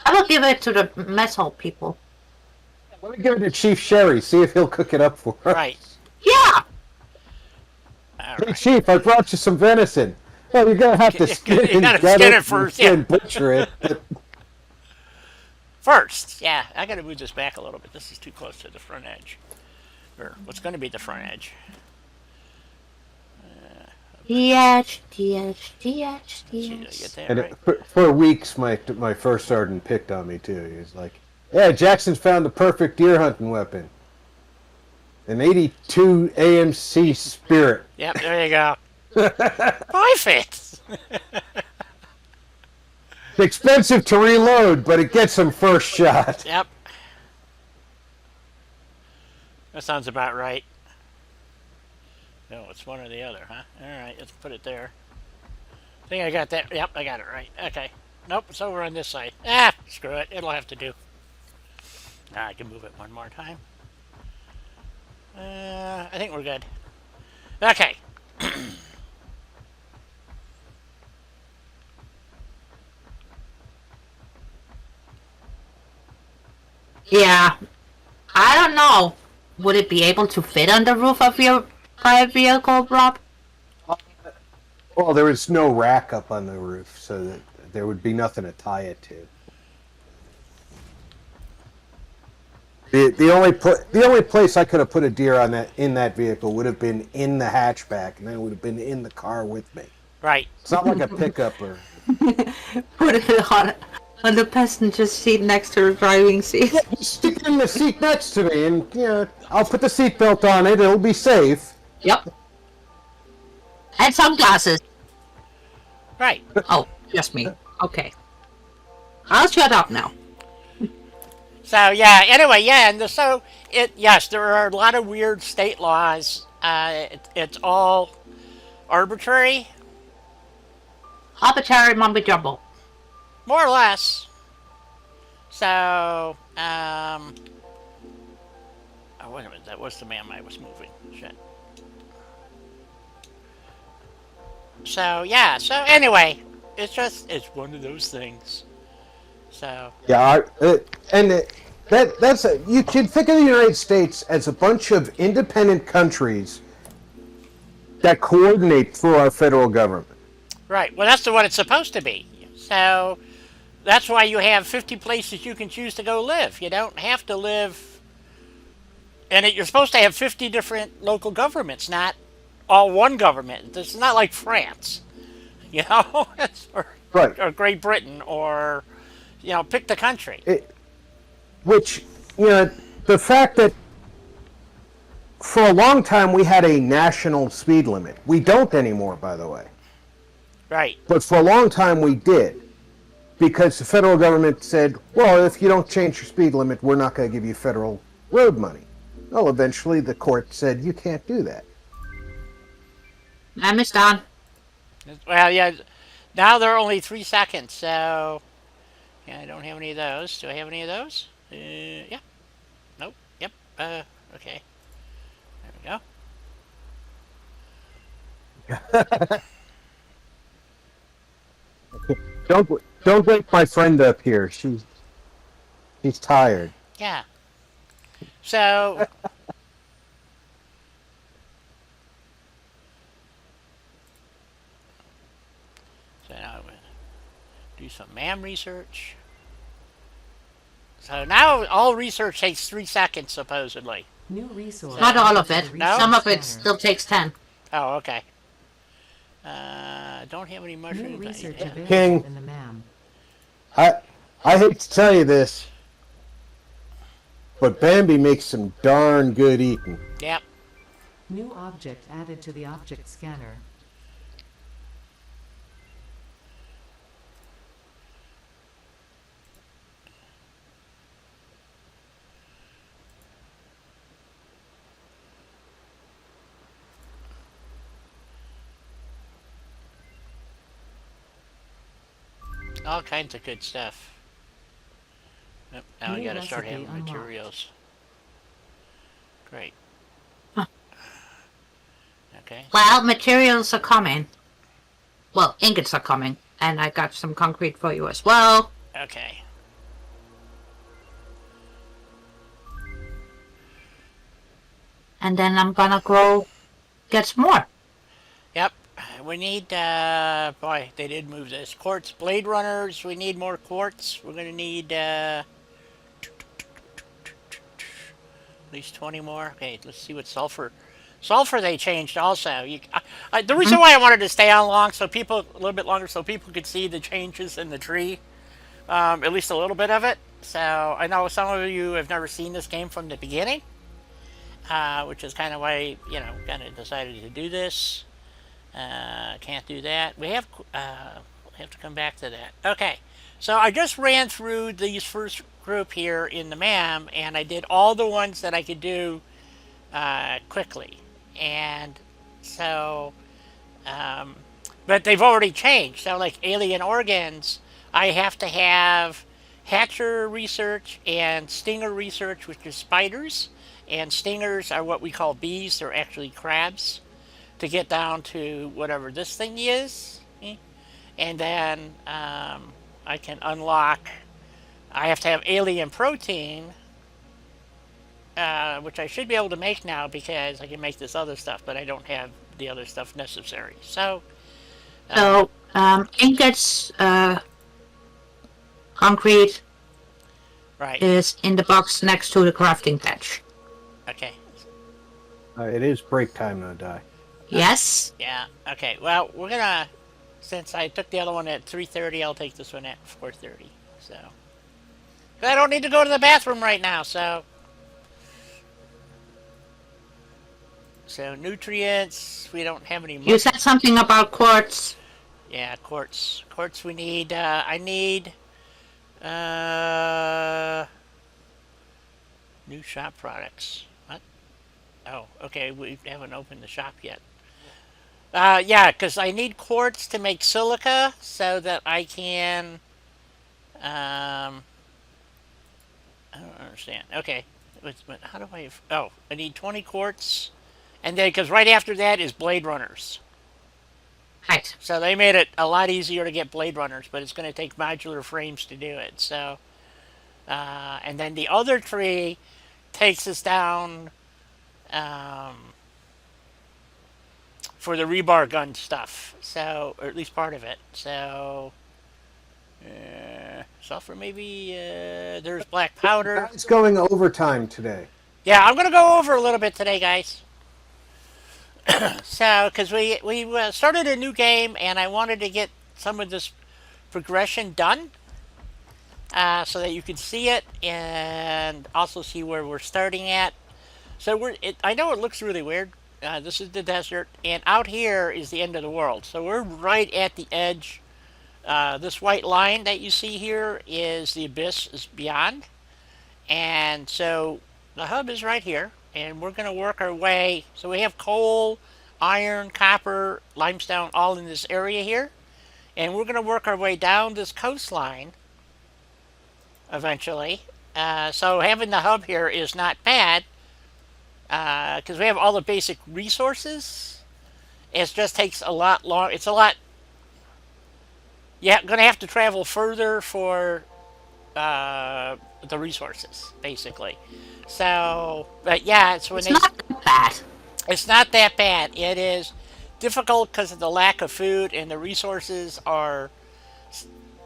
Speaker 2: I will give it to the mess hall people.
Speaker 3: Let me give it to Chief Sherry, see if he'll cook it up for us.
Speaker 1: Right.
Speaker 2: Yeah!
Speaker 1: All
Speaker 3: Hey,
Speaker 1: right.
Speaker 3: Chief, I brought you some venison. Well, you're going to have to skin
Speaker 1: You gotta skin it first, yeah.
Speaker 3: and butcher it.
Speaker 1: First, yeah, I got to move this back a little bit. This is too close to the front edge, or what's going to be the front edge.
Speaker 2: The edge, the edge, the edge,
Speaker 1: See,
Speaker 2: the
Speaker 1: did I
Speaker 2: edge.
Speaker 1: get that
Speaker 3: And
Speaker 1: right?
Speaker 3: for weeks, my first sergeant picked on me, too. He was like, yeah, Jackson's found the perfect deer hunting weapon. An 82 AMC Spirit.
Speaker 1: Yep, there you go. Perfect.
Speaker 3: It's expensive to reload, but it gets him first shot.
Speaker 1: Yep. That sounds about right. No, it's one or the other, huh? All right, let's put it there. I think I got that. Yep, I got it right. Okay. Nope, it's over on this side. Ah, screw it. It'll have to do. I can move it one more time. I think we're good. Okay.
Speaker 2: Yeah. I don't know. Would it be able to fit on the roof of your private vehicle, Rob?
Speaker 3: Well, there was no rack up on the roof, so that there would be nothing to tie it to. The only place I could have put a deer in that vehicle would have been in the hatchback, and then it would have been in the car with me.
Speaker 1: Right.
Speaker 3: It's not like a pickup or.
Speaker 2: Put it on the passenger seat next to the driving seat.
Speaker 3: Just stick it in the seat next to me, and I'll put the seatbelt on it. It'll be safe.
Speaker 2: Yep. And sunglasses.
Speaker 1: Right.
Speaker 2: Oh, just me. Okay. I'll shut up now.
Speaker 1: So yeah. Anyway, yeah, and yes, there are a lot of weird state laws. It's all arbitrary,
Speaker 2: Arbitrary mumbo jumbo.
Speaker 1: more or less. So, oh wait a minute, that was the man I was moving. Shit. So yeah. So anyway, it's one of those things. So
Speaker 3: Yeah, you can think of the United States as a bunch of independent countries that coordinate through our federal government.
Speaker 1: right. Well, that's what it's supposed to be. So that's why you have 50 places you can choose to go live. You don't have to live, and you're supposed to have 50 different local governments, not all one government. It's not like France, or,
Speaker 3: Right.
Speaker 1: or Great Britain, or pick the country.
Speaker 3: Which, the fact that for a long time we had a national speed limit. We don't anymore, by the way.
Speaker 1: Right.
Speaker 3: But for a long time we did. Because the federal government said, well, if you don't change your speed limit, we're not going to give you federal road money. Well, eventually the court said, you can't do that.
Speaker 2: I missed on.
Speaker 1: Well, yeah. Now there are only 3 seconds, so yeah, I don't have any of those. Do I have any of those? Yeah. Nope. Yep. Okay. There we go.
Speaker 3: Don't wake my friend up here. She's tired.
Speaker 1: Yeah. So now I'm gonna do some MAM research. So now all research takes 3 seconds, supposedly.
Speaker 4: New resource.
Speaker 2: Not all
Speaker 4: added
Speaker 2: of
Speaker 4: to the
Speaker 2: it.
Speaker 1: No?
Speaker 2: Some
Speaker 4: research
Speaker 2: of it
Speaker 4: scanner.
Speaker 2: still takes 10.
Speaker 1: Oh, okay. Don't have any
Speaker 4: New
Speaker 1: mushrooms.
Speaker 4: research
Speaker 1: Yeah.
Speaker 4: available
Speaker 3: King.
Speaker 4: in the MAM.
Speaker 3: I hate to tell you this, but Bambi makes some darn good eating.
Speaker 1: Yep.
Speaker 4: New object added to the object scanner.
Speaker 1: All kinds of good stuff. Yep, now we
Speaker 4: New
Speaker 1: gotta start
Speaker 4: recipe
Speaker 1: having
Speaker 4: unlocked.
Speaker 1: materials. Great.
Speaker 2: Huh.
Speaker 1: Okay.
Speaker 2: Well, materials are coming. Well, ingots are coming. And I got some concrete for you as well.
Speaker 1: Okay.
Speaker 2: And then I'm gonna get some more.
Speaker 1: Yep. We need, boy, they did move this. Quartz blade runners. We need more quartz. We're gonna need, at least 20 more. Okay, let's see what sulfur. Sulfur they changed also. The reason why I wanted to stay on long, so people, a little bit longer, so people could see the changes in the tree. At least a little bit of it. So I know some of you have never seen this game from the beginning. Which is kind of why, kind of decided to do this. Can't do that. We have to come back to that. Okay, so I just ran through these first group here in the MAM, and I did all the ones that I could do quickly. And so, but they've already changed. So like alien organs, I have to have Hatcher research and Stinger research, which is spiders. And stingers are what we call bees. They're actually crabs. To get down to whatever this thing is. And then I can unlock. I have to have alien protein, which I should be able to make now because I can make this other stuff, but I don't have the other stuff necessary. So,
Speaker 2: So, ingots, concrete
Speaker 1: right.
Speaker 2: is in the box next to the crafting bench.
Speaker 1: Okay.
Speaker 3: It is break time, no die.
Speaker 2: Yes?
Speaker 1: Yeah. Okay. Well, we're gonna. Since I took the other one at 3:30, I'll take this one at 4:30. So. I don't need to go to the bathroom right now, so. So nutrients, we don't have any.
Speaker 2: You said something about quartz.
Speaker 1: Yeah, quartz. Quartz. We need. I need. Uh. New shop products. What? Oh, okay. We haven't opened the shop yet. Yeah, because I need quartz to make silica so that I can. I don't understand. Okay, but how do I? Oh, I need 20 quartz, and then because right after that is blade runners.
Speaker 2: Right.
Speaker 1: So they made it a lot easier to get blade runners, but it's going to take modular frames to do it. So, and then the other tree takes us down for the rebar gun stuff. So, or at least part of it. So, sulfur maybe. There's black powder.
Speaker 3: It's going overtime today.
Speaker 1: Yeah, I'm going to go over a little bit today, guys. So, because we started a new game, and I wanted to get some of this progression done, so that you can see it and also see where we're starting at. So I know it looks really weird. This is the desert, and out here is the end of the world. So we're right at the edge. This white line that you see here is the abyss is beyond, and so the hub is right here. And we're going to work our way. So we have coal, iron, copper, limestone all in this area here. And we're going to work our way down this coastline eventually. So having the hub here is not bad because we have all the basic resources. It just takes a lot long. It's a lot. Yeah, going to have to travel further for the resources, basically. So, but yeah, it's when
Speaker 2: It's not that bad.
Speaker 1: It's not that bad. It is difficult because of the lack of food and the resources are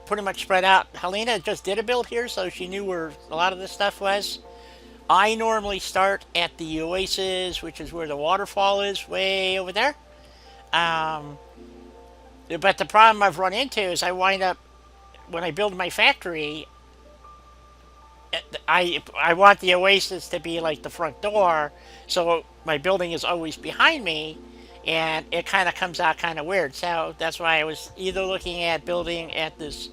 Speaker 1: pretty much spread out. Helena just did a build here, so she knew where a lot of this stuff was. I normally start at the Oasis, which is where the waterfall is, way over there. Um, but the problem I've run into is I wind up, when I build my factory, I want the Oasis to be like the front door, so my building is always behind me, and it kind of comes out kind of weird. So that's why I was either looking at building at this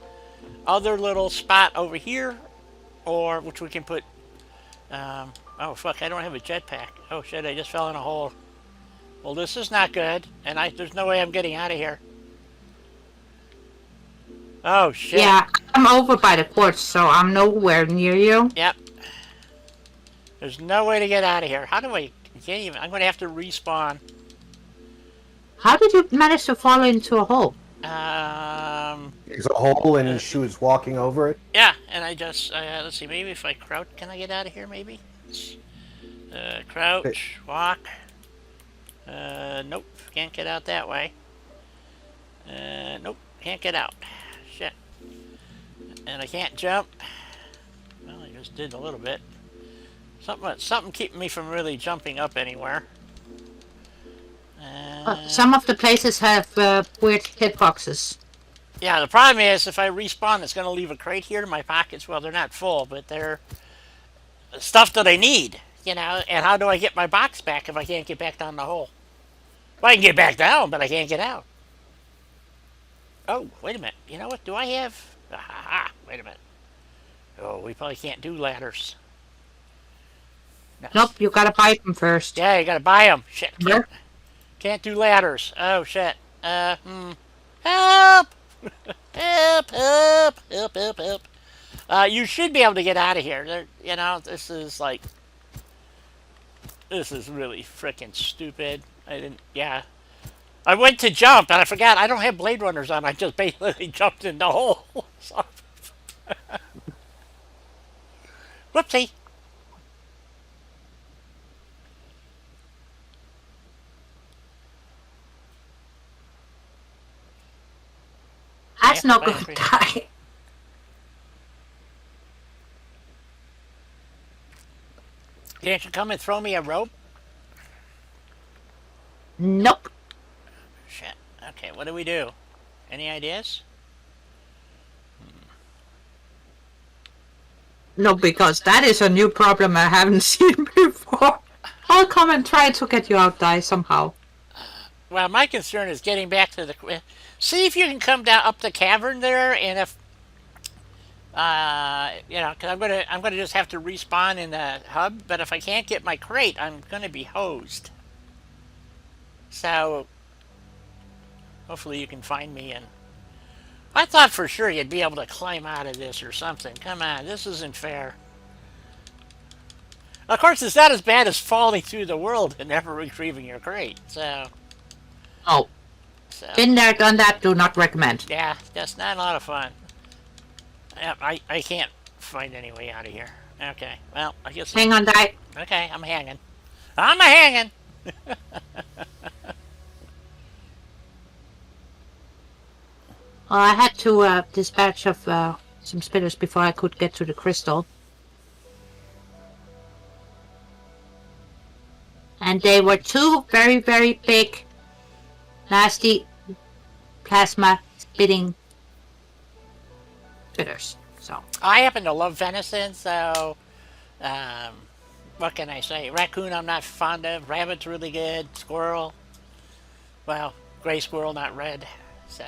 Speaker 1: other little spot over here, or which we can put. Oh fuck! I don't have a jetpack. Oh shit! I just fell in a hole. Well, this is not good, and there's no way I'm getting out of here. Oh shit!
Speaker 2: Yeah, I'm over by the porch, so I'm nowhere near you.
Speaker 1: Yep. There's no way to get out of here. How do I? Can't even. I'm gonna have to respawn.
Speaker 2: How did you manage to fall into a hole?
Speaker 3: There's a hole and she was walking over it.
Speaker 1: Yeah, and I just let's see. Maybe if I crouch, can I get out of here? Maybe. Crouch, walk. Nope, can't get out that way. Nope, can't get out. Shit. And I can't jump. Well, I just did a little bit. Something keeping me from really jumping up anywhere.
Speaker 2: Some of the places have weird hitboxes.
Speaker 1: Yeah, the problem is if I respawn, it's going to leave a crate here in my pockets. Well, they're not full, but they're stuff that I need, you know. And how do I get my box back if I can't get back down the hole? Well, I can get back down, but I can't get out. Oh, wait a minute. You know what? Do I have... Aha, wait a minute. Oh, we probably can't do ladders. No.
Speaker 2: Nope, you gotta buy them first.
Speaker 1: Yeah, you gotta buy them. Shit.
Speaker 2: Yeah.
Speaker 1: Can't do ladders. Oh, shit. Help! Help, help, help, help, help. You should be able to get out of here. You know, this is like... This is really freaking stupid. Yeah. I went to jump, and I forgot I don't have Blade Runners on. I just basically jumped in the hole. Whoopsie.
Speaker 2: That's
Speaker 1: Yeah,
Speaker 2: no
Speaker 1: fire
Speaker 2: good,
Speaker 1: free.
Speaker 2: guy.
Speaker 1: Can't you come and throw me a rope?
Speaker 2: Nope.
Speaker 1: Shit. Okay, what do we do? Any ideas?
Speaker 2: No, because that is a new problem I haven't seen before. I'll come and try to get you out, die somehow.
Speaker 1: Well, my concern is getting back to the... See if you can come down up the cavern there, and if... you know, because I'm gonna just have to respawn in the hub, but if I can't get my crate, I'm gonna be hosed. So... Hopefully you can find me, and... I thought for sure you'd be able to climb out of this or something. Come on, this isn't fair. Of course, it's not as bad as falling through the world and never retrieving your crate, so...
Speaker 2: Oh, been there, done that, do not recommend.
Speaker 1: Yeah, that's not a lot of fun. Yep, I can't find any way out of here. Okay, well, I guess...
Speaker 2: Hang on, die.
Speaker 1: Okay, I'm hanging. I'm hanging!
Speaker 2: Well, I had to dispatch of some spitters before I could get to the crystal. And they were two very, very big, nasty, plasma spitting spitters. So
Speaker 1: I happen to love venison, so... what can I say? Raccoon I'm not fond of. Rabbit's really good. Squirrel. Well, gray squirrel, not red. So...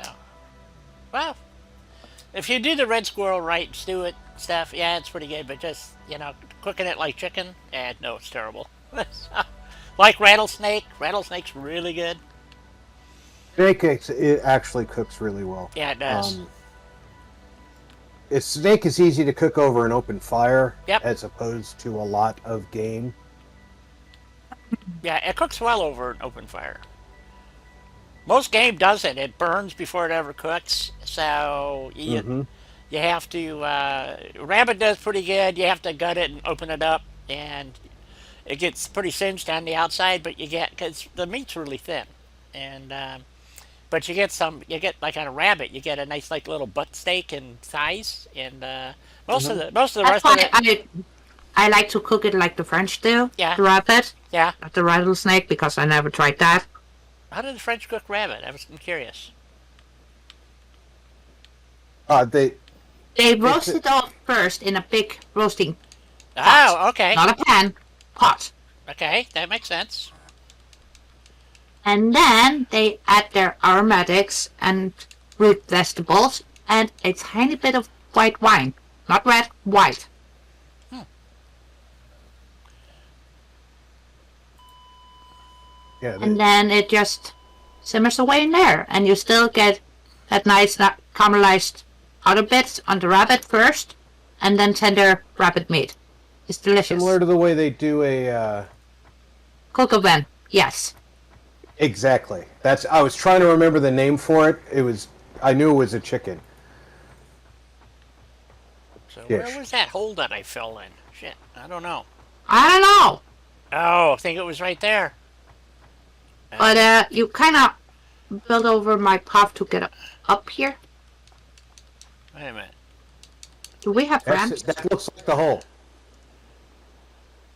Speaker 1: Well, if you do the red squirrel right, stew it, stuff, yeah, it's pretty good. But just, you know, cooking it like chicken, no, it's terrible. Like rattlesnake. Rattlesnake's really good.
Speaker 3: Snake it actually cooks really well.
Speaker 1: Yeah, it does.
Speaker 3: Snake is easy to cook over an open fire,
Speaker 1: Yep.
Speaker 3: as opposed to a lot of game.
Speaker 1: Yeah, it cooks well over an open fire. Most game doesn't. It burns before it ever cooks. So you have to... rabbit does pretty good. You have to gut it and open it up. And it gets pretty singed on the outside, but you get... Because the meat's really thin. And... but you get some. You get like on a rabbit, you get a nice like little butt steak and thighs, and most of the
Speaker 2: That's
Speaker 1: rest of
Speaker 2: why
Speaker 1: it.
Speaker 2: I like to cook it like the French do,
Speaker 1: Yeah,
Speaker 2: the rabbit,
Speaker 1: yeah.
Speaker 2: not the rattlesnake, because I never tried that.
Speaker 1: How did the French cook rabbit? I'm curious.
Speaker 3: They
Speaker 2: They
Speaker 3: it's
Speaker 2: roast it off first in a big roasting pot,
Speaker 1: Oh, okay,
Speaker 2: not a pan, pot.
Speaker 1: okay, that makes sense.
Speaker 2: And then they add their aromatics and root vegetables and a tiny bit of white wine. Not red, white.
Speaker 3: yeah.
Speaker 2: And then it just simmers away in there. And you still get that nice caramelized outer bits on the rabbit first, and then tender rabbit meat. It's delicious.
Speaker 3: Similar to the way they do a.
Speaker 2: Coq au vin, yes.
Speaker 3: Exactly. I was trying to remember the name for it. I knew it was a chicken.
Speaker 1: So
Speaker 3: Dish.
Speaker 1: where was that hole that I fell in? Shit, I don't know.
Speaker 2: I don't know.
Speaker 1: Oh, I think it was right there.
Speaker 2: But you kind of build over my path to get up here.
Speaker 1: Wait a minute.
Speaker 2: Do we have ramps?
Speaker 3: That looks like the hole.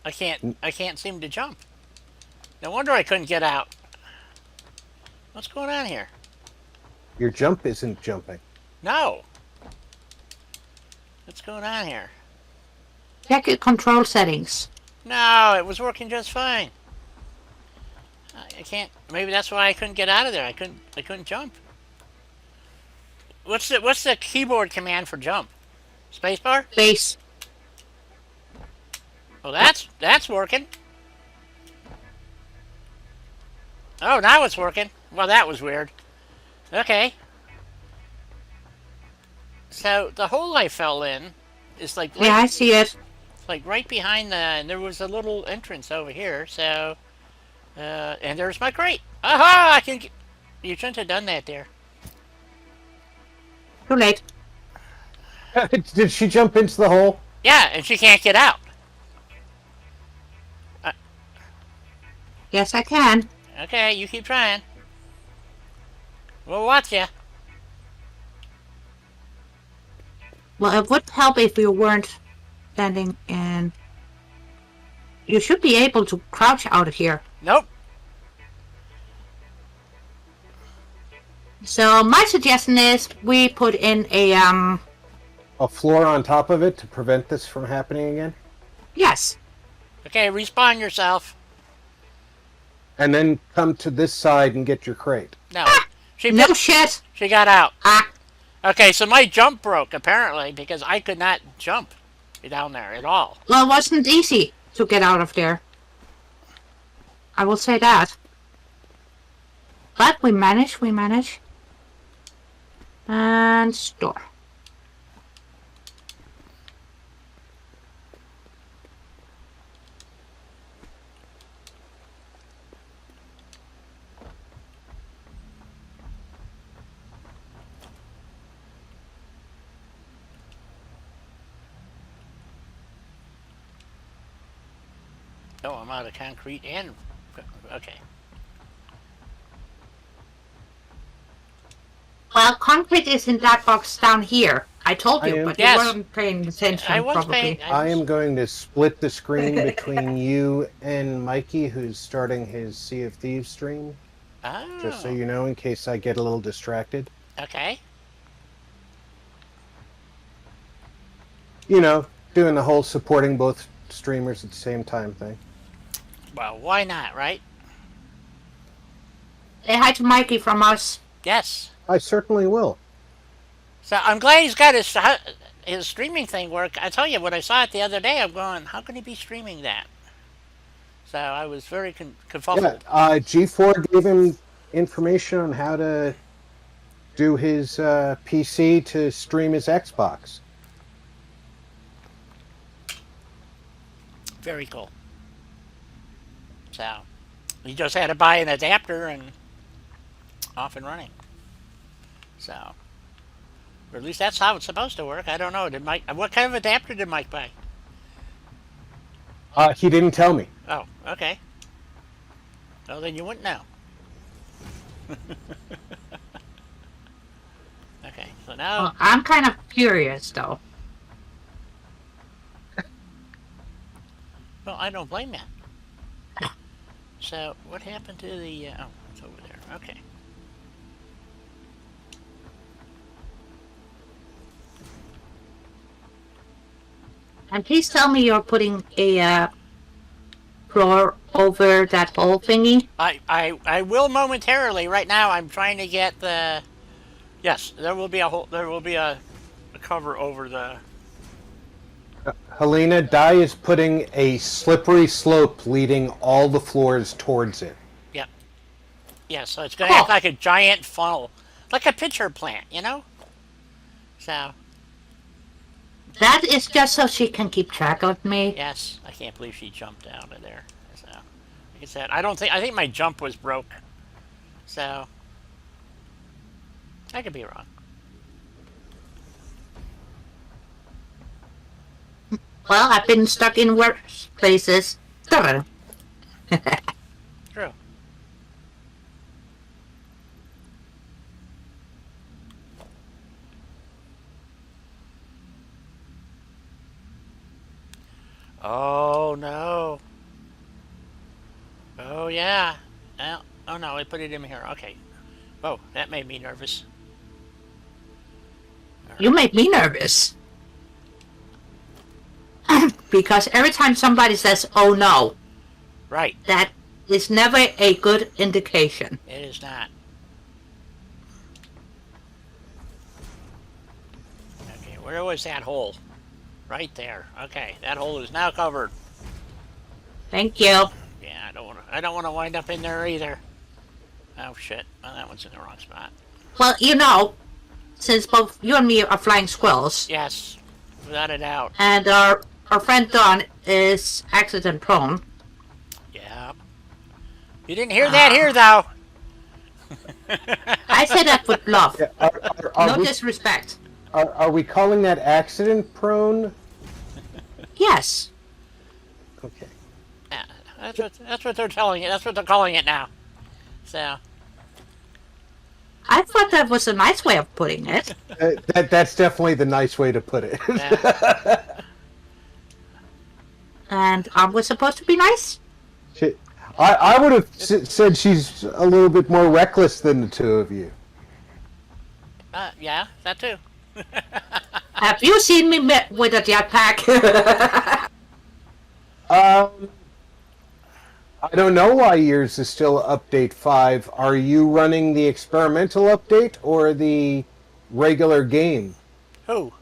Speaker 1: I can't seem to jump. No wonder I couldn't get out. What's going on here?
Speaker 3: Your jump isn't jumping.
Speaker 1: No. What's going on here?
Speaker 2: Check your control settings.
Speaker 1: No, it was working just fine. I can't. Maybe that's why I couldn't get out of there. I couldn't jump. What's the keyboard command for jump? Spacebar?
Speaker 2: Base.
Speaker 1: Well, that's working. Oh, now it's working. Well, that was weird. Okay. So the hole I fell in is like
Speaker 2: Yeah, I see it.
Speaker 1: like right behind and there was a little entrance over here. So, and there's my crate. Aha! You shouldn't have done that there.
Speaker 2: Too late.
Speaker 3: Did she jump into the hole?
Speaker 1: Yeah, and she can't get out.
Speaker 2: Yes, I can.
Speaker 1: Okay, you keep trying. We'll watch ya.
Speaker 2: Well, it would help if you weren't standing in. You should be able to crouch out of here.
Speaker 1: Nope.
Speaker 2: So my suggestion is we put in a
Speaker 3: A floor on top of it to prevent this from happening again?
Speaker 2: yes.
Speaker 1: Okay, respawn yourself.
Speaker 3: And then come to this side and get your crate.
Speaker 1: No.
Speaker 2: No shit.
Speaker 1: She got out.
Speaker 2: Ah,
Speaker 1: Okay, so my jump broke, apparently, because I could not jump down there at all.
Speaker 2: well, it wasn't easy to get out of there. I will say that. But we manage. And store.
Speaker 1: Oh, I'm out of concrete and... Okay.
Speaker 2: Well, concrete is in that box down here. I told you, but
Speaker 1: Yes.
Speaker 2: you weren't paying attention,
Speaker 1: I was
Speaker 2: probably.
Speaker 1: paying...
Speaker 3: I am going to split the screen between you and Mikey, who's starting his Sea of Thieves stream.
Speaker 1: Oh.
Speaker 3: Just so you know, in case I get a little distracted.
Speaker 1: Okay.
Speaker 3: You know, doing the whole supporting both streamers at the same time thing.
Speaker 1: Well, why not, right?
Speaker 2: Say hi to Mikey from us.
Speaker 1: Yes.
Speaker 3: I certainly will.
Speaker 1: So I'm glad he's got his streaming thing work. I tell you, when I saw it the other day, I'm going, how can he be streaming that? So I was very confuzzled.
Speaker 3: Yeah, G4 gave him information on how to do his PC to stream his Xbox.
Speaker 1: Very cool. So he just had to buy an adapter and off and running. So, or at least that's how it's supposed to work. I don't know. Did Mike? What kind of adapter did Mike buy?
Speaker 3: He didn't tell me.
Speaker 1: Oh, okay. Well, then you wouldn't know. So now,
Speaker 2: Well, I'm kind of curious, though.
Speaker 1: well, I don't blame you. So what happened to the? Oh, it's over there. Okay.
Speaker 2: And please tell me you're putting a floor over that whole thingy.
Speaker 1: I will momentarily. Right now, I'm trying to get the. Yes, there will be a whole. There will be a cover over the.
Speaker 3: Helena, Dai is putting a slippery slope leading all the floors towards it.
Speaker 1: Yep. Yeah, so it's gonna act like a giant funnel, like a pitcher plant, you know. So
Speaker 2: That is just so she can keep track of me.
Speaker 1: yes, I can't believe she jumped out of there. So like I said, I don't think. I think my jump was broke. So I could be wrong.
Speaker 2: Well, I've been stuck in worse places.
Speaker 1: True. Oh no. Oh yeah. Oh no, I put it in here. Okay. Oh, that made me nervous.
Speaker 2: You make me nervous. Because every time somebody says, oh no,
Speaker 1: Right.
Speaker 2: that is never a good indication.
Speaker 1: It is not. Okay, where was that hole? Right there. Okay, that hole is now covered.
Speaker 2: Thank you.
Speaker 1: Yeah, I don't wanna wind up in there either. Oh shit. Well, that one's in the wrong spot.
Speaker 2: Well, you know, since both you and me are flying squirrels,
Speaker 1: Yes. Without a doubt.
Speaker 2: and our friend Don is accident prone.
Speaker 1: Yeah. You didn't hear that here though.
Speaker 2: I say that with love.
Speaker 3: Yeah,
Speaker 2: No disrespect.
Speaker 3: are we calling that accident prone?
Speaker 2: Yes.
Speaker 3: Okay.
Speaker 1: Yeah, that's what they're telling you. That's what they're calling it now. So
Speaker 2: I thought that was a nice way of putting it.
Speaker 3: That's definitely the nice way to put it.
Speaker 1: yeah.
Speaker 2: And we're supposed to be nice?
Speaker 3: I would have said she's a little bit more reckless than the two of you.
Speaker 1: Yeah, that too.
Speaker 2: Have you seen me with a jetpack?
Speaker 3: I don't know why yours is still update 5. Are you running the experimental update or the regular game?
Speaker 1: Who?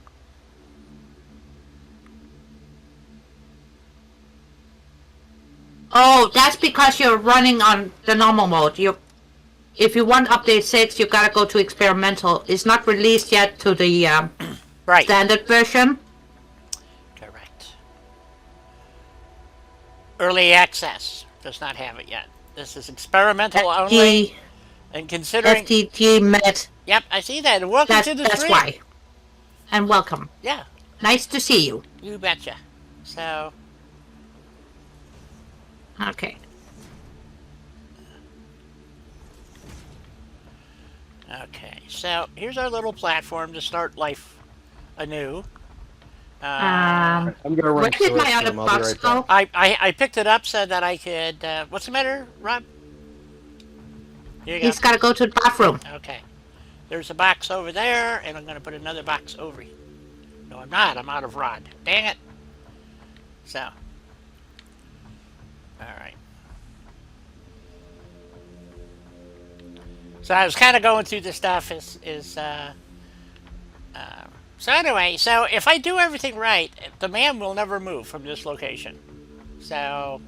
Speaker 2: Oh, that's because you're running on the normal mode. If you want update 6, you gotta go to experimental. It's not released yet to the
Speaker 1: Right.
Speaker 2: standard version.
Speaker 1: Correct. Early access does not have it yet. This is experimental only. And considering.
Speaker 2: FTG met.
Speaker 1: Yep, I see that. And welcome to the
Speaker 2: That's
Speaker 1: stream.
Speaker 2: why. And welcome.
Speaker 1: Yeah,
Speaker 2: Nice to see you.
Speaker 1: you betcha. So,
Speaker 2: Okay.
Speaker 1: okay. So, here's our little platform to start life anew.
Speaker 3: I'm gonna run
Speaker 2: Where
Speaker 3: to the
Speaker 2: did my
Speaker 3: restroom.
Speaker 2: other
Speaker 3: I'll be
Speaker 2: box
Speaker 3: right
Speaker 2: go?
Speaker 3: back.
Speaker 1: I picked it up so that I could. What's the matter, Rob? Here you go.
Speaker 2: He's gotta go to the bathroom.
Speaker 1: Okay. There's a box over there, and I'm going to put another box over here. No, I'm not. I'm out of rod. Dang it. So. Alright. So I was kind of going through the stuff so anyway, so if I do everything right, the MAM will never move from this location. So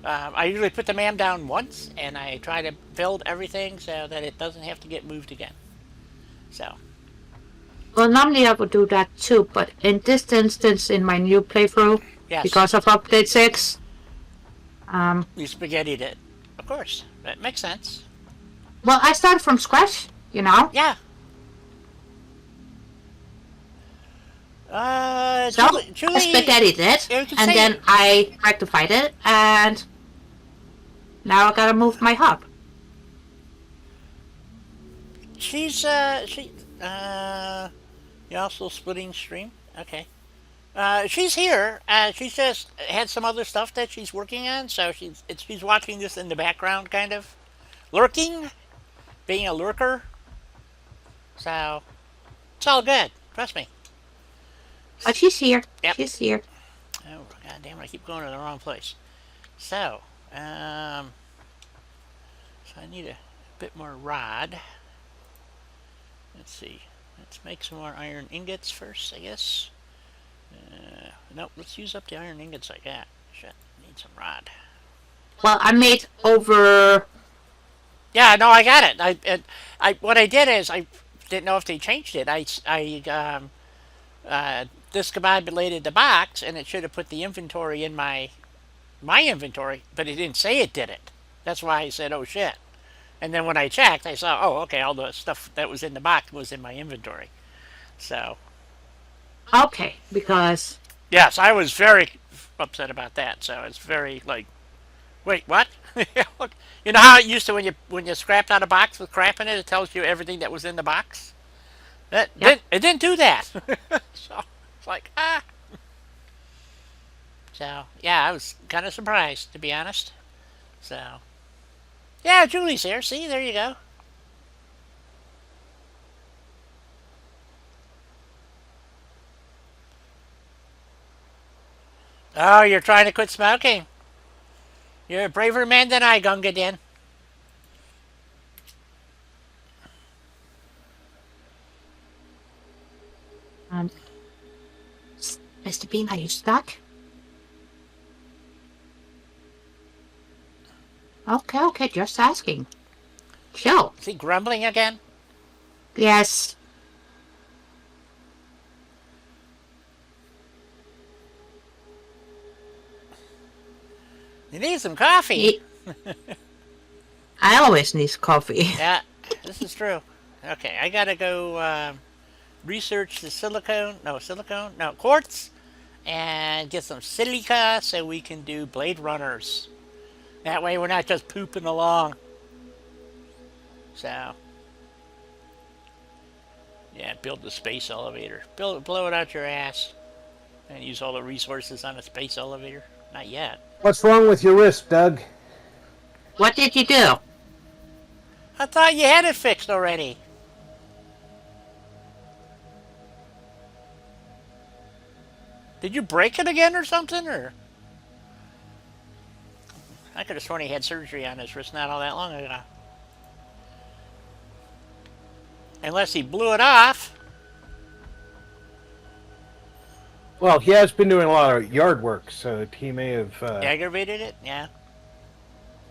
Speaker 1: I usually put the MAM down once, and I try to build everything so that it doesn't have to get moved again. So.
Speaker 2: Well, normally I would do that too, but in this instance, in my new playthrough,
Speaker 1: Yes.
Speaker 2: because of update 6,
Speaker 1: You spaghettied it. Of course. That makes sense.
Speaker 2: well, I started from scratch, you know?
Speaker 1: Yeah.
Speaker 2: So,
Speaker 1: Julie,
Speaker 2: I spaghettied it,
Speaker 1: you can
Speaker 2: and
Speaker 1: say-
Speaker 2: then I rectified it, and now I gotta move my hub.
Speaker 1: You also splitting stream? Okay. She's here. She's just had some other stuff that she's working on, so she's watching this in the background, kind of lurking, being a lurker. So it's all good. Trust me.
Speaker 2: But she's here.
Speaker 1: Yep.
Speaker 2: She's here.
Speaker 1: Oh god damn it! I keep going to the wrong place. So, so I need a bit more rod. Let's see. Let's make some more iron ingots first, I guess. Nope, let's use up the iron ingots I got. Shit, need some rod.
Speaker 2: Well, I made over.
Speaker 1: Yeah, no, I got it. What I did is I didn't know if they changed it. Discombobulated the box, and it should have put the inventory in my inventory, but it didn't say it did it. That's why I said, oh shit. And then when I checked, I saw, oh, okay, all the stuff that was in the box was in my inventory. So,
Speaker 2: Okay, because.
Speaker 1: yes, I was very upset about that. So it's very like, wait, what? You know how it used to when you scrapped out a box with crap in it, it tells you everything that was in the box.
Speaker 2: Yep.
Speaker 1: It didn't do that. So it's like ah. So yeah, I was kind of surprised to be honest. So yeah, Julie's here. See, there you go. Oh, you're trying to quit smoking. You're a braver man than I, Gunga Din.
Speaker 2: Um, Mr. Bean, are you stuck? Okay, just asking. Chill.
Speaker 1: Is he grumbling again?
Speaker 2: Yes.
Speaker 1: You need some coffee.
Speaker 2: I always need coffee.
Speaker 1: Yeah, this is true. Okay, I gotta go research the quartz, and get some silica so we can do blade runners. That way we're not just pooping along. So, yeah, build the space elevator. Blow it out your ass. And use all the resources on a space elevator. Not yet.
Speaker 3: What's wrong with your wrist, Doug?
Speaker 2: What did you do?
Speaker 1: I thought you had it fixed already. Did you break it again or something? Or I could have sworn he had surgery on his wrist not all that long ago. Unless he blew it off.
Speaker 3: Well, he has been doing a lot of yard work, so he may have
Speaker 1: Aggravated it? Yeah.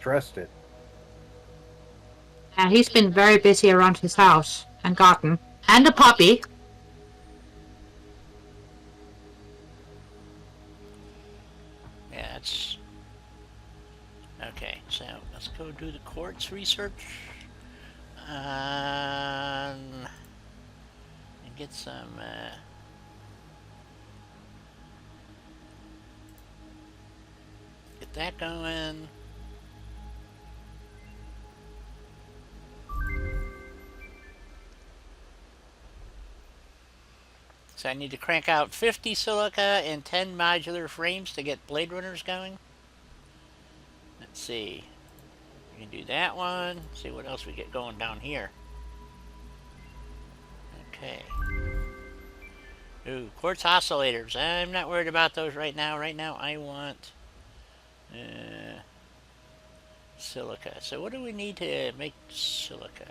Speaker 3: stressed it.
Speaker 2: And he's been very busy around his house and garden. And the puppy.
Speaker 1: Yeah, it's... Okay, so let's go do the quartz research. And get some... Get that going. So I need to crank out 50 silica and 10 modular frames to get blade runners going. Let's see. We can do that one. See what else we get going down here. Okay. Ooh, quartz oscillators. I'm not worried about those right now. Right now I want silica. So what do we need to make silica?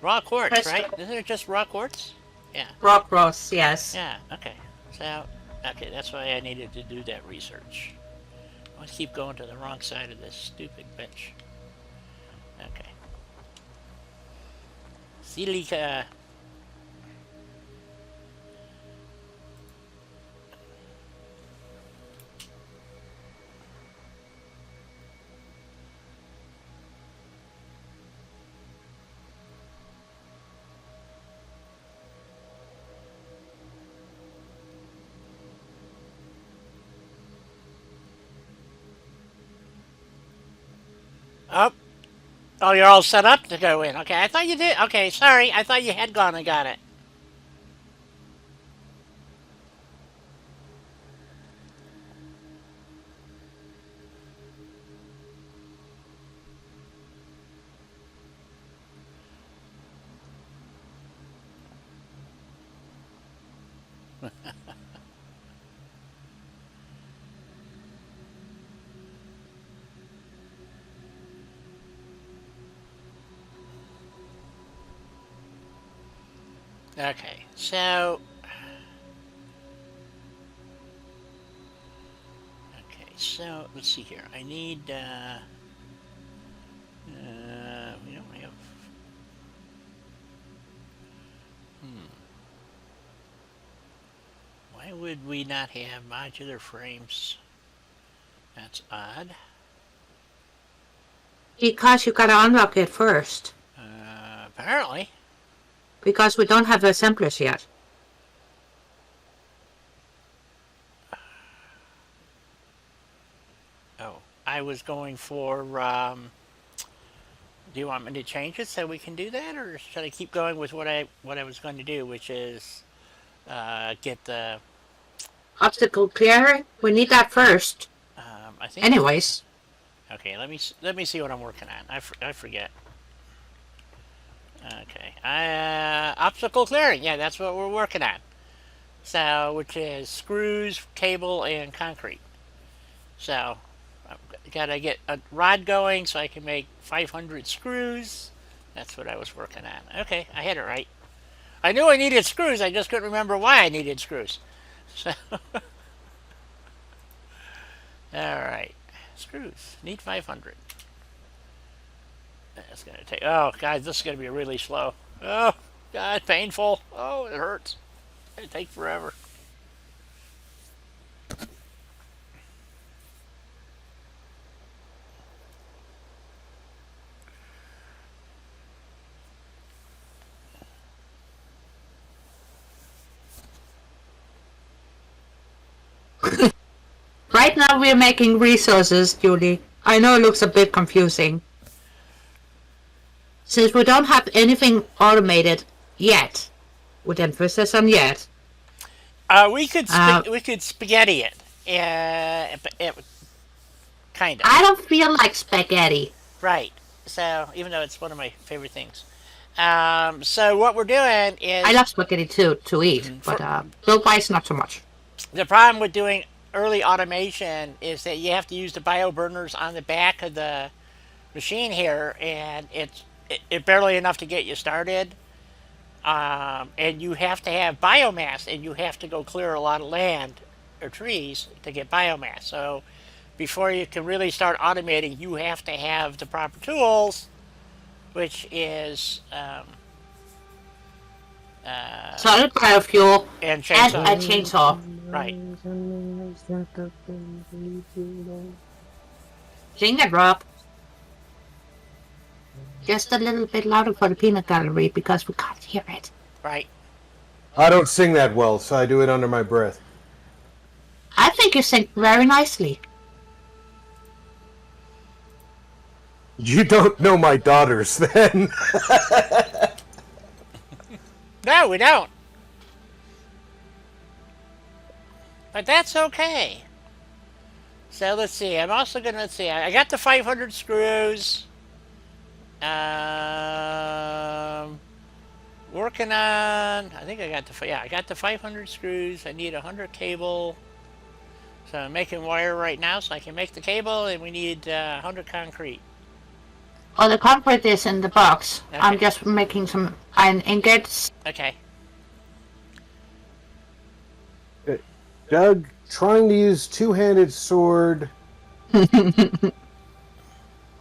Speaker 1: Raw quartz, right? Isn't it just raw quartz? Yeah.
Speaker 2: Rock Ross, yes.
Speaker 1: Yeah, okay. So, okay, that's why I needed to do that research. I keep going to the wrong side of this stupid bitch. Okay. Silica. Oh, Oh, you're all set up to go in. Okay, I thought you did. Okay, sorry. I thought you had gone and got it. Okay, so let's see here. I need we don't have. Why would we not have modular frames? That's odd.
Speaker 2: Because you gotta unlock it first.
Speaker 1: Apparently.
Speaker 2: Because we don't have assemblers yet.
Speaker 1: Oh, I was going for. Do you want me to change it so we can do that, or should I keep going with what I was going to do, which is get the.
Speaker 2: Obstacle clearing? We need that first.
Speaker 1: I think.
Speaker 2: Anyways.
Speaker 1: Okay, let me see what I'm working on. I forget. Okay, obstacle clearing. Yeah, that's what we're working on. So, which is screws, cable, and concrete. So, I've got to get a rod going so I can make 500 screws. That's what I was working on. Okay, I had it right. I knew I needed screws. I just couldn't remember why I needed screws. So, all right, screws. Need 500. That's gonna take. Oh, guys, this is gonna be really slow. Oh, God, painful. Oh, it hurts. It takes forever.
Speaker 2: Right now we're making resources, Julie. I know it looks a bit confusing. Since we don't have anything automated yet, with emphasis on yet.
Speaker 1: We could spaghetti it. Kind of.
Speaker 2: I don't feel like spaghetti.
Speaker 1: Right. So even though it's one of my favorite things. So what we're doing is
Speaker 2: I love spaghetti too, to eat, but build-wise not so much.
Speaker 1: the problem with doing early automation is that you have to use the bio burners on the back of the machine here, and it's barely enough to get you started. And you have to have biomass, and you have to go clear a lot of land or trees to get biomass. So before you can really start automating, you have to have the proper tools, which is
Speaker 2: Solid biofuel
Speaker 1: and
Speaker 2: and
Speaker 1: chainsaw.
Speaker 2: a chainsaw.
Speaker 1: Right.
Speaker 2: Sing it, Rob. Just a little bit louder for the peanut gallery because we can't hear it.
Speaker 1: Right.
Speaker 3: I don't sing that well, so I do it under my breath.
Speaker 2: I think you sing very nicely.
Speaker 3: You don't know my daughters, then.
Speaker 1: No, we don't. But that's okay. So let's see. I'm also gonna I got the 500 screws. Working on. I think I got I got the 500 screws. I need 100 cable. So I'm making wire right now, so I can make the cable, and we need 100 concrete.
Speaker 2: Oh, the concrete is in the box.
Speaker 1: Okay.
Speaker 2: I'm just making some iron ingots.
Speaker 1: Okay.
Speaker 3: Doug, trying to use two-handed sword.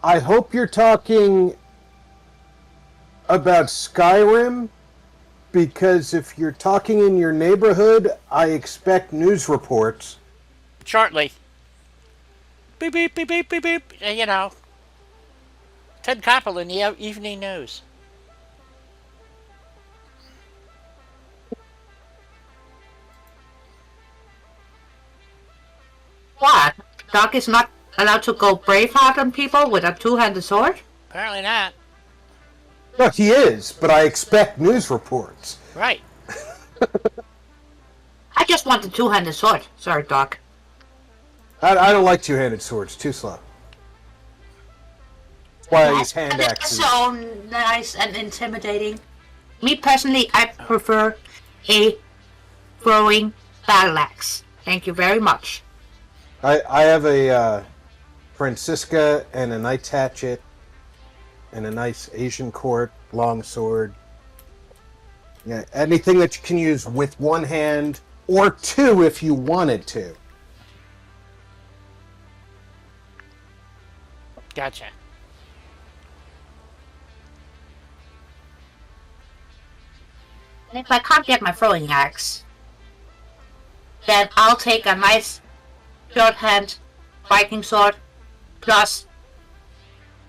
Speaker 3: I hope you're talking about Skyrim, because if you're talking in your neighborhood, I expect news reports.
Speaker 1: Shortly. Beep, beep, beep, beep, beep, beep. You know. Ted Koppel in the evening news.
Speaker 2: What? Doc is not allowed to go Braveheart on people with a two-handed sword?
Speaker 1: Apparently not.
Speaker 3: No, he is, but I expect news reports.
Speaker 1: Right.
Speaker 2: I just want the two-handed sword. Sorry, Doc.
Speaker 3: I don't like two-handed swords. Too slow. That's why I use hand
Speaker 2: That's
Speaker 3: axes.
Speaker 2: so nice and intimidating. Me personally, I prefer a throwing battle axe. Thank you very much.
Speaker 3: I have a Francisca and a knight's hatchet and a nice Asian court long sword. Yeah, anything that you can use with one hand or two if you wanted to.
Speaker 1: Gotcha.
Speaker 2: And if I can't get my throwing axe, then I'll take a nice short-hand Viking sword plus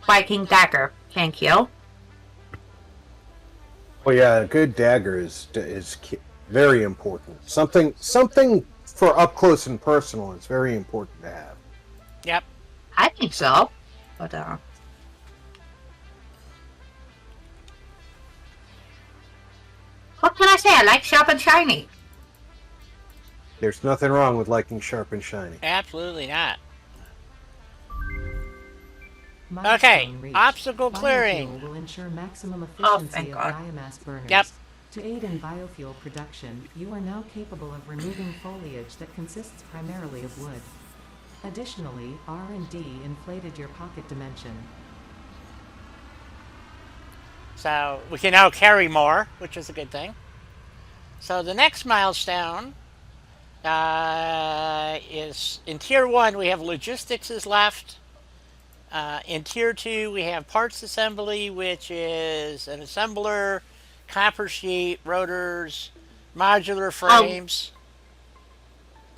Speaker 2: Viking dagger. Thank you.
Speaker 3: Well, yeah, a good dagger is very important. Something for up close and personal is very important to have.
Speaker 1: Yep.
Speaker 2: I think so. But what can I say? I like sharp and shiny.
Speaker 3: There's nothing wrong with liking sharp and shiny.
Speaker 1: Absolutely not.
Speaker 4: Milestone
Speaker 1: Okay,
Speaker 4: reached.
Speaker 1: obstacle
Speaker 4: Biofuel
Speaker 1: clearing.
Speaker 4: will ensure maximum
Speaker 2: Oh,
Speaker 4: efficiency
Speaker 2: thank
Speaker 4: of
Speaker 2: God.
Speaker 4: biomass burners.
Speaker 1: Yep.
Speaker 4: To aid in biofuel production, you are now capable of removing foliage that consists primarily of wood. Additionally, R&D inflated your pocket dimension.
Speaker 1: So we can now carry more, which is a good thing. So the next milestone is in Tier 1, we have logistics is left. In Tier 2, we have parts assembly, which is an assembler, copper sheet, rotors, modular frames.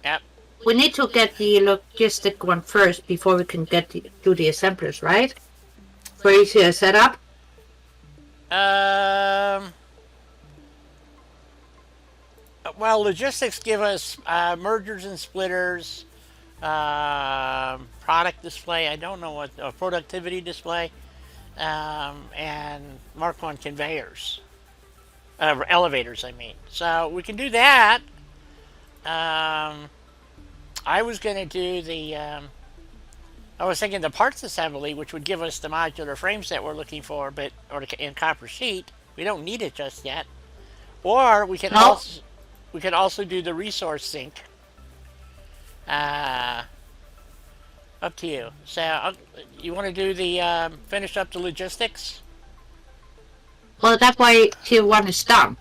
Speaker 1: Yep.
Speaker 2: We need to get the logistic one first before we can do the assemblers, right? For easier setup.
Speaker 1: Well, logistics give us mergers and splitters, product display. I don't know what productivity display, and Mark 1 conveyors, elevators. I mean, so we can do that. I was going to do the. I was thinking the parts assembly, which would give us the modular frames that we're looking for, but in copper sheet. We don't need it just yet. Or we can also do the resource sink. Up to you. So you want to do the finish up the logistics?
Speaker 2: Well, that's why Tier 1 is done.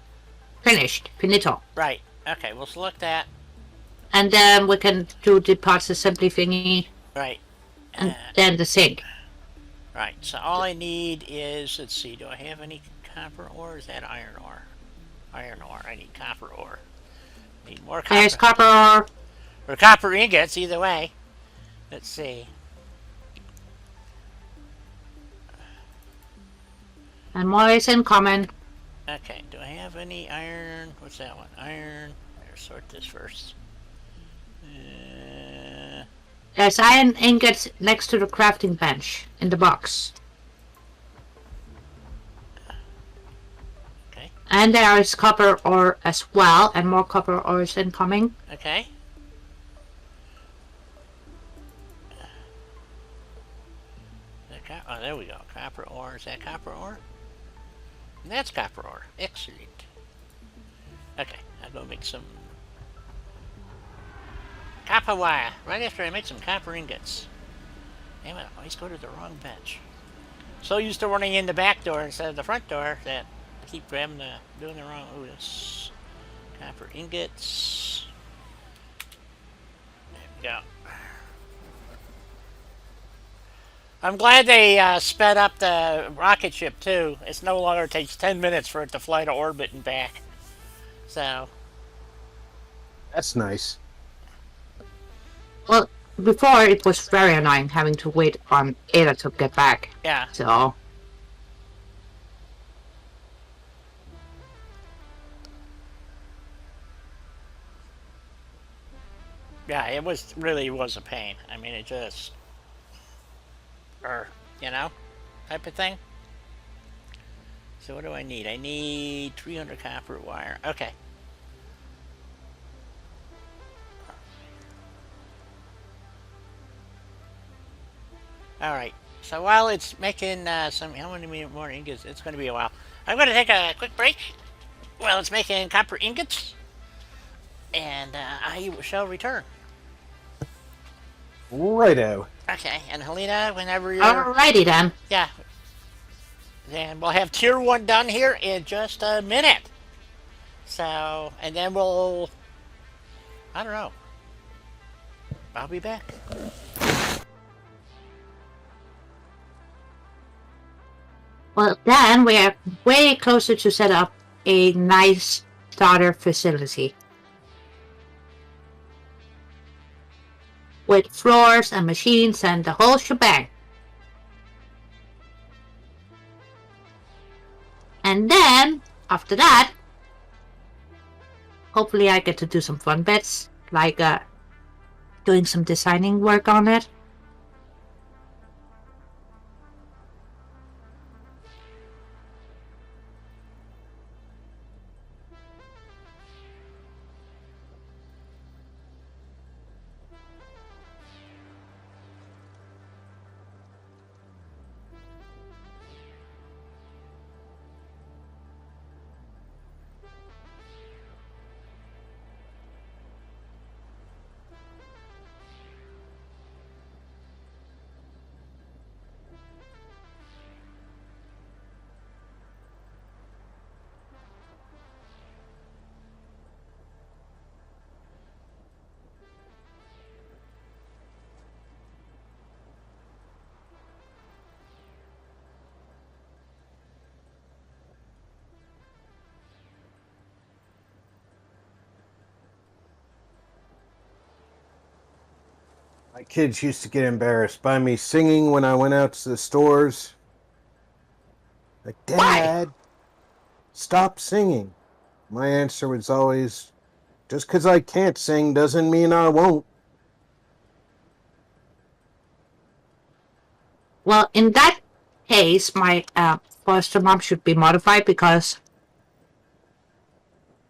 Speaker 2: Finished. Finito.
Speaker 1: Right. Okay, we'll select that.
Speaker 2: And then we can do the parts assembly thingy.
Speaker 1: Right.
Speaker 2: And then the sink.
Speaker 1: Right. So all I need is, let's see, do I have any copper ore? Is that iron ore? Iron ore. I need copper ore. Need more copper.
Speaker 2: There's copper ore.
Speaker 1: Or copper ingots, either way. Let's see.
Speaker 2: And more is incoming.
Speaker 1: Okay, do I have any iron? What's that one? Iron. Better sort this first.
Speaker 2: There's iron ingots next to the crafting bench in the box.
Speaker 1: Okay.
Speaker 2: And there is copper ore as well, and more copper ore is incoming.
Speaker 1: Okay. Oh, there we go. Copper ore. Is that copper ore? And that's copper ore. Excellent. Okay, I'll go make some copper wire. Right after I make some copper ingots. Damn it, I always go to the wrong bench. So used to running in the back door instead of the front door that I keep doing the wrong. Oh, this copper ingots. There we go. I'm glad they sped up the rocket ship too. It no longer takes 10 minutes for it to fly to orbit and back. So
Speaker 3: That's nice.
Speaker 2: Well, before it was very annoying having to wait on Ada to get back.
Speaker 1: yeah.
Speaker 2: So
Speaker 1: Yeah, it was really was a pain. I mean, it just, you know. type of thing. So what do I need? I need 300 copper wire. Okay. All right. So while it's making how many more ingots? It's going to be a while. I'm going to take a quick break while it's making copper ingots, and I shall return.
Speaker 3: Righto.
Speaker 1: Okay. And Helena, whenever you're,
Speaker 2: Alrighty then.
Speaker 1: yeah, and we'll have tier one done here in just a minute. So, and then we'll, I don't know. I'll be back.
Speaker 2: Well, then we are way closer to set up a nice starter facility. With floors and machines and the whole shebang. And then, after that, hopefully I get to do some fun bits, like doing some designing work on it.
Speaker 3: My kids used to get embarrassed by me singing when I went out to the stores. Like, Dad, stop singing. My answer was always, just because I can't sing doesn't mean I won't.
Speaker 2: Well, in that case, my foster mom should be modified because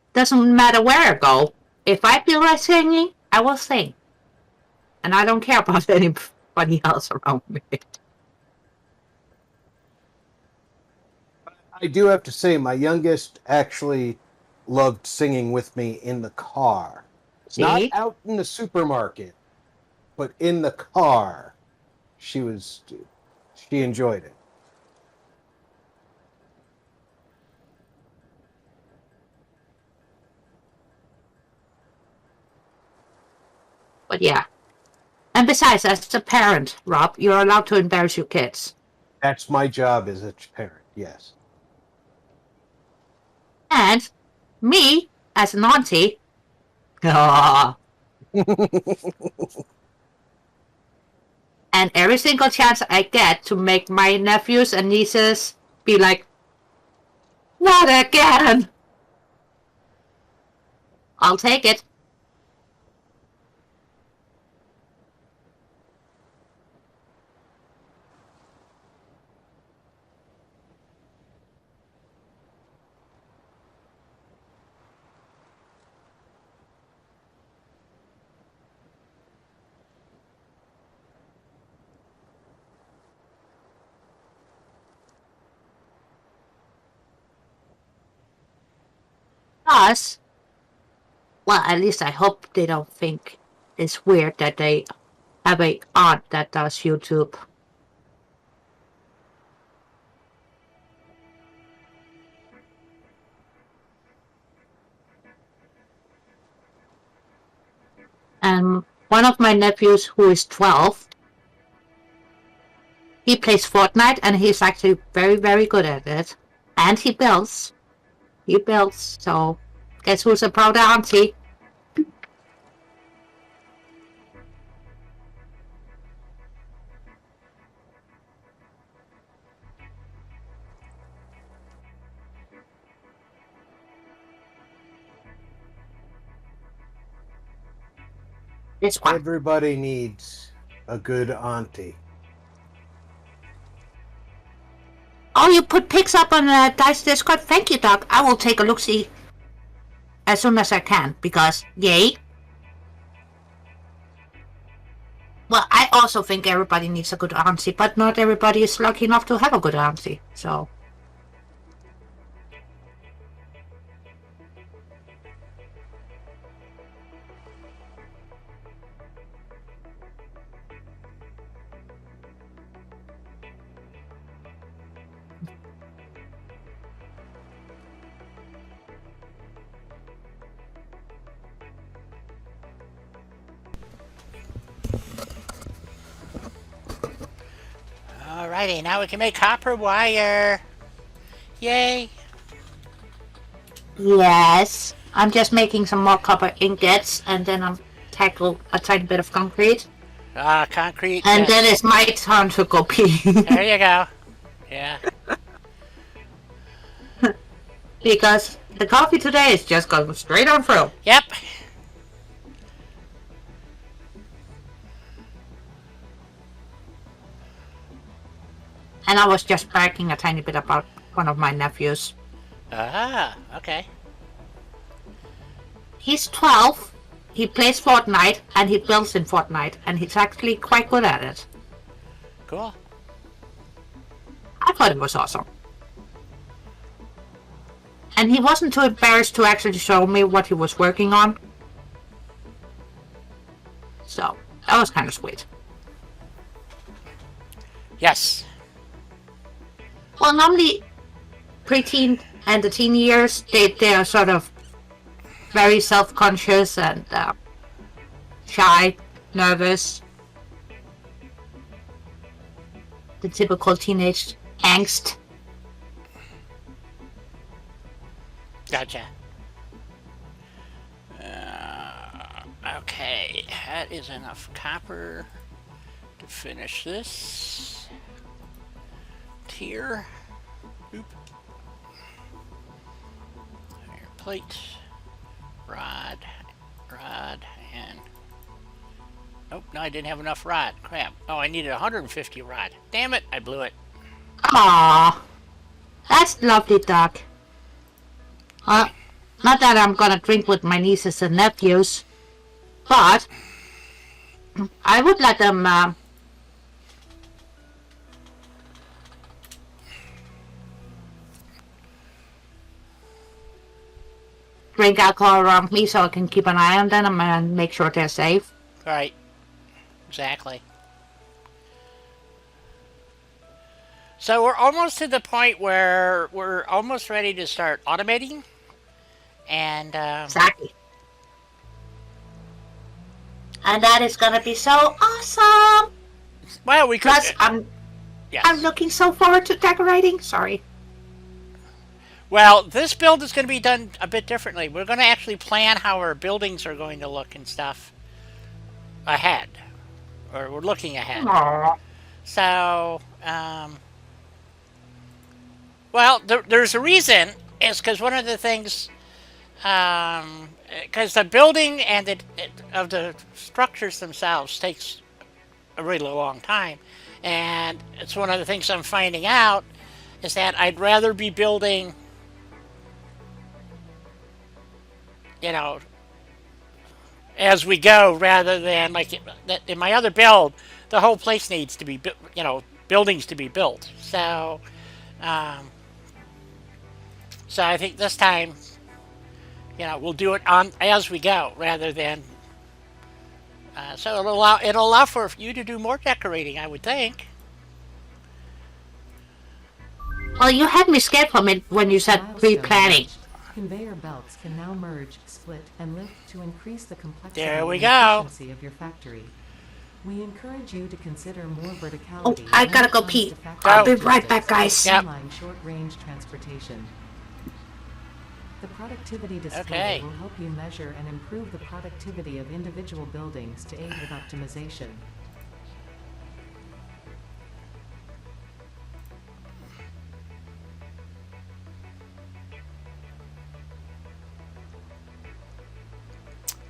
Speaker 2: it doesn't matter where I go. If I feel like singing, I will sing. And I don't care about anybody else around me.
Speaker 3: I do have to say, my youngest actually loved singing with me in the car. Not
Speaker 2: See?
Speaker 3: out in the supermarket, but in the car. She enjoyed it.
Speaker 2: But yeah. And besides, as a parent, Rob, you're allowed to embarrass your kids.
Speaker 3: That's my job as a parent, yes.
Speaker 2: And me, as an auntie, and every single chance I get to make my nephews and nieces be like, not again! I'll take it. Plus, well, at least I hope they don't think it's weird that they have a aunt that does YouTube. And one of my nephews, who is 12, he plays Fortnite and he's actually very, very good at it. And he builds. He builds, so guess who's a proud auntie? This one.
Speaker 3: Everybody needs a good auntie.
Speaker 2: you put pics up on Dice Discord? Thank you, Doc. I will take a look-see as soon as I can, because, yay. Well, I also think everybody needs a good auntie, but not everybody is lucky enough to have a good auntie, so...
Speaker 1: Alrighty, now we can make copper wire. Yay!
Speaker 2: Yes. I'm just making some more copper ingots, and then I'll tackle a tiny bit of concrete.
Speaker 1: Concrete.
Speaker 2: And then it's my turn to go pee.
Speaker 1: There you go. Yeah.
Speaker 2: Because the coffee today is just going straight on through.
Speaker 1: Yep.
Speaker 2: And I was just bragging a tiny bit about one of my nephews.
Speaker 1: Okay.
Speaker 2: He's 12, he plays Fortnite, and he builds in Fortnite, and he's actually quite good at it.
Speaker 1: Cool.
Speaker 2: I thought it was awesome. And he wasn't too embarrassed to actually show me what he was working on. So, that was kind of sweet.
Speaker 1: Yes.
Speaker 2: Well, normally, preteen and the teen years, they are sort of very self-conscious and shy, nervous. The typical teenage angst.
Speaker 1: Gotcha. Okay, that is enough copper to finish this tier. Oop. Here, plate, rod, and... Nope, no, I didn't have enough rod. Crap. Oh, I needed 150 rod. Damn it, I blew it.
Speaker 2: Aww. That's lovely, Doc. Not that I'm gonna drink with my nieces and nephews, but I would let them drink alcohol around me so I can keep an eye on them and make sure they're safe.
Speaker 1: Right. Exactly. So we're almost to the point where we're almost ready to start automating. And
Speaker 2: Exactly. And that is gonna be so awesome.
Speaker 1: well, we could.
Speaker 2: Plus, I'm
Speaker 1: Yes.
Speaker 2: looking so forward to decorating. Sorry.
Speaker 1: Well, this build is going to be done a bit differently. We're going to actually plan how our buildings are going to look and stuff ahead, or we're looking ahead.
Speaker 2: Aww.
Speaker 1: So, well, there's a reason. It's because one of the things, because the building and of the structures themselves takes a really long time, and it's one of the things I'm finding out is that I'd rather be building, you know, as we go, rather than like in my other build, the whole place needs to be, buildings to be built. So, so I think this time, we'll do it on as we go rather than. So it'll allow for you to do more decorating, I would think.
Speaker 2: Well, you had me scared from it when you said
Speaker 4: Milestone
Speaker 2: pre-planning.
Speaker 4: reached. Conveyor belts can now merge, split, and lift to increase the complexity
Speaker 1: There we
Speaker 4: and
Speaker 1: go.
Speaker 4: efficiency of your factory. We encourage you to consider more
Speaker 2: Oh,
Speaker 4: verticality.
Speaker 2: I
Speaker 4: when
Speaker 2: gotta
Speaker 4: it
Speaker 2: go
Speaker 4: comes
Speaker 2: pee.
Speaker 4: to factory
Speaker 2: I'll be right
Speaker 4: logistics
Speaker 2: back, guys.
Speaker 1: Yep.
Speaker 4: and short-range transportation. The productivity display
Speaker 1: Okay.
Speaker 4: will help you measure and improve the productivity of individual buildings to aid with optimization.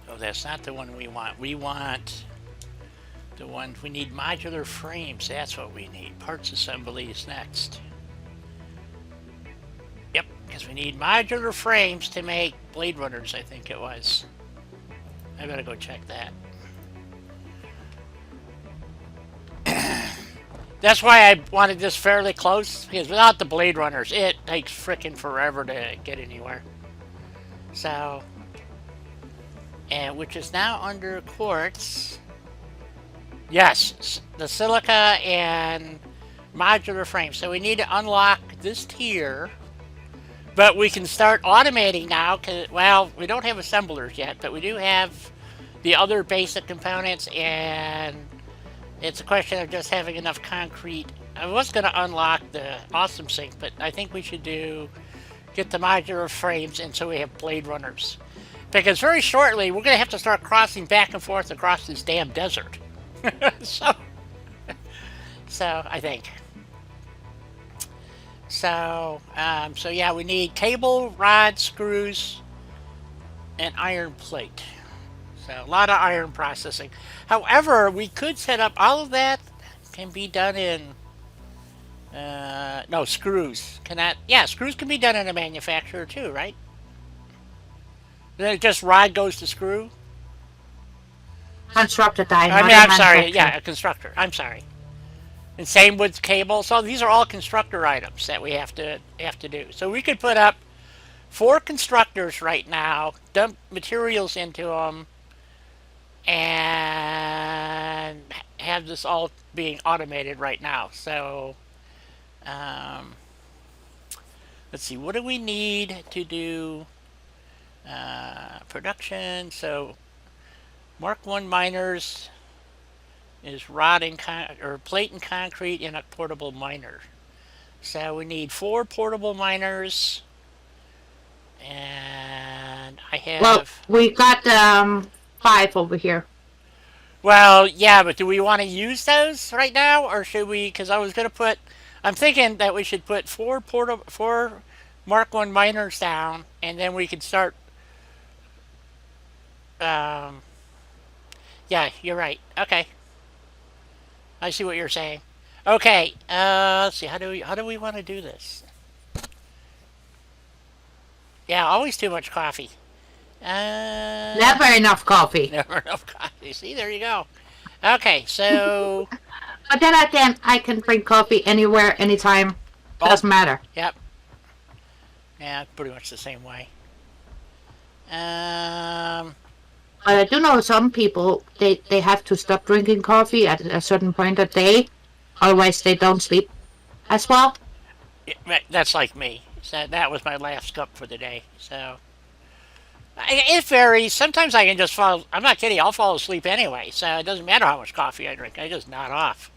Speaker 1: Oh, that's not the one we want. We want the one we need modular frames. That's what we need. Parts assembly is next. Because we need modular frames to make Blade Runners, I think it was. I better go check that. That's why I wanted this fairly close, because without the Blade Runners, it takes frickin' forever to get anywhere. So, and which is now under quartz. Yes, the silica and modular frame. So we need to unlock this tier, but we can start automating now. Cause, well, we don't have assemblers yet, but we do have the other basic components, and it's a question of just having enough concrete. I was going to unlock the awesome sink, but I think we should get the modular frames, and so we have Blade Runners. Because very shortly, we're going to have to start crossing back and forth across this damn desert. so I think. So yeah, we need cable, rod, screws, and iron plate. So a lot of iron processing. However, we could set up all of that. Can be done in no, screws cannot. Yeah, screws can be done in a manufacturer too, right? Then it just rod goes to screw.
Speaker 2: Constructor die.
Speaker 1: I mean, I'm sorry. Yeah, a constructor. I'm sorry. And same with cable. So these are all constructor items that we have to do. So we could put up 4 constructors right now, dump materials into them, and have this all being automated right now. So let's see. What do we need to do production? So Mark 1 miners is rod and or plate and concrete in a portable miner. So we need 4 portable miners, and I have.
Speaker 2: Well, we got 5 over here.
Speaker 1: Well, yeah, but do we want to use those right now, or should we? Because I was going to put. I'm thinking that we should put 4 Mark 1 miners down, and then we could start. Yeah, you're right. Okay. I see what you're saying. Okay, let's see. How do we want to do this? Yeah, always too much coffee.
Speaker 2: Never enough coffee.
Speaker 1: Never enough coffee. See, there you go. Okay, so.
Speaker 2: But then again, I can drink coffee anywhere, anytime. Doesn't matter.
Speaker 1: Yep. Yeah, pretty much the same way.
Speaker 2: I do know some people, they have to stop drinking coffee at a certain point of the day, otherwise they don't sleep as well.
Speaker 1: That's like me. So that was my last cup for the day. So it varies. Sometimes I can just fall. I'm not kidding. I'll fall asleep anyway. So it doesn't matter how much coffee I drink. I just nod off.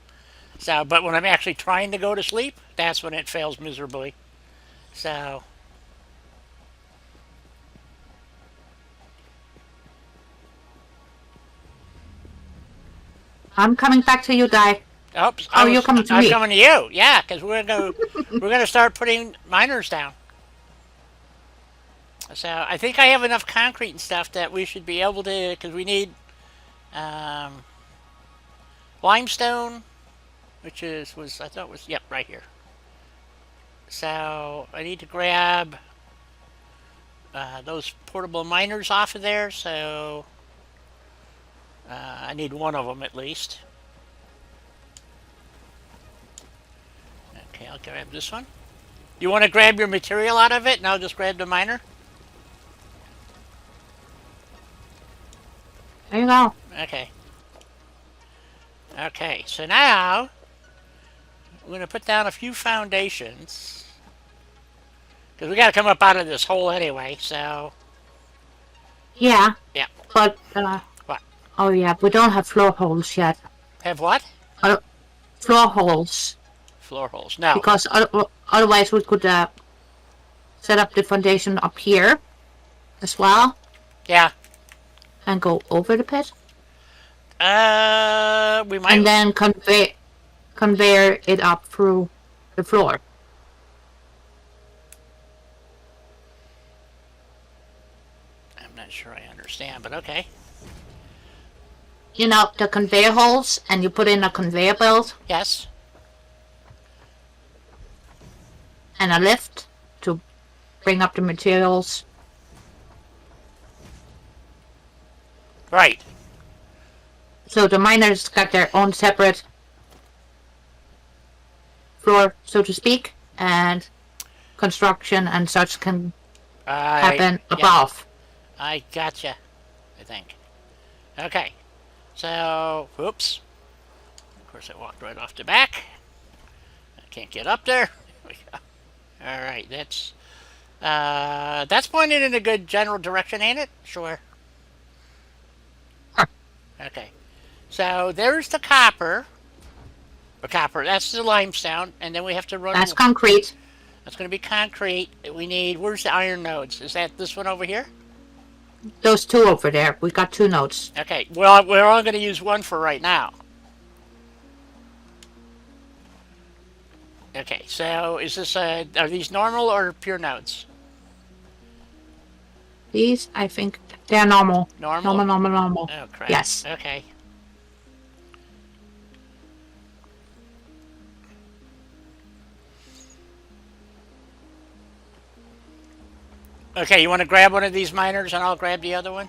Speaker 1: So, but when I'm actually trying to go to sleep, that's when it fails miserably. So.
Speaker 2: I'm coming back to you, Di.
Speaker 1: Oops,
Speaker 2: you're coming to
Speaker 1: I'm
Speaker 2: me.
Speaker 1: coming to you. Yeah, because we're gonna start putting miners down. So I think I have enough concrete and stuff that we should be able to, because we need limestone, which I thought was right here. So I need to grab those portable miners off of there. So I need one of them at least. Okay, I'll grab this one. You want to grab your material out of it, and I'll just grab the miner?
Speaker 2: There you go.
Speaker 1: Okay. Okay, so now we're going to put down a few foundations. Because we got to come up out of this hole anyway, so.
Speaker 2: Yeah.
Speaker 1: Yeah.
Speaker 2: But,
Speaker 1: what?
Speaker 2: Oh yeah, we don't have floor holes yet.
Speaker 1: Have what?
Speaker 2: Floor holes.
Speaker 1: Floor holes, no.
Speaker 2: Because otherwise we could set up the foundation up here as well.
Speaker 1: Yeah.
Speaker 2: And go over the pit.
Speaker 1: We might.
Speaker 2: And then conveyor it up through the floor.
Speaker 1: I'm not sure I understand, but okay.
Speaker 2: You know, the conveyor holes, and you put in a conveyor belt.
Speaker 1: Yes.
Speaker 2: And a lift to bring up the materials.
Speaker 1: Right.
Speaker 2: So the miners got their own separate floor, so to speak, and construction and such can happen
Speaker 1: Yeah,
Speaker 2: above.
Speaker 1: I gotcha, I think. Okay. So, whoops. Of course, I walked right off the back. I can't get up there. There we go. All right, that's pointed in a good general direction, ain't it? Sure.
Speaker 2: Huh.
Speaker 1: Okay. So there's the copper. The copper. That's the limestone, and then we have to run.
Speaker 2: That's concrete.
Speaker 1: That's going to be concrete. We need. Where's the iron nodes? Is that this one over here?
Speaker 2: Those two over there. We got 2 nodes.
Speaker 1: Okay. Well, we're only going to use one for right now. Okay. So is this are these normal or pure nodes?
Speaker 2: These, I think, they're normal.
Speaker 1: Normal.
Speaker 2: Normal.
Speaker 1: Oh crap.
Speaker 2: Yes.
Speaker 1: Okay. Okay, you want to grab one of these miners and I'll grab the other one?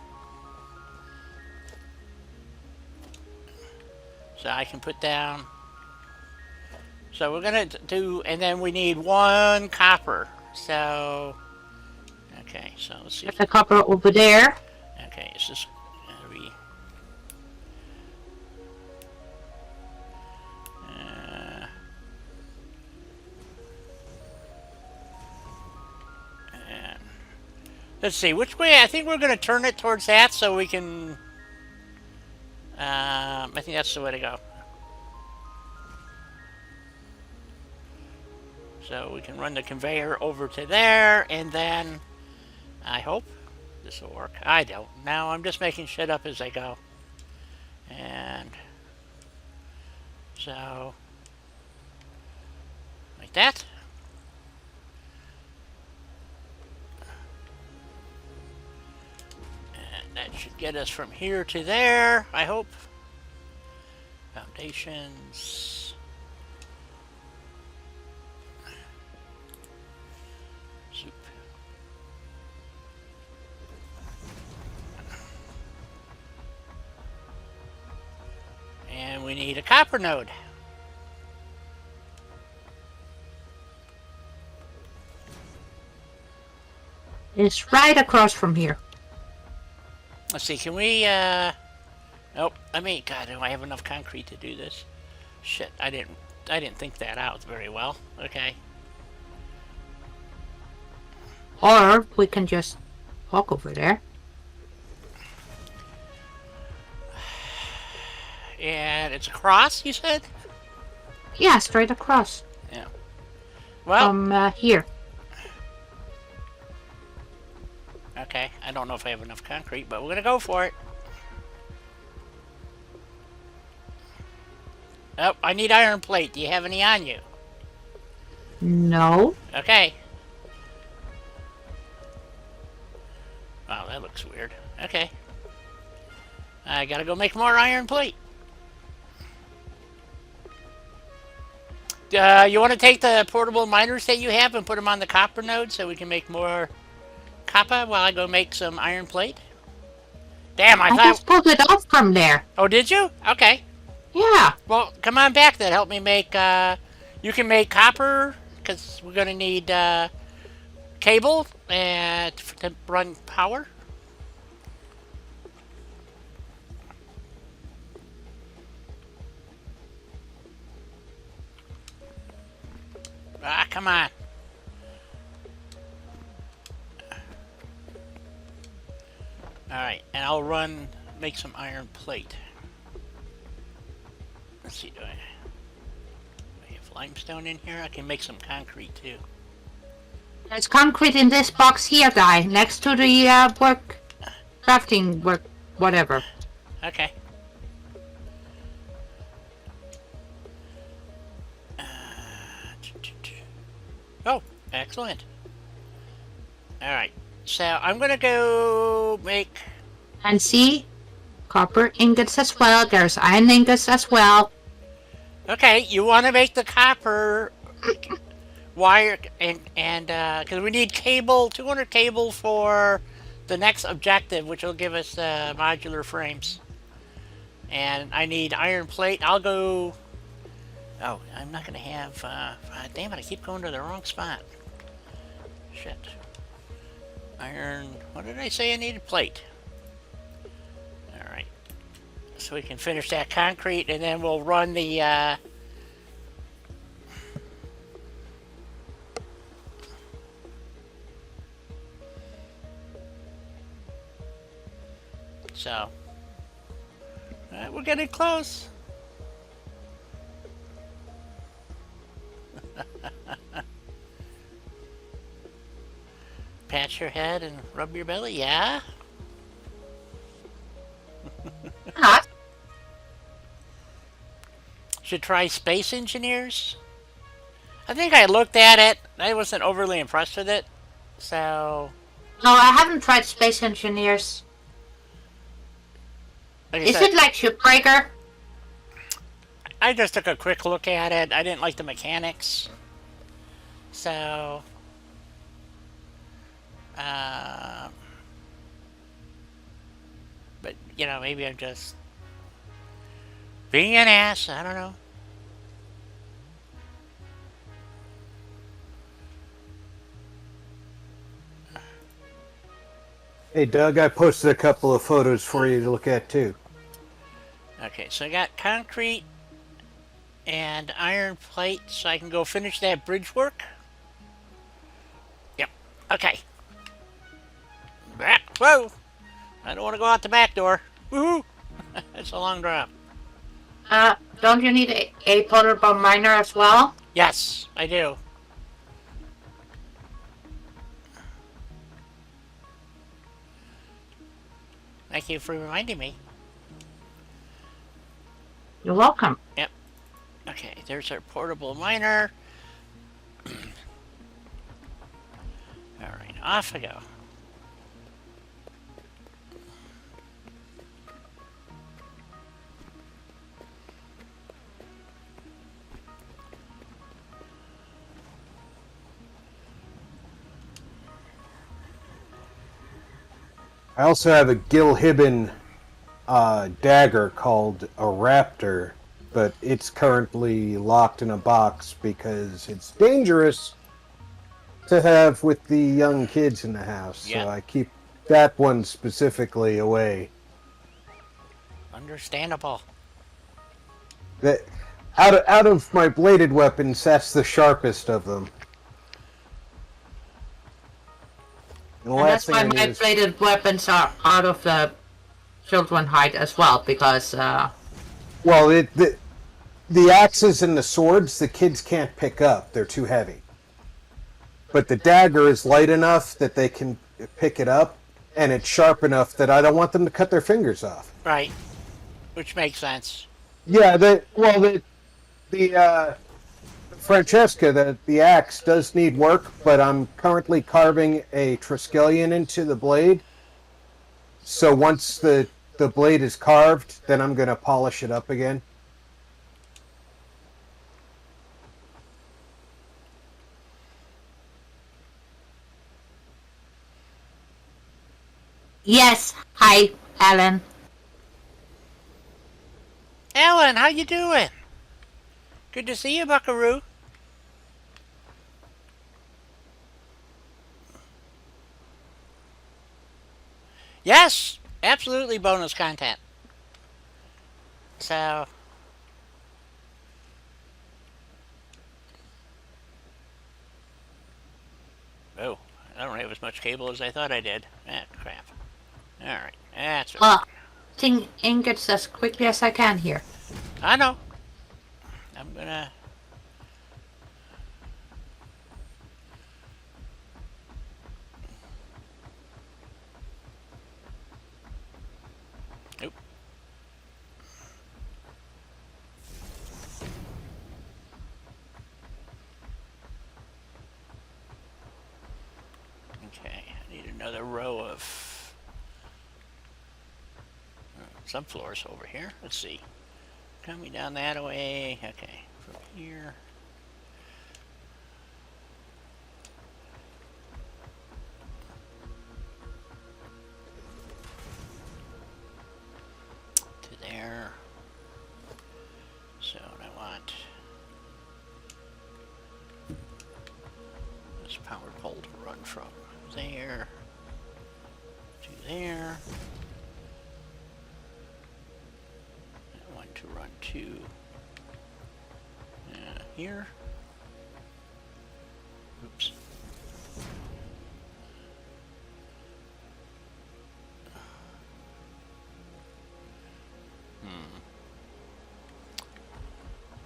Speaker 1: So I can put down... So we're going to do... And then we need 1 copper. So... Okay, so let's see.
Speaker 2: There's a copper over there.
Speaker 1: Okay, it's just... Let's see, which way? I think we're going to turn it towards that so we can... I think that's the way to go. So we can run the conveyor over to there, and then... I hope this will work. I don't. Now I'm just making shit up as I go. And... So... Like that. That should get us from here to there, I hope. Foundations. Soup. And we need a copper node.
Speaker 2: It's right across from here.
Speaker 1: Let's see, can we, Nope, God, do I have enough concrete to do this? Shit, I didn't think that out very well. Okay.
Speaker 2: Or we can just walk over there.
Speaker 1: And it's across, you said?
Speaker 2: Yeah, straight across.
Speaker 1: Yeah. Well...
Speaker 2: From here.
Speaker 1: Okay, I don't know if I have enough concrete, but we're gonna go for it. Oh, I need iron plate. Do you have any on you?
Speaker 2: No.
Speaker 1: Okay. Wow, that looks weird. Okay. I gotta go make more iron plate. You want to take the portable miners that you have and put them on the copper node so we can make more copper while I go make some iron plate? Damn, I
Speaker 2: I
Speaker 1: thought...
Speaker 2: just pulled it off from there.
Speaker 1: Oh, did you? Okay.
Speaker 2: Yeah.
Speaker 1: Well, come on back then. Help me make, you can make copper, because we're going to need, cable to run power. Ah, come on. Alright, and I'll make some iron plate. Let's see, do I have limestone in here? I can make some concrete too.
Speaker 2: There's concrete in this box here, guy, next to the crafting work, whatever.
Speaker 1: Okay. Oh, excellent. Alright, so I'm gonna go make...
Speaker 2: And see, copper ingots as well. There's iron ingots as well.
Speaker 1: Okay, you want to make the copper wire and because we need cable, 200 cable for the next objective, which will give us modular frames. And I need iron plate. I'll go. Oh, I'm not gonna have. Damn it! I keep going to the wrong spot. Shit. Iron. What did I say I needed? Plate. All right. So we can finish that concrete, and then we'll run the. So. We're getting close. Pat your head and rub your belly, yeah?
Speaker 2: Not.
Speaker 1: Should try Space Engineers. I think I looked at it. I wasn't overly impressed with it. So,
Speaker 2: No, I haven't tried Space Engineers.
Speaker 1: like I
Speaker 2: Is
Speaker 1: said,
Speaker 2: it like Shipbreaker?
Speaker 1: I just took a quick look at it. I didn't like the mechanics. So, um, but, maybe I'm just being an ass. I don't know.
Speaker 3: Hey, Doug, I posted a couple of photos for you to look at too.
Speaker 1: Okay, so I got concrete and iron plate, so I can go finish that bridge work. Yep. Okay. Whoa! I don't want to go out the back door. Woohoo! It's a long drop.
Speaker 2: Don't you need a portable miner as well?
Speaker 1: Yes, I do. Thank you for reminding me.
Speaker 2: You're welcome.
Speaker 1: Yep. Okay, there's our portable miner. Alright, off I go.
Speaker 3: I also have a Gil Hibben dagger called a Raptor, but it's currently locked in a box because it's dangerous to have with the young kids in the house.
Speaker 1: Yeah.
Speaker 3: So I keep that one specifically away.
Speaker 1: Understandable.
Speaker 3: That out of my bladed weapons, that's the sharpest of them. The
Speaker 2: And
Speaker 3: last
Speaker 2: that's
Speaker 3: thing
Speaker 2: why
Speaker 3: I need
Speaker 2: my
Speaker 3: is
Speaker 2: bladed weapons are out of the children height as well, because
Speaker 3: well, the axes and the swords the kids can't pick up; they're too heavy. But the dagger is light enough that they can pick it up, and it's sharp enough that I don't want them to cut their fingers off.
Speaker 1: Right. Which makes sense.
Speaker 3: Yeah, the Francesca, the axe does need work, but I'm currently carving a Triskelion into the blade. So once the blade is carved, then I'm going to polish it up again.
Speaker 2: yes. Hi, Alan.
Speaker 1: Alan, how you doing? Good to see you, Buckaroo. Yes, absolutely bonus content. So, oh, I don't have as much cable as I thought I did. Ah, crap. All right, that's okay.
Speaker 2: Ting ingots as quickly as I can here.
Speaker 1: I know. I'm gonna. Nope. Okay, I need another row of subfloors over here. Let's see. Coming down that way. Okay, from here. there to there. I want to run to here. Oops.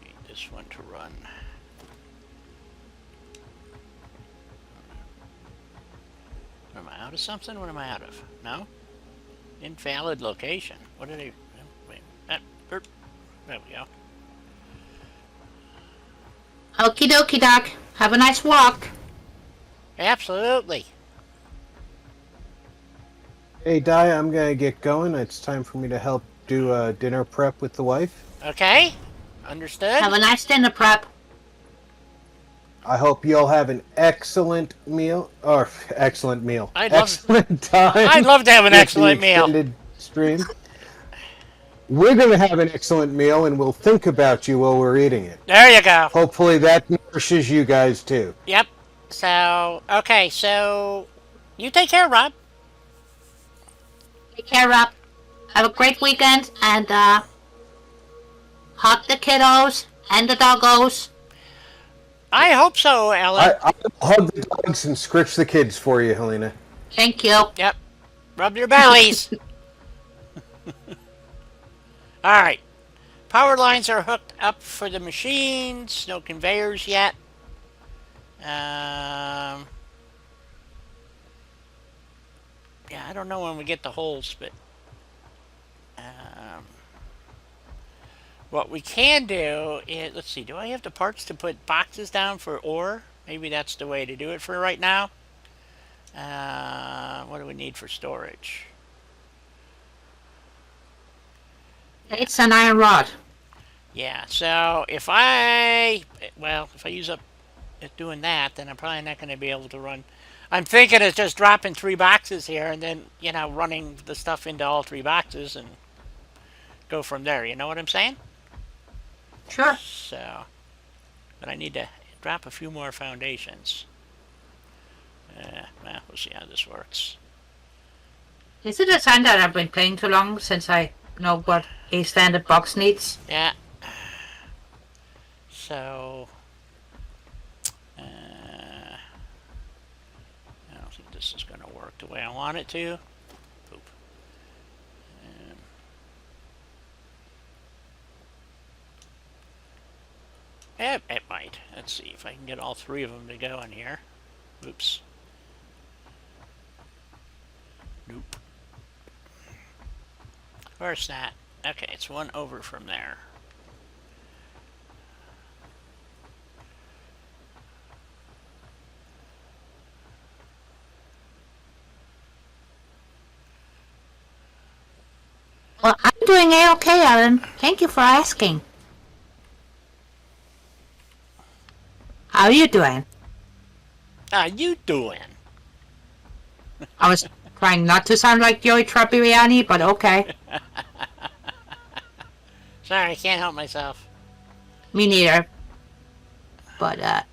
Speaker 1: Need this one to run. Am I out of something? What am I out of? No? Invalid location. What did I... Wait. There we go.
Speaker 2: Okie dokie, Doc. Have a nice walk.
Speaker 1: Absolutely.
Speaker 3: Hey, Di, I'm gonna get going. It's time for me to help do dinner prep with the wife.
Speaker 1: Okay. Understood.
Speaker 2: Have a nice dinner prep.
Speaker 3: I hope you'll have an excellent meal, or excellent meal. Excellent time.
Speaker 1: I'd love to have an
Speaker 3: with
Speaker 1: excellent
Speaker 3: the
Speaker 1: meal.
Speaker 3: extended stream. We're gonna have an excellent meal, and we'll think about you while we're eating it.
Speaker 1: There you go.
Speaker 3: Hopefully, that nourishes you guys too.
Speaker 1: Yep. So, okay, so you take care, Rob.
Speaker 2: Take care, Rob. Have a great weekend, and hug the kiddos and the doggos.
Speaker 1: I hope so, Ellen.
Speaker 3: I'll hug the dogs and scritch the kids for you, Helena.
Speaker 2: Thank you.
Speaker 1: Yep. Rub your bellies. Alright. Power lines are hooked up for the machines. No conveyors yet. Yeah, I don't know when we get the holes, but what we can do is, let's see, do I have the parts to put boxes down for ore? Maybe that's the way to do it for right now. What do we need for storage?
Speaker 2: It's an iron rod.
Speaker 1: Yeah, so if I use up it doing that, then I'm probably not going to be able to run. I'm thinking of just dropping 3 boxes here and then, running the stuff into all 3 boxes and go from there. You know what I'm saying?
Speaker 2: Sure.
Speaker 1: So, but I need to drop a few more foundations. Well, we'll see how this works.
Speaker 2: Is it a sign that I've been playing too long since I know what a standard box needs?
Speaker 1: Yeah. So, I don't think this is going to work the way I want it to. Poop. It might. Let's see if I can get all 3 of them to go in here. Oops. Nope. Of course not. Okay, it's 1 over from there.
Speaker 2: Well, I'm doing A-okay, Alan. Thank you for asking. How are you doing?
Speaker 1: How you doing?
Speaker 2: I was trying not to sound like Joey Trappiani, but okay.
Speaker 1: Sorry, I can't help myself.
Speaker 2: Me neither. But,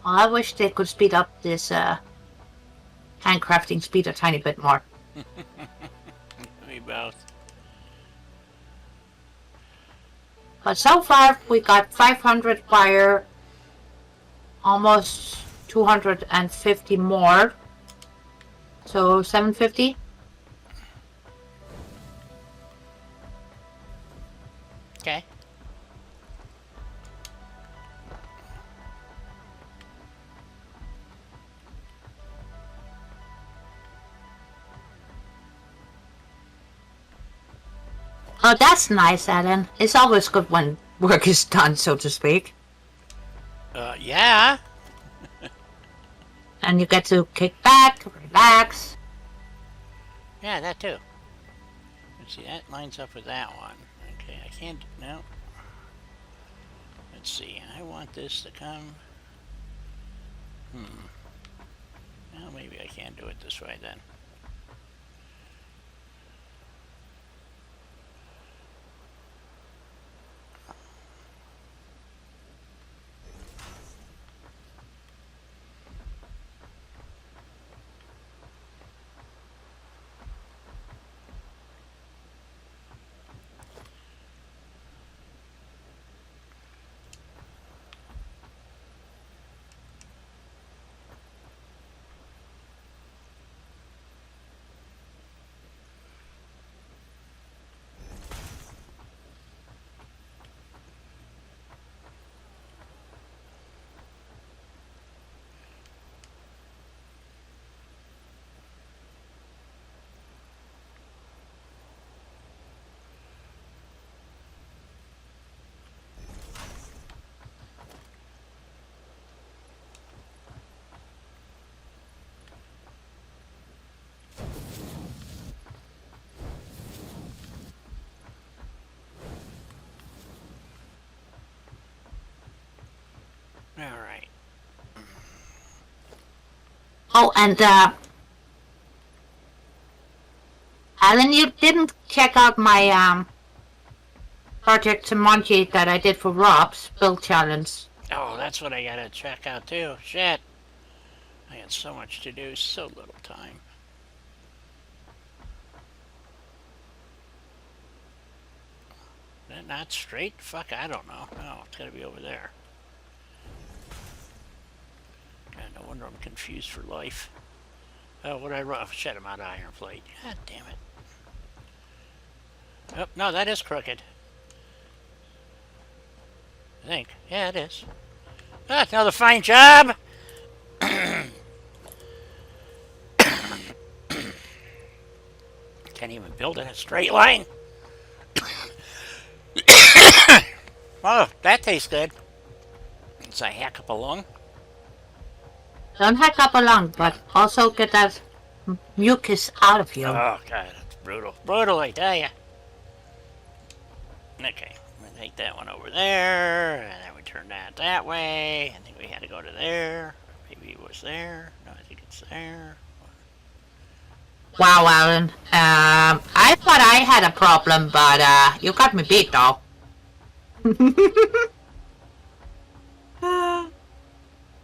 Speaker 2: I wish they could speed up this, handcrafting speed a tiny bit more.
Speaker 1: We both.
Speaker 2: But so far, we got 500 wire, almost 250 more. So 750.
Speaker 1: Okay.
Speaker 2: Oh, that's nice, Alan. It's always good when work is done, so to speak.
Speaker 1: Yeah.
Speaker 2: And you get to kick back, relax.
Speaker 1: Yeah, that too. Let's see, that lines up with that one. Okay, I can't, no. Let's see, I want this to come. Well, maybe I can't do it this way then. Alright.
Speaker 2: Oh, and Alan, you didn't check out my Project Jumanji that I did for Rob's build challenge.
Speaker 1: Oh, that's what I gotta check out too. Shit. I had so much to do, so little time. Is that not straight? Fuck, I don't know. No, it's gotta be over there. God, no wonder I'm confused for life. Oh, what I run? Oh, shit, I'm out of iron plate. God damn it. Oh, no, that is crooked. I think. Yeah, it is. Ah, another fine job! Can't even build in a straight line. Oh, that tastes good. It's a heck of a lung.
Speaker 2: Don't hack up along, but also get that mucus out of you.
Speaker 1: Oh, God, that's brutal. Brutal, I tell ya. Okay, I'm gonna take that one over there, and then we turn that way. I think we had to go to there. Maybe it was there. No, I think it's there.
Speaker 2: Wow, Alan. I thought I had a problem, but you got me beat, though.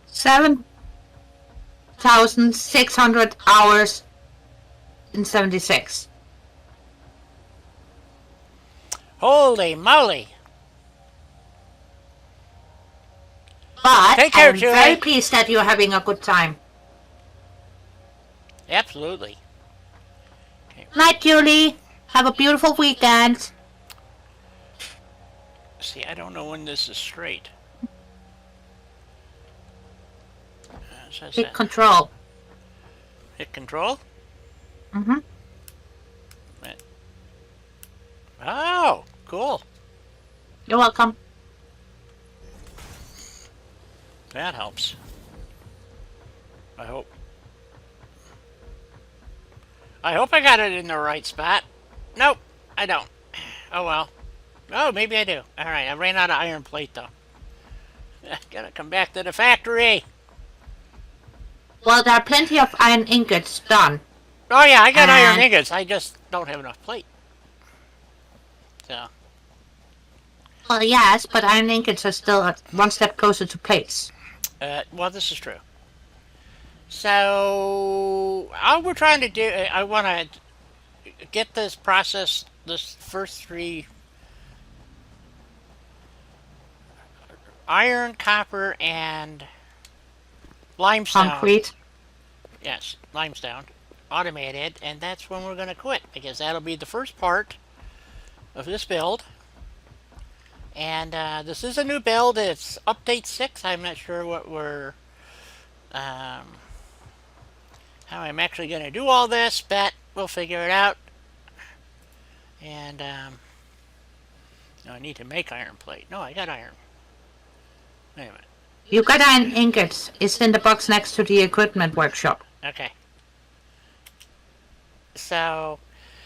Speaker 2: 7,600 hours in 76.
Speaker 1: Holy moly!
Speaker 2: But
Speaker 1: Take care,
Speaker 2: I'm
Speaker 1: Julie.
Speaker 2: very pleased that you're having a good time.
Speaker 1: Absolutely.
Speaker 2: Night, Julie. Have a beautiful weekend.
Speaker 1: See, I don't know when this is straight. Says
Speaker 2: Hit
Speaker 1: that.
Speaker 2: control.
Speaker 1: Hit control?
Speaker 2: Mm-hmm.
Speaker 1: Oh, cool.
Speaker 2: You're welcome.
Speaker 1: That helps. I hope. I hope I got it in the right spot. Nope, I don't. Oh well. Oh, maybe I do. Alright, I ran out of iron plate though. Gotta come back to the factory.
Speaker 2: Well, there are plenty of iron ingots done.
Speaker 1: Oh yeah, I got iron ingots. I just don't have enough plate. So.
Speaker 2: Well, yes, but iron ingots are still one step closer to plates.
Speaker 1: Well, this is true. So, all we're trying to do, I want to get this process, this first three, iron, copper, and limestone.
Speaker 2: Concrete.
Speaker 1: Yes, limestone, automated, and that's when we're going to quit, because that'll be the first part of this build. And this is a new build. It's update 6. I'm not sure what we're... how I'm actually going to do all this, but we'll figure it out. And no, I need to make iron plate. No, I got iron. Wait a minute.
Speaker 2: You got an ingot. It's in the box next to the equipment workshop.
Speaker 1: Okay. So,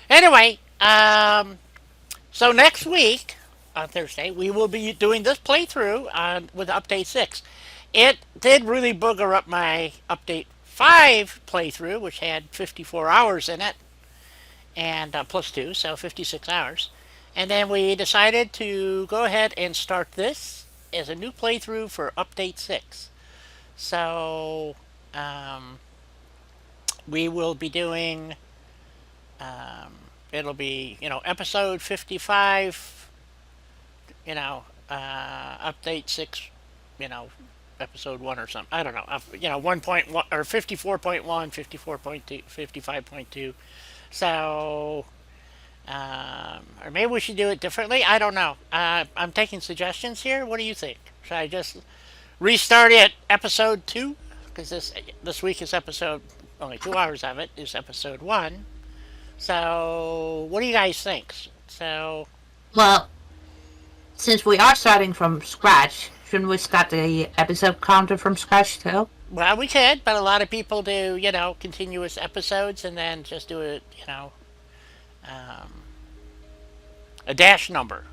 Speaker 1: anyway, so next week on Thursday we will be doing this playthrough on with update 6. It did really booger up my update 5 playthrough, which had 54 hours in it, and plus 2, so 56 hours. And then we decided to go ahead and start this as a new playthrough for update 6. So, we will be doing, it'll be, episode 55, update 6, episode 1 or something. I don't know. 1.1 or 54.1, 54.2, 55.2. So, or maybe we should do it differently. I don't know. I'm taking suggestions here. What do you think? Should I just restart at episode 2? Because this week is episode, only 2 hours of it is episode 1. So, what do you guys think? So,
Speaker 2: Well, since we are starting from scratch, shouldn't we start the episode counter from scratch too?
Speaker 1: well, we could, but a lot of people do, continuous episodes and then just do it, um, a dash number,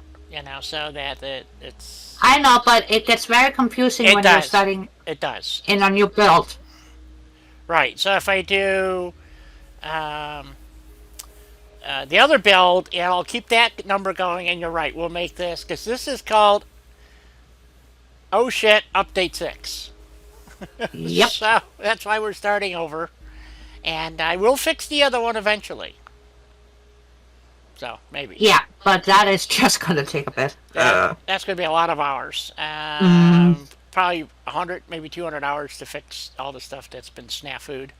Speaker 1: so that it's.
Speaker 2: I know, but it gets very confusing
Speaker 1: It
Speaker 2: when you're
Speaker 1: does.
Speaker 2: starting
Speaker 1: It does.
Speaker 2: in a new build.
Speaker 1: Right. So if I do the other build, and I'll keep that number going, and you're right, we'll make this, because this is called Oh Shit Update 6.
Speaker 2: Yep.
Speaker 1: So that's why we're starting over. And I will fix the other one eventually. So, maybe.
Speaker 2: Yeah, but that is just gonna take a bit.
Speaker 1: That's going to be a lot of hours. Probably 100, maybe 200 hours to fix all the stuff that's been snafu'd.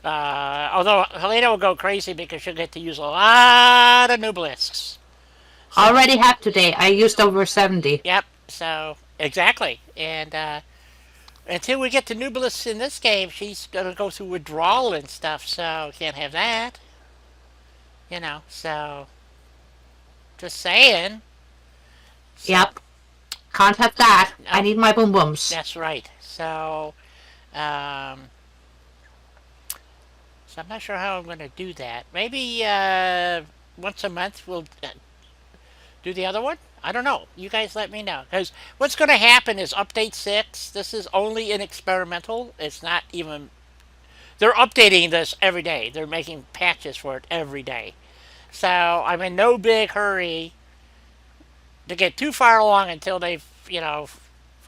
Speaker 1: Although Helena will go crazy because she'll get to use a lot of Nublisks.
Speaker 2: Already have today. I used over 70.
Speaker 1: Yep, so, exactly. And until we get to Nublis in this game, she's going to go through withdrawal and stuff, so can't have that. So, just saying.
Speaker 2: Yep. Can't have that.
Speaker 1: No.
Speaker 2: I need my boom booms.
Speaker 1: That's right. So I'm not sure how I'm going to do that. Maybe once a month we'll do the other one. I don't know. You guys let me know. Because what's going to happen is update 6. This is only an experimental. It's not even. They're updating this every day. They're making patches for it every day. So I'm in no big hurry to get too far along until they've,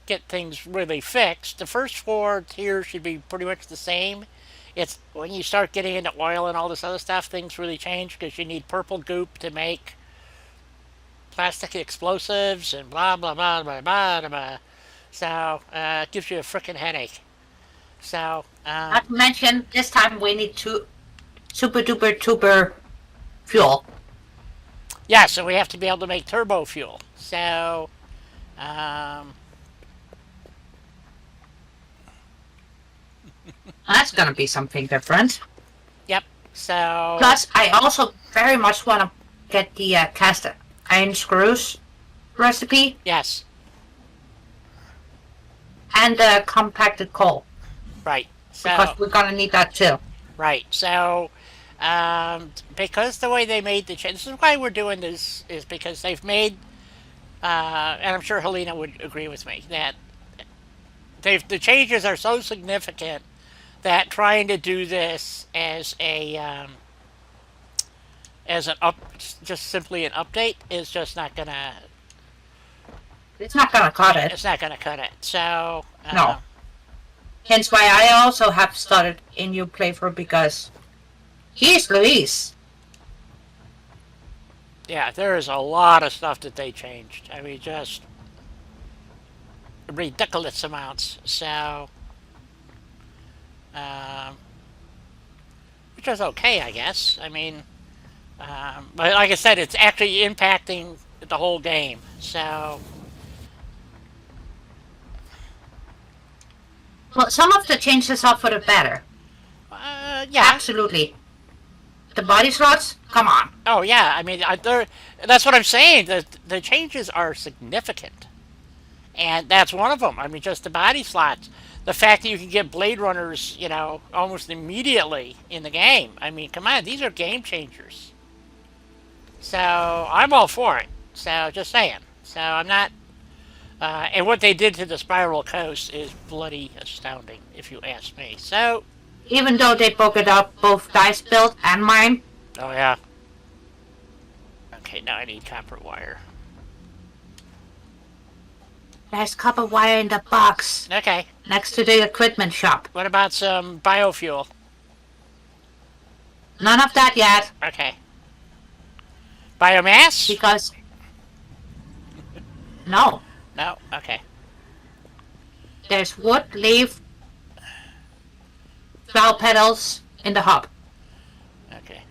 Speaker 1: get things really fixed. The first 4 tiers should be pretty much the same. It's when you start getting into oil and all this other stuff, things really change because you need purple goop to make plastic explosives and blah, blah, blah, blah, blah, blah. So, it gives you a frickin' headache. So,
Speaker 2: Not to mention, this time we need super duper tuber fuel.
Speaker 1: yeah, so we have to be able to make turbo fuel. So,
Speaker 2: That's gonna be something different.
Speaker 1: yep. So,
Speaker 2: Plus, I also very much want to get the cast iron screws recipe
Speaker 1: yes,
Speaker 2: and the compacted coal.
Speaker 1: right. So,
Speaker 2: Because we're gonna need that too.
Speaker 1: right. So, because the way they made the change, this is why we're doing this, is because they've made, and I'm sure Helena would agree with me, that the changes are so significant that trying to do this as just simply an update is just not gonna,
Speaker 2: It's not gonna cut it.
Speaker 1: it's not gonna cut it. So,
Speaker 2: No. Hence why I also have started a new playthrough because he's Luis.
Speaker 1: yeah, there is a lot of stuff that they changed. I mean, just ridiculous amounts. So, which is okay, I guess. I mean, but like I said, it's actually impacting the whole game. So,
Speaker 2: Well, some of the changes are for the better.
Speaker 1: yeah.
Speaker 2: Absolutely. The body slots? Come on.
Speaker 1: Oh, yeah. I mean, that's what I'm saying. The changes are significant. And that's one of them. I mean, just the body slots. The fact that you can get Blade Runners, you know, almost immediately in the game. I mean, come on, these are game changers. So I'm all for it. So just saying. So I'm not. And what they did to the Spiral Coast is bloody astounding, if you ask me. So,
Speaker 2: Even though they broke it up, both Dice build and mine.
Speaker 1: oh yeah. Okay, now I need copper wire.
Speaker 2: There's copper wire in the box
Speaker 1: Okay,
Speaker 2: next to the equipment shop.
Speaker 1: what about some biofuel?
Speaker 2: None of that yet,
Speaker 1: Okay. Biomass?
Speaker 2: because no,
Speaker 1: No? Okay.
Speaker 2: there's wood, leaf, flower petals in the hub.
Speaker 1: Okay.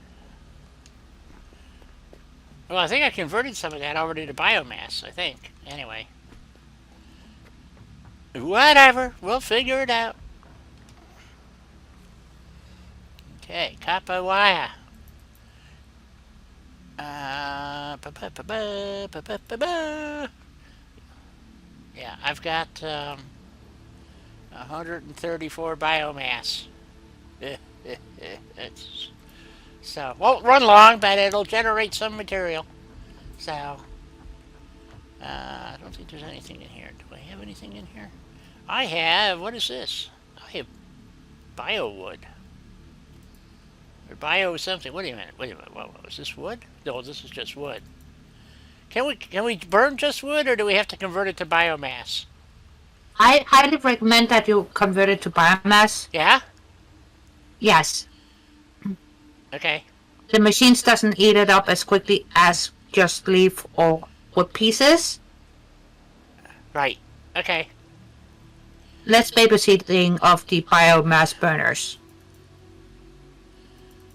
Speaker 1: Well, I think I converted some of that already to biomass, I think. Anyway. Whatever. We'll figure it out. Okay, copper wire. Yeah, I've got 134 biomass. It's, so, won't run long, but it'll generate some material. So, I don't think there's anything in here. Do I have anything in here? I have, what is this? I have biowood. Or bio something. Wait a minute. Whoa, is this wood? No, this is just wood. Can we burn just wood, or do we have to convert it to biomass?
Speaker 2: I highly recommend that you convert it to biomass.
Speaker 1: Yeah?
Speaker 2: Yes,
Speaker 1: Okay.
Speaker 2: the machines doesn't eat it up as quickly as just leaf or wood pieces.
Speaker 1: Right. Okay.
Speaker 2: Less babysitting of the biomass burners.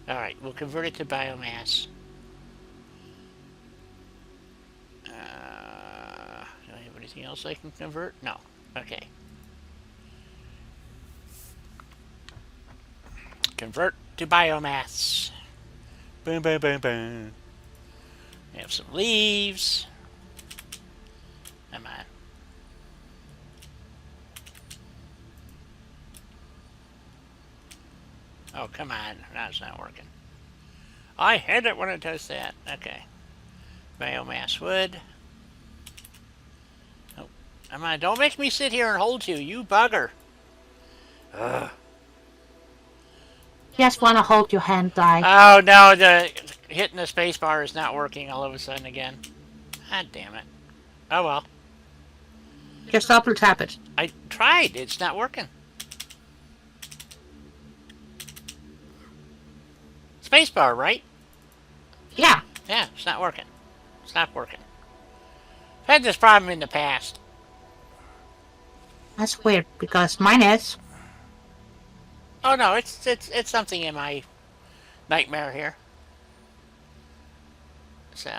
Speaker 1: Alright, we'll convert it to biomass. Do I have anything else I can convert? No. Okay. Convert to biomass. Boom, boom, boom, boom. We have some leaves. Come on. Oh, come on. No, it's not working. I hate it when it does that. Okay. Biomass wood. Oh, come on. Don't make me sit here and hold you bugger. Ugh.
Speaker 2: Just want to hold your hand, Die.
Speaker 1: Oh, no. The hitting the space bar is not working all of a sudden again. God damn it. Oh, well.
Speaker 2: Just double tap it.
Speaker 1: I tried. It's not working. Spacebar, right?
Speaker 2: Yeah,
Speaker 1: Yeah, it's not working. It's not working. I've had this problem in the past.
Speaker 2: that's weird because mine is.
Speaker 1: Oh no, it's something in my nightmare here. So,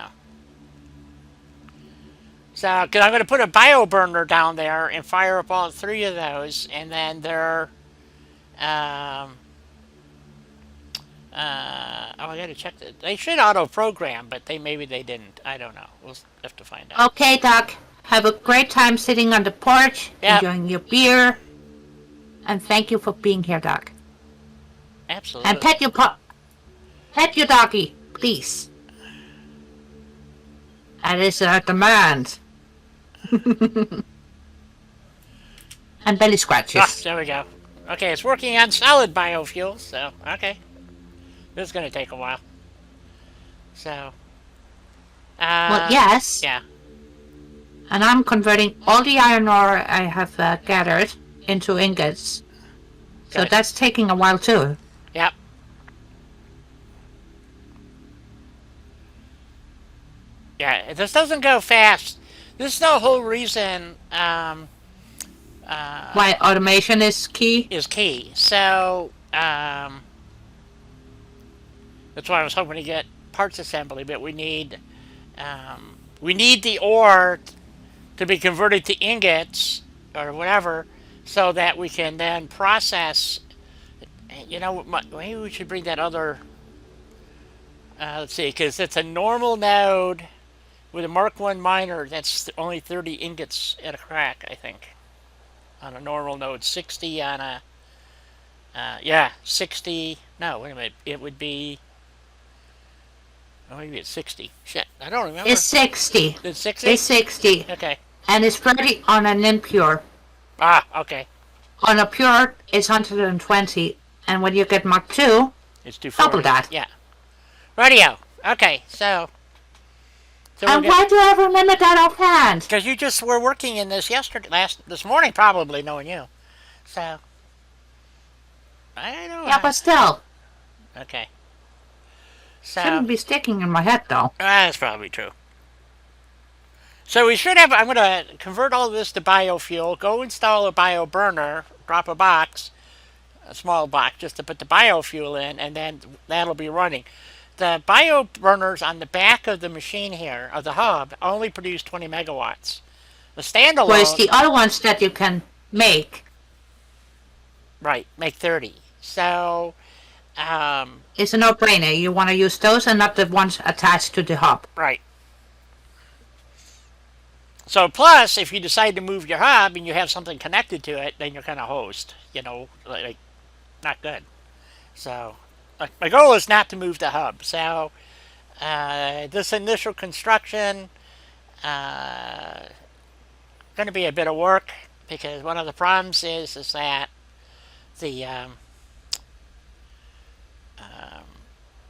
Speaker 1: cause I'm gonna put a bio burner down there and fire up all three of those, and then they're, oh, I gotta check that. They should auto-program, but maybe they didn't. I don't know. We'll have to find out.
Speaker 2: Okay, Doc. Have a great time sitting on the porch,
Speaker 1: Yep.
Speaker 2: enjoying your beer. And thank you for being here, Doc.
Speaker 1: Absolutely.
Speaker 2: And pet your doggy, please. That is a demand. And belly scratches.
Speaker 1: Ah, there we go. Okay, it's working on solid biofuels, so, okay. This is going to take a while. So,
Speaker 2: Well, yes.
Speaker 1: Yeah.
Speaker 2: And I'm converting all the iron ore I have gathered into ingots. So
Speaker 1: Good.
Speaker 2: that's taking a while too.
Speaker 1: Yep. Yeah, this doesn't go fast. This is the whole reason
Speaker 2: Why automation is key.
Speaker 1: is key. So, that's why I was hoping to get parts assembly, but we need the ore to be converted to ingots or whatever, so that we can then process. You know, maybe we should bring that other. Let's see, because it's a normal node with a Mark 1 miner, that's only 30 ingots at a crack, I think. On a normal node, 60 on a, yeah, 60, no, wait a minute, it would be, oh, maybe it's 60. Shit, I don't remember.
Speaker 2: It's 60.
Speaker 1: It's 60?
Speaker 2: It's 60.
Speaker 1: Okay.
Speaker 2: And it's 30 on an impure.
Speaker 1: Ah, okay.
Speaker 2: On a pure, it's 120. And when you get Mark 2,
Speaker 1: It's 240.
Speaker 2: double that.
Speaker 1: Yeah. Radio. Okay, so
Speaker 2: And why do I remember that offhand?
Speaker 1: because you just were working in this this morning, probably, knowing you. So, I don't know.
Speaker 2: Yeah, but still.
Speaker 1: Okay. So,
Speaker 2: Shouldn't be sticking in my head, though.
Speaker 1: that's probably true. So we should have, I'm going to convert all of this to biofuel, go install a bio burner, drop a box, a small box, just to put the biofuel in, and then that'll be running. The bio burners on the back of the machine here, of the hub, only produce 20 megawatts. The standalone...
Speaker 2: Whereas the other ones that you can make...
Speaker 1: Right, make 30. So,
Speaker 2: it's a no-brainer. You want to use those and not the ones attached to the hub.
Speaker 1: right. So, plus, if you decide to move your hub and you have something connected to it, then you're kind of hosed. You know, like, not good. So, my goal is not to move the hub. So, this initial construction, going to be a bit of work because one of the problems is that the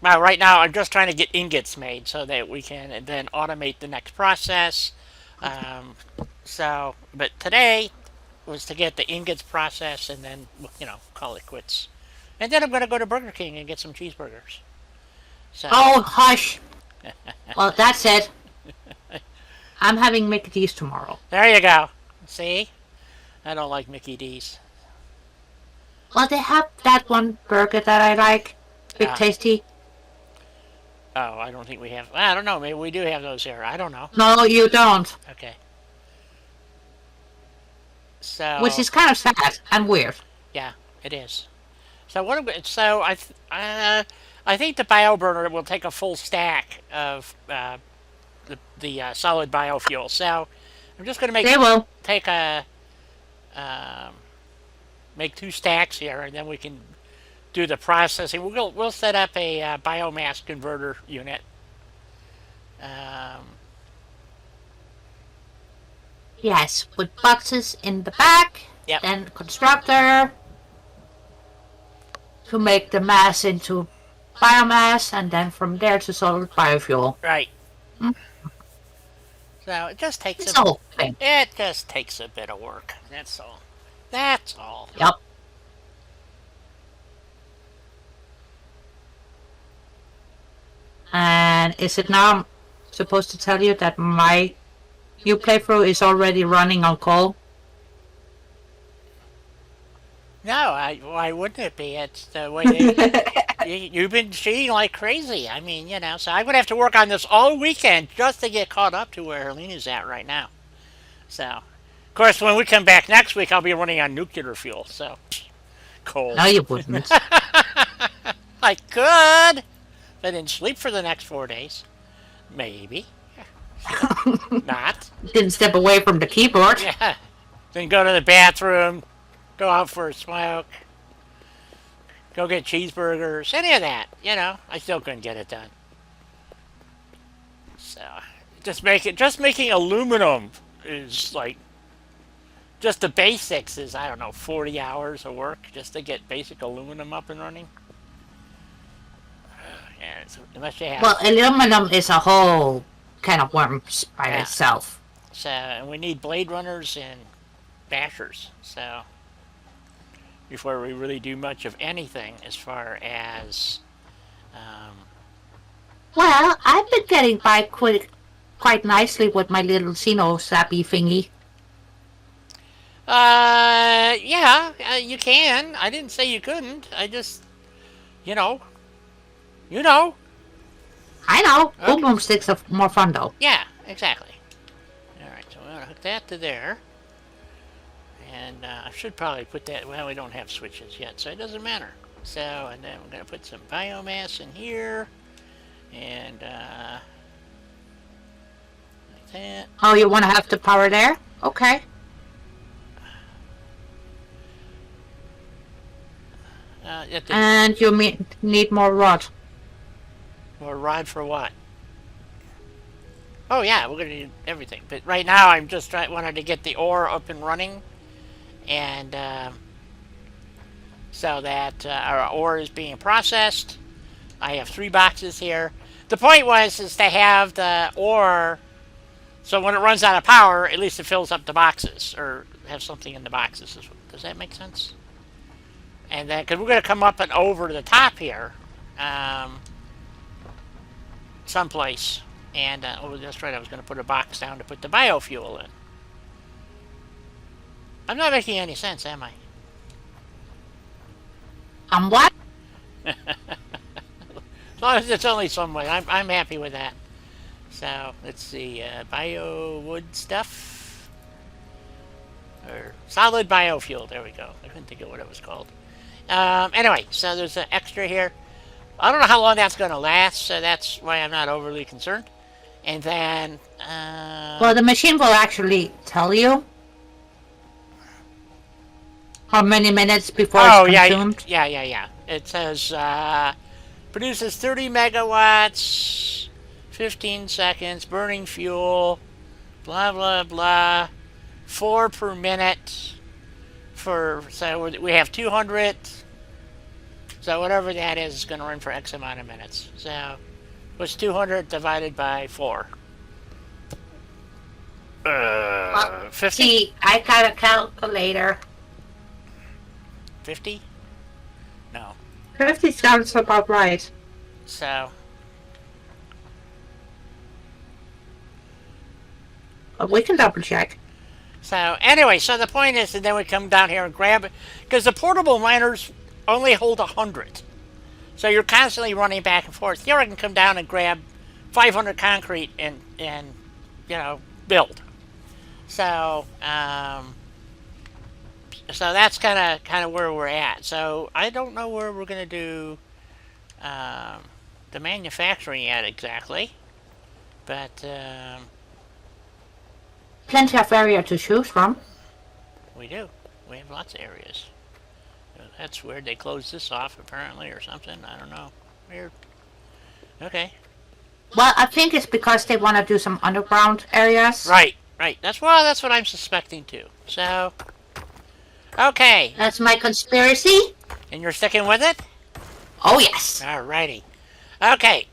Speaker 1: well, right now I'm just trying to get ingots made so that we can then automate the next process. So, but today was to get the ingots processed and then, you know, call it quits. And then I'm going to go to Burger King and get some cheeseburgers. So,
Speaker 2: Oh, hush. Well, that's it. I'm having Mickey D's tomorrow.
Speaker 1: there you go. See? I don't like Mickey D's.
Speaker 2: Well, they have that one burger that I like. Big
Speaker 1: Ah.
Speaker 2: Tasty.
Speaker 1: Oh, I don't think we have. I don't know. Maybe we do have those here. I don't know.
Speaker 2: No, you don't.
Speaker 1: Okay. So,
Speaker 2: Which is kind of sad and weird.
Speaker 1: yeah, it is. So what? So I think the bio burner will take a full stack of the solid biofuel. So I'm just going to
Speaker 2: They will.
Speaker 1: take a make 2 stacks here, and then we can do the processing. We'll set up a biomass converter unit.
Speaker 2: Yes, with boxes in the back.
Speaker 1: Yep.
Speaker 2: Then constructor to make the mass into biomass, and then from there to solid biofuel.
Speaker 1: Right. So it just takes
Speaker 2: It's the whole thing.
Speaker 1: it just takes a bit of work. That's all. That's all.
Speaker 2: Yep. And is it now supposed to tell you that my new playthrough is already running on coal?
Speaker 1: No, why wouldn't it be? It's the way they, you've been cheating like crazy. I mean, you know, so I'm going to have to work on this all weekend just to get caught up to where Helena's at right now. So, of course, when we come back next week, I'll be running on nuclear fuel, so, coal.
Speaker 2: No, you wouldn't.
Speaker 1: I could, but then sleep for the next 4 days. Maybe. Not.
Speaker 2: Didn't step away from the keyboard.
Speaker 1: Yeah. Then go to the bathroom, go out for a smoke, go get cheeseburgers, any of that, you know. I still couldn't get it done. So, just making aluminum is like, just the basics is, I don't know, 40 hours of work just to get basic aluminum up and running. Yeah, unless you have...
Speaker 2: Well, aluminum is a whole can of worms by
Speaker 1: Yeah.
Speaker 2: itself.
Speaker 1: So, and we need blade runners and bashers, so before we really do much of anything as far as
Speaker 2: Well, I've been getting by quite nicely with my little Xeno sappy thingy.
Speaker 1: yeah, you can. I didn't say you couldn't. I just, you know.
Speaker 2: I know.
Speaker 1: Okay.
Speaker 2: Boom boom sticks are more fun though.
Speaker 1: Yeah, exactly. All right, so we're gonna hook that to there, and I should probably put that. Well, we don't have switches yet, so it doesn't matter. So, and then we're gonna put some biomass in here, and That,
Speaker 2: Oh, you want to have the power there? Okay.
Speaker 1: it did.
Speaker 2: And you need more rod.
Speaker 1: More rod for what? Oh yeah, we're gonna need everything. But right now, I'm just wanted to get the ore up and running, and so that our ore is being processed. I have 3 boxes here. The point was is to have the ore, so when it runs out of power, at least it fills up the boxes, or have something in the boxes. Does that make sense? And then, because we're going to come up and over the top here, someplace. And, oh, that's right, I was going to put a box down to put the biofuel in. I'm not making any sense, am I?
Speaker 2: What?
Speaker 1: As long as it's only some way, I'm happy with that. So, let's see, bio wood stuff. Or solid biofuel, there we go. I couldn't think of what it was called. Anyway, so there's an extra here. I don't know how long that's going to last, so that's why I'm not overly concerned. And then...
Speaker 2: Well, the machine will actually tell you how many minutes before it's consumed.
Speaker 1: Yeah. It says, produces 30 megawatts, 15 seconds, burning fuel, blah, blah, blah, 4 per minute. So we have 200. So whatever that is going to run for X amount of minutes. So what's 200 divided by 4? 50?
Speaker 2: See, I got a calculator.
Speaker 1: 50? No.
Speaker 2: 50 sounds about right.
Speaker 1: So
Speaker 2: But we can double check.
Speaker 1: So anyway, so the point is, and then we come down here and grab it, because the portable miners only hold 100. So you're constantly running back and forth. Here I can come down and grab 500 concrete and build. So so that's kind of where we're at. So I don't know where we're gonna do the manufacturing at exactly, but
Speaker 2: Plenty of area to choose from.
Speaker 1: we do. We have lots of areas. That's weird. They closed this off apparently or something. I don't know. Weird. Okay.
Speaker 2: Well, I think it's because they want to do some underground areas.
Speaker 1: Right. That's what I'm suspecting too. So, okay.
Speaker 2: That's my conspiracy.
Speaker 1: And you're sticking with it?
Speaker 2: Oh, yes.
Speaker 1: Alrighty. Okay.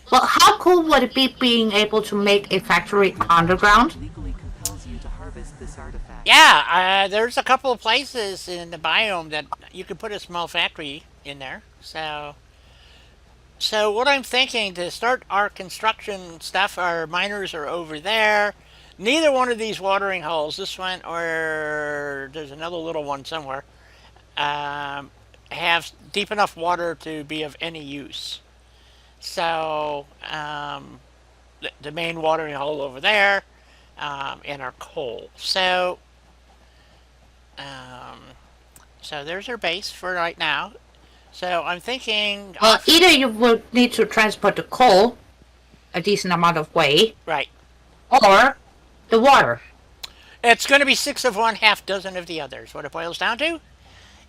Speaker 2: Well, how cool would it be being able to make a factory underground?
Speaker 4: Legally compels you to harvest this artifact.
Speaker 1: Yeah, there's a couple of places in the biome that you could put a small factory in there. So what I'm thinking to start our construction stuff, our miners are over there. Neither one of these watering holes, this one or there's another little one somewhere, have deep enough water to be of any use. So the main watering hole over there, and our coal. So there's our base for right now. So I'm thinking.
Speaker 2: Well, either you will need to transport the coal a decent amount of way,
Speaker 1: Right.
Speaker 2: or the water.
Speaker 1: It's going to be 6 of one, half dozen of the other, is what it boils down to.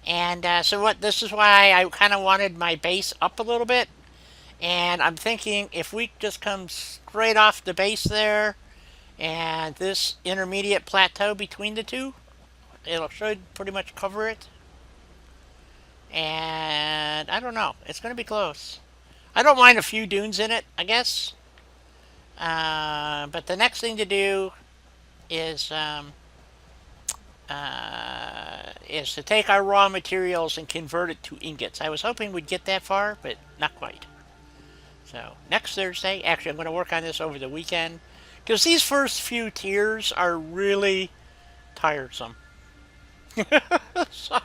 Speaker 1: And this is why I kind of wanted my base up a little bit. And I'm thinking if we just come straight off the base there, and this intermediate plateau between the two, it should pretty much cover it. And I don't know, it's going to be close. I don't mind a few dunes in it, I guess. But the next thing to do is to take our raw materials and convert it to ingots. I was hoping we'd get that far, but not quite. So next Thursday, actually I'm going to work on this over the weekend, because these first few tiers are really tiresome. So,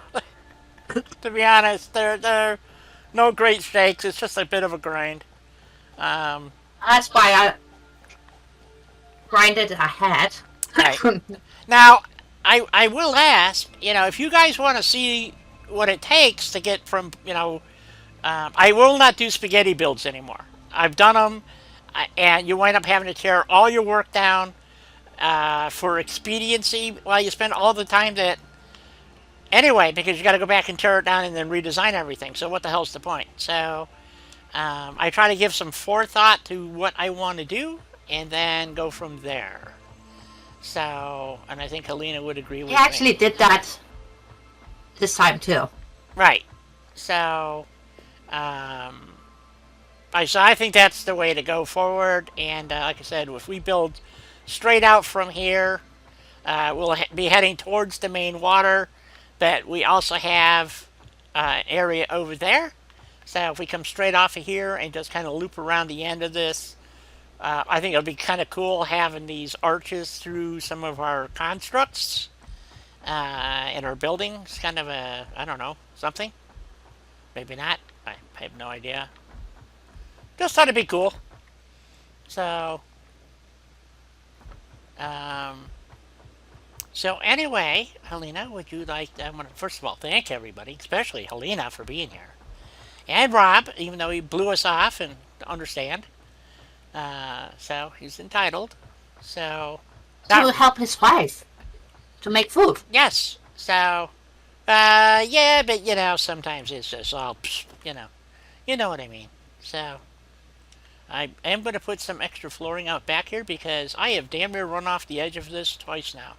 Speaker 1: to be honest, they're no great stakes. It's just a bit of a grind.
Speaker 2: That's why I grinded ahead.
Speaker 1: Right. Now, I will ask, if you guys want to see what it takes to get from, I will not do spaghetti builds anymore. I've done them. and you wind up having to tear all your work down for expediency while you spend all the time that anyway, because you got to go back and tear it down and then redesign everything. So what the hell's the point? So I try to give some forethought to what I want to do and then go from there. So, and I think Helena would agree with
Speaker 2: I
Speaker 1: me.
Speaker 2: actually did that this time too.
Speaker 1: Right. So, I think that's the way to go forward. And like I said, if we build straight out from here, we'll be heading towards the main water, but we also have an area over there. So if we come straight off of here and just kind of loop around the end of this, I think it'll be kind of cool having these arches through some of our constructs in our buildings. Kind of a, I don't know, something. Maybe not. I have no idea. Just thought it'd be cool. So, um, so anyway, Helena, would you like? I want to first of all thank everybody, especially Helena, for being here, and Rob, even though he blew us off and understand. So he's entitled. So,
Speaker 2: To help his wife to make food.
Speaker 1: yes. So, yeah, but sometimes it's just all, you know what I mean. So, I am going to put some extra flooring out back here because I have damn near run off the edge of this twice now.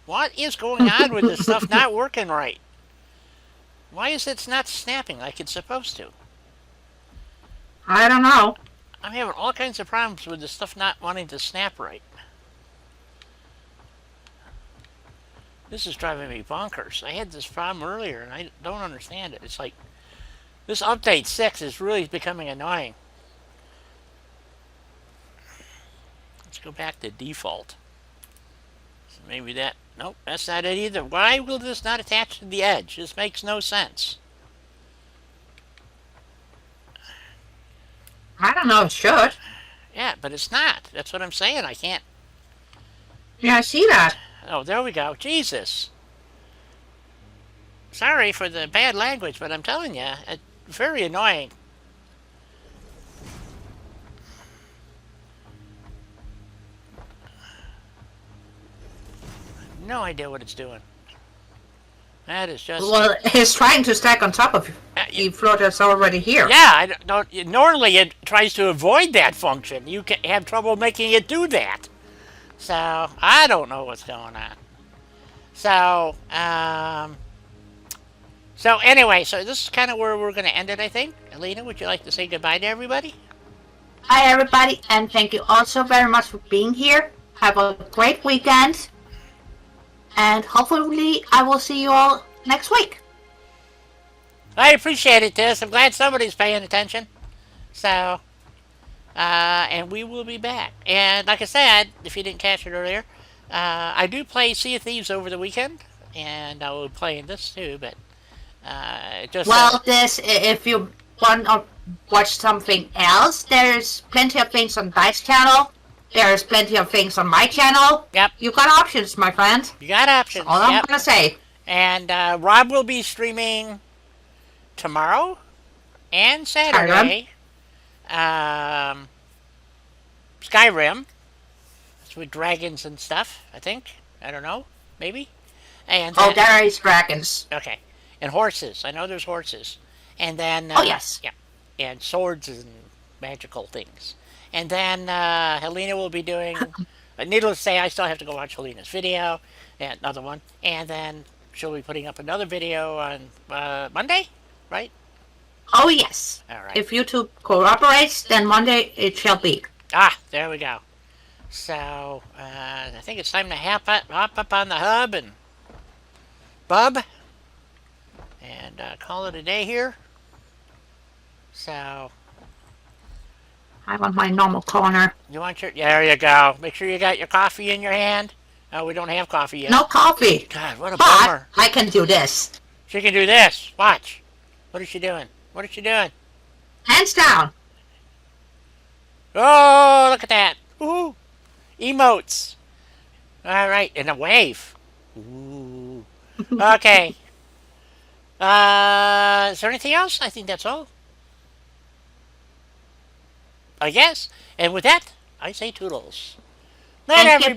Speaker 1: What is going on with this stuff not working right? Why is it not snapping like it's supposed to?
Speaker 2: I don't know.
Speaker 1: I'm having all kinds of problems with this stuff not wanting to snap right. This is driving me bonkers. I had this problem earlier and I don't understand it. It's like this update 6 is really becoming annoying. Let's go back to default. So maybe that... Nope, that's not it either. Why will this not attach to the edge? This makes no sense.
Speaker 2: I don't know. It should.
Speaker 1: Yeah, but it's not. That's what I'm saying. I can't...
Speaker 2: Yeah, I see that.
Speaker 1: Oh, there we go. Jesus. Sorry for the bad language, but I'm telling you, it's very annoying. No idea what it's doing. That is just...
Speaker 2: Well, he's trying to stack on top of the floor that's already here.
Speaker 1: Yeah, I don't... Normally it tries to avoid that function. You can have trouble making it do that. So, I don't know what's going on. So, so anyway, so this is kind of where we're going to end it, I think. Alina, would you like to say goodbye to everybody?
Speaker 2: Hi, everybody, and thank you also very much for being here. Have a great weekend. And hopefully I will see you all next week.
Speaker 1: I appreciate it, Tess. I'm glad somebody's paying attention. So, and we will be back. And like I said, if you didn't catch it earlier, I do play Sea of Thieves over the weekend. And I will be playing this too, but just...
Speaker 2: Well, if you want to watch something else, there's plenty of things on Dice channel. There's plenty of things on my channel.
Speaker 1: Yep.
Speaker 2: You got options, my friend.
Speaker 1: You got options.
Speaker 2: All I'm gonna say.
Speaker 1: And Rob will be streaming tomorrow and Saturday. Skyrim. It's with dragons and stuff, I think. I don't know. Maybe. And
Speaker 2: there is dragons.
Speaker 1: okay. And horses. I know there's horses. And then...
Speaker 2: oh, yes.
Speaker 1: Yeah. And swords and magical things. And then Helena will be doing... needless to say, I still have to go watch Helena's video. And another one. And then she'll be putting up another video on Monday, right?
Speaker 2: Oh, yes.
Speaker 1: All right.
Speaker 2: If YouTube cooperates, then Monday it shall be.
Speaker 1: Ah, there we go. So, I think it's time to hop up on the hub and bub. And call it a day here. So...
Speaker 2: I'm on my normal corner.
Speaker 1: You want your... There you go. Make sure you got your coffee in your hand. Oh, we don't have coffee yet.
Speaker 2: No coffee.
Speaker 1: God, what a
Speaker 2: But
Speaker 1: bummer.
Speaker 2: I can do this.
Speaker 1: She can do this. Watch. What is she doing? What is she doing?
Speaker 2: Hands down.
Speaker 1: Oh, look at that. Ooh. Emotes. All right. And a wave. Ooh. Okay. Is there anything else? I think that's all. I guess. And with that, I say toodles. Night,
Speaker 2: And keep
Speaker 1: everybody.